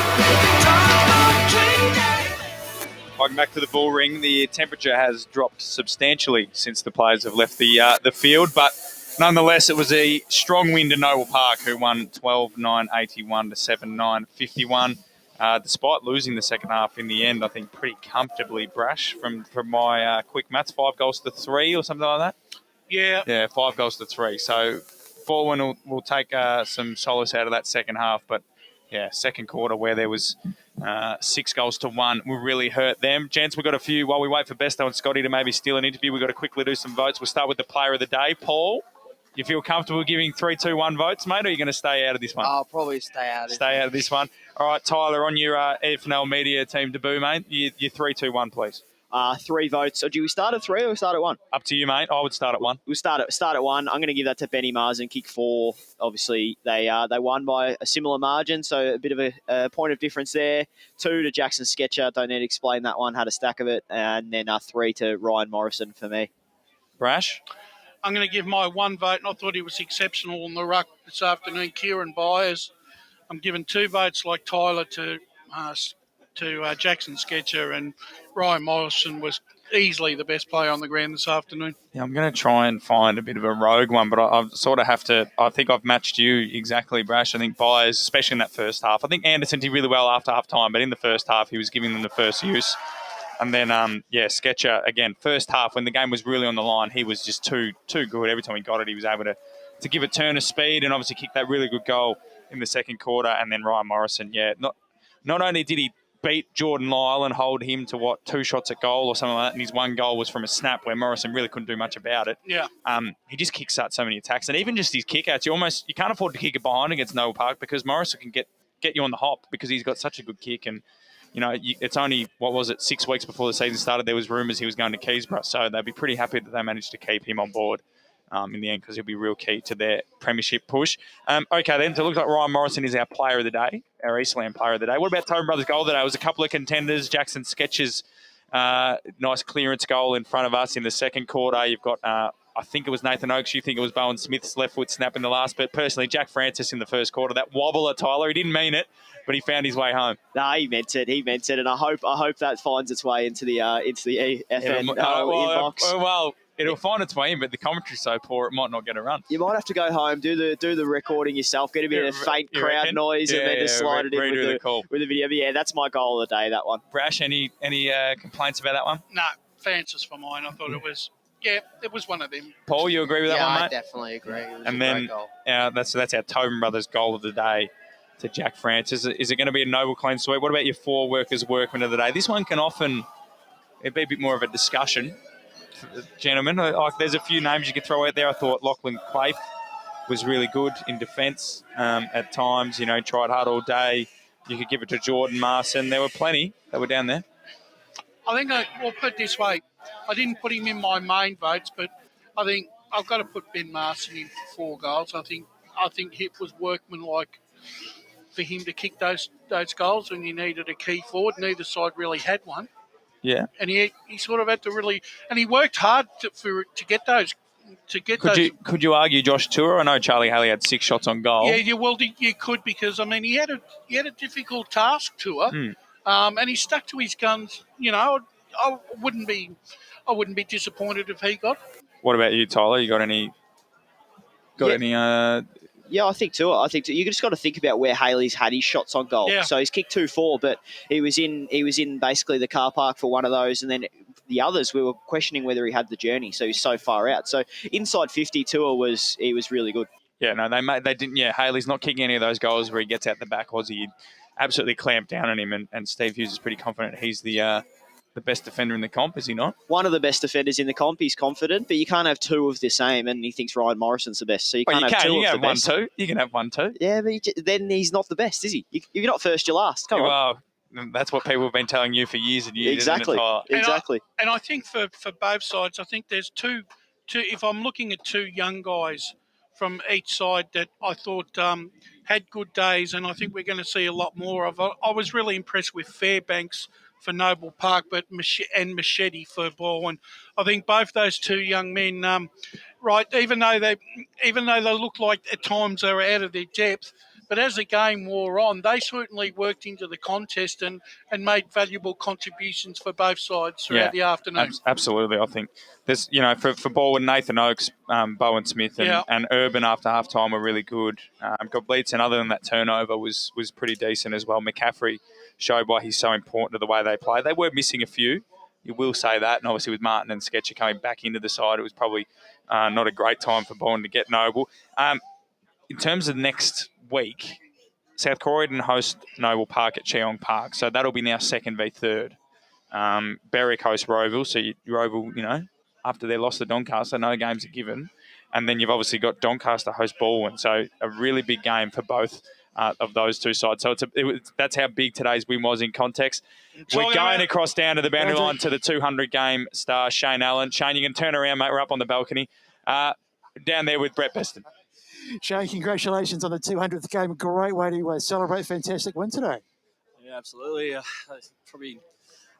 Welcome back to the Bullring. The temperature has dropped substantially since the players have left the field, but nonetheless, it was a strong win to Noble Park, who won 12-9-81 to 7-9-51. Despite losing the second half in the end, I think pretty comfortably, Brash, from my quick maths, 5 goals to 3 or something like that. Yeah, 5 goals to 3. So Balwyn will take some solace out of that second half, but yeah, second quarter where there was 6 goals to 1 will really hurt them. Gents, we've got a few, while we wait for Besto and Scotty to maybe steal an interview, we've got to quickly do some votes. We'll start with the player of the day. Paul, you feel comfortable giving 3, 2, 1 votes, mate, or are you going to stay out of this one? I'll probably stay out of this one. All right, Tyler, on your EFNL media team debut, mate, you 3, 2, 1, please. 3 votes. So do we start at 3 or start at 1? Up to you, mate. I would start at 1. We'll start at 1. I'm going to give that to Benny Marsden, kick 4. Obviously, they won by a similar margin, so a bit of a point of difference there. 2 to Jackson Sketcher. Don't need to explain that one. Had a stack of it. And then 3 to Ryan Morrison for me. Brash? I'm going to give my 1 vote, and I thought he was exceptional on the ruck this afternoon. Kieran Byers. I'm giving 2 votes like Tyler to Jackson Sketcher, and Ryan Morrison was easily the best player on the ground this afternoon. Yeah, I'm going to try and find a bit of a rogue one, but I sort of have to. I think I've matched you exactly, Brash. I think Byers, especially in that first half. I think Anderson did really well after half time, but in the first half, he was giving them the first use. And then, Sketcher, again, first half, when the game was really on the line, he was just too good. Every time he got it, he was able to give a turn of speed and obviously kick that really good goal in the second quarter. And then Ryan Morrison, not only did he beat Jordan Lyle and hold him to, 2 shots at goal or something like that, and his 1 goal was from a snap where Morrison really couldn't do much about it. Yeah. He just kicks out so many attacks. And even just his kick-outs, you can't afford to kick it behind against Noble Park because Morrison can get you on the hop because he's got such a good kick. And it's only, 6 weeks before the season started, there was rumours he was going to Keysborough. So they'd be pretty happy that they managed to keep him on board in the end because he'll be real key to their premiership push. Okay, then, so it looks like Ryan Morrison is our player of the day, our Eastland player of the day. What about Tobin Brothers' goal today? It was a couple of contenders. Jackson Sketch's nice clearance goal in front of us in the second quarter. You've got I think it was Nathan Oakes. You think it was Bowen Smith's left foot snap in the last. But personally, Jack Francis in the first quarter, that wobbler, Tyler, he didn't mean it, but he found his way home. No, he meant it. He meant it, and I hope that finds its way into the FN inbox. Well, it'll find its way in, but the commentary's so poor it might not get a run. You might have to go home, do the recording yourself, get a bit of faint crowd noise, and then just slide it in with the video. But yeah, that's my goal of the day, that one. Brash, any complaints about that one? No, Francis for mine. I thought it was one of them. Paul, you agree with that one, mate? I definitely agree. It was and a then great goal. That's our Tobin Brothers goal of the day to Jack Francis. Is it going to be a noble clean sweep? What about your 4 workmen of the day? This one can often be a bit more of a discussion, gentlemen. Like, there's a few names you could throw out there. I thought Lachlan Quaife was really good in defence at times. Tried hard all day. You could give it to Jordan Marson. There were plenty that were down there. I think we'll put it this way. I didn't put him in my main votes, but I think I've got to put Ben Marson in for 4 goals. I think it was workmanlike for him to kick those goals when you needed a key forward. Neither side really had one. Yeah. And he sort of had to really, and he worked hard to get those. Could you argue Josh Tour? I know Charlie Haley had 6 shots on goal. Yeah, you could, because he had a difficult task, Tour, and he stuck to his guns. I wouldn't be disappointed if he got. What about you, Tyler? You got any? Yeah, I think too. You just got to think about where Haley's had his shots on goal. Yeah. So he's kicked 2-4, but he was in basically the car park for one of those, and then the others we were questioning whether he had the journey. So he's so far out. So inside 50, Tour was really good. Yeah, no, they didn't. Yeah, Haley's not kicking any of those goals where he gets out the back. He absolutely clamped down on him, and Steve Hughes is pretty confident he's the best defender in the comp, is he not? One of the best defenders in the comp. He's confident, but you can't have 2 of the same, and he thinks Ryan Morrison's the best. So you can't have 2 of the best. You can have 1, 2. Yeah, but then he's not the best, is he? If you're not first, you're last. Come on. Well, that's what people have been telling you for years and years. Exactly. Exactly. And I think for both sides, I think there's two. If I'm looking at 2 young guys from each side that I thought had good days, and I think we're going to see a lot more of. I was really impressed with Fairbanks for Noble Park, and Machete for Balwyn. I think both those 2 young men, even though they look like at times they were out of their depth, but as the game wore on, they certainly worked into the contest and made valuable contributions for both sides throughout the afternoon. Absolutely. I think there's, for Balwyn, Nathan Oakes, Bowen Smith and Urban after half-time were really good. Gobleitson, other than that turnover, was pretty decent as well. McCaffrey showed why he's so important to the way they play. They were missing a few, you will say that, and obviously with Martin and Sketcher coming back into the side, it was probably not a great time for Balwyn to get Noble. In terms of next week, South Croydon host Noble Park at Cheong Park, so that'll be now 2nd v 3rd. Berwick host Roeville, so Roeville, after their loss to Doncaster, no games are given. And then you've obviously got Doncaster host Balwyn, so a really big game for both of those 2 sides. So that's how big today's win was in context. We're going across down to the boundary line to the 200-game star, Shane Allen. Shane, you can turn around, mate. We're up on the balcony. Down there with Brett Beston. Shane, congratulations on the 200th game. Great way to celebrate. Fantastic win today. Yeah, absolutely. Probably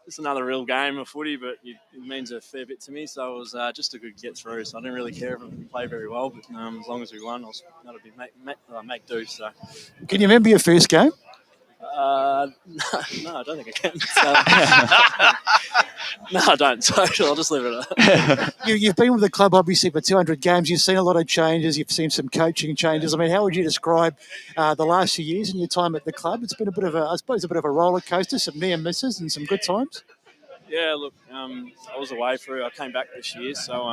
just another real game of footy, but it means a fair bit to me. So it was just a good get through. So I didn't really care if we played very well, but as long as we won, that'll be make do. So. Can you remember your first game? No, I don't think I can. No, I don't. So I'll just leave it at that. You've been with the club, obviously, for 200 games. You've seen a lot of changes. You've seen some coaching changes. I mean, how would you describe the last few years in your time at the club? It's been a bit of a roller coaster, some near misses and some good times. Yeah, look, I was away I came back this year, so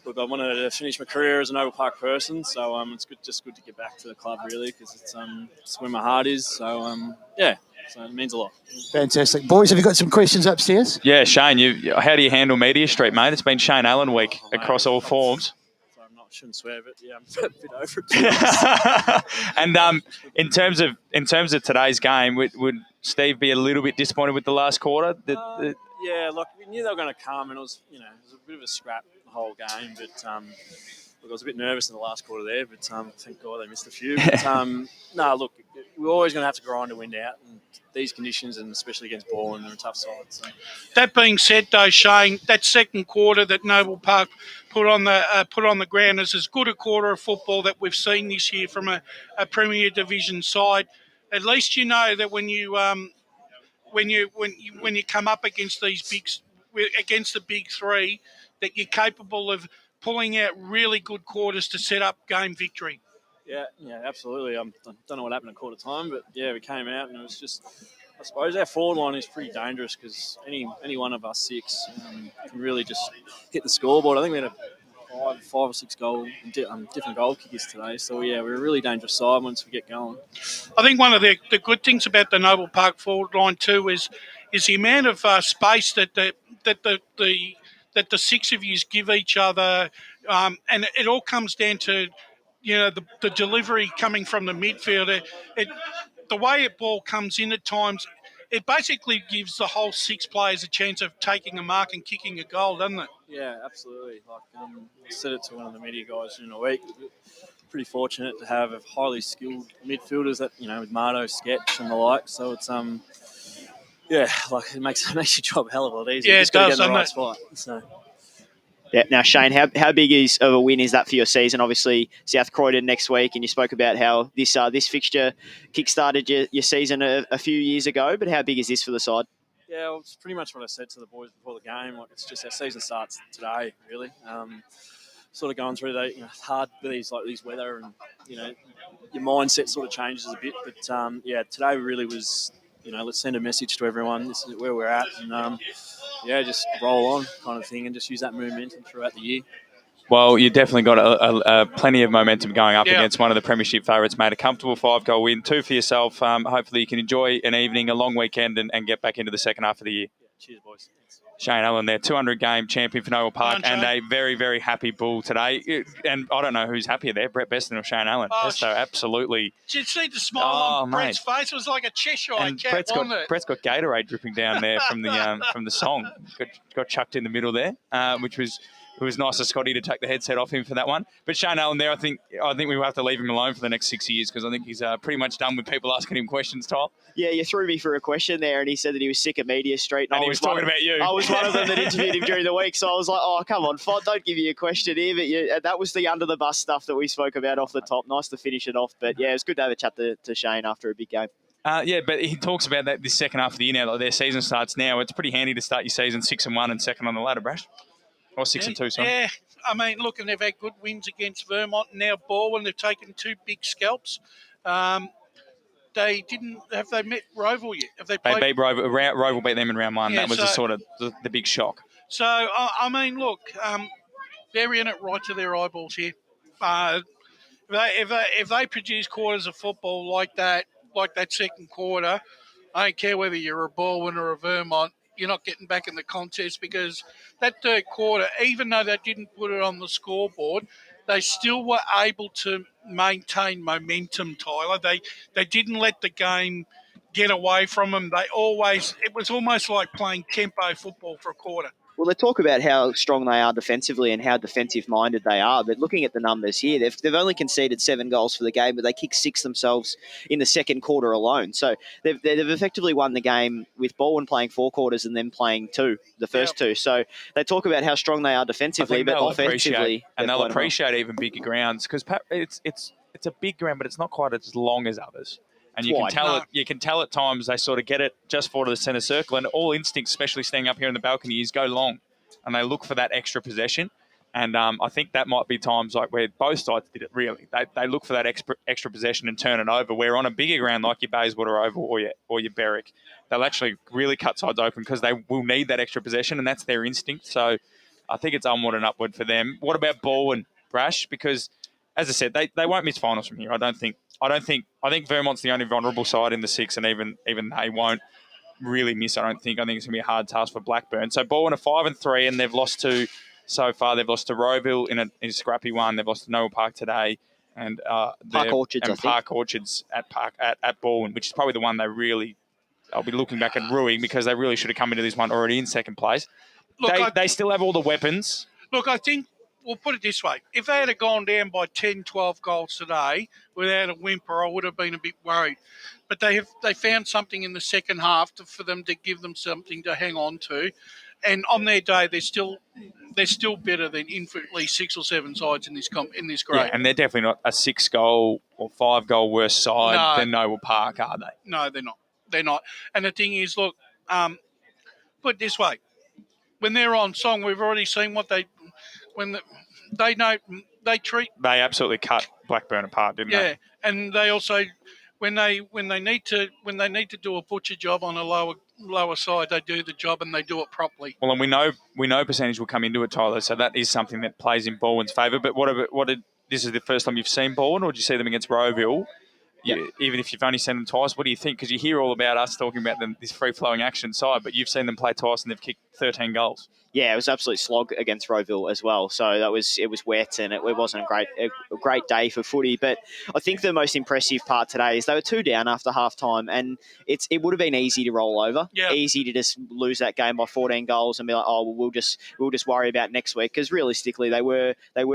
look, I wanted to finish my career as an Noble Park person, so it's good to get back to the club really, because it's where my heart is. So so it means a lot. Fantastic, boys. Have you got some questions upstairs? Yeah, Shane, how do you handle Media Street, mate? It's been Shane Allen week across all forms. So I shouldn't swear, but yeah, I'm a bit over it. And in terms of today's game, would Steve be a little bit disappointed with the last quarter? Yeah, look, we knew they were going to come, and it was a bit of a scrap the whole game. But look, I was a bit nervous in the last quarter there, but thank God they missed a few. But look, we're always going to have to grind to win out. And these conditions, and especially against Balwyn, they're a tough side. So. That being said, though, Shane, that second quarter that Noble Park put on the ground is as good a quarter of football that we've seen this year from a Premier Division side. At least you know that when you come up against against the big three, that you're capable of pulling out really good quarters to set up game victory. Yeah, absolutely. I don't know what happened at quarter time, but yeah, we came out and it was just, I suppose our forward line is pretty dangerous because any one of us six can really just hit the scoreboard. I think we had five or six different goal kickers today. So yeah, we're a really dangerous side once we get going. I think one of the good things about the Noble Park forward line too is the amount of space that the six of yous give each other, and it all comes down to the delivery coming from the midfield. The way a ball comes in at times, it basically gives the whole six players a chance of taking a mark and kicking a goal, doesn't it? Yeah, absolutely. Like I said it to one of the media guys during the week. Pretty fortunate to have highly skilled midfielders that with Mardo, Sketch, and the like. So it's it makes your job a hell of a lot easier. Yeah, you just it does, got to get in the right doesn't spot. So. Yeah. Now, Shane, how big of a win is that for your season? Obviously, South Croydon next week, and you spoke about how this fixture kick-started your season a few years ago, but how big is this for the side? Yeah, well, it's pretty much what I said to the boys before the game. Like, it's just our season starts today, really. Sort of going through it's hard with these weather, and your mindset sort of changes a bit. But today really was, let's send a message to everyone. This is where we're at, and just roll on kind of thing, and just use that momentum throughout the year. Well, you definitely got a plenty of momentum going up against one of the premiership favourites, mate. A comfortable 5-goal win, 2 for yourself. Hopefully you can enjoy an evening, a long weekend, and get back into the second half of the year. Yeah, cheers, boys. Thanks. Shane Allen there, 200-game champion for Noble Park, and a very, very happy Bull today. And I don't know who's happier there, Brett Beston or Shane Allen. Besto, absolutely. Did you see the smile on Brett's face? It was like a Cheshire cat, wasn't it? Brett's got Gatorade dripping down there from the song. Got chucked in the middle there, which was... It was nice of Scotty to take the headset off him for that one. But Shane Allen there, I think we will have to leave him alone for the next 6 years because I think he's pretty much done with people asking him questions, Tom. Yeah, you threw me for a question there, and he said that he was sick of Media Street. And he was talking about you. I was one of them that interviewed him during the week, so I was like, oh, come on, don't give me a question here. But that was the under-the-bus stuff that we spoke about off the top. Nice to finish it off. But, yeah, it was good to have a chat to Shane after a big game. But he talks about that this second half of the year now. Like their season starts now. It's pretty handy to start your season 6-1 and second on the ladder, Brash. Or 6-2, sorry. Yeah, I mean, look, and they've had good wins against Vermont and now Balwyn. They've taken 2 big scalps. They met Roval yet? Have they played? They beat Roval. Roval beat them in round 1. Yeah, that was the big shock. So, I mean, look, they're in it right to their eyeballs here. If they produce quarters of football like that second quarter, I don't care whether you're a Balwyn or a Vermont, you're not getting back in the contest because that third quarter, even though they didn't put it on the scoreboard, they still were able to maintain momentum, Tyler. They didn't let the game get away from them. It was almost like playing tempo football for a quarter. Well, they talk about how strong they are defensively and how defensive-minded they are, but looking at the numbers here, they've only conceded 7 goals for the game, but they kicked 6 themselves in the second quarter alone. So they've effectively won the game with Balwyn playing 4 quarters and then playing 2, the first 2. So they talk about how strong they are defensively, but offensively... They'll appreciate even bigger grounds, because it's a big ground, but it's not quite as long as others. And you can tell at times they sort of get it just forward of the centre circle, and all instincts, especially standing up here in the balcony, is go long, and they look for that extra possession. And I think that might be times like where both sides did it. Really, they look for that extra possession and turn it over. Where on a bigger ground like your Bayswater Oval or your Berwick, they'll actually really cut sides open because they will need that extra possession, and that's their instinct. So I think it's onward and upward for them. What about Balwyn, Brash? Because as I said, they won't miss finals from here. I think Vermont's the only vulnerable side in the 6, and even they won't really miss. I think it's going to be a hard task for Blackburn. So Balwyn are 5-3, and they've lost to so far. They've lost to Roeville in a scrappy one. They've lost to Noble Park today, and Park Orchards at Balwyn, which is probably the one I'll be looking back at ruining because they really should have come into this one already in second place. They still have all the weapons. Look, I think we'll put it this way. If they had gone down by 10, 12 goals today without a whimper, I would have been a bit worried. But they found something in the second half for them to give them something to hang on to. And on their day, they're still better than infinitely 6 or 7 sides in this grade. Yeah, and they're definitely not a 6-goal or 5-goal worse side than Noble Park, are they? No, they're not. They're not. And the thing is, look, put it this way. When they're on song, we've already seen what they treat. They absolutely cut Blackburn apart, didn't they? Yeah, and they also when they need to do a butcher job on a lower side, they do the job and they do it properly. Well, and we know percentage will come into it, Tyler. So that is something that plays in Balwyn's favour. But this is the first time you've seen Balwyn, or did you see them against Rowville? Yeah. Even if you've only seen them twice, what do you think? Because you hear all about us talking about this free-flowing action side, but you've seen them play twice and they've kicked 13 goals. Yeah, it was absolute slog against Rowville as well. So it was wet and it wasn't a great day for footy. But I think the most impressive part today is they were 2 down after half time, and it would have been easy to roll over, easy to just lose that game by 14 goals and be like, oh, well, we'll just worry about next week. Because realistically, they were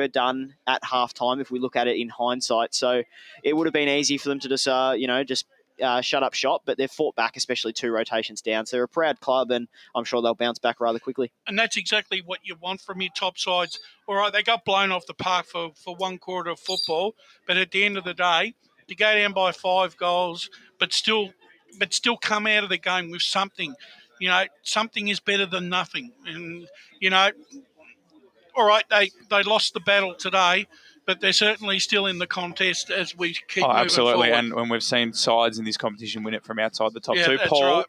done at half time if we look at it in hindsight. So it would have been easy for them to just shut up shop, but they've fought back, especially 2 rotations down. So they're a proud club, and I'm sure they'll bounce back rather quickly. And that's exactly what you want from your top sides. All right, they got blown off the park for 1 quarter of football, but at the end of the day, to go down by 5 goals, but still come out of the game with something. Something is better than nothing. And, all right, they lost the battle today, but they're certainly still in the contest as we keep moving absolutely. forward. And when we've seen sides in this competition win it from outside the top 2. That's Paul, right.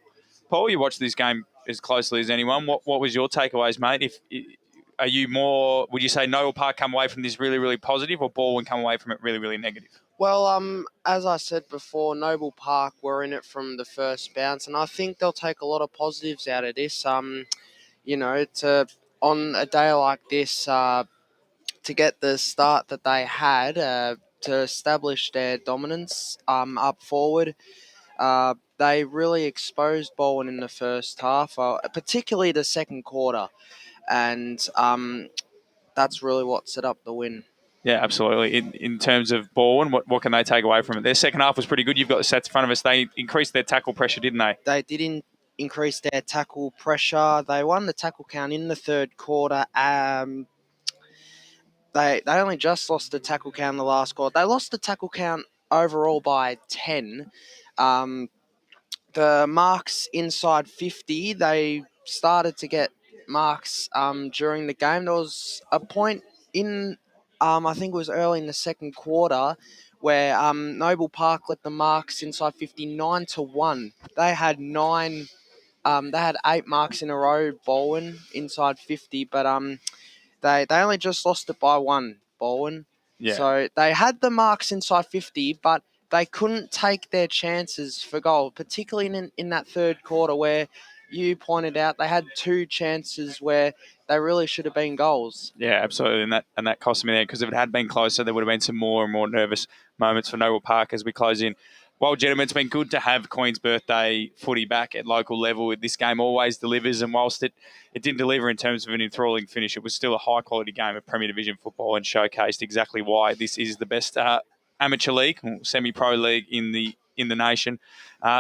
Paul, you watched this game as closely as anyone. What was your takeaways, mate? Would you say Noble Park come away from this really, really positive, or Balwyn come away from it really, really negative? Well, as I said before, Noble Park were in it from the first bounce, and I think they'll take a lot of positives out of this. On a day like this, to get the start that they had, to establish their dominance up forward, they really exposed Balwyn in the first half, particularly the second quarter, and that's really what set up the win. Yeah, absolutely. In terms of Balwyn, what can they take away from it? Their second half was pretty good. You've got the stats in front of us. They increased their tackle pressure, didn't they? They did increase their tackle pressure. They won the tackle count in the third quarter. They only just lost the tackle count in the last quarter. They lost the tackle count overall by 10. The marks inside 50, they started to get marks during the game. There was a point in, I think it was early in the second quarter, where Noble Park let the marks inside 50 9-1. They had 8 marks in a row, Balwyn, inside 50, but they only just lost it by 1, Balwyn. Yeah. So they had the marks inside 50, but they couldn't take their chances for goal, particularly in that third quarter where you pointed out they had 2 chances where they really should have been goals. Yeah, absolutely, and that cost me there, because if it had been closer, there would have been some more and more nervous moments for Noble Park as we close in. Well, gentlemen, it's been good to have Queen's Birthday footy back at local level. This game always delivers, and whilst it didn't deliver in terms of an enthralling finish, it was still a high-quality game of Premier Division football and showcased exactly why this is the best amateur league, or semi-pro league in the nation.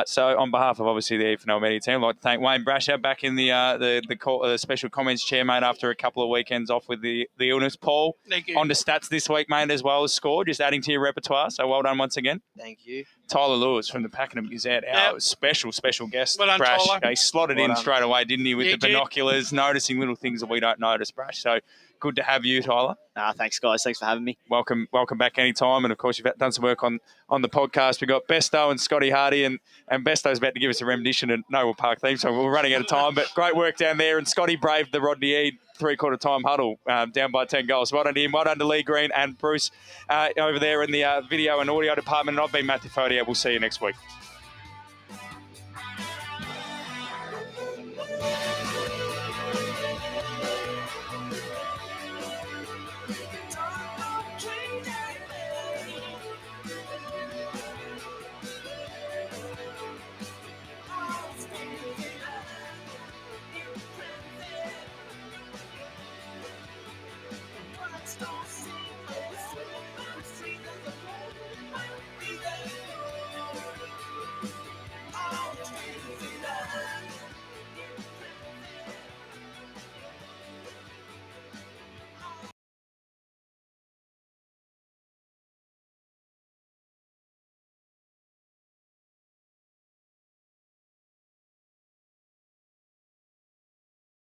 So on behalf of obviously the EFNL media team, I'd like to thank Wayne Brasher back in the special comments chair, mate, after a couple of weekends off with the illness. Paul, on to stats this week, mate, as well as score, just adding to your repertoire. So well done once again. Thank you. Tyler Lewis from the Pakenham Gazette, our special guest. Well done, Brash. Tyler. He slotted in straight away, didn't he, with the binoculars, noticing little things that we don't notice, Brash. So good to have you, Tyler. Thanks, guys. Thanks for having me. Welcome back anytime. And, of course, you've done some work on the podcast. We've got Besto and Scotty Hardy, and Besto's about to give us a rendition of Noble Park theme, so we're running out of time. But great work down there. And Scotty braved the Rodney Eade three-quarter time huddle down by 10 goals. Well done to him. Well done to Lee Green and Bruce over there in the video and audio department. And I've been Matthew Fodia. We'll see you next week.